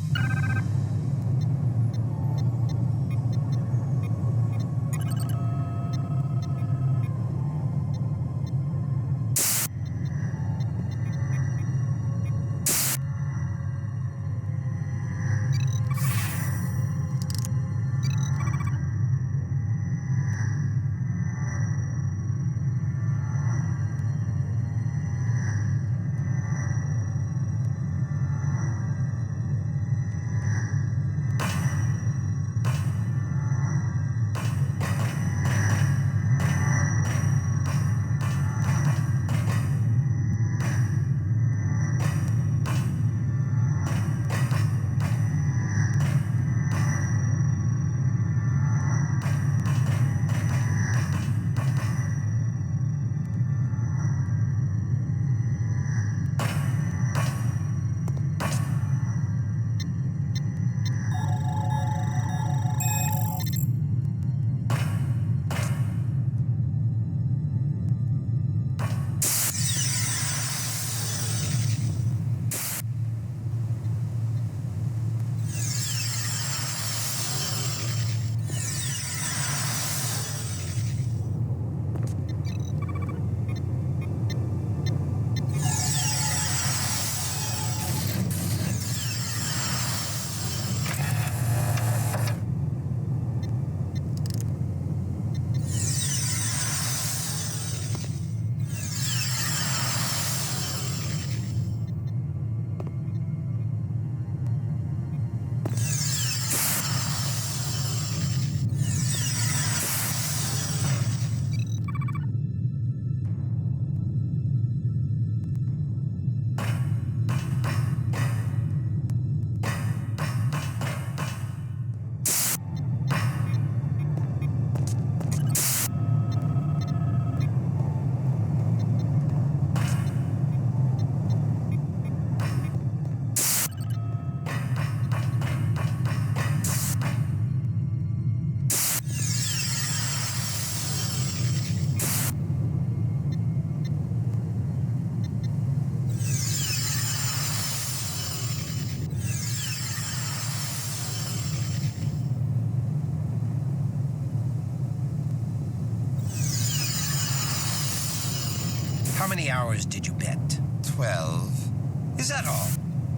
How many hours did you bet? 12. Is that all?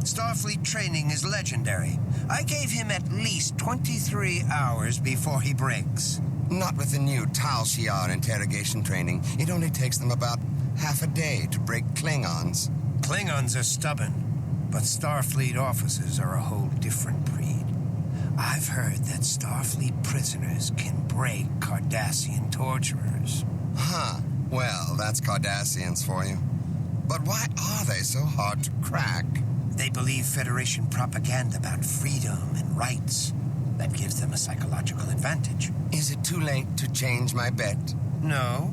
Starfleet training is legendary. I gave him at least 23 hours before he breaks. Not with the new Tal Shiar interrogation training. It only takes them about half a day to break Klingons. Klingons are stubborn, but Starfleet officers are a whole different breed. I've heard that Starfleet prisoners can break Cardassian torturers. Huh. Well, that's Cardassians for you. But why are they so hard to crack? They believe Federation propaganda about freedom and rights. That gives them a psychological advantage. Is it too late to change my bet? No.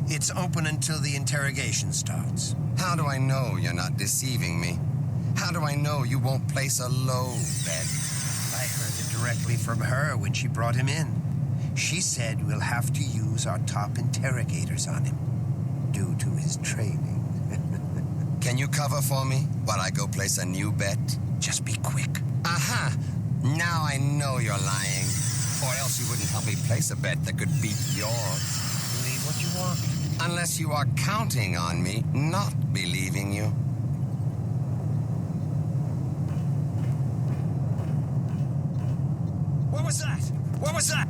It's open until the interrogation starts. How do I know you're not deceiving me? How do I know you won't place a low bet? I heard it directly from her when she brought him in. She said we'll have to use our top interrogators on him, due to his training. Can you cover for me while I go place a new bet? Just be quick. Aha! Now I know you're lying. Or else you wouldn't help me place a bet that could beat yours. Believe what you want. Unless you are counting on me not believing you. What was that? What was that?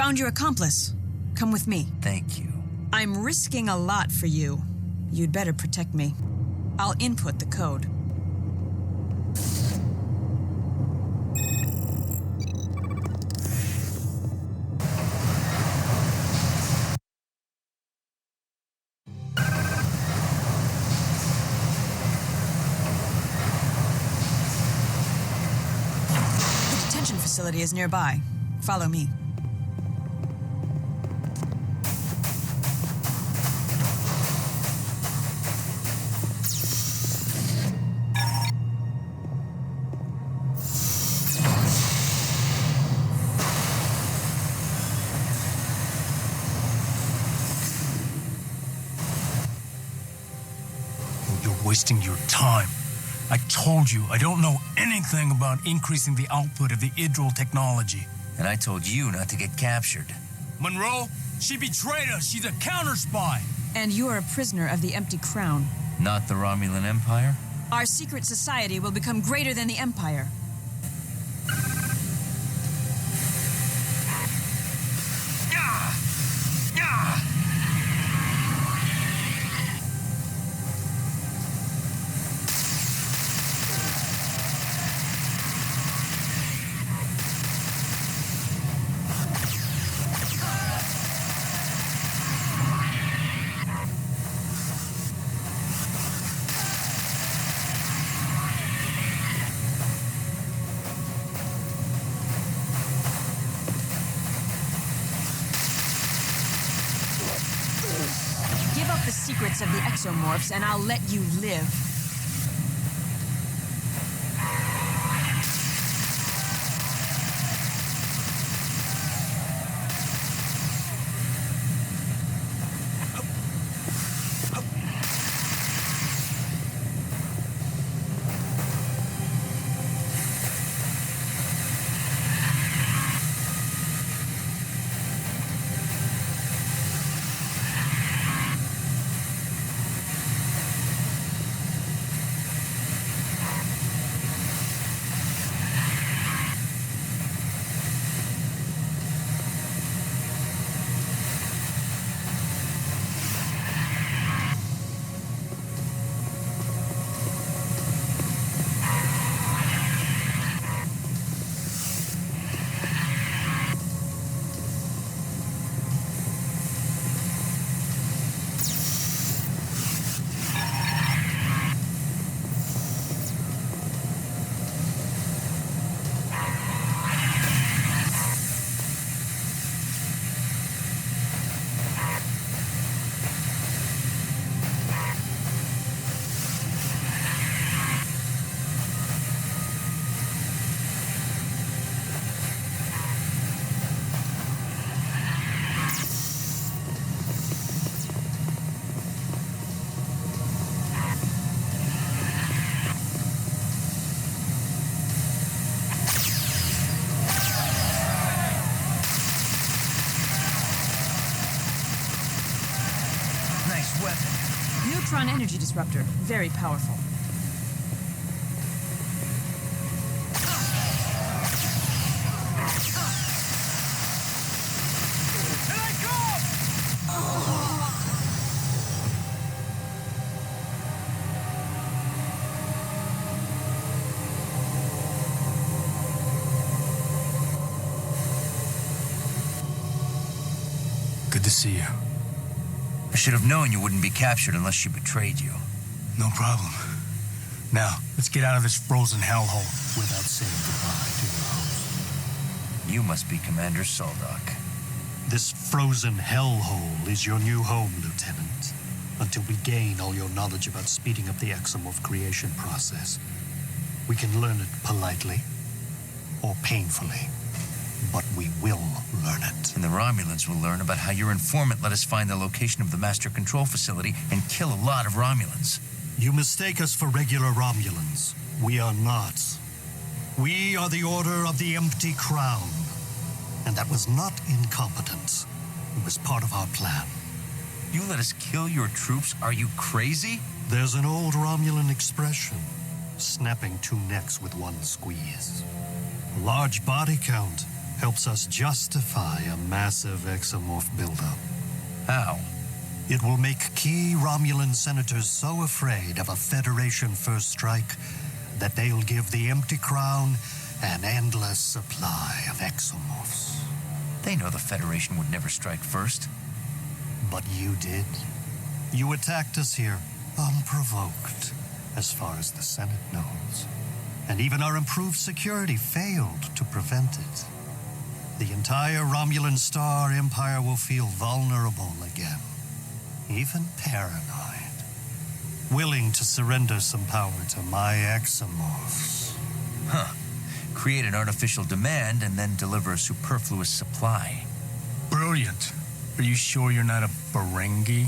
found your accomplice. Come with me. Thank you. I'm risking a lot for you. You'd better protect me. I'll input the code. The detention facility is nearby. Follow me. Wasting your time. I told you I don't know anything about increasing the output of the Idril technology. And I told you not to get captured. Monroe, she betrayed us. She's a counter-spy. And you're a prisoner of the Empty Crown. Not the Romulan Empire? Our secret society will become greater than the Empire. Give up the secrets of the exomorphs and I'll let you live. Neutron energy disruptor. Very powerful. Good to see you. I should have known you wouldn't be captured unless she betrayed you. No problem. Now, let's get out of this frozen hellhole without saying goodbye to your host. You must be Commander Soldock. This frozen hellhole is your new home, Lieutenant. Until we gain all your knowledge about speeding up the exomorph creation process. We can learn it politely or painfully. But we will learn it. And the Romulans will learn about how your informant let us find the location of the Master Control Facility and kill a lot of Romulans. You mistake us for regular Romulans. We are not. We are the Order of the Empty Crown. And that was not incompetence. It was part of our plan. You let us kill your troops? Are you crazy? There's an old Romulan expression. Snapping two necks with one squeeze. A large body count helps us justify a massive exomorph buildup. How? It will make key Romulan senators so afraid of a Federation first strike that they'll give the empty crown an endless supply of exomorphs. They know the Federation would never strike first. But you did. You attacked us here, unprovoked, as far as the Senate knows. And even our improved security failed to prevent it. The entire Romulan Star Empire will feel vulnerable again. Even paranoid. Willing to surrender some power to my exomorphs. Huh. Create an artificial demand and then deliver a superfluous supply. Brilliant. Are you sure you're not a Ferengi?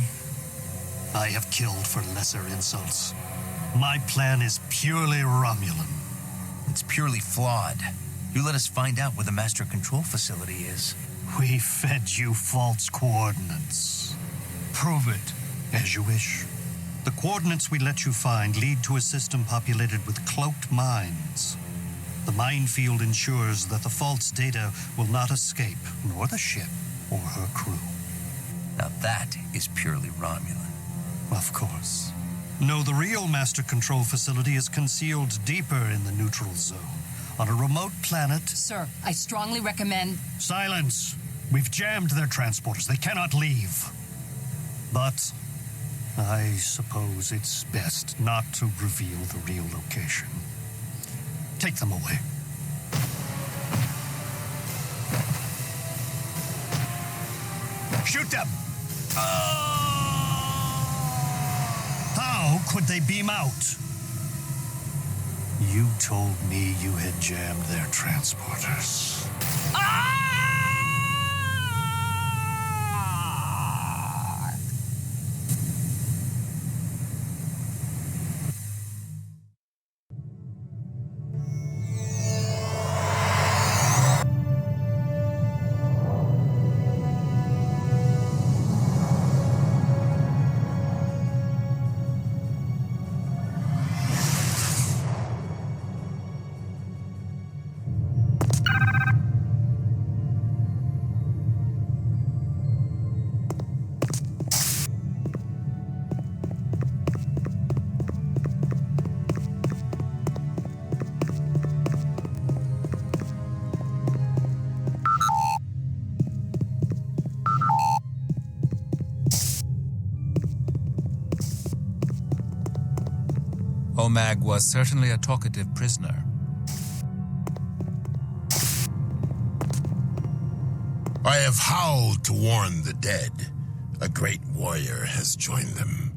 I have killed for lesser insults. My plan is purely Romulan. It's purely flawed. You let us find out where the Master Control Facility is. We fed you false coordinates. Prove it, as you wish. The coordinates we let you find lead to a system populated with cloaked mines. The minefield ensures that the false data will not escape, nor the ship or her crew. Now that is purely Romulan. Of course. No, the real Master Control Facility is concealed deeper in the neutral zone, on a remote planet. Sir, I strongly recommend... Silence! We've jammed their transporters. They cannot leave. But I suppose it's best not to reveal the real location. Take them away. Shoot them! How could they beam out? You told me you had jammed their transporters. Omag was certainly a talkative prisoner. I have howled to warn the dead. A great warrior has joined them.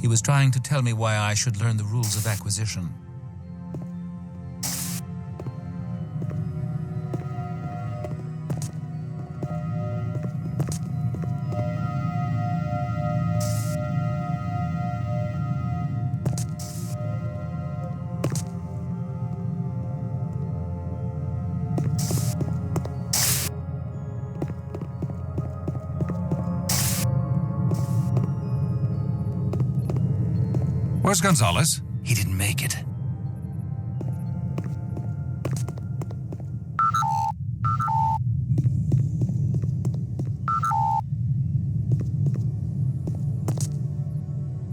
He was trying to tell me why I should learn the rules of acquisition. Where's Gonzalez? He didn't make it.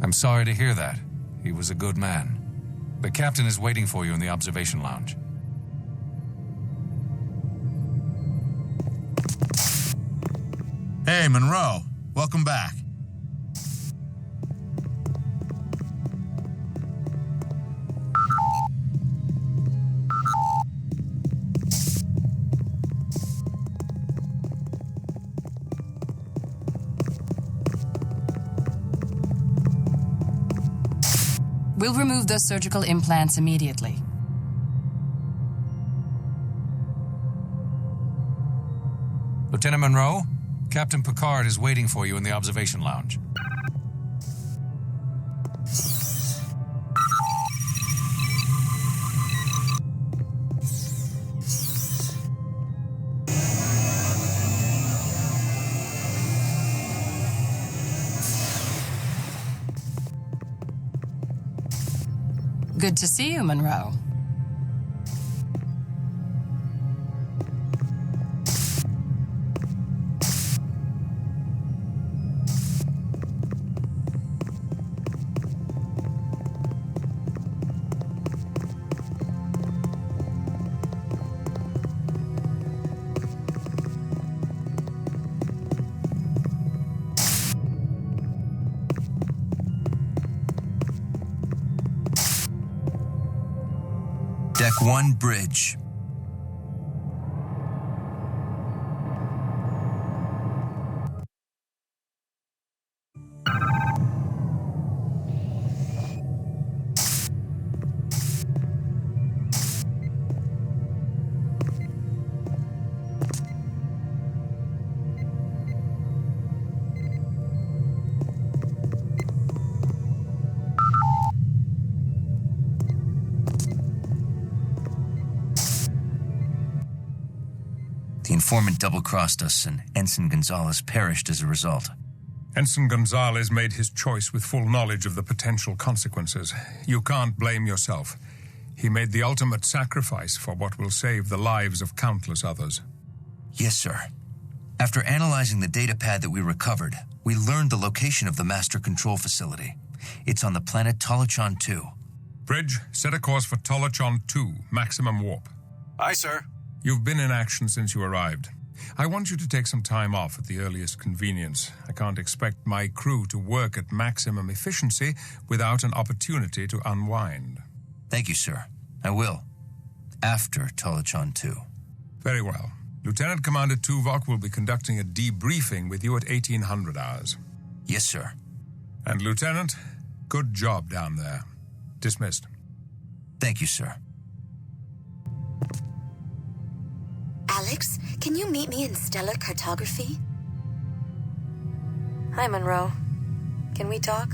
I'm sorry to hear that. He was a good man. The captain is waiting for you in the observation lounge. Hey, Munro. Welcome back. We'll remove those surgical implants immediately. Lieutenant Munro, Captain Picard is waiting for you in the observation lounge. Good to see you, Munro. Deck 1 bridge. The informant double-crossed us, and Ensign Gonzalez perished as a result. Ensign Gonzalez made his choice with full knowledge of the potential consequences. You can't blame yourself. He made the ultimate sacrifice for what will save the lives of countless others. Yes, sir. After analyzing the data pad that we recovered, we learned the location of the master control facility. It's on the planet Tolachon 2. Bridge, set a course for Tolachon 2, maximum warp. Aye, sir. You've been in action since you arrived. I want you to take some time off at the earliest convenience. I can't expect my crew to work at maximum efficiency without an opportunity to unwind. Thank you, sir. I will. After Tolachon 2. Very well. Lieutenant Commander Tuvok will be conducting a debriefing with you at 1800 hours. Yes, sir. And Lieutenant, good job down there. Dismissed. Thank you, sir. Alex, can you meet me in stellar cartography? Hi, Munro. Can we talk?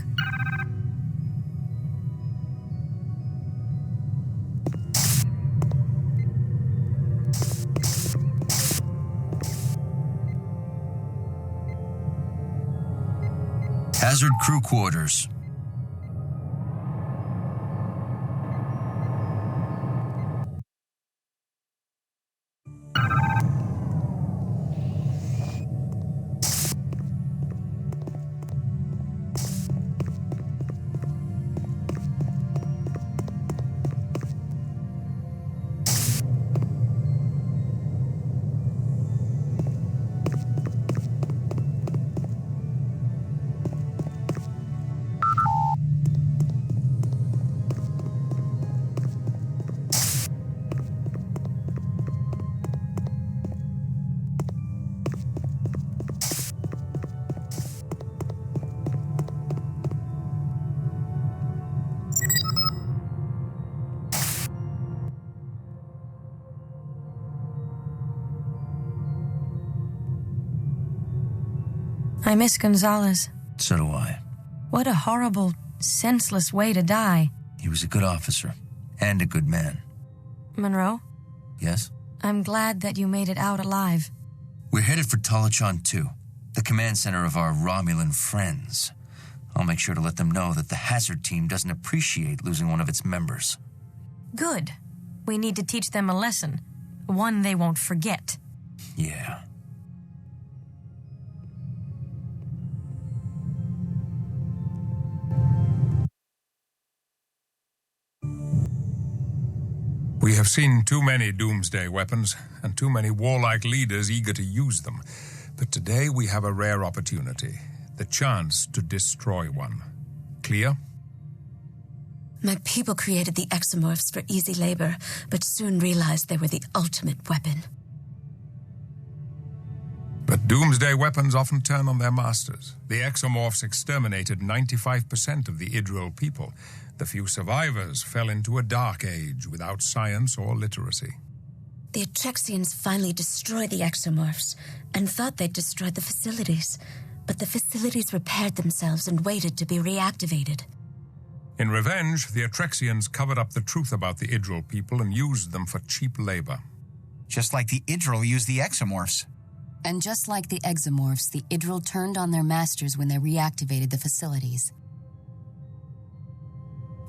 Hazard crew quarters. I miss Gonzalez. So do I. What a horrible, senseless way to die. He was a good officer and a good man. Munro, Yes? I'm glad that you made it out alive. We're headed for Tolachon 2, the command center of our Romulan friends. I'll make sure to let them know that the hazard team doesn't appreciate losing one of its members. Good. We need to teach them a lesson. One they won't forget. Yeah. We have seen too many doomsday weapons and too many warlike leaders eager to use them. But today we have a rare opportunity, the chance to destroy one. Clear? My people created the exomorphs for easy labor, but soon realized they were the ultimate weapon. But doomsday weapons often turn on their masters. The exomorphs exterminated 95% of the Idril people. The few survivors fell into a dark age without science or literacy. The Atrexians finally destroyed the exomorphs and thought they'd destroyed the facilities. But the facilities repaired themselves and waited to be reactivated. In revenge, the Atrexians covered up the truth about the Idril people and used them for cheap labor. Just like the Idril used the exomorphs. And just like the exomorphs, the Idril turned on their masters when they reactivated the facilities.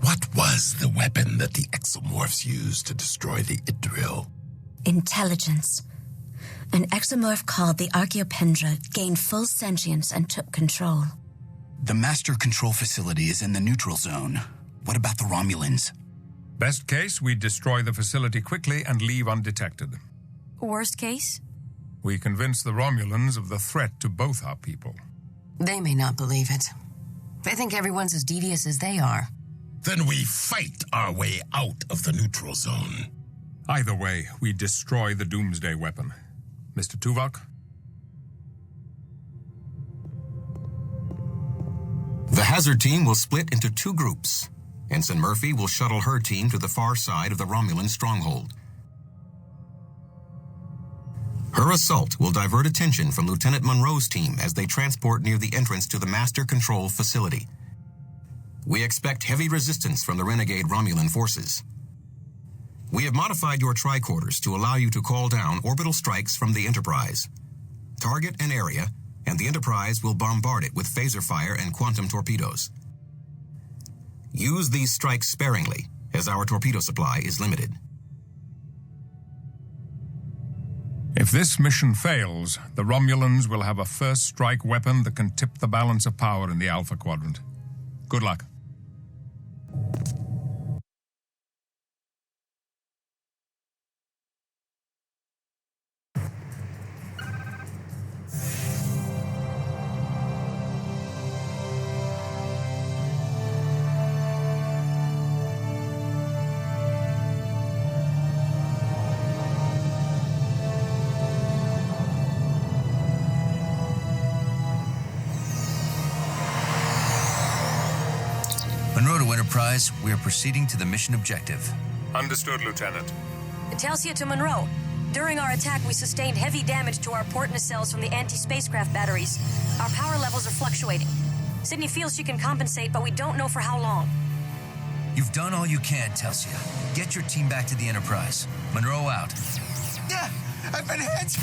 What was the weapon that the exomorphs used to destroy the Idril? Intelligence. An exomorph called the Archaeopendra gained full sentience and took control. The master control facility is in the neutral zone. What about the Romulans? Best case, we destroy the facility quickly and leave undetected. Worst case? We convince the Romulans of the threat to both our people. They may not believe it. They think everyone's as devious as they are. Then we fight our way out of the neutral zone. Either way, we destroy the Doomsday weapon. Mr. Tuvok? The Hazard team will split into 2 groups. Ensign Murphy will shuttle her team to the far side of the Romulan stronghold. Her assault will divert attention from Lieutenant Munro's team as they transport near the entrance to the Master Control facility. We expect heavy resistance from the renegade Romulan forces. We have modified your tricorders to allow you to call down orbital strikes from the Enterprise. Target an area, and the Enterprise will bombard it with phaser fire and quantum torpedoes. Use these strikes sparingly, as our torpedo supply is limited. If this mission fails, the Romulans will have a first strike weapon that can tip the balance of power in the Alpha Quadrant. Good luck. Munro to Enterprise, we are proceeding to the mission objective. Understood, Lieutenant. Telsia to Munro. During our attack, we sustained heavy damage to our port nacelles from the anti-spacecraft batteries. Our power levels are fluctuating. Sydney feels she can compensate, but we don't know for how long. You've done all you can, Telsia. Get your team back to the Enterprise. Munro out. Yeah, I've been hit!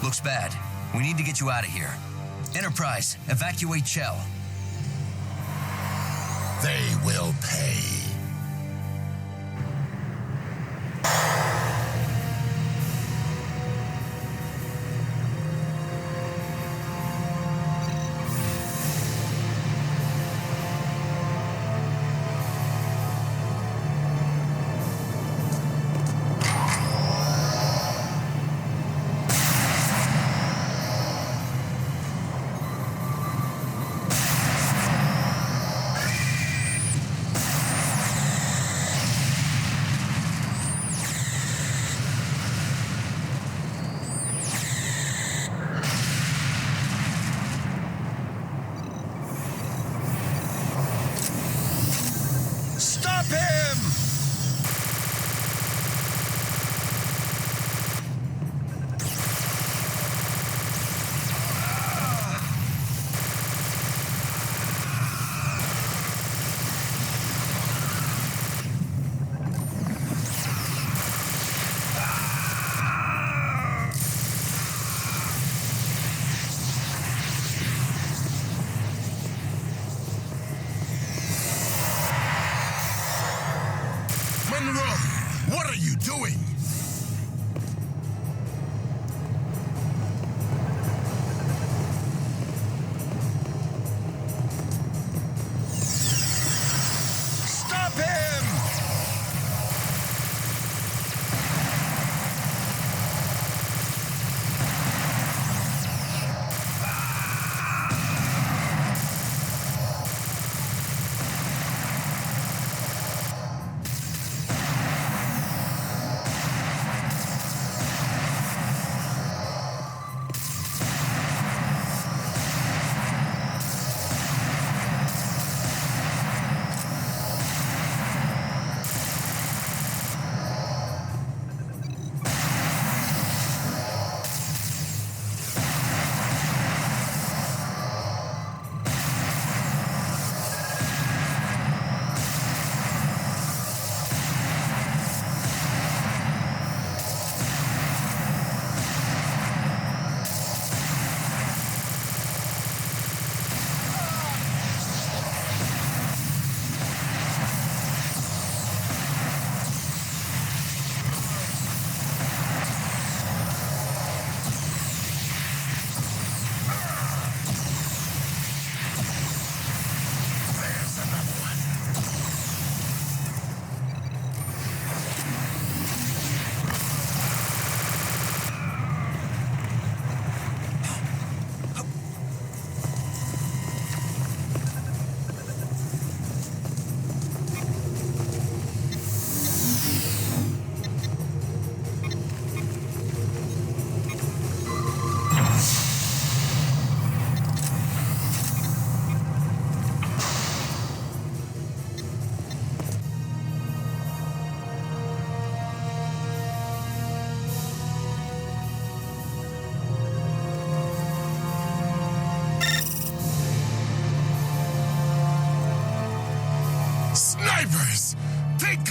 Looks bad. We need to get you out of here. Enterprise, evacuate Chell. They will pay.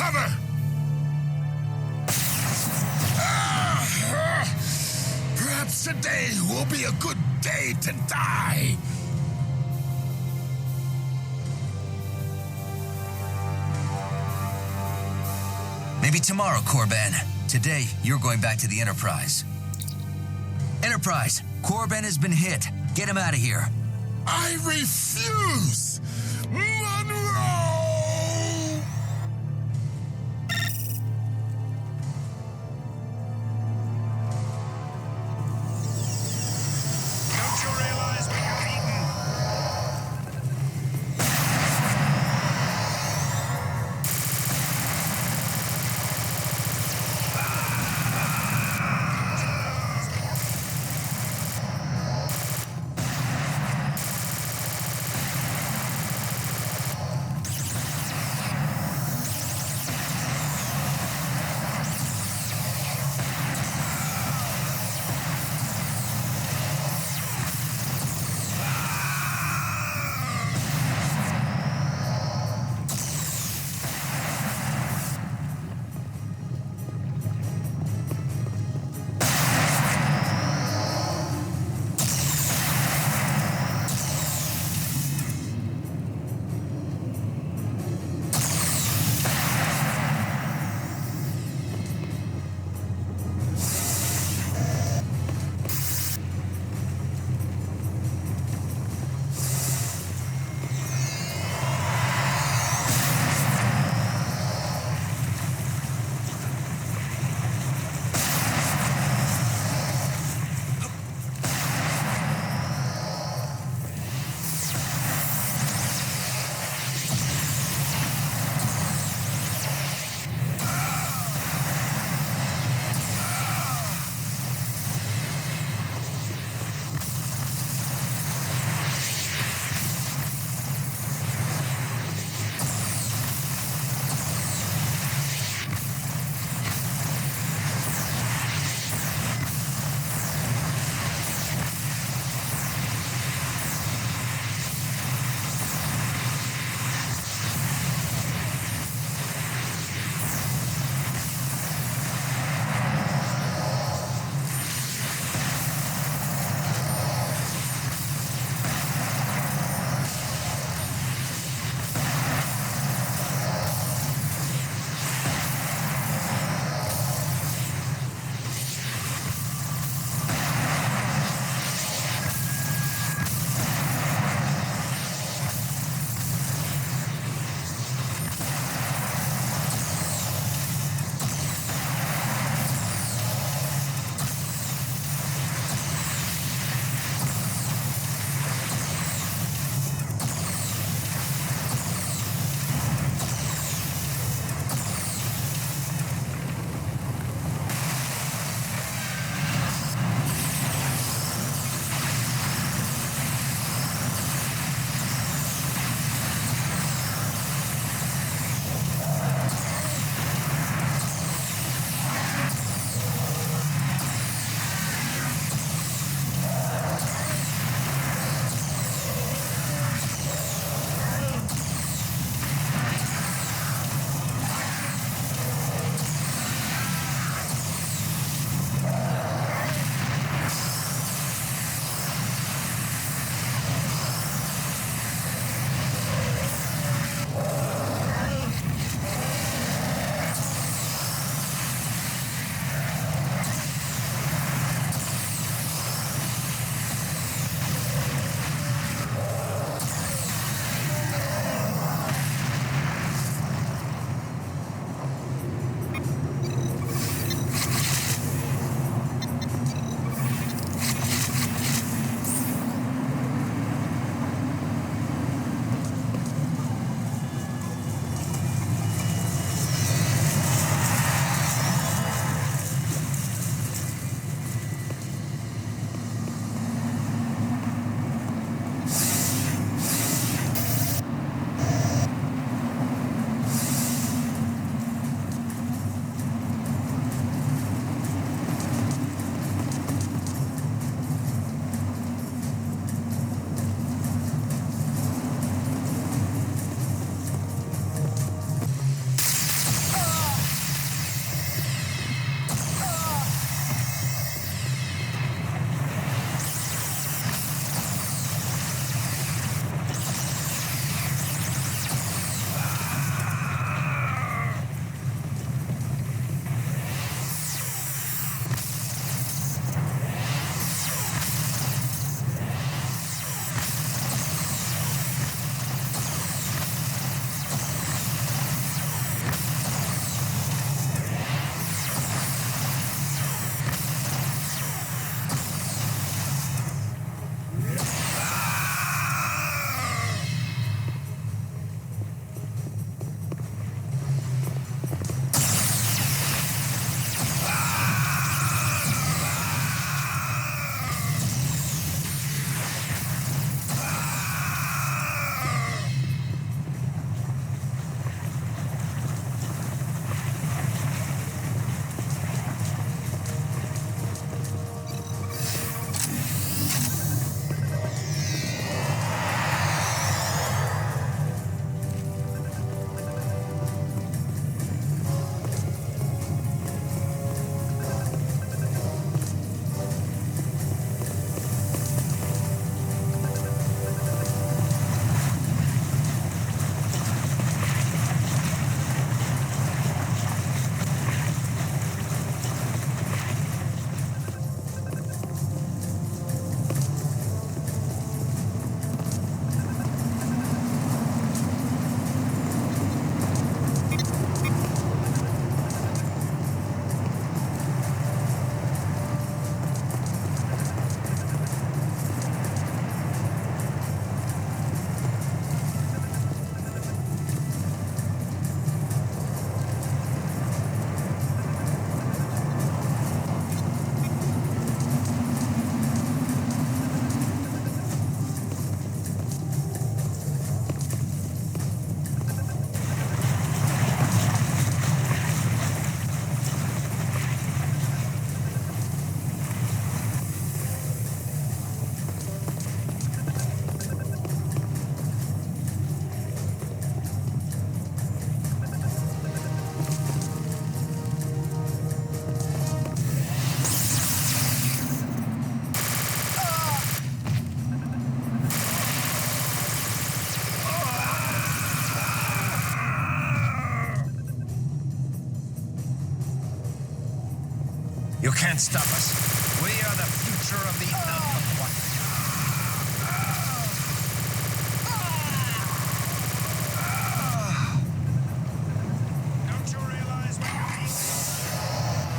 cover! Perhaps today will be a good day to die. Maybe tomorrow, Korben. Today, you're going back to the Enterprise. Enterprise, Korben has been hit. Get him out of here. I refuse! Munro! Don't you realize what you've eaten? You can't stop us. We are the future of the Delta Quadrant. Don't you realize what you're doing?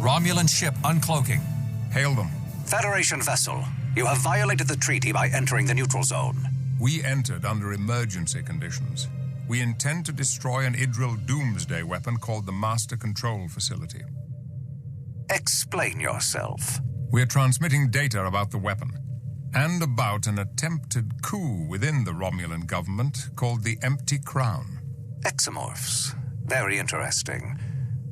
Romulan ship uncloaking. Hail them. Federation vessel, you have violated the treaty by entering the neutral zone. We entered under emergency conditions. We intend to destroy an Idril doomsday weapon called the Master Control Facility. Explain yourself. We're transmitting data about the weapon and about an attempted coup within the Romulan government called the Empty Crown. Exomorphs. Very interesting.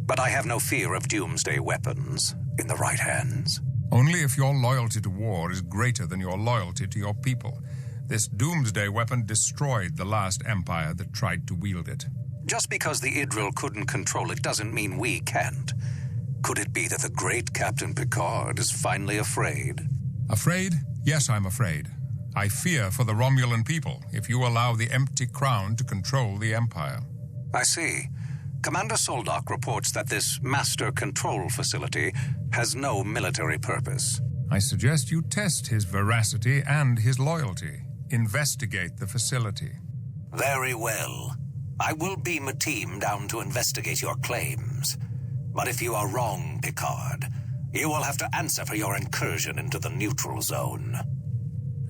But I have no fear of doomsday weapons in the right hands. Only if your loyalty to war is greater than your loyalty to your people. This doomsday weapon destroyed the last empire that tried to wield it. Just because the Idril couldn't control it doesn't mean we can't. Could it be that the great Captain Picard is finally afraid? Afraid? Yes, I'm afraid. I fear for the Romulan people if you allow the Empty Crown to control the Empire. I see. Commander Soldock reports that this Master Control Facility has no military purpose. I suggest you test his veracity and his loyalty. Investigate the facility. Very well. I will beam a team down to investigate your claims. But if you are wrong, Picard, you will have to answer for your incursion into the neutral zone.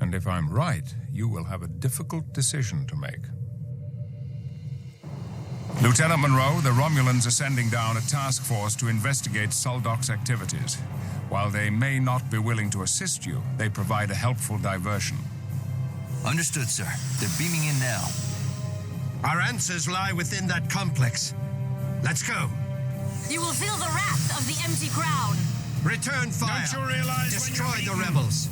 And if I'm right, you will have a difficult decision to make. Lieutenant Munro, the Romulans are sending down a task force to investigate Soldock's activities. While they may not be willing to assist you, they provide a helpful diversion. Understood, sir. They're beaming in now. Our answers lie within that complex. Let's go. You will feel the wrath of the Empty Crown. Return fire. Don't you realize destroy the rebels.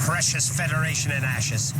precious Federation in ashes.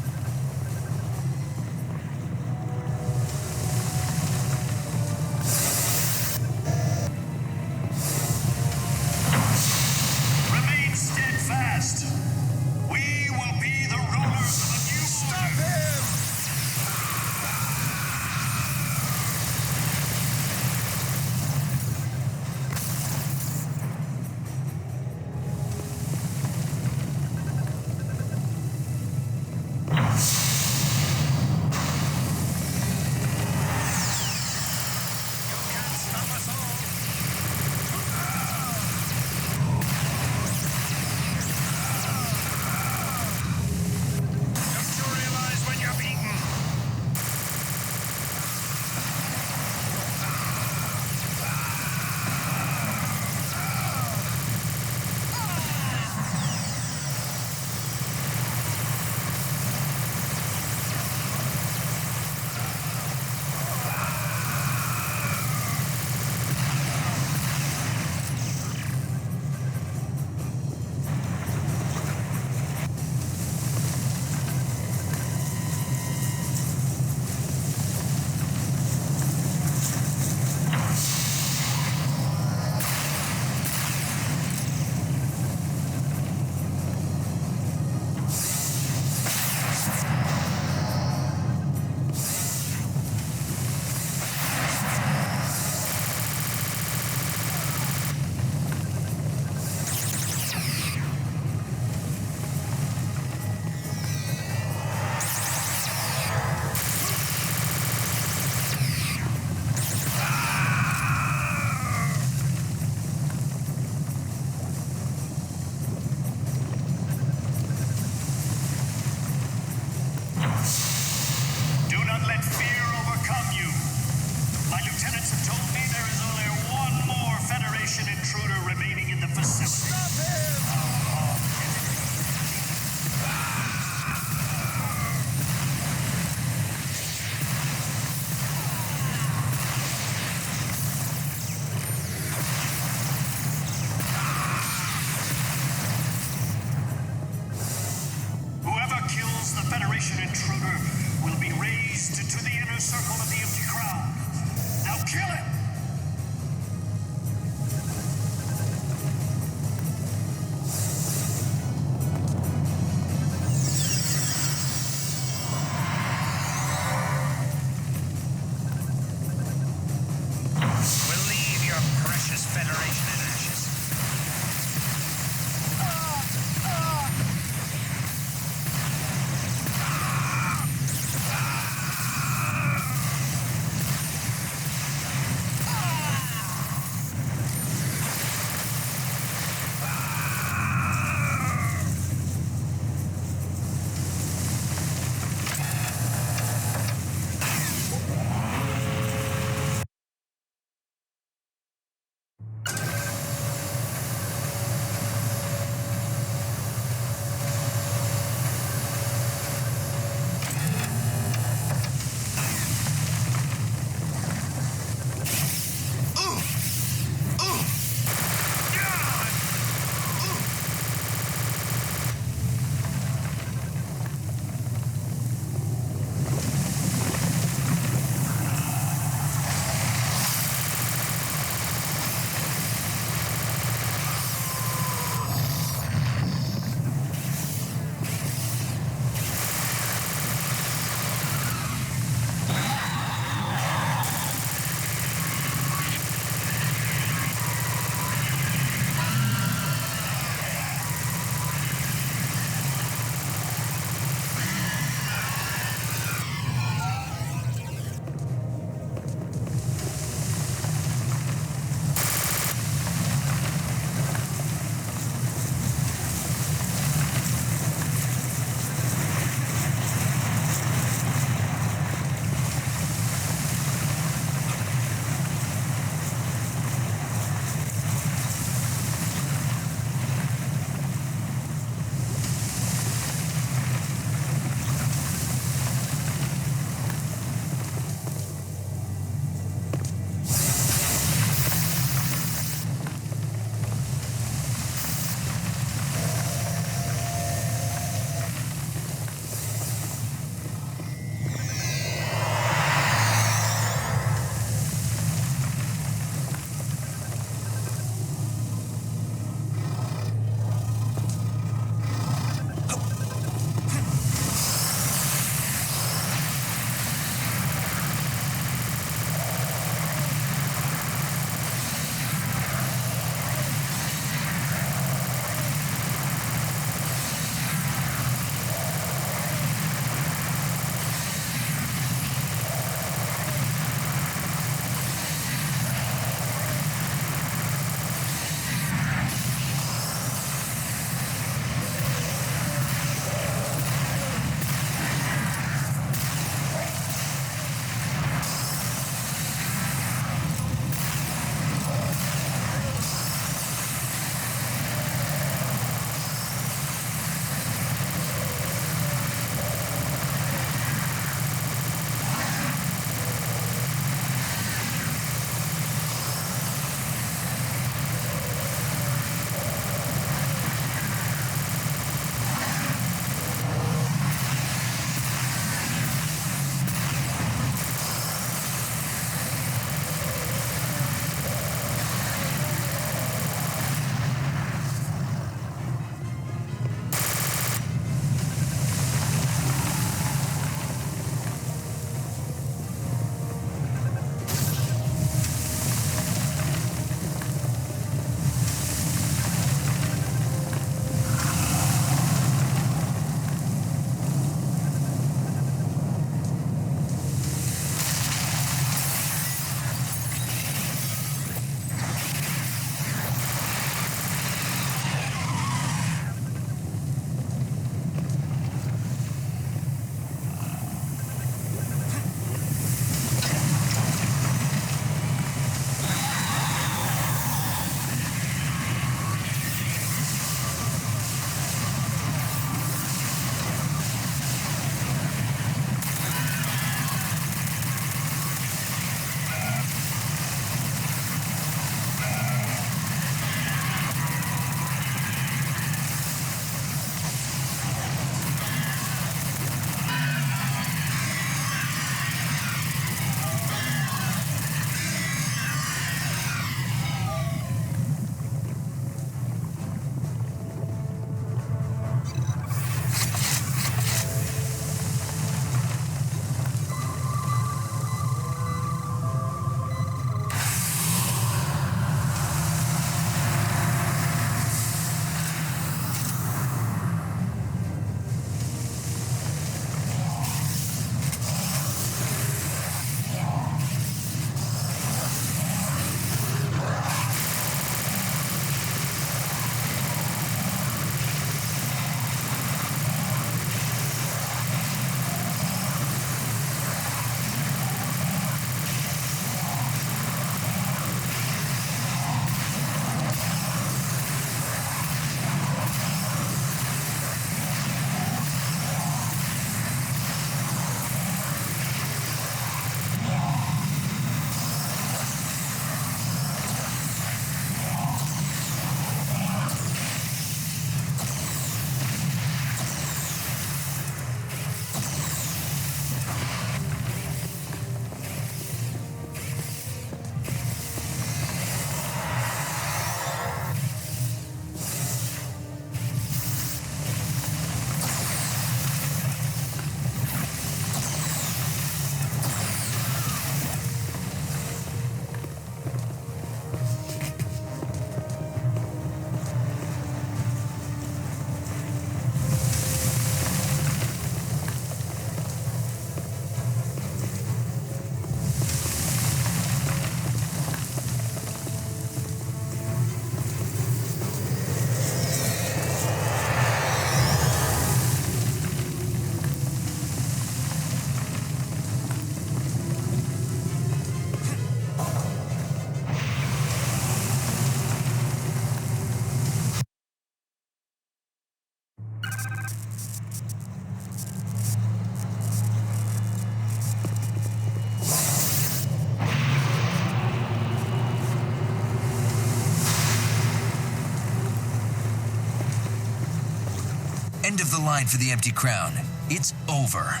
end of the line for the empty crown. It's over.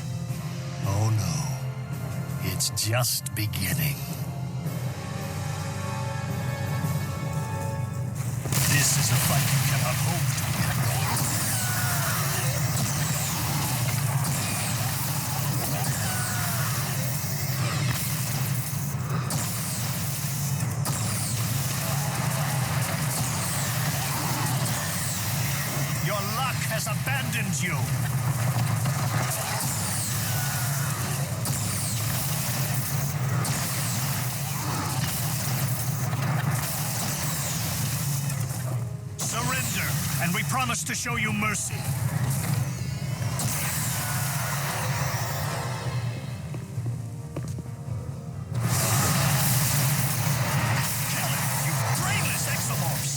Oh no. It's just beginning. This is a fight you cannot hope to win. Your luck has abandoned you. Surrender, and we promise to show you mercy. Kill it, you brainless exomorphs!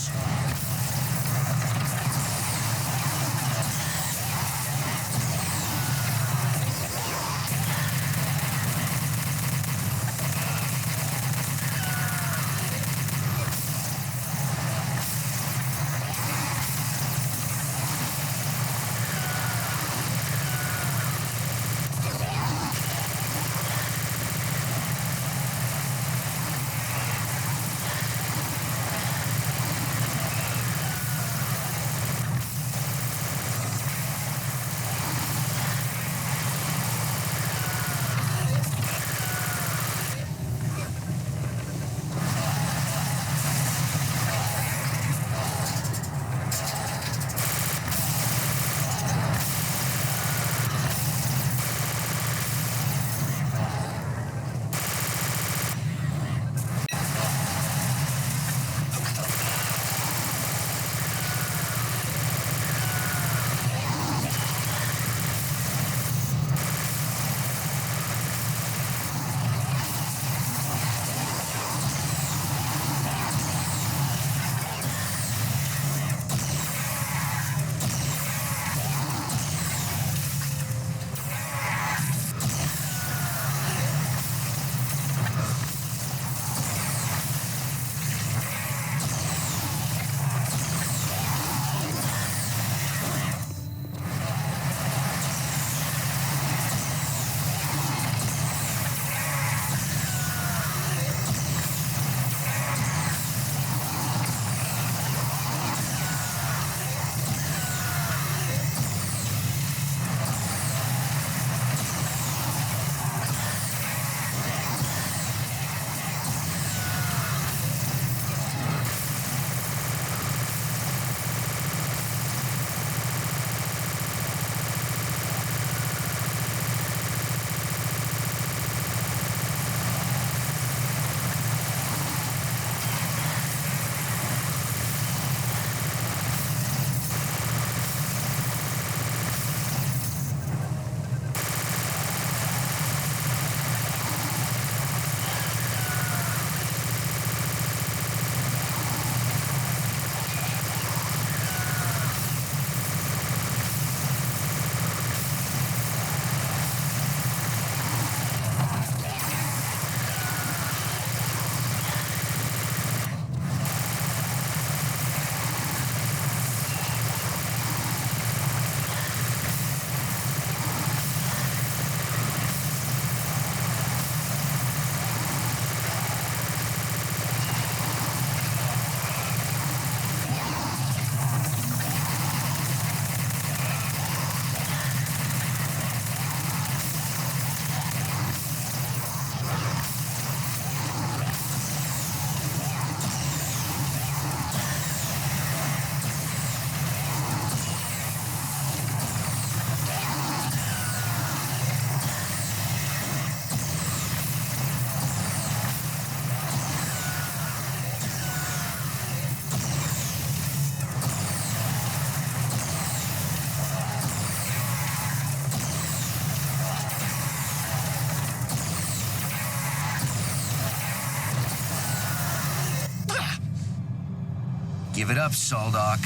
Give it up, Soldoc.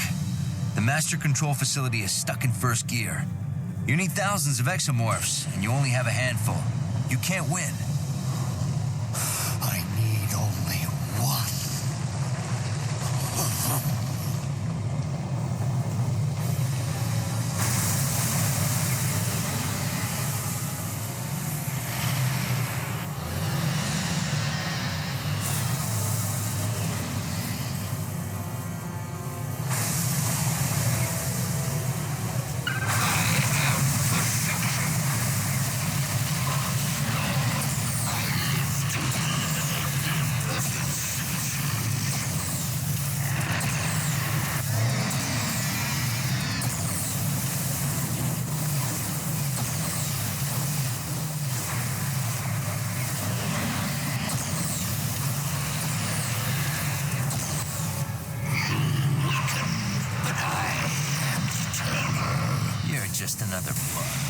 The master control facility is stuck in first gear. You need thousands of exomorphs, and you only have a handful. You can't win. I need only one. another bug.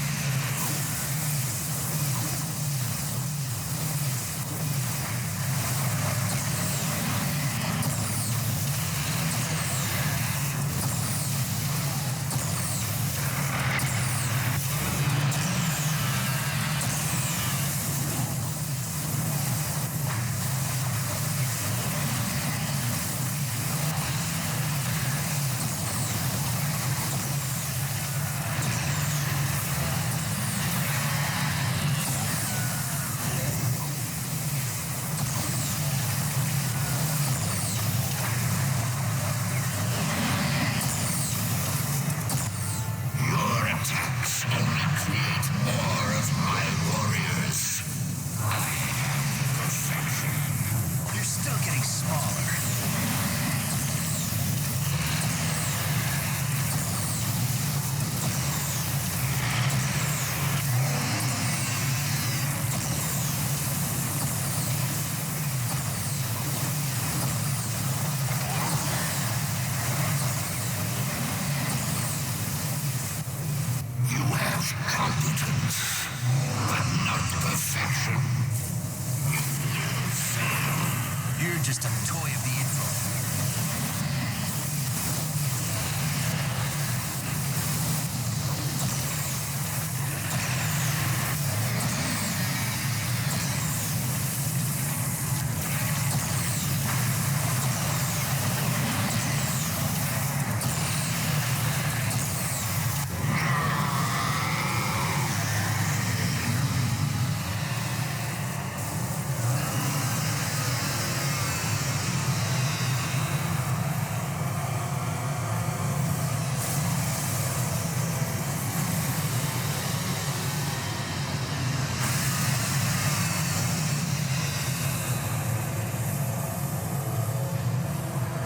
You're just a toy of the Idril.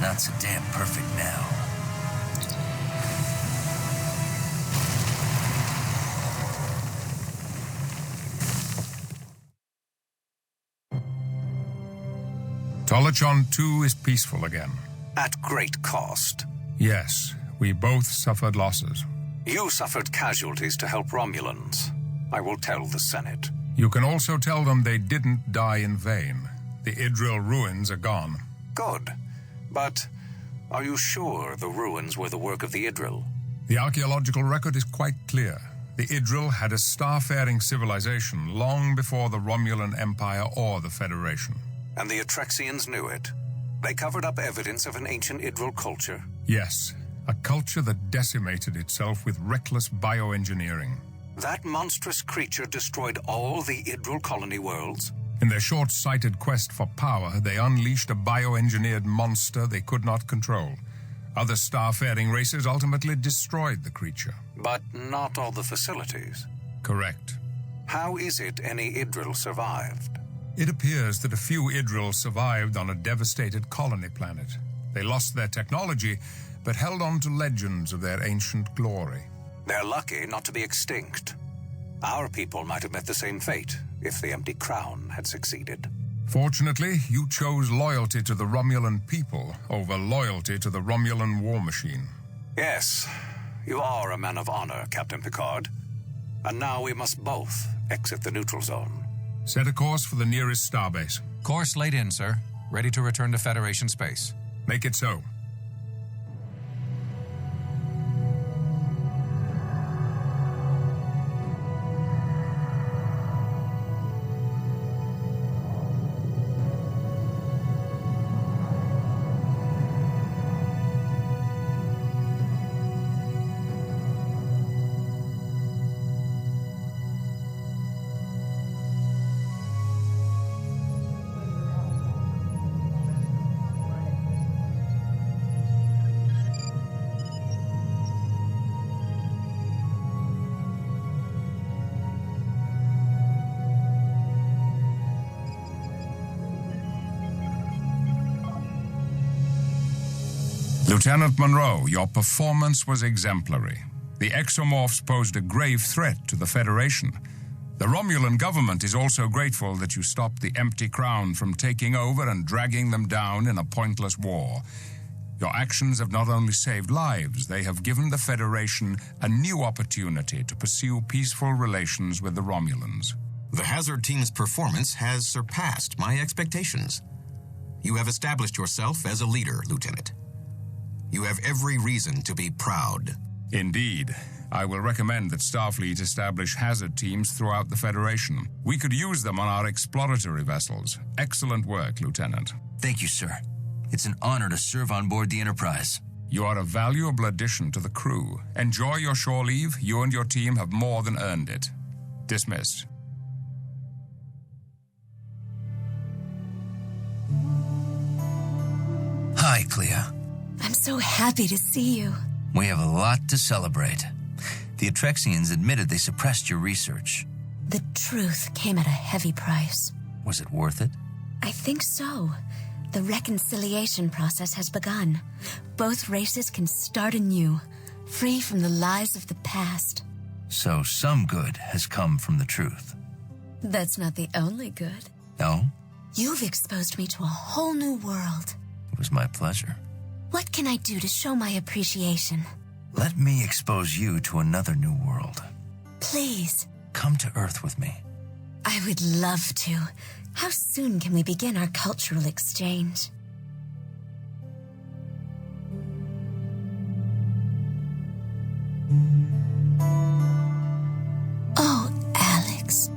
Not so damn perfect now. Tolachon 2 is peaceful again. At great cost. Yes, we both suffered losses. You suffered casualties to help Romulans. I will tell the Senate. You can also tell them they didn't die in vain. The Idril ruins are gone. Good. But are you sure the ruins were the work of the Idril? The archaeological record is quite clear. The Idril had a starfaring civilization long before the Romulan Empire or the Federation. And the Trekzians knew it. They covered up evidence of an ancient Idril culture. Yes, a culture that decimated itself with reckless bioengineering. That monstrous creature destroyed all the Idril colony worlds. In their short-sighted quest for power, they unleashed a bioengineered monster they could not control. Other starfaring races ultimately destroyed the creature. But not all the facilities. Correct. How is it any Idril survived? It appears that a few Idril survived on a devastated colony planet. They lost their technology, but held on to legends of their ancient glory. They're lucky not to be extinct. Our people might have met the same fate if the empty crown had succeeded. Fortunately, you chose loyalty to the Romulan people over loyalty to the Romulan war machine. Yes, you are a man of honor, Captain Picard. And now we must both exit the neutral zone. Set a course for the nearest starbase. Course laid in, sir. Ready to return to Federation space. Make it so. Lieutenant Munro, your performance was exemplary. The exomorphs posed a grave threat to the Federation. The Romulan government is also grateful that you stopped the empty crown from taking over and dragging them down in a pointless war. Your actions have not only saved lives, they have given the Federation a new opportunity to pursue peaceful relations with the Romulans. The Hazard Team's performance has surpassed my expectations. You have established yourself as a leader, Lieutenant. You have every reason to be proud. Indeed. I will recommend that Starfleet establish hazard teams throughout the Federation. We could use them on our exploratory vessels. Excellent work, Lieutenant. Thank you, sir. It's an honor to serve on board the Enterprise. You are a valuable addition to the crew. Enjoy your shore leave. You and your team have more than earned it. Dismissed. Hi, Clea. I'm so happy to see you. We have a lot to celebrate. The Trekzians admitted they suppressed your research. The truth came at a heavy price. Was it worth it? I think so. The reconciliation process has begun. Both races can start anew, free from the lies of the past. So some good has come from the truth. That's not the only good. No? You've exposed me to a whole new world. It was my pleasure. What can I do to show my appreciation? Let me expose you to another new world. Please. Come to Earth with me. I would love to. How soon can we begin our cultural exchange? Oh, Alex.